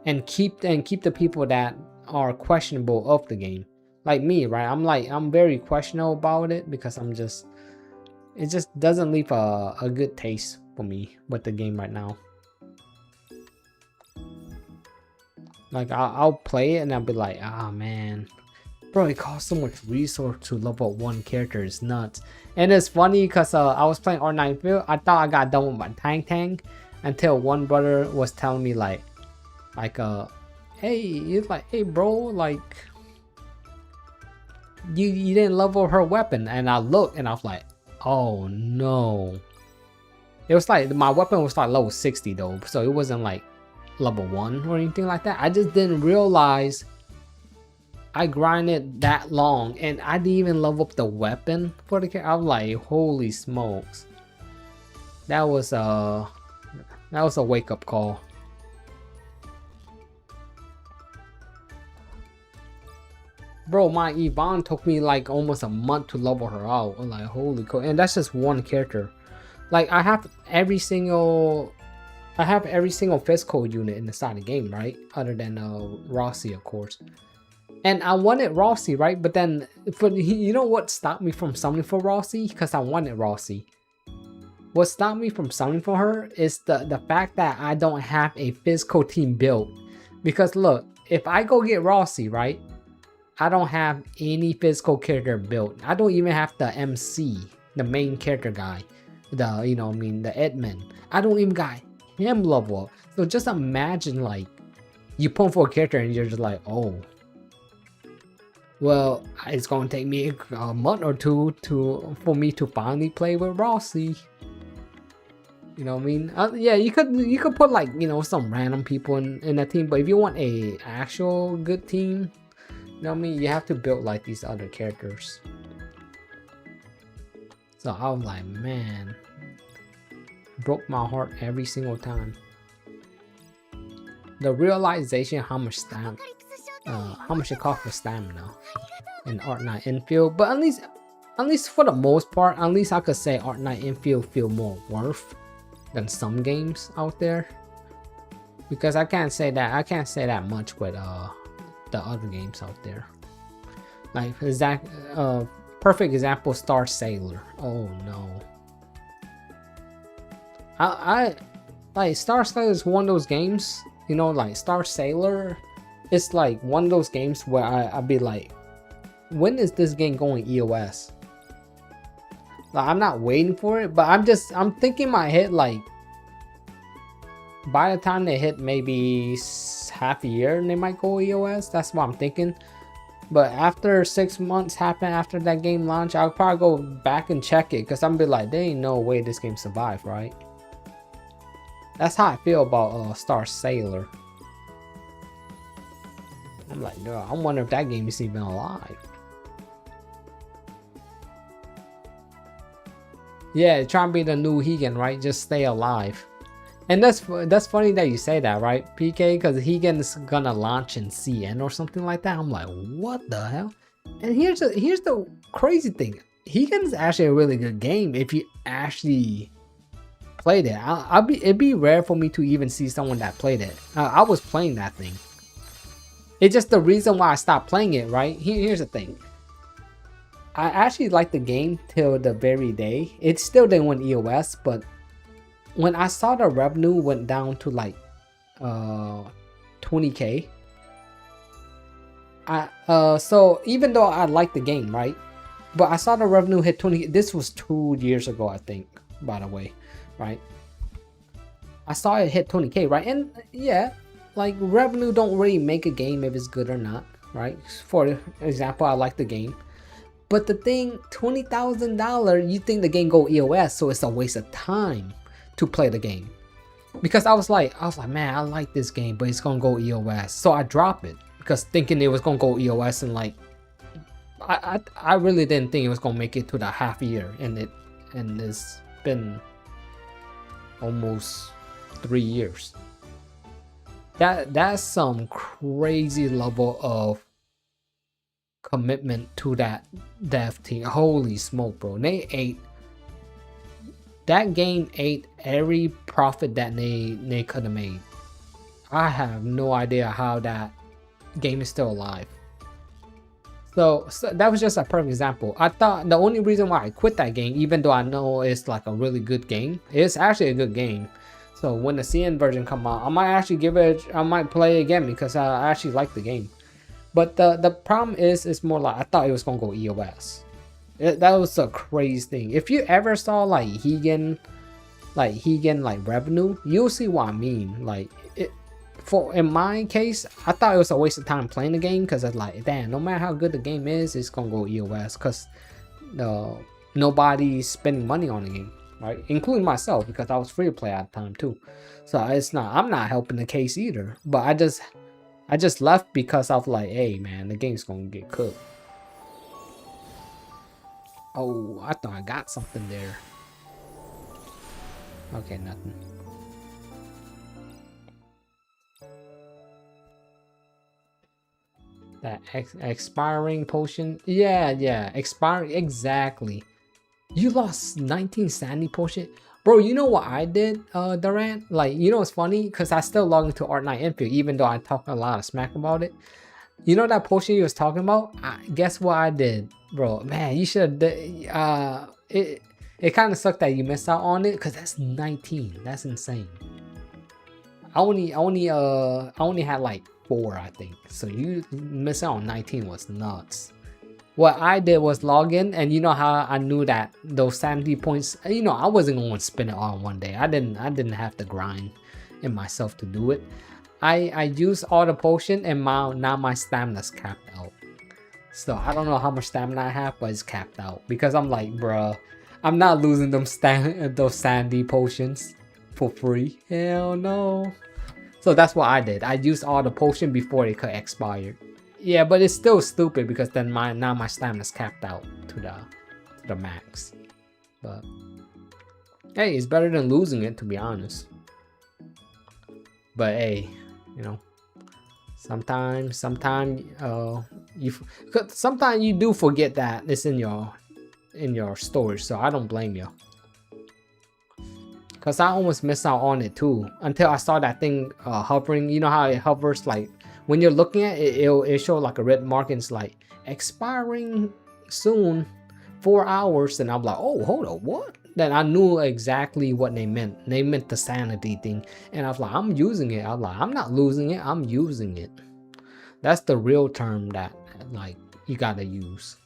and keep the people that are questionable of the game. Like me, right? I'm very questionable about it because it just doesn't leave a good taste for me with the game right now. Like I'll play it and I'll be like, ah man, bro, it costs so much resource to level up one character. It's nuts. And it's funny because I was playing R9 Field. I thought I got done with my tank until one brother was telling me like hey, he's like, hey bro, like you didn't level her weapon. And I looked and I was like, oh no. It was like my weapon was like level 60 though, so it wasn't like level 1 or anything like that. I just didn't realize I grinded that long and I didn't even level up the weapon for the character. I was like, holy smokes. That was a wake-up call. Bro, my Yvonne took me like almost a month to level her out. I'm like, holy cow. And that's just one character. Like I have every single physical unit in the side of the game, right? Other than Rossi, of course. And I wanted Rossi, right? But then you know what stopped me from summoning for Rossi? Because I wanted Rossi. What stopped me from summoning for her is the fact that I don't have a physical team built. Because look, if I go get Rossi, right? I don't have any physical character built. I don't even have the MC, the main character guy. The Edmund. I don't even got him level up. So just imagine like you pull for a character and you're just like, oh, well, it's gonna take me a month or two for me to finally play with Rossi. You know what I mean? Yeah, you could put like, you know, some random people in that team, but if you want a actual good team, you know what I mean, you have to build like these other characters. So I was like, man, broke my heart every single time. The realization how much it costs for stamina in Art Night Infield, but at least for the most part, at least I could say Art Night Infield feel more worth than some games out there. Because I can't say that much with the other games out there. Like perfect example, Star Sailor. Oh no. I like Star Sailor is one of those games, you know, like Star Sailor, it's like one of those games where I'd be like, when is this game going EOS? Like I'm not waiting for it, but I'm thinking in my head like, by the time they hit maybe half a year, they might go EOS. That's what I'm thinking. But after 6 months happen after that game launch, I'll probably go back and check it because I'm be like, there ain't no way this game survived, right? That's how I feel about Star Sailor. I'm like, dude, I wonder if that game is even alive. Yeah, trying to be the new Higen, right? Just stay alive. And that's funny that you say that, right, PK? Because Higen's gonna launch in CN or something like that. I'm like, what the hell? And here's the crazy thing. Higen's actually a really good game if you actually played it. It'd be rare for me to even see someone that played it. I was playing that thing. It's just the reason why I stopped playing it, right? Here's the thing. I actually liked the game till the very day. It still didn't win EOS, but when I saw the revenue went down to like 20k, so even though I liked the game, right? But I saw the revenue hit 20. This was 2 years ago, I think, by the way, right? I saw it hit 20k, right? And yeah, like revenue don't really make a game if it's good or not, right? For example, I like the game. But the thing, $20,000, you think the game go EOS, so it's a waste of time to play the game. Because I was like, man, I like this game, but it's gonna go EOS. So I dropped it because thinking it was gonna go EOS, and like, I really didn't think it was gonna make it to the half year, and it's been almost 3 years. That's some crazy level of commitment to that dev team. Holy smoke, bro. That game ate every profit that they could have made. I have no idea how that game is still alive. So that was just a perfect example. I thought the only reason why I quit that game, even though I know it's like a really good game, it's actually a good game. So when the CN version come out, I might actually I might play it again because I actually like the game. But the problem is, it's more like I thought it was gonna go EOS. That was a crazy thing. If you ever saw like Higen revenue, you'll see what I mean. Like in my case, I thought it was a waste of time playing the game because it's like, damn, no matter how good the game is, it's gonna go EOS because nobody's spending money on the game, right? Including myself because I was free to play at the time too. So I'm not helping the case either. But I just left because I was like, hey man, the game's gonna get cooked. Oh, I thought I got something there. Okay, nothing. That expiring potion. Yeah, expiring, exactly. You lost 19 sandy potion. Bro, you know what I did, Durant? Like, you know what's funny? Because I still log into Art Night Enfield, even though I talk a lot of smack about it. You know that potion you was talking about? Guess what I did? Bro, man, you should it kind of sucked that you missed out on it because that's 19. That's insane. I only had like 4, I think. So you miss out on 19 was nuts. What I did was log in, and you know how I knew that those sanity points, you know, I wasn't going to spin it all in one day. I didn't have to grind in myself to do it. I used all the potion, and now my stamina's capped out. So I don't know how much stamina I have, but it's capped out because I'm like, bruh, I'm not losing those sandy potions for free. Hell no. So that's what I did. I used all the potion before it could expire. Yeah, but it's still stupid because then now my stamina's capped out to the max. But hey, it's better than losing it, to be honest. But hey, you know, sometimes you do forget that it's in your storage. So I don't blame you. Cause I almost missed out on it too until I saw that thing hovering. You know how it hovers, like when you're looking at it, it'll show like a red mark and it's like expiring soon, 4 hours, and I'm like, oh, hold on, what? Then I knew exactly what they meant. They meant the sanity thing, and I was like, I'm using it. I was like, I'm not losing it. I'm using it. That's the real term that like you gotta use.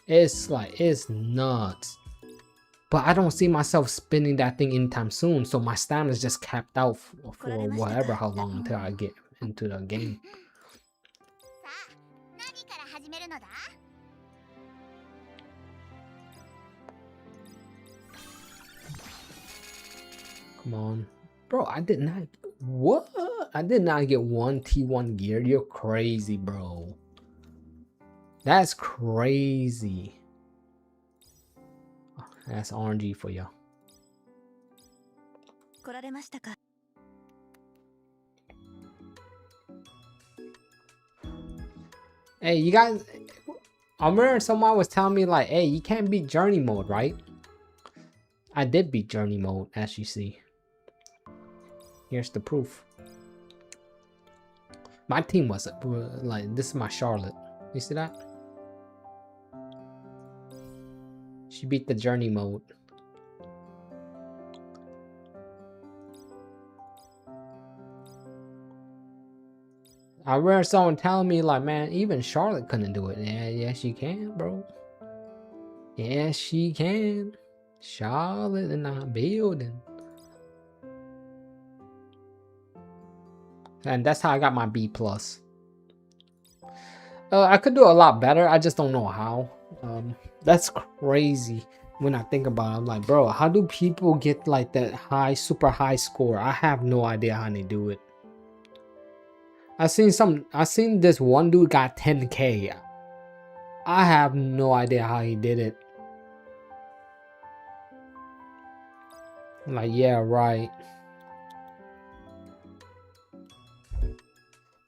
It's like, it's nuts. but I don't see myself spinning that thing anytime soon. So my stamina is just capped out for whatever how long until I get into the game. さあ、何から始めるのだ？ Come on, bro. I did not. What? I did not get one T1 gear. You're crazy, bro. That's crazy. That's RNG for you. 来られましたか？ Hey, you guys. I remember someone was telling me like, hey, you can't beat journey mode, right? I did beat journey mode, as you see. Here's the proof. My team was like, this is my Charlotte. You see that? She beat the journey mode. I remember someone telling me like, man, even Charlotte couldn't do it. Yeah, yes, she can, bro. Yes, she can. Charlotte in the building. And that's how I got my B+. I could do a lot better. I just don't know how. That's crazy when I think about it. I'm like, bro, how do people get like that high, super high score? I have no idea how they do it. I seen this one dude got 10K. I have no idea how he did it. I'm like, yeah, right.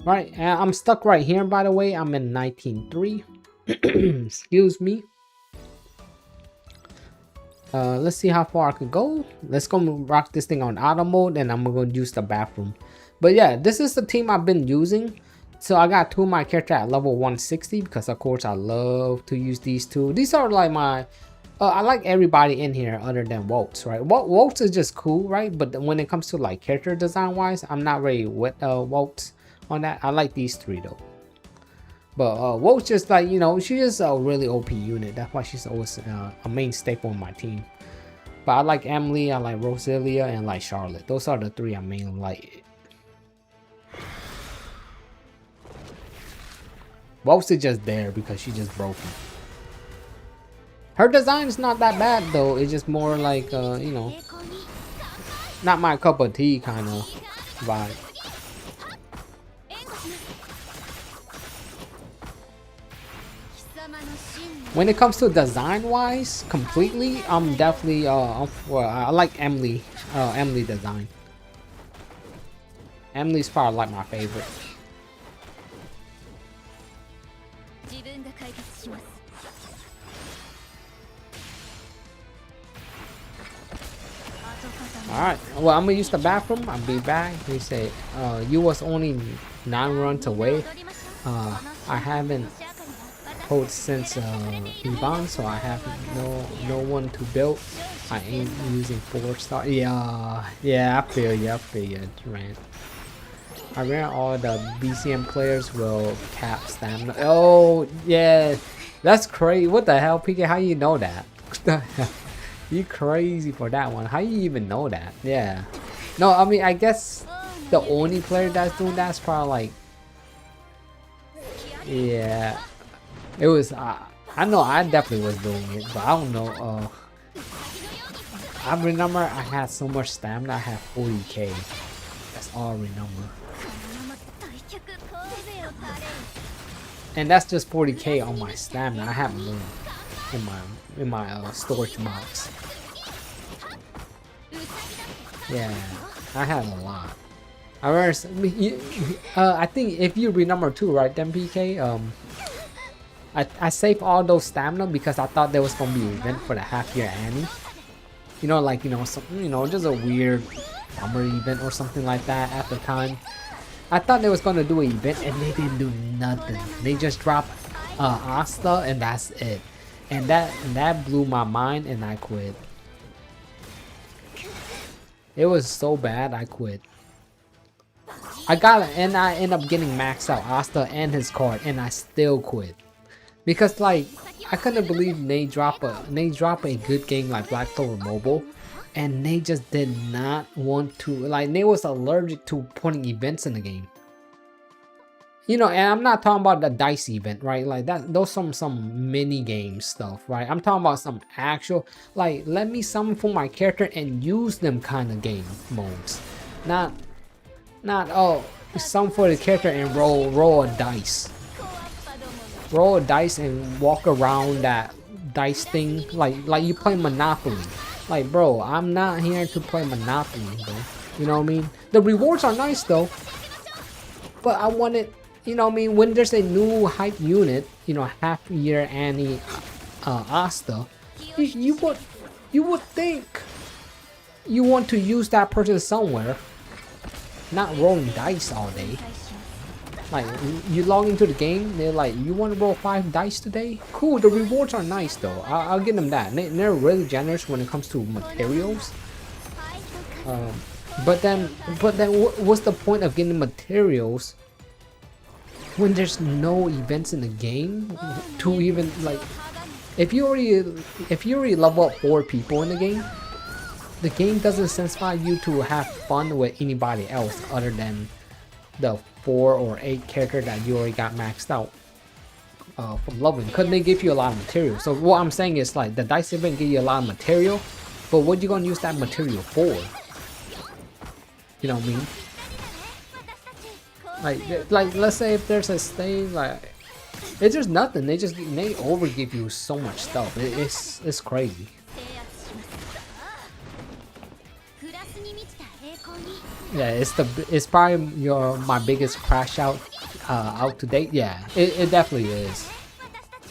Right, and I'm stuck right here, by the way. I'm in 19.3. Excuse me. Let's see how far I can go. Let's go rock this thing on auto mode, and I'm gonna use the bathroom. But yeah, this is the team I've been using. So I got two of my character at level 160 because of course I love to use these two. These are like my I like everybody in here other than Waltz, right? Waltz is just cool, right? But when it comes to like character design wise, I'm not really with Waltz on that. I like these three though. But Waltz just like, you know, she's just a really OP unit. That's why she's always a main staple in my team. But I like Emily, I like Roselia, and like Charlotte. Those are the three I mainly like. Waltz is just there because she's just broken. Her design is not that bad though. It's just more like, you know, not my cup of tea kind of vibe. When it comes to design wise, completely, I'm definitely well, I like Emily, Emily design. Emily's probably like my favorite. Alright, well, I'm gonna use the bathroom. I'll be back. He said, you was only 9 runs away. I haven't hold since Ivan, so I have no one to build. I ain't using 4-star. Yeah, I feel you, man. I ran all the BCM players will cap stamina. Oh yeah, that's crazy. What the hell, PK? How you know that? What the hell? You crazy for that one. How you even know that? Yeah. No, I mean, I guess the only player that's doing that's probably like, yeah. It was, I know I definitely was doing it, but I don't know. I remember I had so much stamina, I had 40k. That's all I remember. And that's just 40k on my stamina. I have more in my storage box. Yeah, I had a lot. I remember, I think if you remember too, right? Then PK, I saved all those stamina because I thought there was gonna be an event for the half-year Annie. You know, like, you know, something, you know, just a weird summer event or something like that at the time. I thought they was gonna do an event and they didn't do nothing. They just dropped Asta and that's it. And that blew my mind and I quit. It was so bad I quit. I got it and I ended up getting maxed out Asta and his card and I still quit. because like I couldn't believe they drop a good game like Black Clover Mobile, and they just did not want to, like, they was allergic to putting events in the game. You know, and I'm not talking about the dice event, right? Like that, those some mini game stuff, right? I'm talking about some actual, like, let me summon for my character and use them kind of game modes, not oh, summon for the character and roll a dice, and walk around that dice thing like you play Monopoly. Like, bro, I'm not here to play Monopoly, bro. You know what I mean? The rewards are nice though, but I wanted, you know what I mean, when there's a new hype unit, you know, half year Annie Asta, you would think you want to use that person somewhere, not rolling dice all day. Like, you log into the game, they're like, you want to roll 5 dice today? Cool, the rewards are nice though. I'll give them that. They're really generous when it comes to materials. But then what's the point of getting materials when there's no events in the game to even, like, if you already level up 4 people in the game doesn't satisfy you to have fun with anybody else other than the 4 or 8 characters that you already got maxed out from leveling, because they give you a lot of material. So what I'm saying is, like, the dice event give you a lot of material, but what you gonna use that material for? You know what I mean? Like let's say if there's a stage, like, it's just nothing. They over give you so much stuff. It's crazy. Yeah, it's probably my biggest crash out to date. Yeah, it definitely is.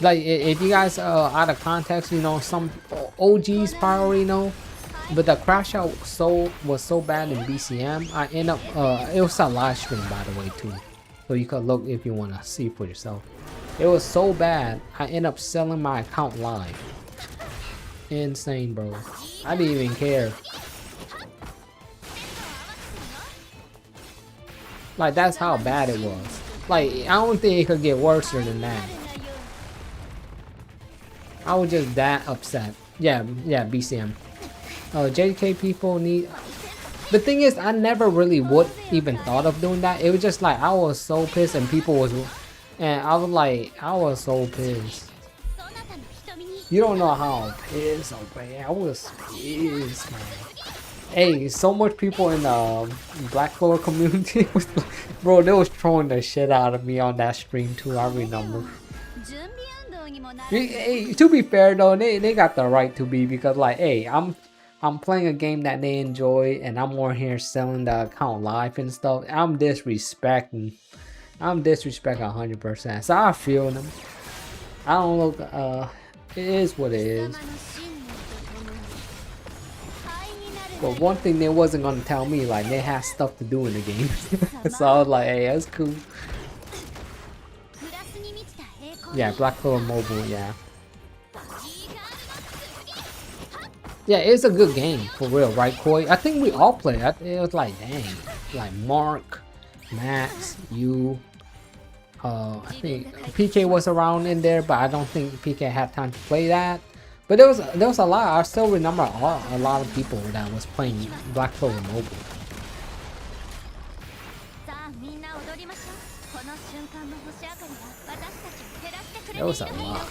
Like, if you guys out of context, you know, some OGs probably already know, but the crash out was so bad in BCM. I end up it was a live stream, by the way, too, so you could look if you want to see for yourself. It was so bad I end up selling my account live. Insane, bro. I didn't even care. Like, that's how bad it was. Like, I don't think it could get worse than that. I was just that upset. Yeah, BCM. JK people need. The thing is, I never really would even thought of doing that. It was just like, I was so pissed, and people was, and I was like, I was so pissed. You don't know how pissed, man. I was pissed, man. Hey, so much people in the Black Clover community, bro, they was throwing the shit out of me on that stream too. I remember. Hey, to be fair though, they got the right to be, because, like, hey, I'm playing a game that they enjoy, and I'm more here selling the account live and stuff. I'm disrespecting 100%. So I feel them. I don't look. It is what it is. But one thing they wasn't gonna tell me, like, they had stuff to do in the game. So I was like, hey, that's cool. Yeah, Black Clover Mobile, yeah. Yeah, it's a good game, for real, right, Koi? I think we all played it. It was like, dang. Like, Mark, Max, you. I think PK was around in there, but I don't think PK had time to play that. But there was a lot. I still remember a lot of people that was playing Black Clover Mobile. There was a lot.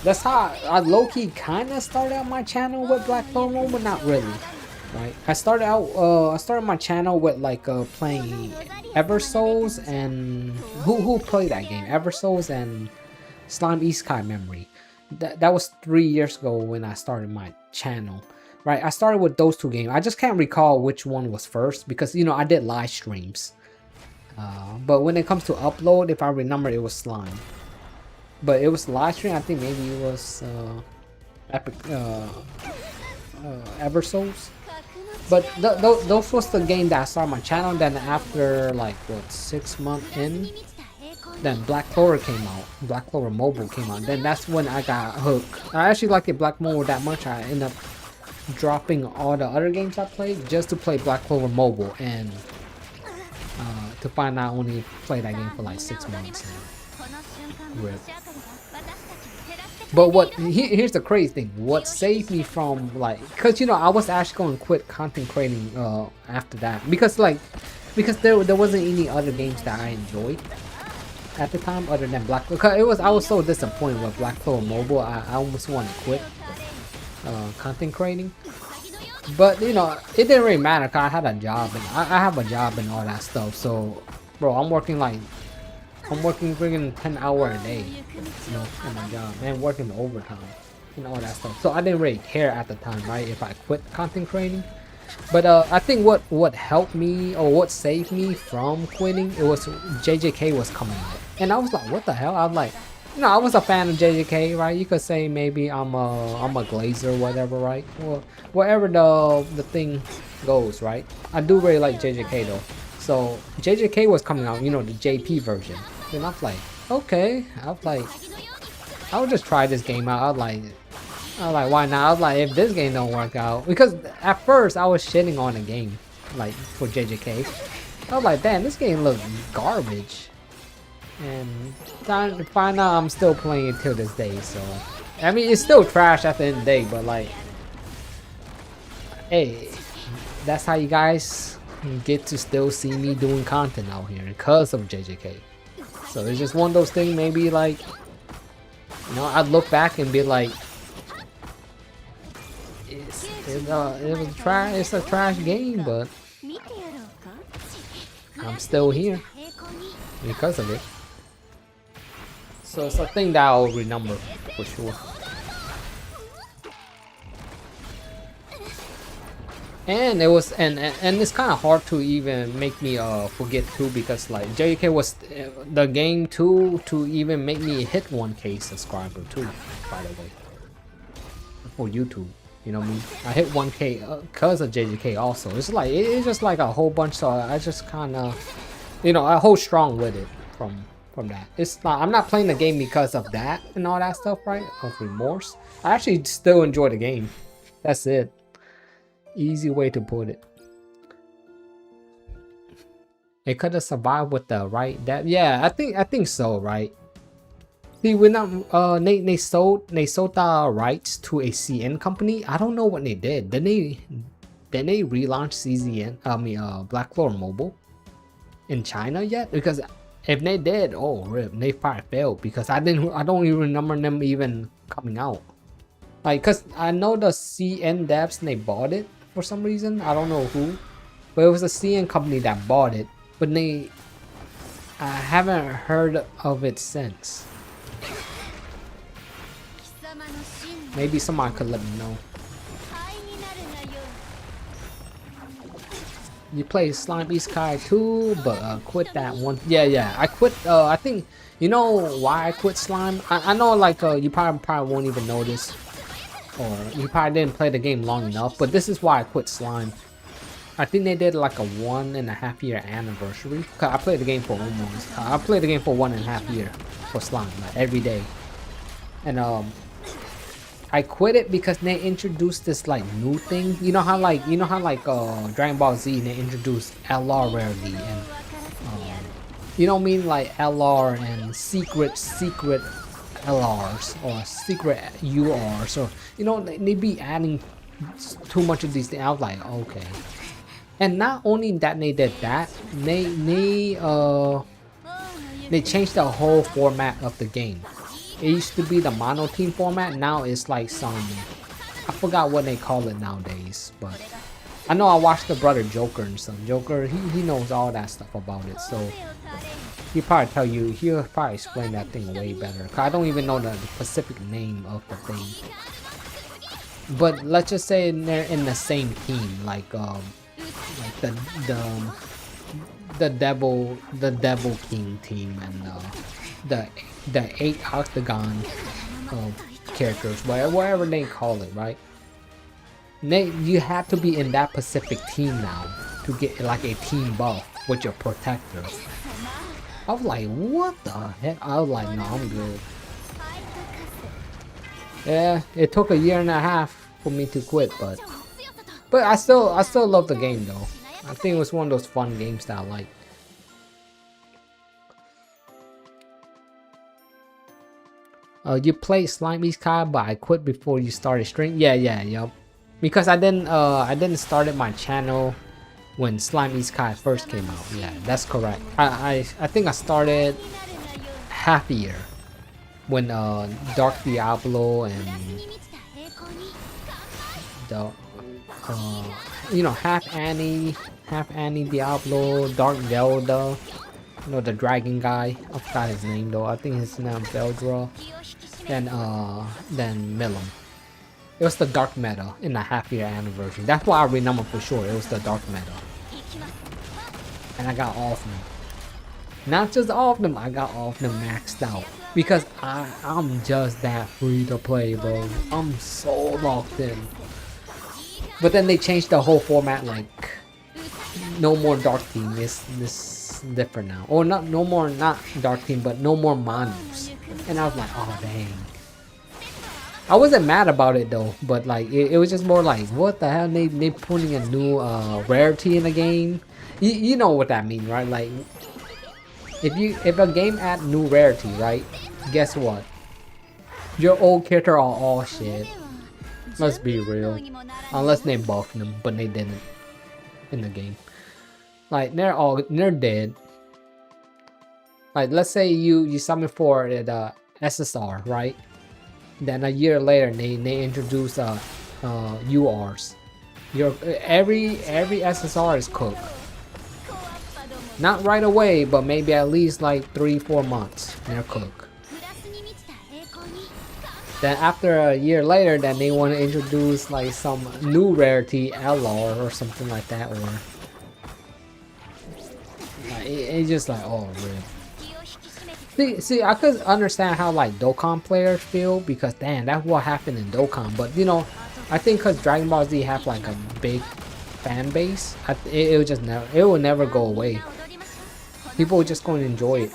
That's how I low-key kind of started out my channel with Black Clover Mobile, but not really. Right, I started my channel with, like, playing Eversouls and who played that game? Eversouls and Slime Isekai Memory. That was 3 years ago when I started my channel. Right, I started with those 2 games. I just can't recall which one was first, because, you know, I did live streams. But when it comes to upload, if I remember, it was Slime. But it was live stream. I think maybe it was Epic Eversouls. But those was the game that I started my channel. Then after, like, what, 6 months in, then Black Clover came out. Black Clover Mobile came out. Then that's when I got hooked. I actually liked the Black Mobile that much. I ended up dropping all the other games I played just to play Black Clover Mobile, and to find out I only played that game for like 6 months. Rip. But here's the crazy thing. What saved me from like, cause you know I was actually going to quit content creating after that because there wasn't any other games that I enjoyed at the time other than Black Clover. I was so disappointed with Black Clover Mobile. I almost want to quit content creating. But you know it didn't really matter cause I had a job and I have a job and all that stuff. So bro, I'm working freaking 10 hours a day, you know, in my job and working overtime and all that stuff. So I didn't really care at the time, right, if I quit content creating. But I think what helped me or what saved me from quitting, it was JJK was coming out, and I was like, what the hell? I was like, you know, I was a fan of JJK, right? You could say maybe I'm a glazer or whatever, right? Or wherever the thing goes, right? I do really like JJK though. So JJK was coming out, you know, the JP version. And I was like, okay. I would just try this game out. I was like, why not? I was like, if this game don't work out, because at first I was shitting on the game, like for JJK. I was like, damn, this game looks garbage. And time to find out I'm still playing it till this day. So I mean, it's still trash at the end of the day, but like, hey, that's how you guys get to still see me doing content out here because of JJK. So it's just one of those things, maybe like, you know, I'd look back and be like, it was a trash game, but I'm still here because of it. So it's a thing that I'll remember for sure. And it was and it's kind of hard to even make me forget too, because like JK was the game too to even make me hit 1K subscriber too, by the way, for YouTube. You know what I mean? I hit 1K because of JJK also. It's like it's just like a whole bunch. So I just kind of, you know, I hold strong with it from that. It's not, I'm not playing the game because of that and all that stuff, right? Of remorse. I actually still enjoy the game. That's it. Easy way to put it. It could have survived with the right depth. Yeah, I think so, right? See, we're not they sold the rights to a CN company. I don't know what they did. Then they relaunch CZN, Black Clover Mobile in China yet? Because if they did, oh rip, they probably failed, because I don't even remember them even coming out. Like, cause I know the CN devs, they bought it for some reason. I don't know who, but it was a CN company that bought it. But I haven't heard of it since. Maybe somebody could let me know. You play Slime Isekai too, but quit that one. Yeah, I quit. I think, you know why I quit Slime? I know, like, you probably won't even notice, or you probably didn't play the game long enough, but this is why I quit Slime. I think they did like a 1.5 year anniversary. Cause I played the game for almost. I played the game for 1.5 years for Slime, like every day, and I quit it because they introduced this like new thing. You know how Dragon Ball Z, they introduced LR rarely, and you know what I mean, like LR and secret LRs or secret URs, or you know, they be adding too much of these things. I was like, okay. And not only that they did that, they changed the whole format of the game. It used to be the mono team format. Now it's like some, I forgot what they call it nowadays, but I know I watched the brother Joker and some. Joker, he knows all that stuff about it, so he'll probably explain that thing way better. Cause I don't even know the specific name of the thing. But let's just say they're in the same team, like the Devil King team and the 8 Octagon characters, whatever they call it, right? You have to be in that specific team now to get like a team buff with your protector. I was like, what the heck? I was like, no, I'm good. Yeah, it took 1.5 years for me to quit, but I still love the game though. I think it was one of those fun games that I like. You played Slimy Sky, but I quit before you started stream. Yep. Because I didn't started my channel when Slimy Sky first came out. Yeah, that's correct. I think I started half a year when Dark Diablo and the half Annie Diablo, Dark Zelda, the dragon guy. I forgot his name though. I think his name Veldra. Then Milim. It was the dark meta in the half-year anniversary. That's why I remember for sure. It was the dark meta, and I got all of them. Not just all of them, I got all of them maxed out because I'm just that free to play, bro. I'm so locked in. But then they changed the whole format, like no more dark team. It's different now, or not dark team, but no more Manus. And I was like, oh dang. I wasn't mad about it though, but like it was just more like, what the hell? They putting a new rarity in the game. You know what that means, right? Like if a game add new rarity, right? Guess what? Your old character are all shit. Let's be real. Unless they buffed them, but they didn't in the game. Like they're dead. Like let's say you summon for the SSR, right? Then a year later they introduce URs. Every SSR is cooked. Not right away, but maybe at least like 3-4 months they're cooked. Then after a year later, then they want to introduce like some new rarity LR or something like that, or like, it's just like, oh really. See, I could understand how like Dokkan players feel because damn, that's what happened in Dokkan. But I think because Dragon Ball Z have like a big fan base, it will never go away. People are just going to enjoy it.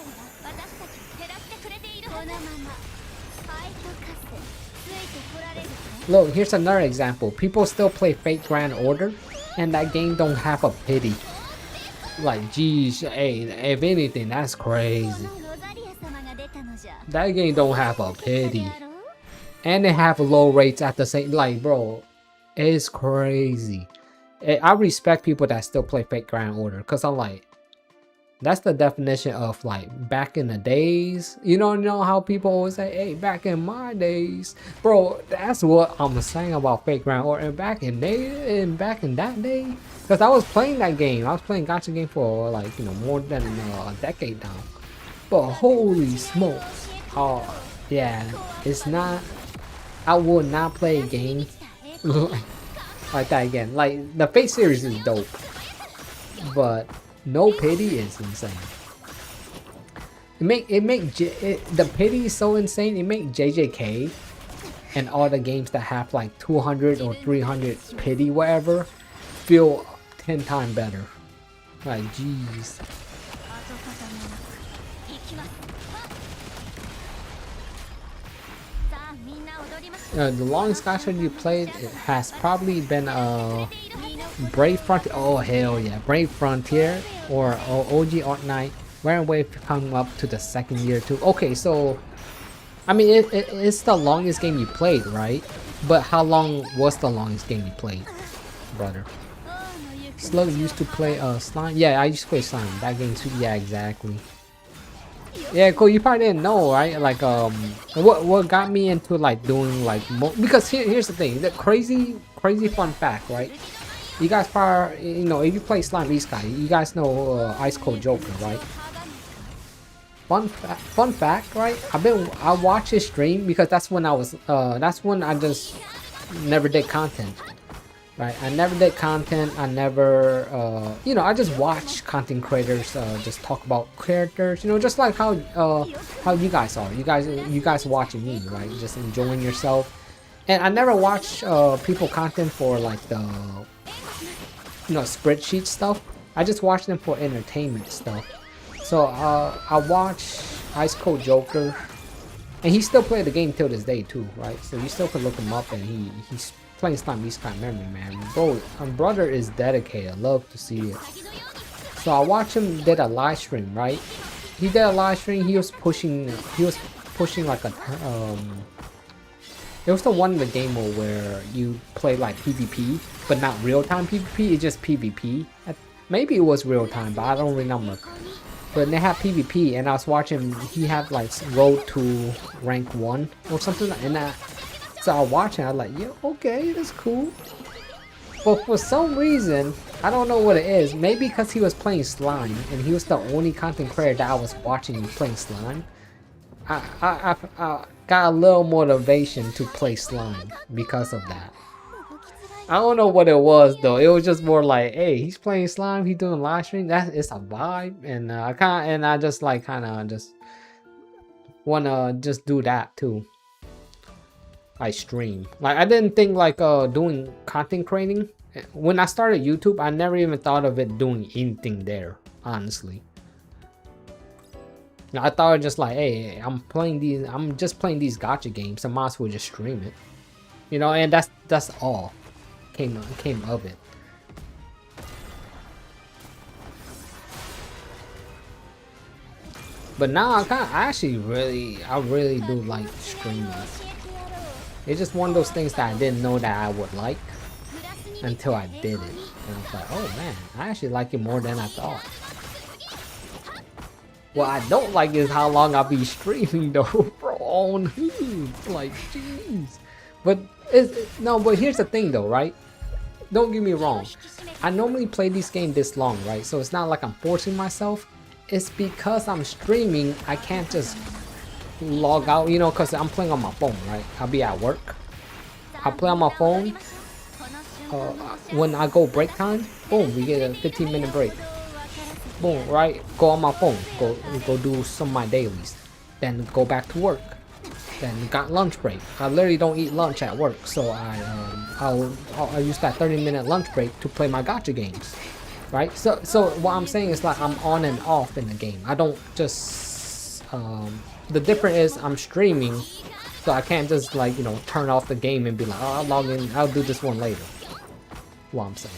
Look, here's another example. People still play Fate Grand Order, and that game don't have a pity. Like, geez, hey, if anything, that's crazy. That game don't have a pity. And they have low rates at the same, like, bro, it's crazy. I respect people that still play Fate Grand Order, because I'm like, that's the definition of like back in the days. You know how people always say, hey, back in my days. Bro, that's what I'm saying about Fate Grand Order. And back in that day, because I was playing that game. I was playing gacha game for like, more than a decade now. But holy smokes. Oh, yeah, it's not, I would not play a game like that again. Like, the Fate series is dope, but no pity is insane. The pity is so insane. It make JJK and all the games that have like 200 or 300 pity, whatever, feel 10 times better. Like, jeez. The longest gacha you played, it has probably been Brave Frontier. Oh hell yeah, Brave Frontier or OG Art Knight. Rare Wave coming up to the second year too. Okay, so I mean it's the longest game you played, right? But how long was the longest game you played, brother? Slow used to play Slime. Yeah, I used to play Slime. That game too. Yeah, exactly. Yeah, cool. You probably didn't know, right? Like, what got me into like doing like because here's the thing. The crazy fun fact, right? You guys probably, if you play Slime East Guy, you guys know Ice Cold Joker, right? Fun fact, right? I watched his stream because that's when I just never did content. Right, I never did content. I never, I just watch content creators just talk about characters. Just like how you guys are. You guys watching me, right? Just enjoying yourself. And I never watch people content for like the, spreadsheet stuff. I just watch them for entertainment stuff. So I watch Ice Cold Joker, and he still plays the game till this day too, right? So you still can look him up, and he playing slime East Sky memory, man. Bro, my brother is dedicated. Love to see it. So I watched him did a live stream, right? He did a live stream. He was pushing like a it was the one in the game mode where you play like PvP, but not real-time PvP. It's just PvP. Maybe it was real-time, but I don't remember. But they have PvP, and I was watching. He had like road to rank 1 or something, and so I was watching. I was like, yeah, okay, that's cool. But for some reason, I don't know what it is. Maybe because he was playing slime, and he was the only content creator that I was watching playing slime. I got a little motivation to play slime because of that. I don't know what it was though. It was just more like, hey, he's playing slime, he's doing live stream. It's a vibe, and I just like kind of just wanna just do that too. I stream. Like I didn't think like doing content creating. When I started YouTube, I never even thought of it doing anything there. Honestly. I thought it just like, hey, I'm just playing these gacha games. I might as well just stream it, you know. And that's all came of it. But now I really do like streaming. It's just one of those things that I didn't know that I would like until I did it, and I was like, oh man, I actually like it more than I thought. What I don't like is how long I'll be streaming though, bro. On like, jeez. But but here's the thing though, right? Don't get me wrong. I normally play this game this long, right? So it's not like I'm forcing myself. It's because I'm streaming, I can't just log out, you know, because I'm playing on my phone, right? I'll be at work. I play on my phone. When I go break time, boom, we get a 15-minute break. Boom, right? Go on my phone. Go do some of my dailies. Then go back to work. Then got lunch break. I literally don't eat lunch at work, so I'll use that 30-minute lunch break to play my gacha games, right? So what I'm saying is like I'm on and off in the game. I don't just the difference is I'm streaming, so I can't just like, you know, turn off the game and be like, oh, I'll log in, I'll do this one later. What I'm saying.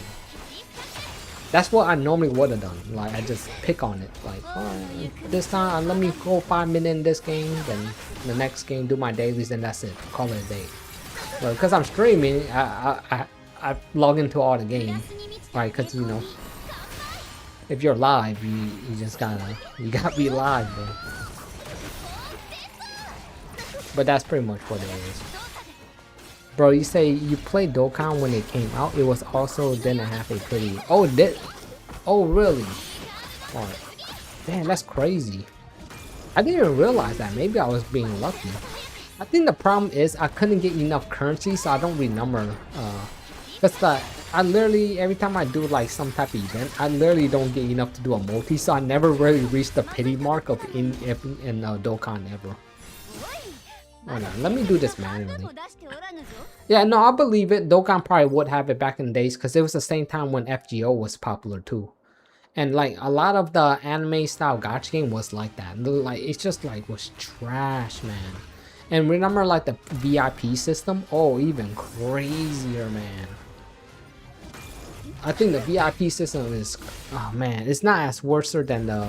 That's what I normally would have done. Like I just pick on it. Like, oh, this time let me go 5 minutes in this game, then the next game do my dailies, and that's it. Call it a day. But because I'm streaming, I log into all the game, right? Because you know, if you're live, you just gotta be live, bro. But that's pretty much what it is. Bro, you say you played Dokkan when it came out. It was also didn't have a pretty. Oh, it did. Oh, really? Oh, damn, that's crazy. I didn't even realize that. Maybe I was being lucky. I think the problem is I couldn't get enough currency, so I don't remember. Cause I literally every time I do like some type of event, I literally don't get enough to do a multi, so I never really reached the pity mark of in Dokkan ever. Hold on, let me do this manually. Yeah, no, I believe it. Dokkan probably would have it back in the days because it was the same time when FGO was popular too. And like a lot of the anime style gacha game was like that. Like it's just like was trash, man. And remember like the VIP system? Oh, even crazier, man. I think the VIP system is, oh man, it's not as worse than the,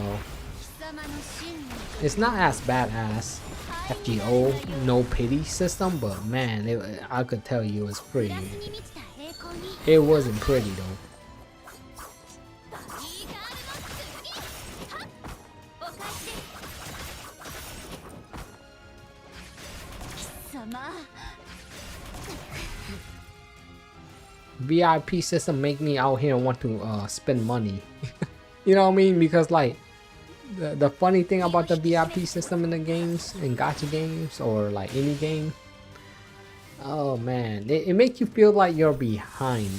it's not as bad as FGO no pity system, but man, I could tell you it was pretty. It wasn't pretty though. VIP system make me out here want to spend money. You know what I mean? Because like the funny thing about the VIP system in the games, in gacha games or like any game, oh man, it makes you feel like you're behind.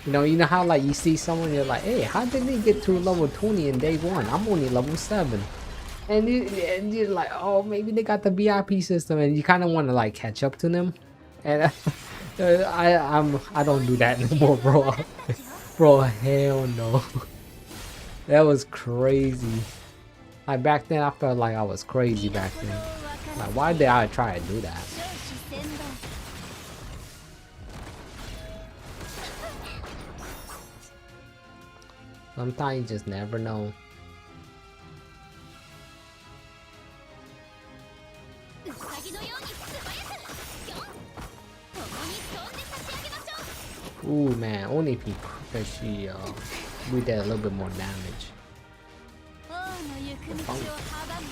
You know how like you see someone, you're like, hey, how did they get to level 20 in day 1? I'm only level 7. And you're like, oh, maybe they got the VIP system, and you kind of want to like catch up to them. And I don't do that anymore, bro. Bro, hell no. That was crazy. Like back then, I felt like I was crazy back then. Like, why did I try to do that? Sometimes you just never know. ウサギのように素早く4共に飛んで差し上げましょう Ooh man, only if she we did a little bit more damage. 王の行く道を阻む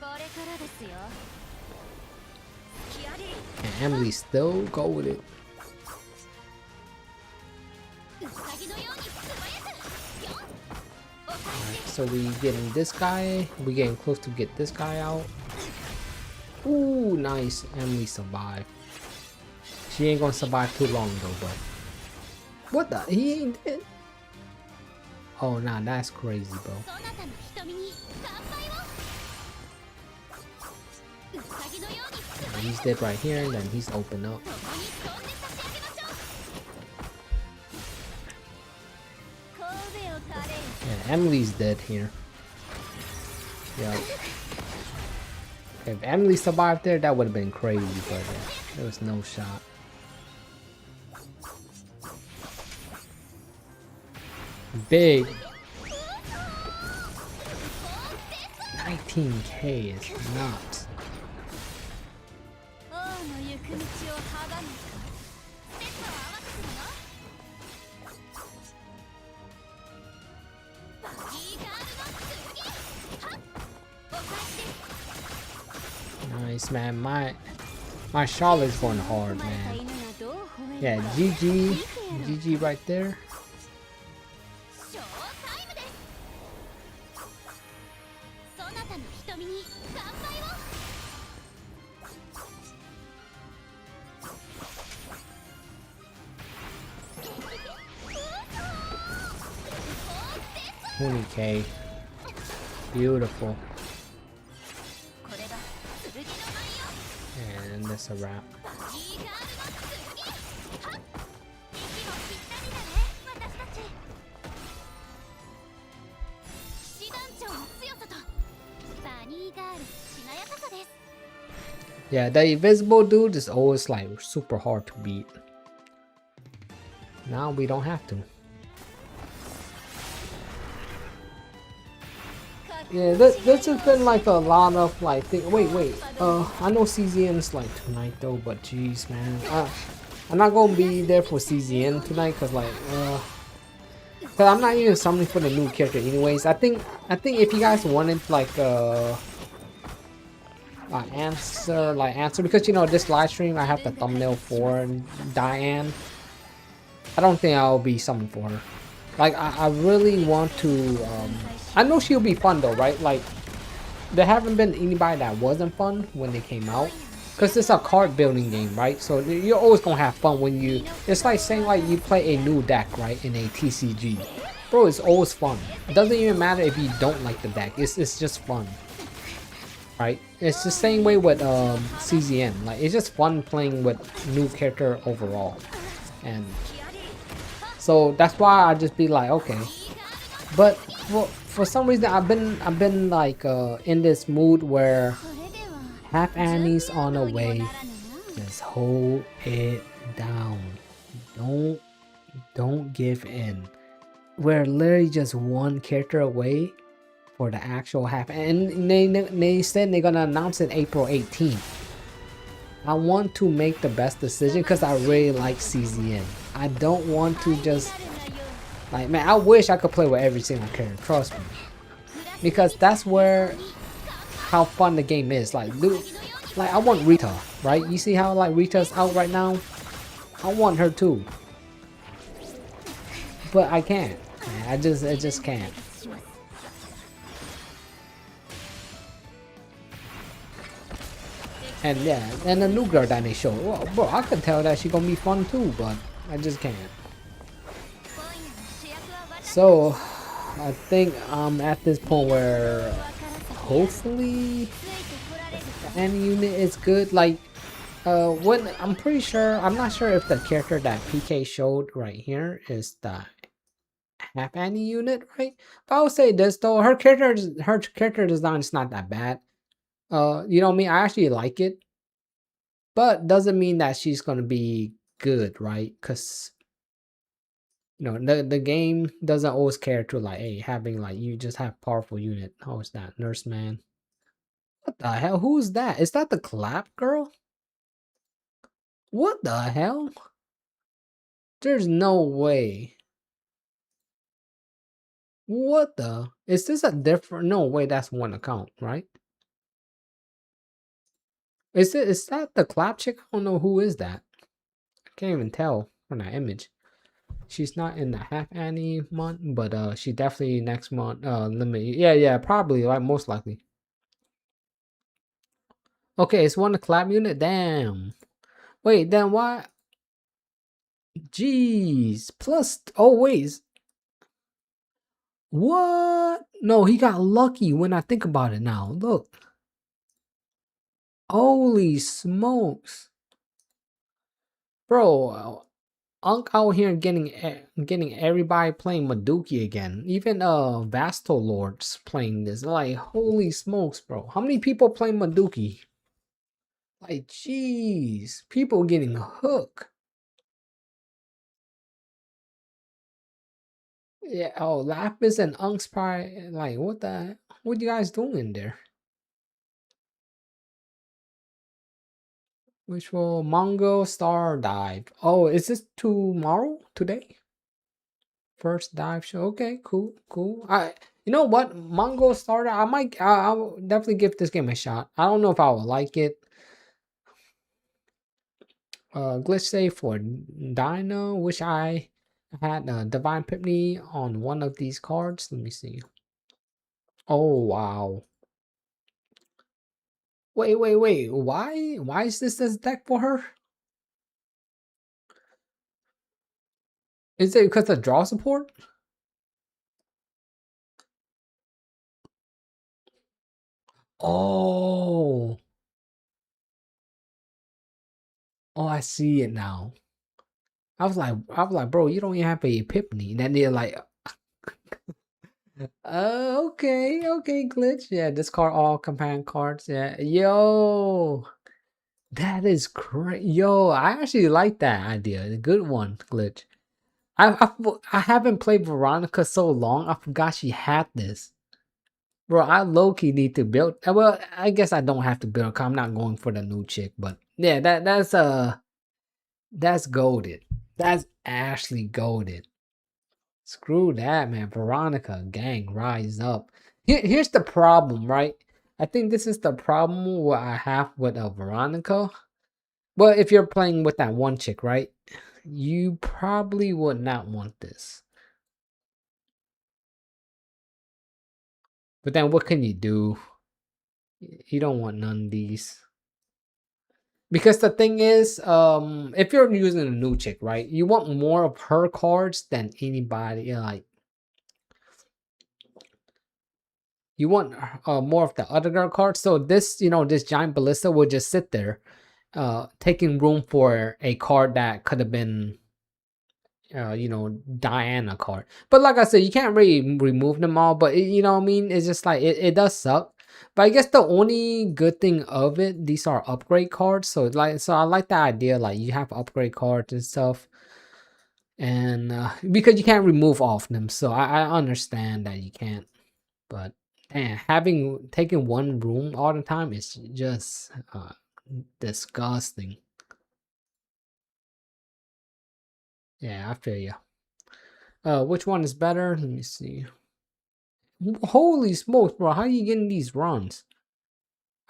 かこれからですよ And Emily still go with it. ウサギのように素早く4 Alright, so we getting this guy. We getting close to get this guy out. Ooh, nice. Emily survived. She ain't gonna survive too long though, but what the? He ain't dead. Oh nah, that's crazy, bro. そなたの瞳に乾杯をウサギのように素 And 早 he's く dead right here, and then he's open up. 共に飛んで差し上げましょう神戸を垂れ Yeah, Emily's dead here. Yeah. If Emily survived there, that would have been crazy, but there was no shot. Big 19K is nuts. 王の行く道を阻むかステップを合わせてるのバギーガールの剣はっお返しです Nice, man. My Charlotte's going hard, 生まれた man. 犬がどう吠え Yeah, るか GG right there. ショータイムですそなたの瞳に乾杯を 20K. Beautiful. これが剣の舞よ And that's a wrap. バギーガールの剣はっ息もぴったりだね私たち騎士団長の強さとバニーガールしなやかさです Yeah, the invisible dude is always like super hard to beat. Now we don't have to. Yeah, this has been like a lot of like wait. I know CZN's like tonight though, but jeez, man, I'm not gonna be there for CZN tonight because like cause I'm not even summoning for the new character anyways. I think if you guys wanted like answer because you know this live stream I have the thumbnail for Diane. I don't think I'll be summoning for her. Like I really want to I know she'll be fun though, right? Like there haven't been anybody that wasn't fun when they came out because it's a card building game, right? So you're always gonna have fun when you it's like saying like you play a new deck, right, in a TCG. Bro, it's always fun. It doesn't even matter if you don't like the deck, it's just fun, right? It's the same way with CZN. Like it's just fun playing with new character overall. And so that's why I just be like, okay. But for some reason I've been like in this mood where これでは half Annie's on the どうにも way. ならぬな Just hold it down. Don't give in. We're literally just one character away for the actual half, and they said they're gonna announce it April 18th. I want to make the best decision because I really like CZN. I don't want to just like, man, I wish I could play with every single character, trust me, because that's where how fun the game is. Like, dude, like I want Rita, right? You see how like Rita's out right now? I want her too, but I can't. Man, I just can't. And yeah, and the new girl that they showed, well, bro, I could tell that she's gonna be fun too, but I just can't. So I think I'm at this point where hopefully any unit is good. Like when I'm pretty sure, I'm not sure if the character that PK showed right here is the half Annie unit, right? But I would say this though, her character design is not that bad. You know what I mean? I actually like it, but doesn't mean that she's gonna be good, right? Because the game doesn't always care to like, hey, having like you just have powerful unit. How is that, Nurse Man? What the hell? Who's that? Is that the clap girl? What the hell? There's no way. What the? Is this a different? No way. That's one account, right? Is that the clap chick? I don't know who is that. I can't even tell from that image. She's not in the half Annie month, but she definitely next month. Limit. Yeah, probably, like most likely. Okay, it's one the clap unit. Damn. Wait, then why? Jeez. Plus, oh wait. What? No, he got lucky when I think about it now. Look. Holy smokes. Bro, Unk out here getting everybody playing Maduki again. Even Vasto Lords playing this. Like, holy smokes, bro. How many people playing Maduki? Like, jeez. People getting hooked. Yeah, oh, Lapis and Unk's probably like, what you guys doing there? Which will Mongo Star Dive. Oh, is this tomorrow? Today? First dive show. Okay, cool. You know what? Mongo Star Dive. I'll definitely give this game a shot. I don't know if I will like it. Glitch save for Dino. Wish I had Divine Pipney on one of these cards. Let me see. Oh wow. Wait. Why is this deck for her? Is it because of draw support? Oh. Oh, I see it now. I was like, bro, you don't even have a epiphany. And then they're like, okay, glitch. Yeah, discard all companion cards. Yeah, yo, that is great. Yo, I actually like that idea. A good one, glitch. I haven't played Veronica so long. I forgot she had this. Bro, I low-key need to build. Well, I guess I don't have to build. 'Cause I'm not going for the new chick, but yeah, that's golded. That's actually golded. Screw that, man. Veronica, gang, rise up. Here's the problem, right? I think this is the problem what I have with Veronica. Well, if you're playing with that one chick, right? You probably would not want this. But then what can you do? You don't want none of these. Because the thing is, if you're using a new chick, right? You want more of her cards than anybody. Like, you want more of the other girl cards. So this, this giant ballista will just sit there, taking room for a card that could have been, Diana card. But like I said, you can't really remove them all. But you know what I mean? It's just like it does suck. But I guess the only good thing of it, these are upgrade cards. So I like the idea. Like you have upgrade cards and stuff. And because you can't remove all of them, so I understand that you can't. But man, taking one room all the time is just disgusting. Yeah, I feel you. Which one is better? Let me see. Holy smokes, bro! How are you getting these runs?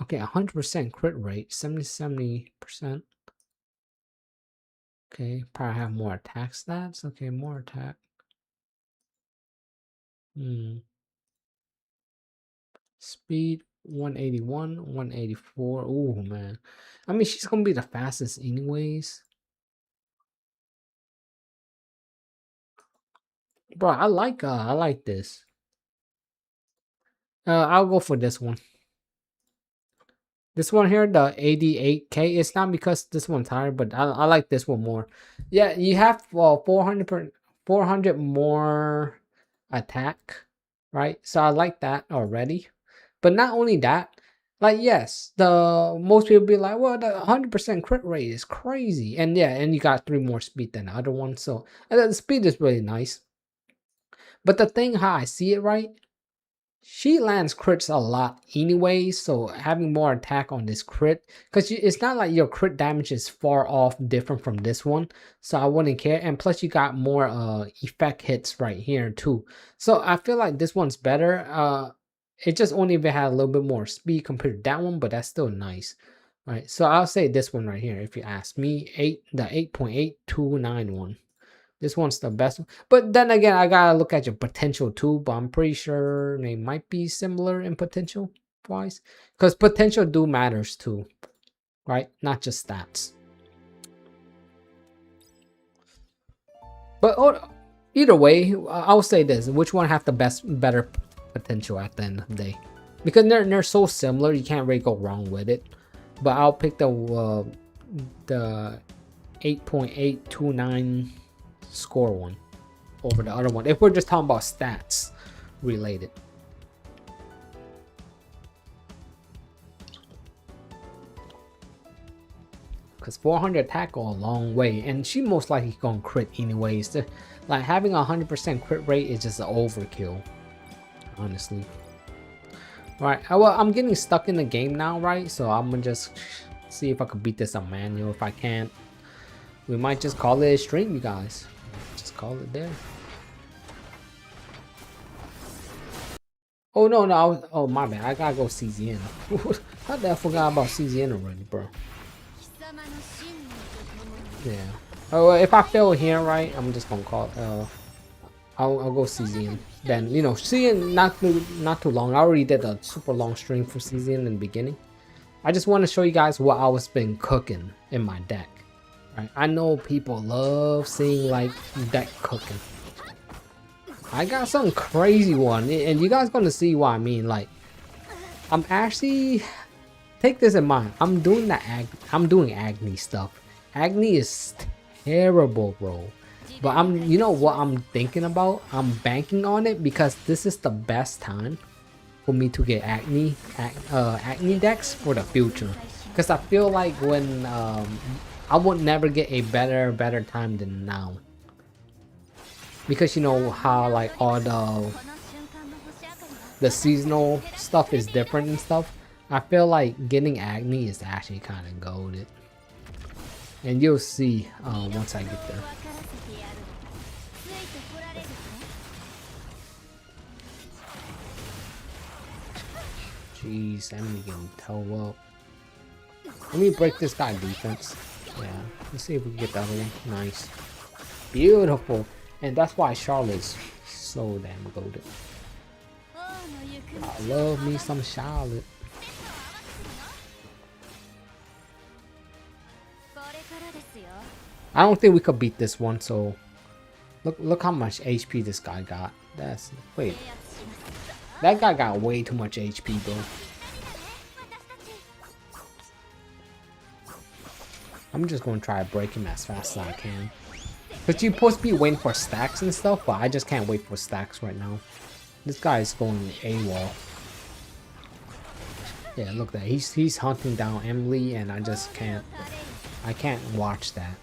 Okay, 100% crit rate, 70%. Okay, probably have more attack stats. Okay, more attack. Speed 181, 184. Oh man. I mean, she's gonna be the fastest anyways. Bro, I like this. I'll go for this one. This one here, the 88K. It's not because this one's higher, but I like this one more. Yeah, you have 400 more attack, right? So I like that already. But not only that, Like, yes, the most people be like, well, the 100% crit rate is crazy. And yeah, and you got 3 more speed than the other one. So the speed is really nice. But the thing how I see it, right? She lands crits a lot anyway, so having more attack on this crit, because it's not like your crit damage is far off different from this one, so I wouldn't care. And plus you got more effect hits right here too, so I feel like this one's better. It just only if it had a little bit more speed compared to that one, but that's still nice. Right, so I'll say this one right here if you ask me. The 8.8291. This one's the best one. But then again, I gotta look at your potential too. But I'm pretty sure they might be similar in potential wise. Because potential do matters too. Right? Not just stats. But either way, I'll say this. Which one have the better potential at the end of the day? Because they're so similar, you can't really go wrong with it. But I'll pick the 8.829 score one over the other one if we're just talking about stats related. Because 400 attack go a long way, and she most likely gonna crit anyways. Like having a 100% crit rate is just an overkill, honestly. Right, well, I'm getting stuck in the game now, right? So I'm gonna just see if I can beat this on manual. If I can't, we might just call it a stream, you guys. Just call it there. Oh no, oh my bad, I gotta go CZN. How the hell I forgot about CZN already, bro? Yeah. Oh, if I fail here, right, I'm just gonna call. I'll go CZN. Then you know, CZN not too long. I already did a super long stream for CZN in the beginning. I just want to show you guys what I was been cooking in my deck. Right? I know people love seeing like deck cooking. I got some crazy one, and you guys gonna see what I mean. Like, I'm actually take this in mind. I'm doing Agni stuff. Agni is terrible, bro. But you know what I'm thinking about? I'm banking on it because this is the best time for me to get Agni decks for the future. Because I feel like when I would never get a better time than now. Because you know how like all the seasonal stuff is different and stuff. I feel like getting Agni is actually kind of goated. And you'll see once I get there. Jeez, I'm getting toe up. Let me break this guy defense. Yeah, let's see if we can get the other one. Nice. Beautiful. And that's why Charlotte's so damn goated. I love me some Charlotte. I don't think we could beat this one, so look how much HP this guy got. Wait. That guy got way too much HP, bro. I'm just gonna try to break him as fast as I can. But you're supposed to be waiting for stacks and stuff, but I just can't wait for stacks right now. This guy is going AWOL. Yeah, look at that. He's hunting down Emily, and I just can't. I can't watch that.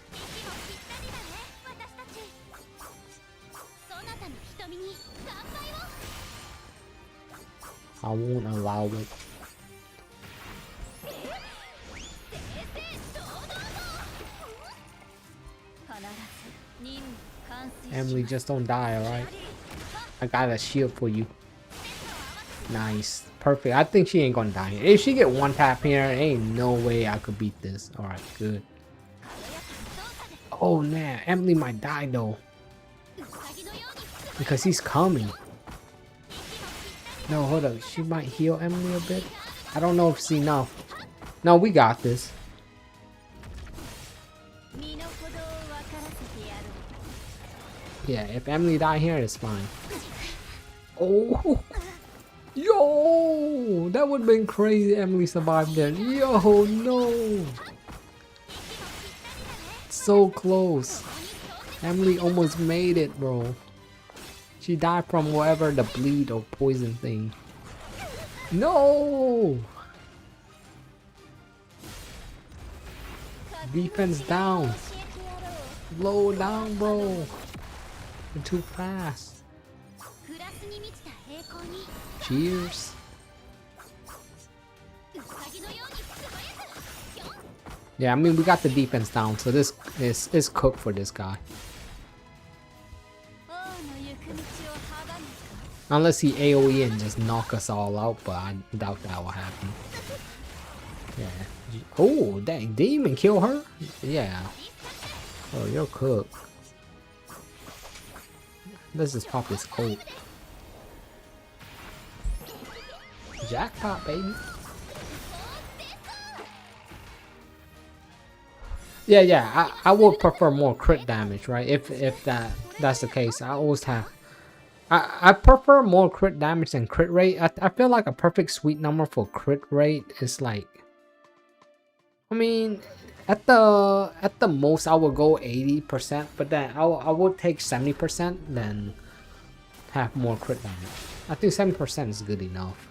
I won't allow it. Emily, just don't die, alright? I got a shield for you. Nice. Perfect. I think she ain't gonna die. If she get one tap here, ain't no way I could beat this. Alright, good. Oh, man. Emily might die, though. Because he's coming. No, hold up. She might heal Emily a bit. I don't know if it's enough. No, we got this. Yeah, if Emily die here, it's fine. Oh, yo, that would have been crazy. Emily survived there. Yo, no, so close. Emily almost made it, bro. She died from whatever the bleed or poison thing. No, Defense down. Low down, bro. You're too fast. プラスに満ちた栄光に Cheers. ウサギのように素早くぴょん Yeah, I mean, we got the defense down, so this is cooked for this guy. 王の行く道を阻むか Unless he AoE and just knock us all out, but I doubt that will happen. Yeah. Oh, dang. Did he even kill her? Yeah. Oh, you're cooked. Let's just pop this ult. Jackpot, baby. Yeah. I would prefer more crit damage, right? If that's the case, I always have. I prefer more crit damage than crit rate. I feel like a perfect sweet number for crit rate is like, I mean, at the most I would go 80%, but then I would take 70%, then have more crit damage. I think 70% is good enough.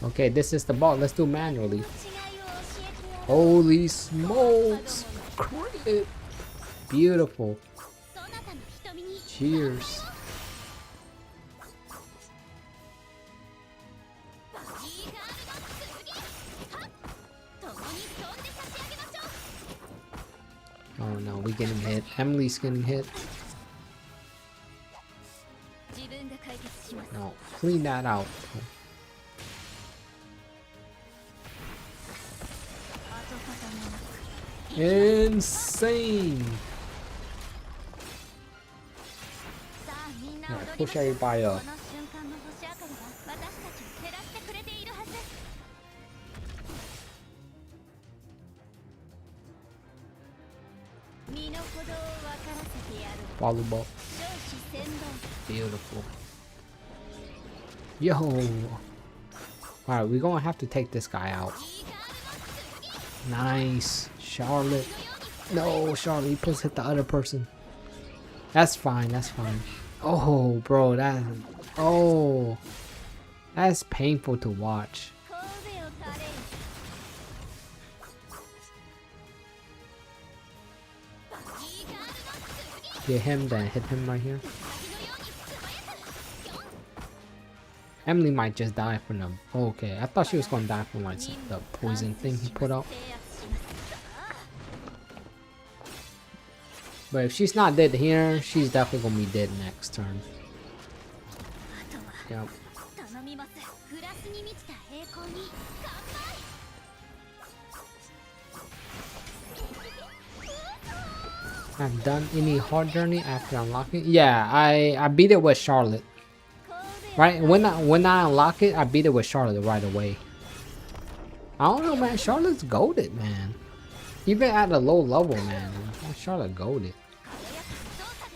Okay, this is the ball. Let's do manually. 違いを教えてやる Holy smokes! Crit! Beautiful. そなたの瞳に Cheers. バギーガールの剣はっ共に飛んで差し上げましょう Oh no, we getting hit. Emily's getting hit. 自分が解決します No, clean that out. 跡形もなく Insane. さあみんな Yeah, 踊りま push しょう everybody こ up. の瞬間の星明かりが私たちを照らしてくれているはず 身の程を分からせてやろう Volleyball. 少子先導 Beautiful. Yo. Alright, we're gonna have to take this guy out. Nice. Charlotte. No, Charlotte, you supposed to hit the other person. That's fine, that's fine. Oh, bro, oh. That's painful to watch. 神戸を垂れる Get him, then hit him right here. Emily might just die from the. Okay, I thought she was gonna die from like the poison thing he put out. 制圧します But if she's not dead here, she's definitely gonna be dead next turn. あとは Yep. 頼みますプラスに満ちた栄光に乾杯 I've done any hard journey after unlocking. Yeah, I beat it with Charlotte. 神戸 Right when I unlock it, I beat it with Charlotte right away. I don't know, man. Charlotte's goated, man. Even at a low level, man. Charlotte goated. 輝く操作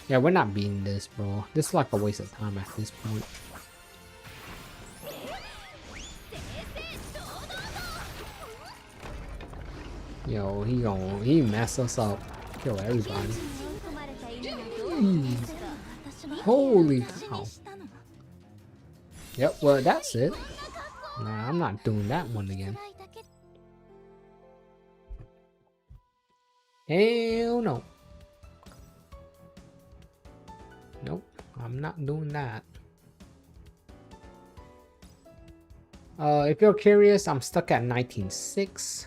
で Yeah, we're not beating this, bro. This is like a waste of time at this point. 正々堂々と Yo, he mess us up. Kill everybody. 窮地に追い込まれた犬がどうやって私が Holy 私 cow. にしたの Yep, well, that's it. Nah, I'm not doing that one again. 辛いだけ Hell no. Nope, I'm not doing that. If you're curious, I'm stuck at 19.6.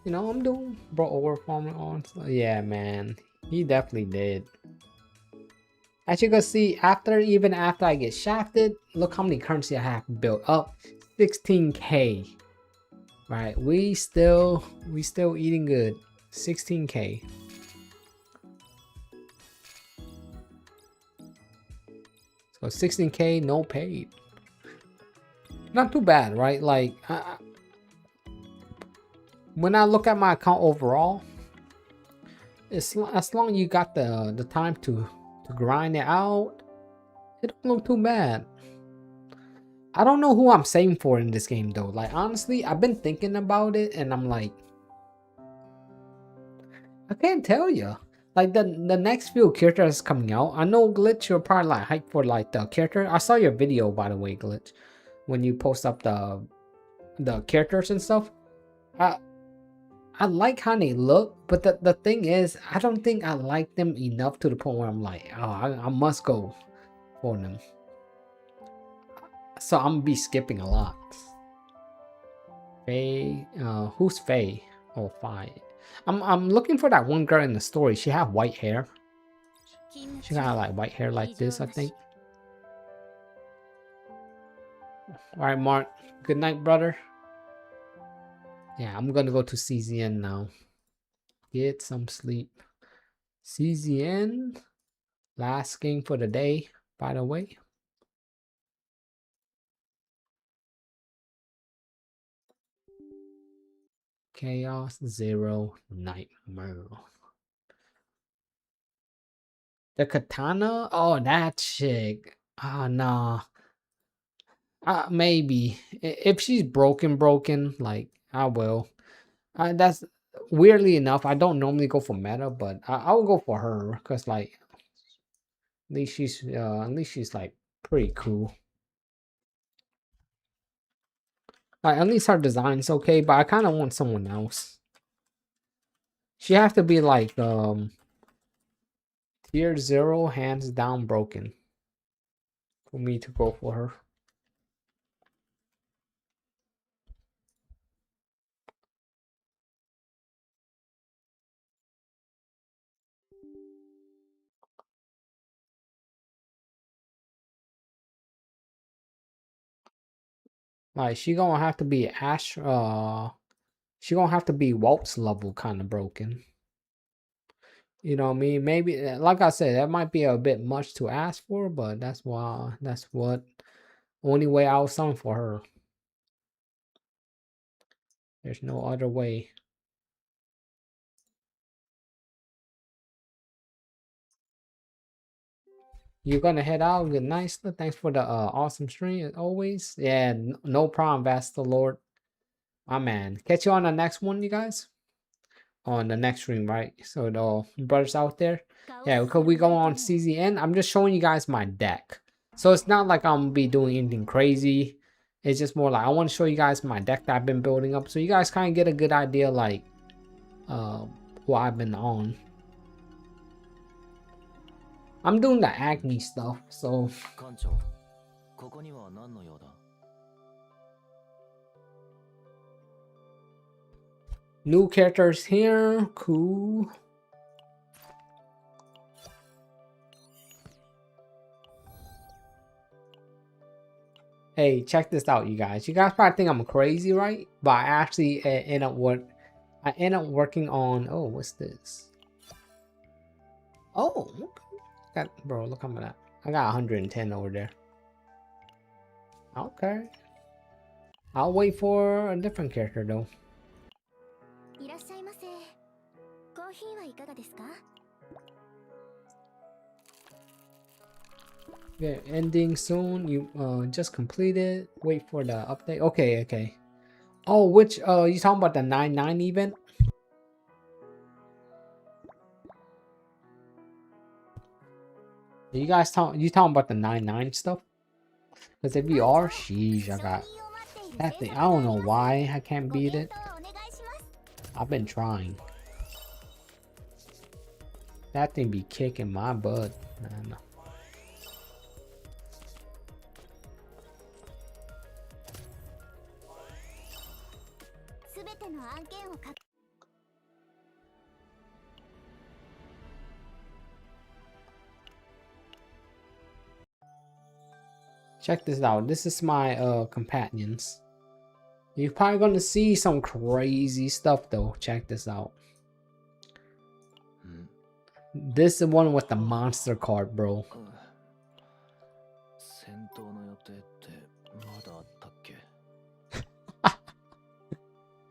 You know, I'm doing bro overfarming on. Yeah, man, he definitely did. As you can see, even after I get shafted, look how many currency I have built up. 16k. Right, we still eating good. 16k. So 16k, no paid. Not too bad, right? Like, when I look at my account overall, as long as you got the time to grind it out, it don't look too bad. I don't know who I'm saving for in this game though. Like, honestly, I've been thinking about it and I'm like, I can't tell you. Like, the next few characters coming out, I know Glitch, you're probably like hyped for like the character. I saw your video, by the way, Glitch. when you post up the characters and stuff. I like how they look, but the thing is, I don't think I like them enough to the point where I'm like, oh, I must go for them. So I'm gonna be skipping a lot. Faye, who's Faye? Oh, Faye. I'm looking for that one girl in the story. She had white hair. She got like white hair like this, I think. All right, Mark. Good night, brother. Yeah, I'm gonna go to CZN now. Get some sleep. CZN. Last game for the day, by the way. Chaos Zero Nightmare. The katana? Oh, that chick. Ah, nah. Maybe. If she's broken, like, I will. That's weirdly enough, I don't normally go for meta, but I will go for her because, like, at least she's like pretty cool. Like, at least her design's okay, but I kind of want someone else. She has to be like tier 0, hands down broken for me to go for her. Like, she gonna have to be she gonna have to be Walt's level kind of broken. You know what I mean? Maybe, like I said, that might be a bit much to ask for, but that's what only way I'll summon for her. There's no other way. You're gonna head out. Good night. Thanks for the awesome stream as always. Yeah, no problem, Vaster Lord. My man. Catch you on the next one, you guys. On the next stream, right? So the brothers out there. Yeah, because we go on CZN. I'm just showing you guys my deck. So it's not like I'm gonna be doing anything crazy. It's just more like I want to show you guys my deck that I've been building up, so you guys kind of get a good idea, like what I've been on. I'm doing the acne stuff, so new characters here, cool. Hey, check this out, you guys. You guys probably think I'm crazy, right? But I actually end up working on. Oh, what's this? Oh, okay. Bro, look how much I got 110 over there. Okay. I'll wait for a different character though. Yeah, ending soon. You just completed. Wait for the update. Okay. Oh, which you talking about the 9-9 event? You talking about the 9-9 stuff? Because if you are, sheesh, I got that thing. I don't know why I can't beat it. I've been trying. That thing be kicking my butt, man. Check this out. This is my companions. You're probably gonna see some crazy stuff though. Check this out. This is the one with the monster card, bro.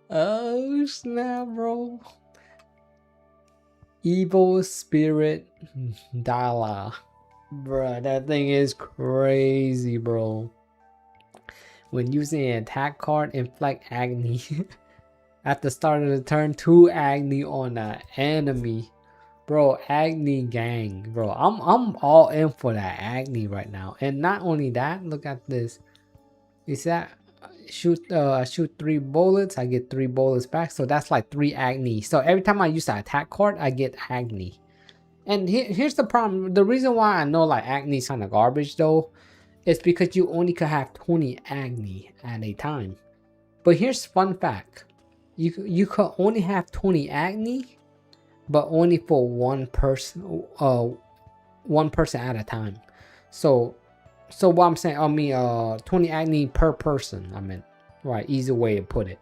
Oh snap, bro. Evil Spirit Dala. Bruh, that thing is crazy, bro. When using an attack card, inflict agony. At the start of the turn, 2 agony on an enemy. Bro, agony gang. Bro, I'm all in for that agony right now. And not only that, look at this. Is that shoot 3 bullets, I get 3 bullets back, so that's like 3 Agni. So every time I use the attack card, I get Agni. And here's the problem. The reason why I know like Agni is kind of garbage though, is because you only could have 20 Agni at a time. But here's fun fact: you could only have 20 Agni, but only for one person at a time. So what I'm saying, 20 Agni per person. I meant, right? Easy way to put it.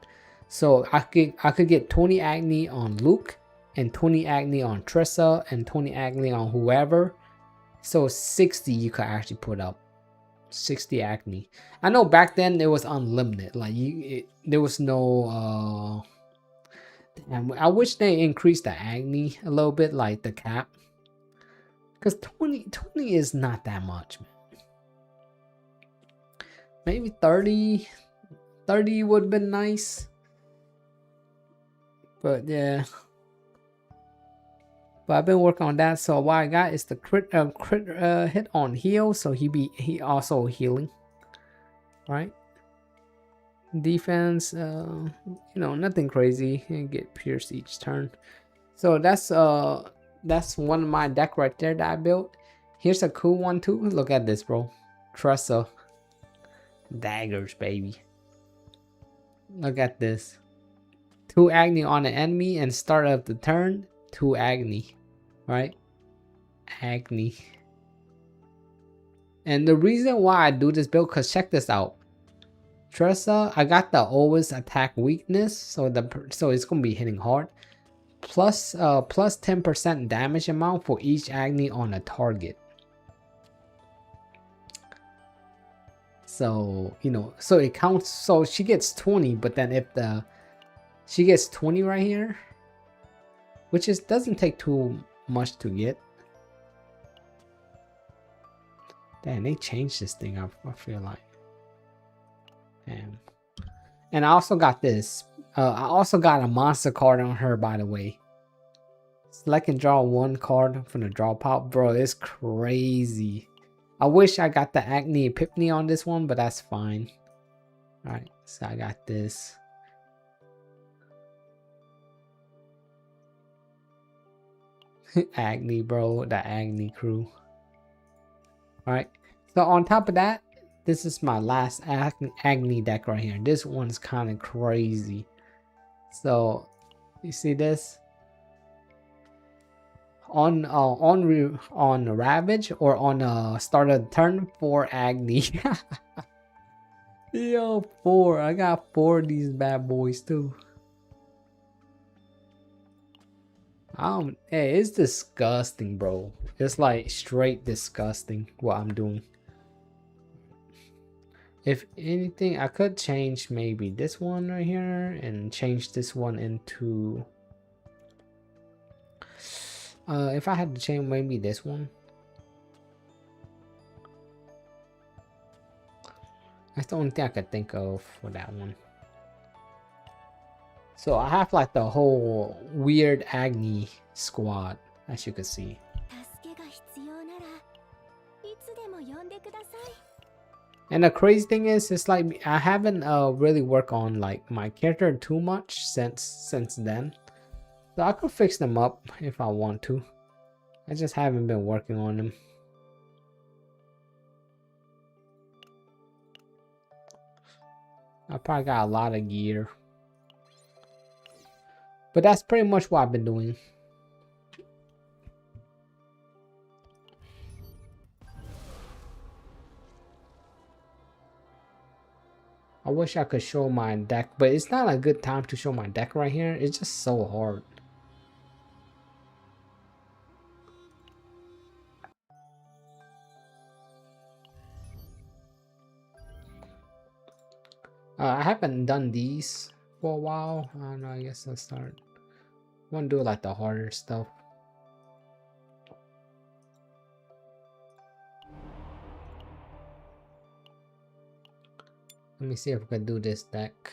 So I could get 20 Agni on Luke, and 20 Agni on Trissa, and 20 Agni on whoever. So 60 you could actually put up. 60 Agni. I know back then it was unlimited. Like there was no and I wish they increased the Agni a little bit, like the cap. Because 20 is not that much, man. Maybe 30 would have been nice. But yeah. But I've been working on that. So what I got is the crit hit on heal. So he also healing. Right? Defense, you know, nothing crazy. You get pierced each turn. So that's one of my deck right there that I built. Here's a cool one too. Look at this, bro. Tressa. Daggers, baby. Look at this. 2 Agni on an enemy and start of the turn. 2 Agni. Right? Agni. And the reason why I do this build, because check this out. Tressa, I got the always attack weakness, so it's gonna be hitting hard. Plus 10% damage amount for each Agni on a target. So you know, so it counts. So she gets 20, but then if she gets 20 right here, which doesn't take too much to get. Damn, they changed this thing. I feel like. Damn. And I also got this. I also got a monster card on her, by the way. Select and draw 1 card from the draw pile. Bro, it's crazy. I wish I got the Agni Epiphany on this one, but that's fine. Alright, so I got this. Agni, bro. The Agni crew. Alright, so on top of that, this is my last Agni deck right here. This one's kind of crazy. So, you see this? On Ravage or on start of the turn, 4 Agni. Yo, 4. I got 4 of these bad boys too. Hey, it's disgusting, bro. It's like straight disgusting what I'm doing. If anything, I could change maybe this one right here and change this one into if I had to change maybe this one. That's the only thing I could think of for that one. So I have like the whole weird Agni squad, as you can see. And the crazy thing is, it's like I haven't really worked on like my character too much since then. So I could fix them up if I want to. I just haven't been working on them. I probably got a lot of gear. But that's pretty much what I've been doing. I wish I could show my deck, but it's not a good time to show my deck right here. It's just so hard. I haven't done these for a while. I don't know, I guess I'll start. I want to do like the harder stuff. Let me see if I can do this deck.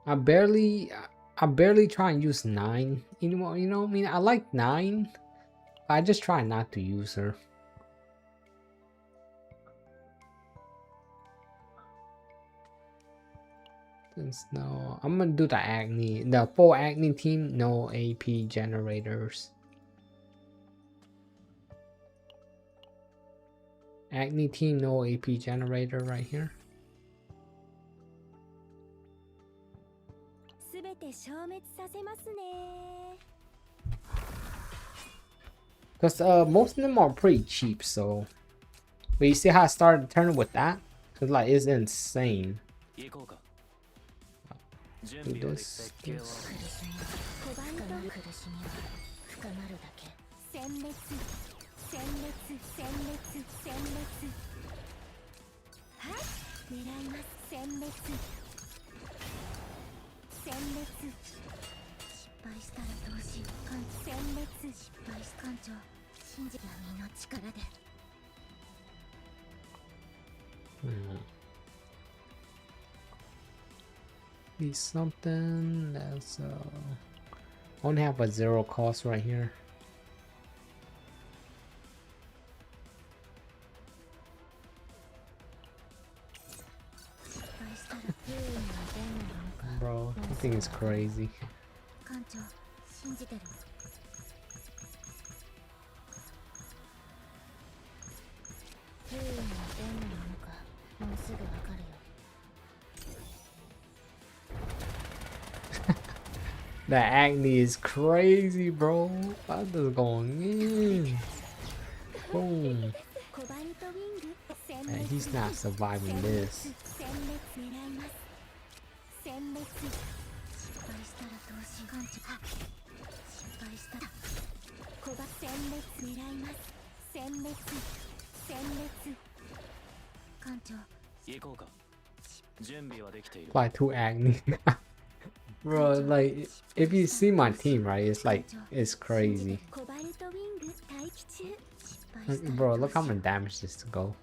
I barely try and use 9 anymore, you know what I mean? I like 9, I just try not to use her. Since no, I'm gonna do the full acne team, no AP generators. Acne team, no AP generator right here. Because most of them are pretty cheap, so. But you see how I started turning with that? Cause like it's insane. Do this. Need something that's only have a 0 cost right here. Bro, I think it's crazy. The acne is crazy, bro. What is going in? Boom. Man, he's not surviving this. Apply 2 acne. Bro, like, if you see my team, right, it's like, it's crazy. Bro, look how much damage this to go.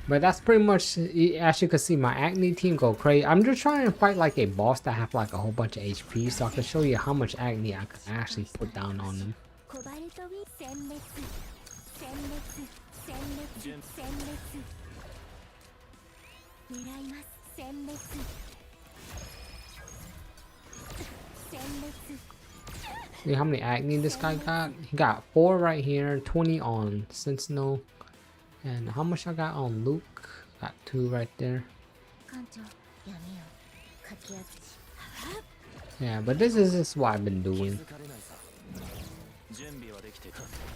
But that's pretty much, as you can see, my acne team go crazy. I'm just trying to fight like a boss that have like a whole bunch of HP, so I can show you how much acne I can actually put down on them. See how many acne this guy got? He got 4 right here, 20 on Sentinel. And how much I got on Luke? Got 2 right there. Yeah, but this is just what I've been doing.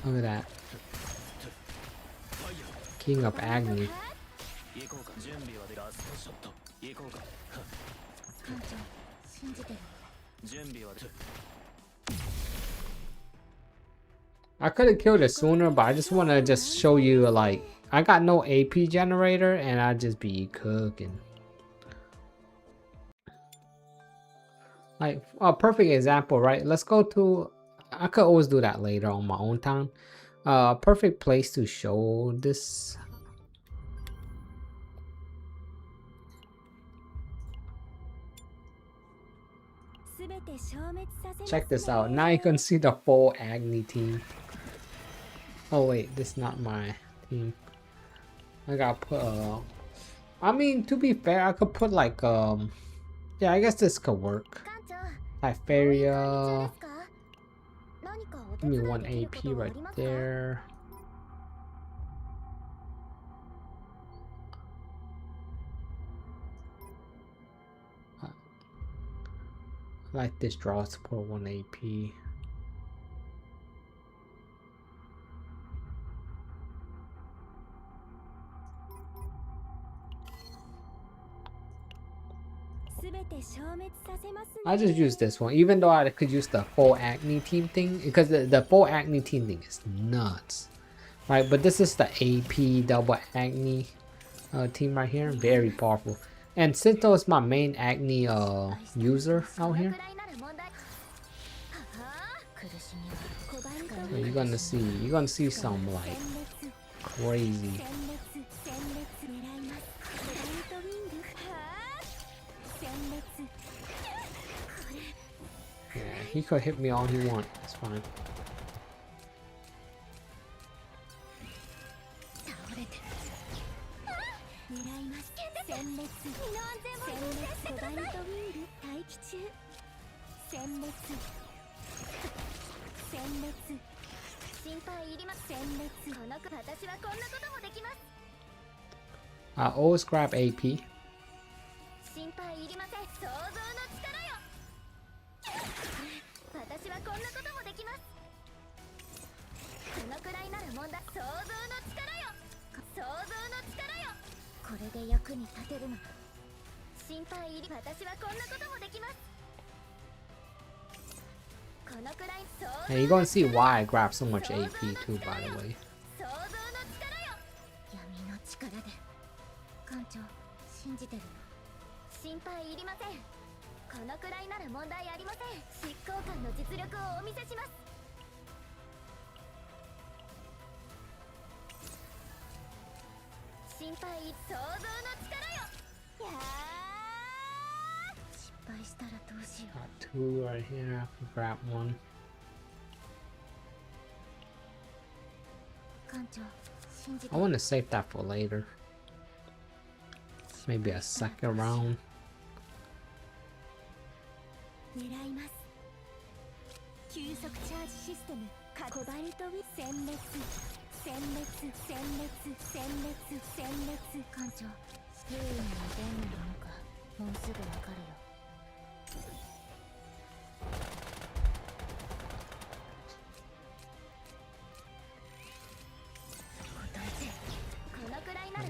Look at that. King of Agni. I could have killed it sooner, but I just want to just show you, like, I got no AP generator and I just be cooking. Like a perfect example, right? Let's go to, I could always do that later on my own time. Perfect place to show this. Check this out. Now you can see the full Agni team. Oh wait, this is not my team. I gotta put I mean, to be fair, I could put like yeah, I guess this could work. Typharia. Give me 1 AP right there. I like this draw support 1 AP. I just use this one, even though I could use the full Acne team thing, because the full Acne team thing is nuts, right? But this is the AP double Acne team right here, very powerful. And Sinto is my main Agni user out here. So you're gonna see some like crazy. Yeah, he could hit me all he wants. It's fine. I always grab AP. And you're gonna see why I grab so much AP too, by the way. Got two right here. I can grab one. I want to save that for later. Maybe a second round.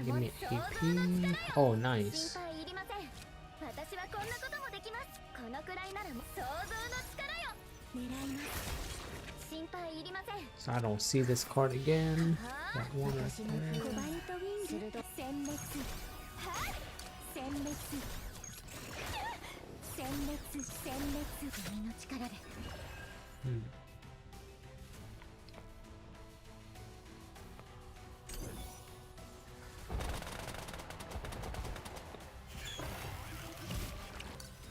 Give me AP. Oh, nice. So I don't see this card again. That one right there.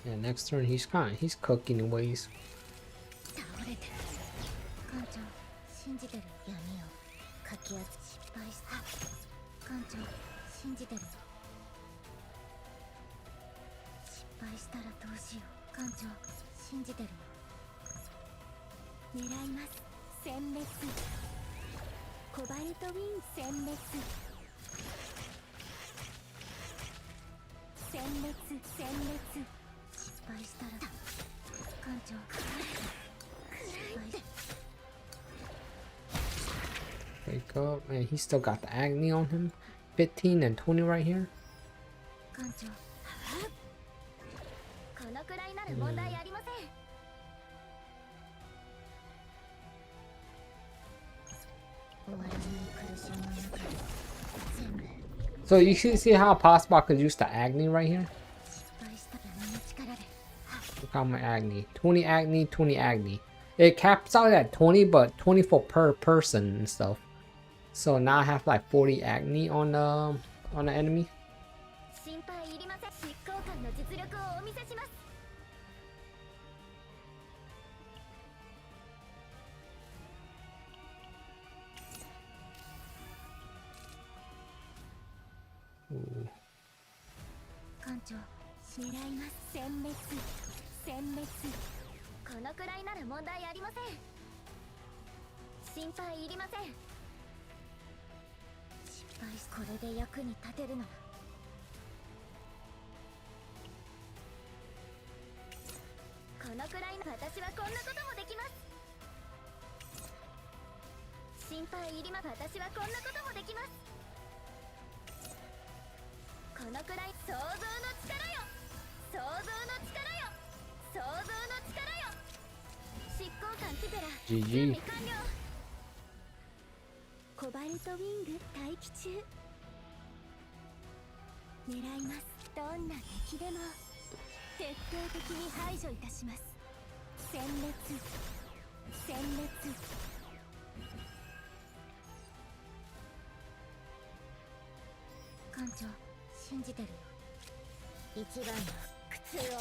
Yeah, next turn he's cooking in ways. Wake up, and he still got the Agni on him. 15 and 20 right here. So you can see how possible I could use the Agni right here. Look how my Agni. 20 Agni, 20 Agni. It caps out at 20, but 20 for per person and stuff. So now I have like 40 Agni on the enemy. Ooh. GG. 狙います。どんな敵でも徹底的に排除いたします。殲滅殲滅。艦長信じてるよ。一番の苦痛を。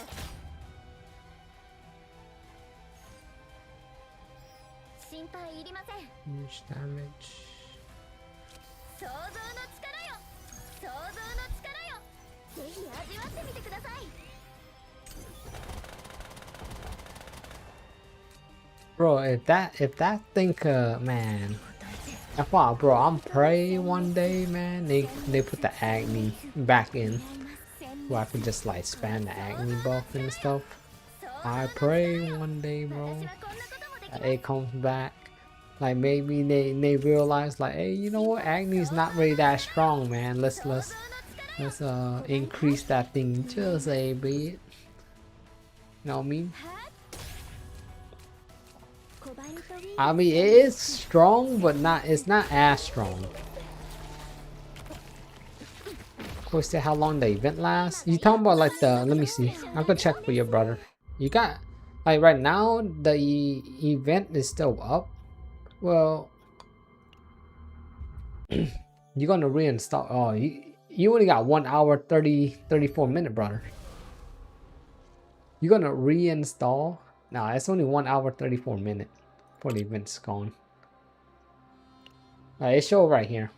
心配いりません。 Huge damage. 想像の力よ。想像の力よ。ぜひ味わってみてください。 Bro, if that thing man, I thought, bro, I'm pray one day, man. They put the Agni back in, where I could just like spam the Agni buff and stuff. I pray one day, bro, that it comes back. Like maybe they realize like, hey, you know what, Agni's not really that strong, man. Let's increase that thing just a bit. You know what I mean? I mean, it is strong, but it's not as strong. Of course, how long the event lasts. You talking about like the? Let me see. I'm gonna check for your brother. You got like right now the event is still up. Well, you're gonna reinstall. Oh, you only got 1 hour 34 minute, brother. You're gonna reinstall? Nah, it's only 1 hour 34 minute before the event's gone. It show right here.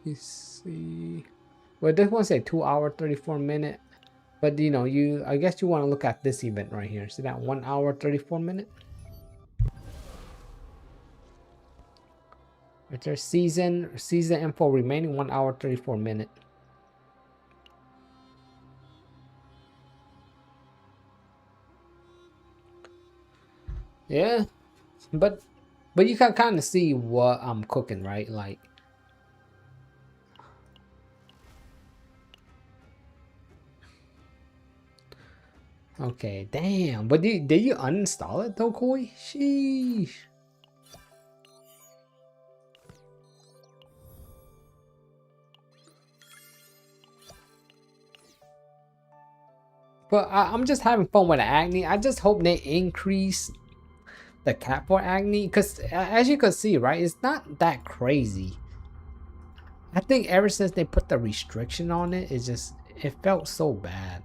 You see, well, this one say 2 hour 34 minute, but you know, I guess you want to look at this event right here. See that 1 hour 34 minute? Right there, season info remaining 1 hour 34 minute. Yeah, but you can kind of see what I'm cooking, right? Like, okay, damn. But did you uninstall it though, Koi? Sheesh. But I'm just having fun with the Agni. I just hope they increase the cap for Agni, because as you can see, right, it's not that crazy. I think ever since they put the restriction on it, it felt so bad.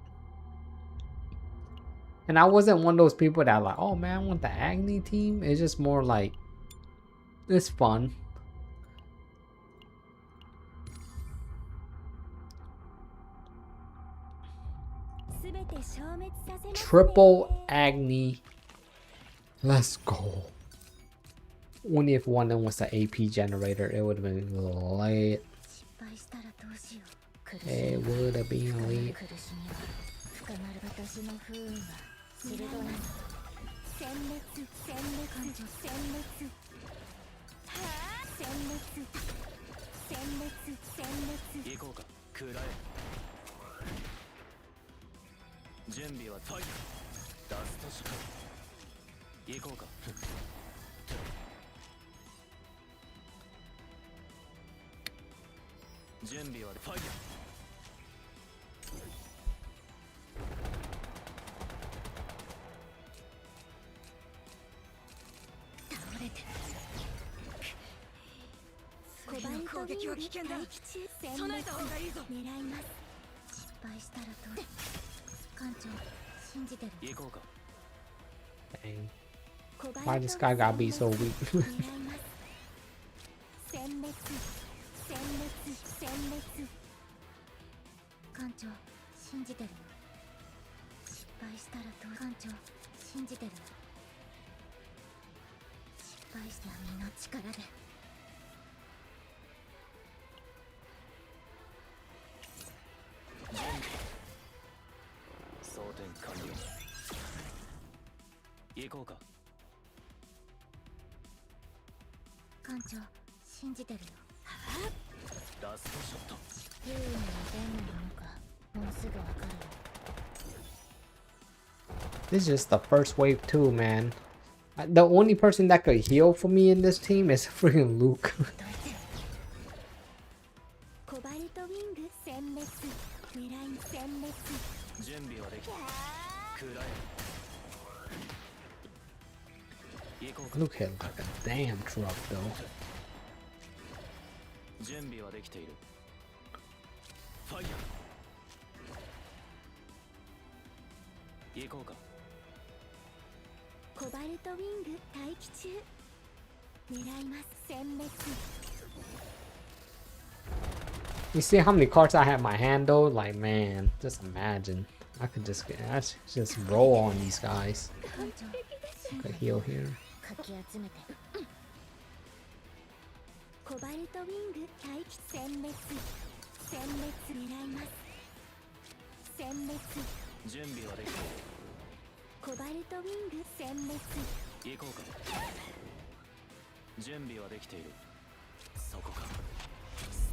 And I wasn't one of those people that like, oh man, I want the Agni team. It's just more like, it's fun. Triple Agni. Let's go. Only if one of them was the AP generator, it would have been lit. It would have been lit. Dang. Why this guy gotta be so weak? This is just the first wave too, man. The only person that could heal for me in this team is freaking Luke. Luke hit like a damn truck though. 準備はできている。ファイヤー。行こうか。コバルトウィング待機中。狙います。殲滅。 You see how many cards I have in my hand though? Like man, just imagine. I could just roll on these guys. Could heal here. かき集めて。コバルトウィング待機殲滅。殲滅狙います。殲滅。準備はできている。コバルトウィング殲滅。行こうか。準備はできている。そこか。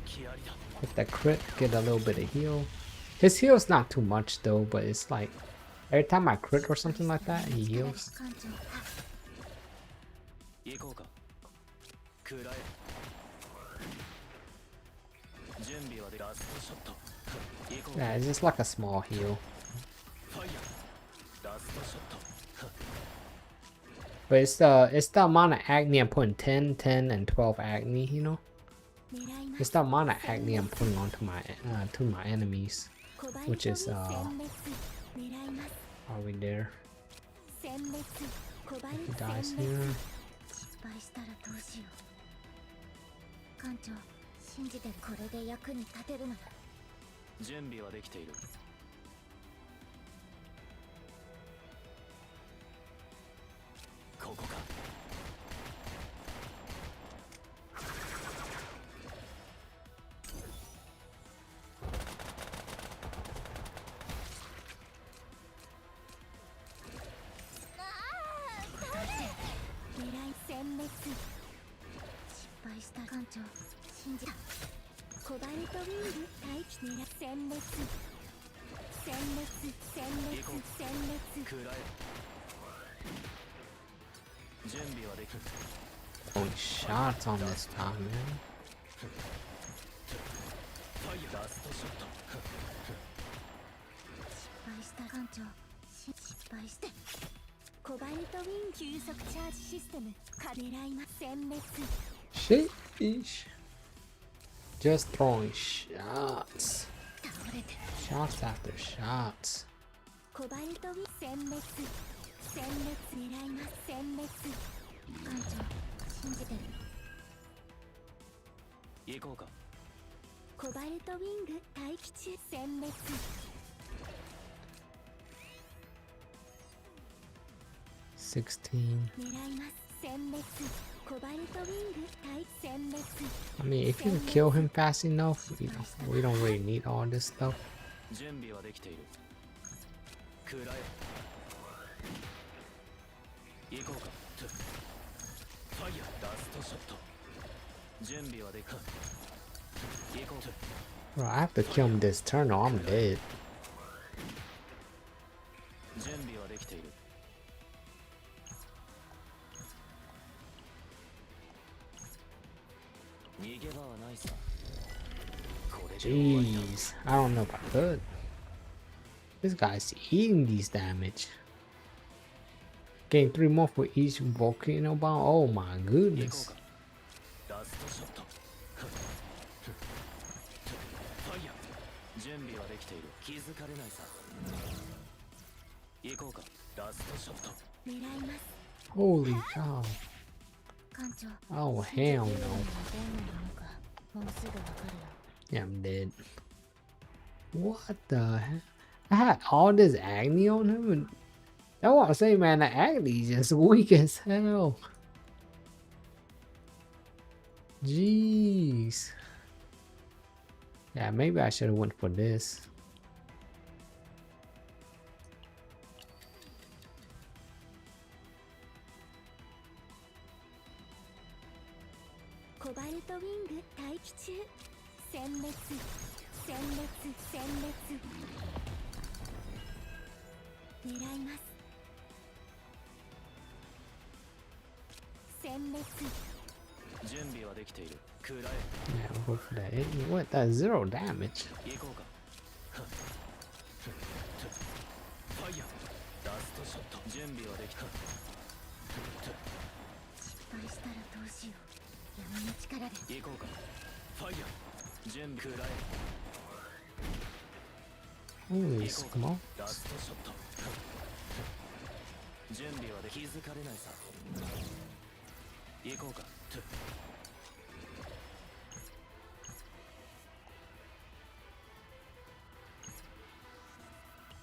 隙ありだ。 Hit that crit, get a little bit of heal. His heal's not too much though, but it's like every time I crit or something like that, he heals. 艦長。行こうか。食らえ。準備はでラストショット。行こうか。 Yeah, it's just like a small heal. ファイヤー。ラストショット。 But it's the amount of agni I'm putting 10, 10, and 12 agni, you know? 狙いま It's す。 the amount of agni I'm putting onto my to my enemies. コバルトウィン which is 殲滅。狙います。 Are we there? 殲滅。コバル He ト dies 殲滅。 here. 失敗したらどうしよう。艦長、信じてこれで役に立てるのだ。準備はできている。ここか。狙い殲滅。失敗した艦長、信じた。コバルトウィング待機狙い殲滅。殲滅、殲滅、殲滅。食らえ。準備はできる。 Only shots on this time, man. ファイヤー。ラストショット。失敗した艦長、失敗して。コバルトウィン急速チャージシステム。狙います。殲滅。 Sheesh. Just throwing shots. 倒れて。 Shots after shots. コバルトウィン殲滅。殲滅狙います。殲滅。艦長、信じてる。行こうか。コバルトウィング待機中。殲滅。 16. 狙います。殲滅。コバルトウィング待機殲滅。 I mean, if you can kill him fast enough, you know, we don't really need all this stuff. 準備はできている。食らえ。行こうか。ファイヤー。ラストショット。準備はできた。行こう。 Bro, I have to kill him this turn or I'm dead. 準備はできている。逃げ場はないさ。これで終わりだ。 Jeez, I don't know if I could. This guy's eating these damage. Gain 3 more for each volcano bomb. Oh my 行こ goodness. うか。ラストショット。ファイヤー。準備はできている。気づかれないさ。行こうか。ラストショット。狙います。 Holy cow. 艦長。 Oh hell no. どんなものかもうすぐわかるよ。 Yeah, I'm dead. What the heck? I had all this agni on him and that's what I'm saying, man. The agni is just weak as hell. Jeez. Yeah, maybe I should have went for this. Cobalt Wing 待機中。殲滅、殲滅、殲滅。狙います。殲滅。準備はできている。食らえ。 Yeah, I'll go for that. What? That's 0 damage. 行こうか。ファイヤー。ラストショット。準備はできた。敗したらどうしよう。闇の力で行こうか。ファイヤー。準備食らえ。 Holy smoke. ラストショット。準備はで気づかれないさ。行こうか。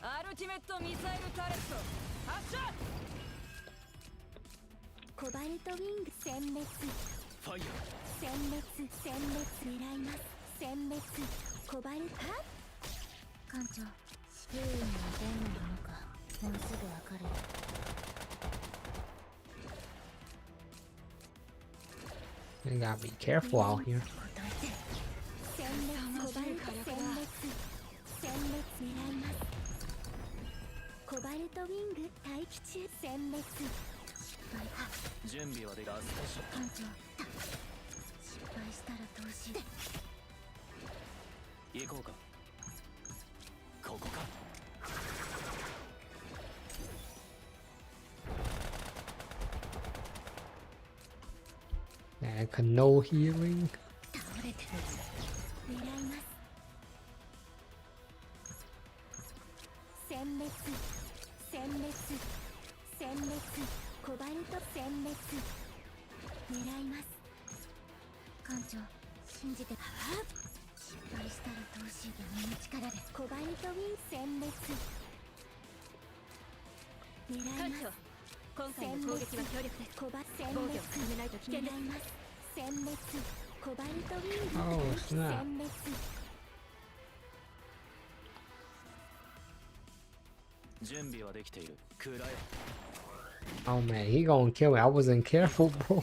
アルティメットミサイルタレット発射。コバルトウィング殲滅。ファイヤ殲滅殲滅狙います。殲滅コバルト。艦長、優位にはどんなものかもうすぐわかる。 You gotta be careful out here. 殲滅コバルト殲滅殲滅狙います。コバルトウィング待機中。殲滅失敗か。ー。準備はでラストショット。艦長、失敗したらどうしよう。行こうか。ここか。 Like no healing. 倒れてる。狙います。殲滅殲滅殲滅コバルト殲滅狙います。艦長、信じて。失敗したらどうしよう。闇の力でコバルトウィン殲滅狙い艦長、ます。今回の攻撃は強力です。コバ殲防御を滅進めないと危険です。狙います。殲滅コバルトウィング Oh, 殲 snap. 滅 準備はできている。食らえ。 Oh man, he gonna kill me. I wasn't careful, bro.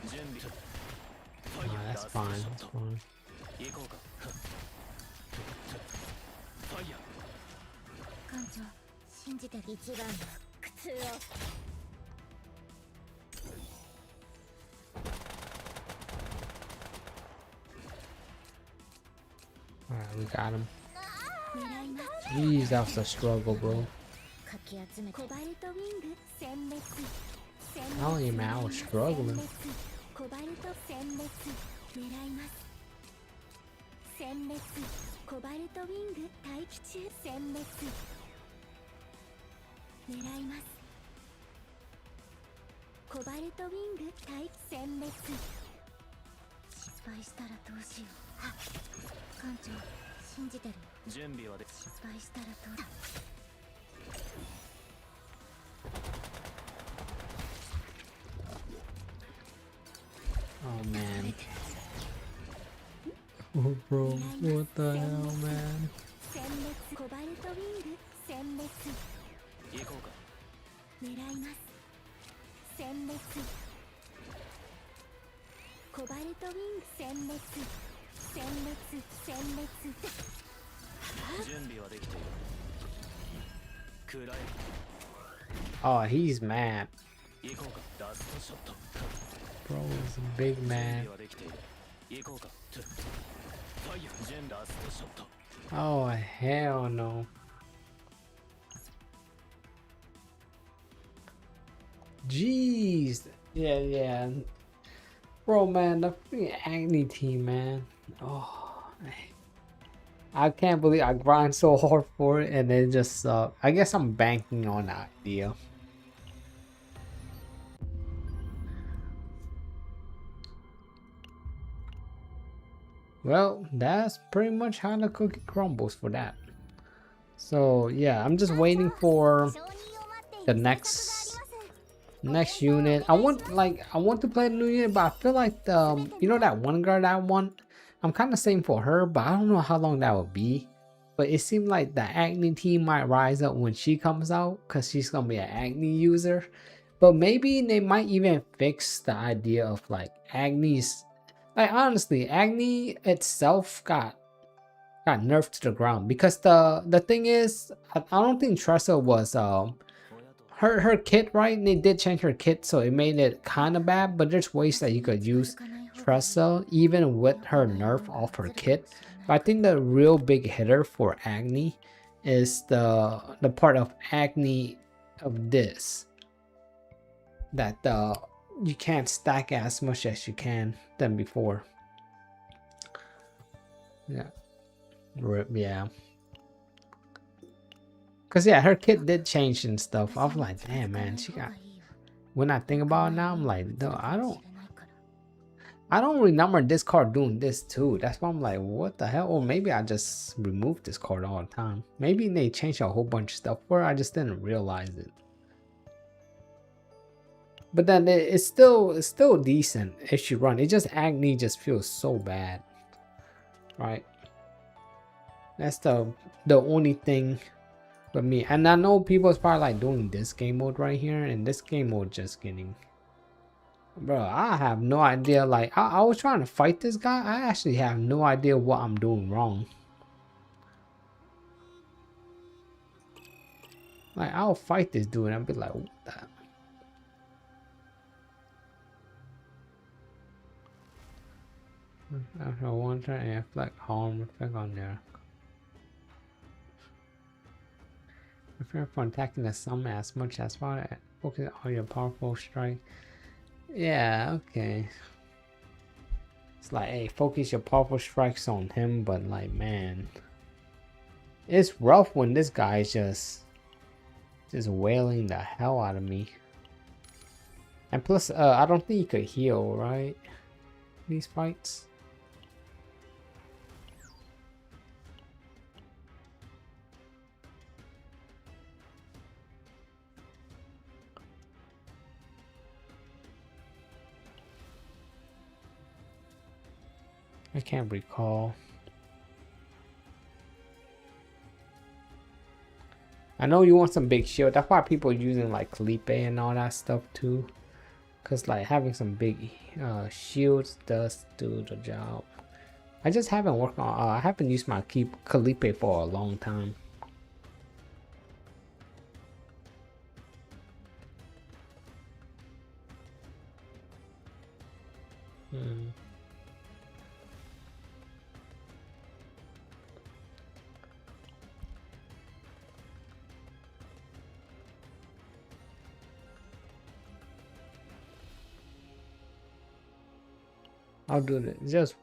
準備。フ Oh, ァイヤー。 that's ラスト fine. ショッ That's ト。 fine. 行こうか。ファイヤー。艦長、信じてる。一番の苦痛を。 Alright, we got him. 狙います。 Jeez, that was a struggle, bro. かき集めてコバルトウィング殲滅殲 Telling you, 滅 man, I was struggling. コバルト殲滅狙います。殲滅コバルトウィング待機中。殲滅狙います。コバルトウィング待機殲滅失敗したらどうしよう。はっ艦長、信じてる。準備はで。失敗したらどうだ。 Oh man. Oh bro, what the hell, man? 殲滅コバルトウィング殲滅行こうか。狙います。殲滅コバルトウィング殲滅殲滅殲滅 準備はできている。食らえ。 Oh, he's mad. 行こうか。ラストショット。 Bro is a big 準 man. 備はできている。行こうか。ファイヤー。準ラストショット。 Oh hell no. Jeez. Yeah, yeah. Bro, man, the freaking Agni team, man. Oh, I can't believe I grind so hard for it and then just I guess I'm banking on that deal. Well, that's pretty much how the cookie crumbles for that. So yeah, I'm just waiting for the next unit. I want to play the new unit, but I feel like you know that one girl that I want. I'm kind of saying for her, but I don't know how long that will be. But it seemed like the Agni team might rise up when she comes out because she's gonna be an Agni user. But maybe they might even fix the idea of like Agni's. Like honestly, Agni itself got nerfed to the ground because the thing is, I don't think Tressa was her kit, right? They did change her kit, so it made it kind of bad. But there's ways that you could use Tressa even with her nerf off her kit. But I think the real big hitter for Agni is the part of Agni of this, that you can't stack as much as you can than before. Yeah. Yeah. Cause yeah, her kit did change and stuff. I was like, damn man, she got. When I think about it now, I'm like, no, I don't remember this card doing this too. That's why I'm like, what the hell? Or maybe I just removed this card all the time. Maybe they changed a whole bunch of stuff where I just didn't realize it. But then it's still decent if she run. It just Agni just feels so bad, right? That's the only thing with me. And I know people's probably like doing this game mode right here, and this game mode just getting. Bro, I have no idea. Like, I was trying to fight this guy. I actually have no idea what I'm doing wrong. Like, I'll fight this dude and I'll be like, what the? After one turn, and inflict harm effect on there. Prepare for attacking the summon as much as possible. Focus on your powerful strike. Yeah, okay. It's like, hey, focus your powerful strikes on him, but like, man, it's rough when this guy is just wailing the hell out of me. And plus, I don't think you could heal, right? These fights. I can't recall. I know you want some big shield. That's why people are using like Felipe and all that stuff too. Cause like having some big shields does do the job. I just haven't worked on. I haven't used my Felipe for a long time. I'll do it just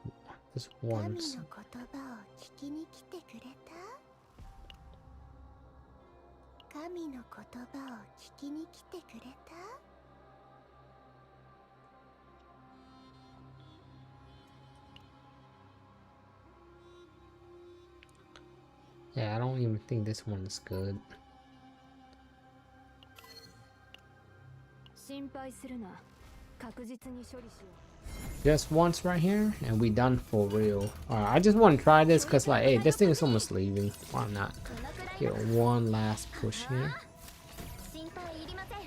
once. 神の言葉を聞きに来てくれた? Yeah, I don't even think this one is good. 心配するな。確実に処理しよう。 Just once right here, and we done for real. Alright, I just want to try this because, like, hey, this thing is almost leaving. Why not? Get one last push here. 心配いりません。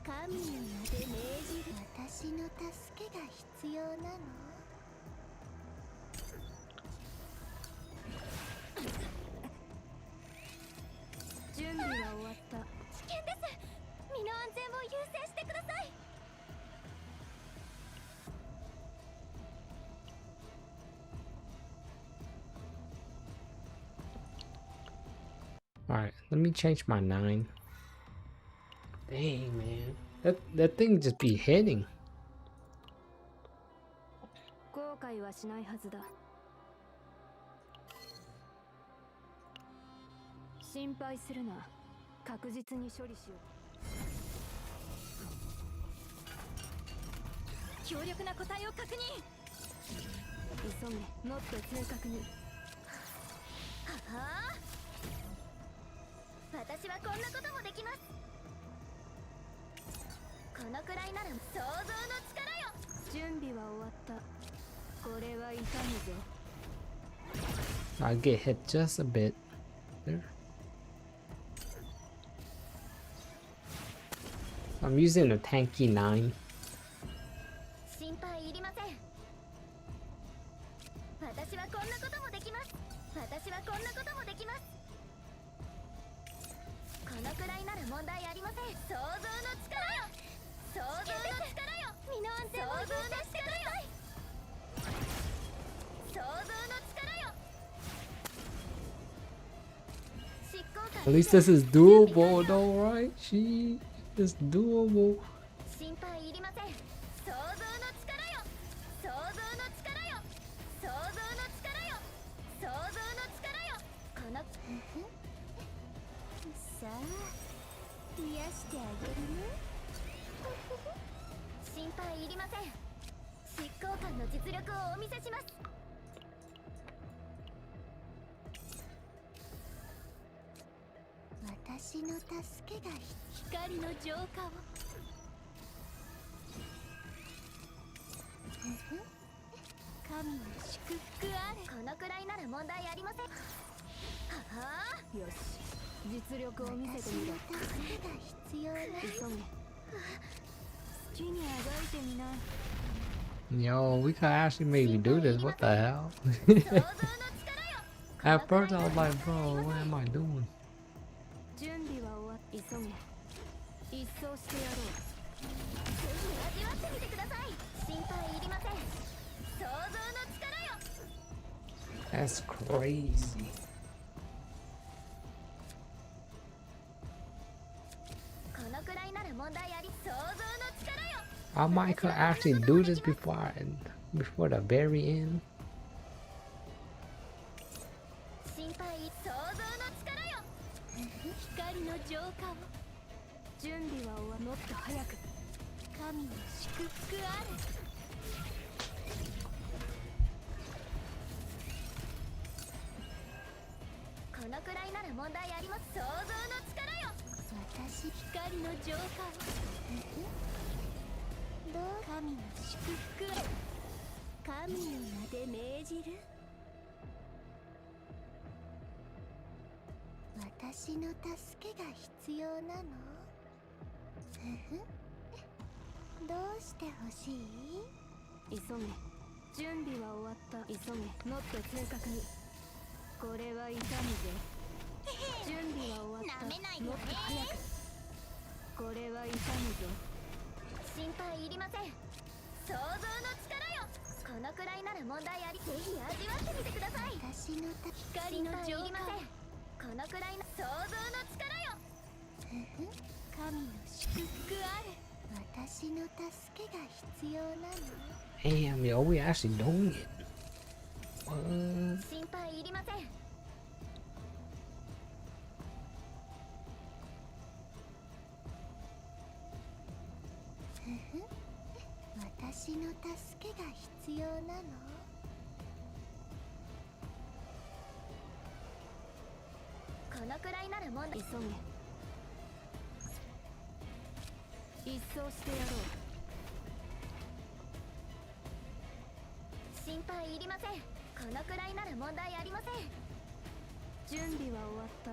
神の名で命じる。私の助けが必要なの? 準備は終わった。危険です。身の安全を優先してください。 Alright, let me change my 9. Dang, man. That thing just be hitting. 後悔はしないはずだ。心配するな。確実に処理しよう。 強力な個体を確認。急げ、もっと正確に。はあ、私はこんなこともできます。このくらいなら想像の力よ。準備は終わった。これは痛むぞ。 I get hit just a bit there. I'm using a tanky 9. 心配いりません。私はこんなこともできます。私はこんなこともできます。このくらいなら問題ありません。想像の力よ。想像の力よ。身の安全を優先してください。想像の力よ。執行 At least this is doable though, right? She is doable. 心配いりません。想像の力よ。想像の力よ。想像の力よ。想像の力よ。このさあ癒してあげるね。心配いりません。執行官の実力をお見せします。私の助けが光の浄化を。神の祝福あれ。このくらいなら問題ありません。はあ。よし、実力を見せてみろ。私の助けが必要な。急げ。好きにあがいてみな。 Yo, we could actually maybe do this. What the hell? At first I was like, bro, what am I doing? 準備は終わっ急げ。一掃してやろう。ぜひ味わってみてください。心配いりません。想像の力よ。 That's crazy. このくらいなら問題あり。想像の力よ。 I might could actually do this before the very end. 心配想像の力よ。光の浄化を。準備は終わもっと早く。神の祝福あれ。このくらいなら問題あります。想像の力よ。私光の浄化を。どう神の祝福。神の名で命じる。私の助けが必要なの。どうしてほしい？急げ。準備は終わった。急げ。もっと正確に。これは痛むぜ。準備は終わった。なめないでね。もっと早く。これは痛むぞ。心配いりません。想像の力よ。このくらいなら問題あり。ぜひ味わってみてください。私の光の浄化。このくらいの想像の力よ。神の祝福あれ。私の助けが必要なの。 Damn, yo, we actually doing it. What? 心配いりません。私の助けが必要なの。このくらいなら問題。急げ。一掃してやろう。心配いりません。このくらいなら問題ありません。準備は終わった。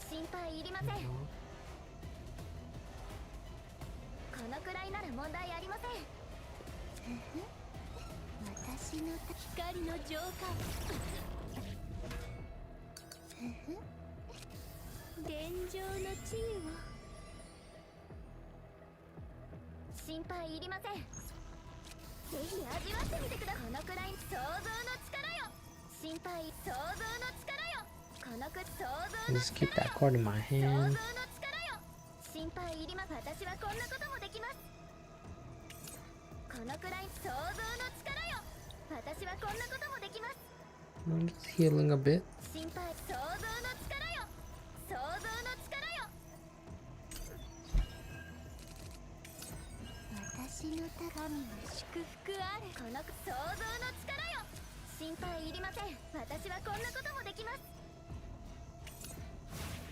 心配いりません。このくらいなら問題ありません。私の光の浄化を。現状の地位を。心配いりません。ぜひ味わってみてください。このくらい想像の力よ。心配想像の力よ。このく想像の Just keep that 力 cord in my 想像の hand. 力よ。心配いりません。私はこんなこともできます。このくらい想像の力よ。私はこんなこともできます。 I'm just healing a bit. 心配想像の力よ。想像の力よ。私の神の祝福あれ。この想像の力よ。心配いりません。私はこんなこともできます。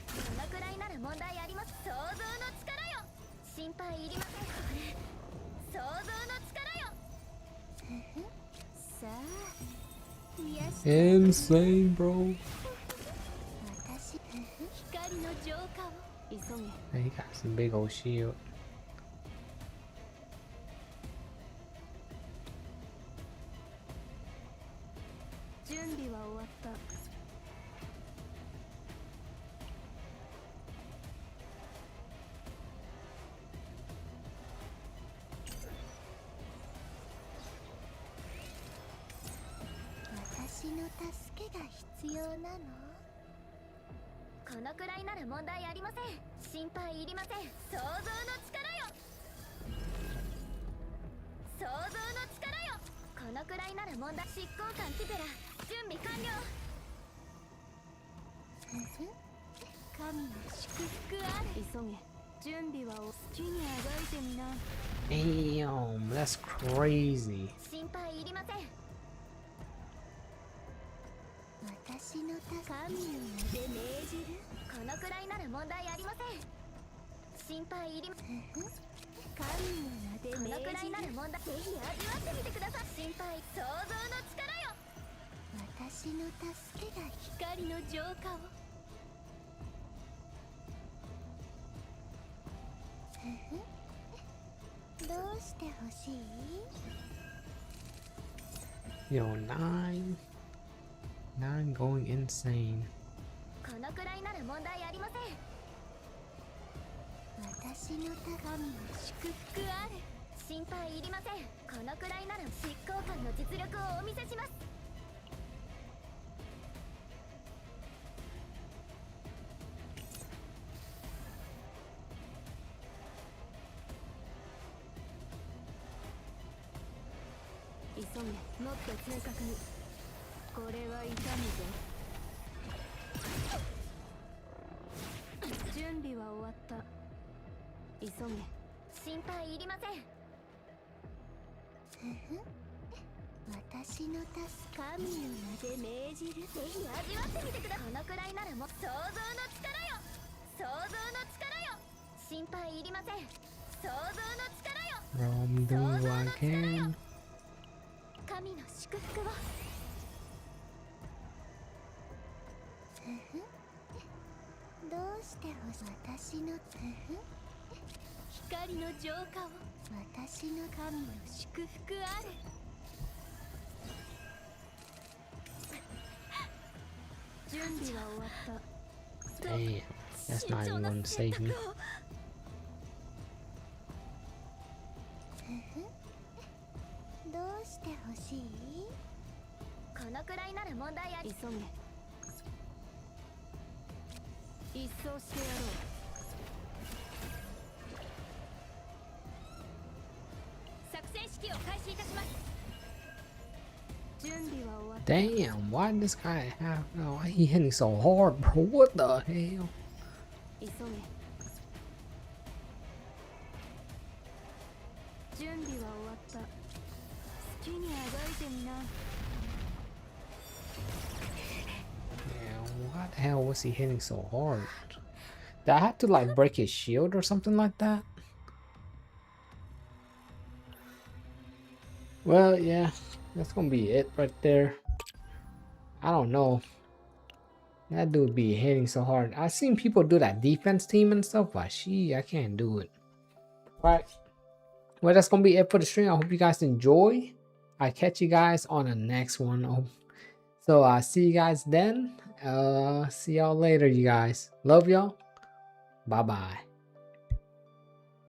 このくらいなら問題あります。想像の力よ。心配いりません。想像の力よ。さあ癒して。 Insane, bro. 私光の浄化を。急げ。 Man, he got some big old shield. 準備は終わった。私の助けが必要なの。ここのくらいなら問題ありません。心配いりません。想像の力よ。想像の力よ。このくらいなら問題。執行官ティペラ準備完了。神の祝福あれ。急げ。準備は好きにあがいてみな。 Damn, that's crazy. 心配いりません。私の神の名で命じる。このくらいなら問題ありません。心配いりません。神の名で命じる。このくらいなら問題。ぜひ味わってみてください。心配。想像の力よ。私の助けが光の浄化を。どうしてほしい？ Yo, nine going insane. このくらいなら問題ありません。私の神の祝福あれ。心配いりません。このくらいなら執行官の実力をお見せします。急げ。もっと正確に。これは痛むぞ。準備は終わった。急げ。心配いりません。私の神の名で命じる。ぜひ味わってみてください。このくらいならもう想像の力よ。想像の力よ。心配いりません。想像の力よ。 I'm doing what I can. 神の祝福を。どうしてほしい？私の光の浄化を。私の神の祝福あれ。準備は終わった。 Damn, that's not even gonna save me. どうしてほしい？このくらいなら問題あり。急げ。一掃してやろう。作戦指揮を開始いたします。準備は終わった。 Damn, why this guy have? Oh, why he hitting so hard, bro? What the hell? 急げ。準備は終わった。好きにあがいてみな。 Yeah, what the hell was he hitting so hard? Did I have to like break his shield or something like that? Well, yeah, that's gonna be it right there. I don't know. That dude be hitting so hard. I've seen people do that defense team and stuff, but I can't do it. Alright. Well, that's gonna be it for the stream. I hope you guys enjoy. I catch you guys on the next one. So I see you guys then. See y'all later, you guys. Love y'all. Bye bye.